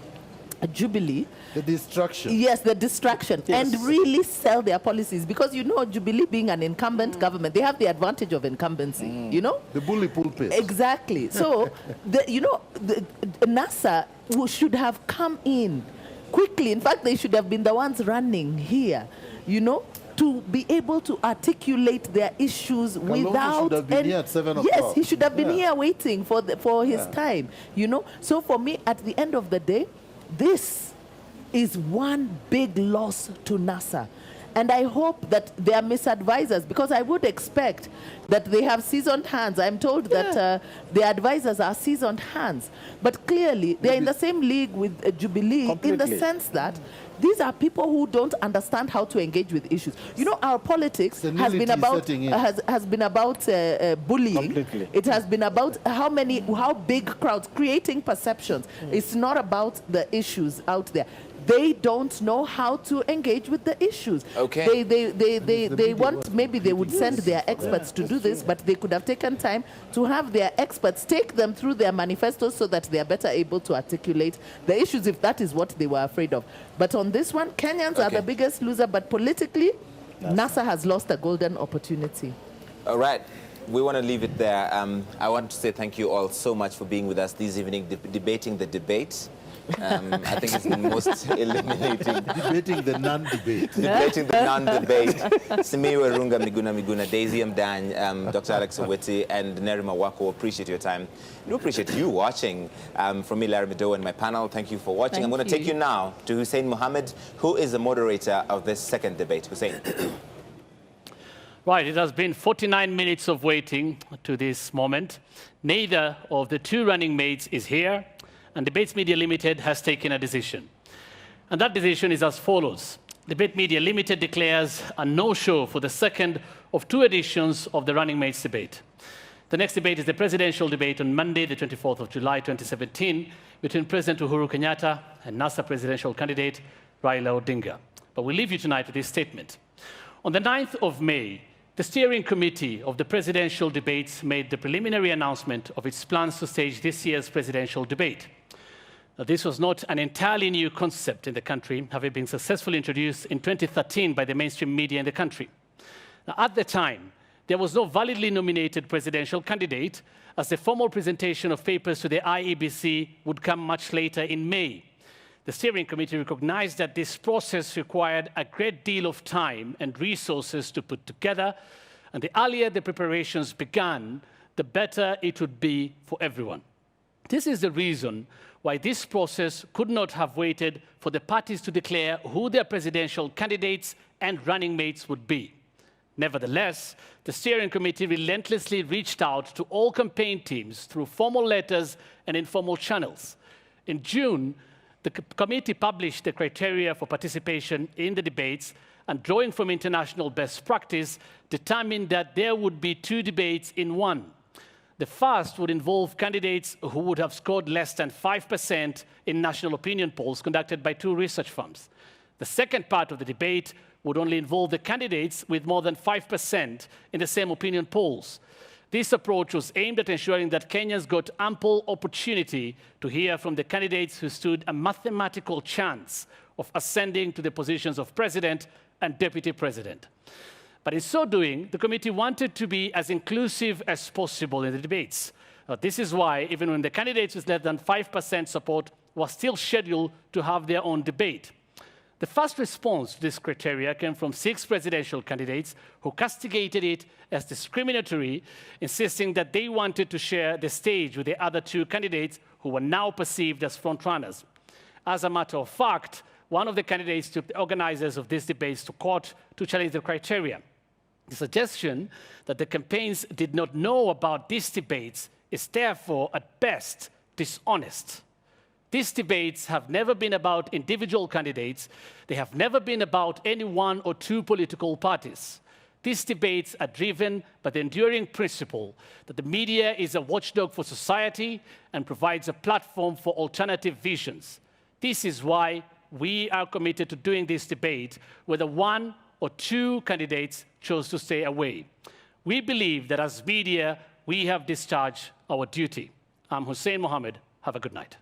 Jubilee. The distraction. Yes, the distraction. Yes. And really sell their policies. Because, you know, Jubilee being an incumbent government, they have the advantage of incumbency, you know? The bully pulpit. Exactly. So, NASA should have come in quickly. In fact, they should have been the ones running here, you know, to be able to articulate their issues without... should have been here at 7 o'clock. Yes, he should have been here waiting for his time, you know? So for me, at the end of the day, this is one big loss to NASA. And I hope that they are misadvisors, because I would expect that they have seasoned hands. I'm told that the advisors are seasoned hands. But clearly, they're in the same league with Jubilee in the sense that these are people who don't understand how to engage with issues. You know, our politics has been about bullying. Completely. It has been about how big crowds, creating perceptions. It's not about the issues out there. They don't know how to engage with the issues. Okay. They want, maybe they would send their experts to do this, but they could have taken time to have their experts take them through their manifestos so that they are better able to articulate the issues if that is what they were afraid of. But on this one, Kenyans are the biggest loser, but politically, NASA has lost a golden opportunity. All right. We want to leave it there. I want to say thank you all so much for being with us this evening, debating the debate. I think it's the most eliminating. Debating the non-debate. Debating the non-debate. Simiwe Runga Miguna, Daisy Mdany, Dr. Alex Oweti, and Nerima Wako, appreciate your time. We appreciate you watching. From me, Larry Mado, and my panel, thank you for watching. I'm going to take you now to Hussein Mohammed, who is the moderator of this second debate. Hussein. Right, it has been 49 minutes of waiting to this moment. Neither of the two running mates is here, and Debates Media Limited has taken a decision. And that decision is as follows. Debate Media Limited declares a no-show for the second of two editions of the running mates debate. The next debate is the presidential debate on Monday, the 24th of July, 2017, between President Uhuru Kenyatta and NASA presidential candidate Raila Odinga. But we leave you tonight with this statement. On the 9th of May, the steering committee of the presidential debates made the preliminary announcement of its plans to stage this year's presidential debate. Now, this was not an entirely new concept in the country, having been successfully introduced in 2013 by the mainstream media in the country. Now, at the time, there was no validly nominated presidential candidate, as the formal presentation of papers to the IEBC would come much later in May. The steering committee recognized that this process required a great deal of time and resources to put together, and the earlier the preparations began, the better it would be for everyone. This is the reason why this process could not have waited for the parties to declare who their presidential candidates and running mates would be. Nevertheless, the steering committee relentlessly reached out to all campaign teams through formal letters and informal channels. In June, the committee published the criteria for participation in the debates, and drawing from international best practice, determined that there would be two debates in one. The first would involve candidates who would have scored less than 5% in national opinion polls conducted by two research firms. The second part of the debate would only involve the candidates with more than 5% in the same opinion polls. This approach was aimed at ensuring that Kenyans got ample opportunity to hear from the candidates who stood a mathematical chance of ascending to the positions of president and deputy president. But in so doing, the committee wanted to be as inclusive as possible in the debates. This is why, even when the candidates with less than 5% support were still scheduled to have their own debate. The first response to this criteria came from 6 presidential candidates who castigated it as discriminatory, insisting that they wanted to share the stage with the other 2 candidates who were now perceived as frontrunners. As a matter of fact, one of the candidates took the organizers of these debates to court to challenge the criteria. The suggestion that the campaigns did not know about these debates is therefore, at best, dishonest. These debates have never been about individual candidates. They have never been about any one or 2 political parties. These debates are driven by the enduring principle that the media is a watchdog for society and provides a platform for alternative visions. This is why we are committed to doing this debate, whether 1 or 2 candidates chose to stay away. We believe that as media, we have discharged our duty. I'm Hussein Mohammed. Have a good night.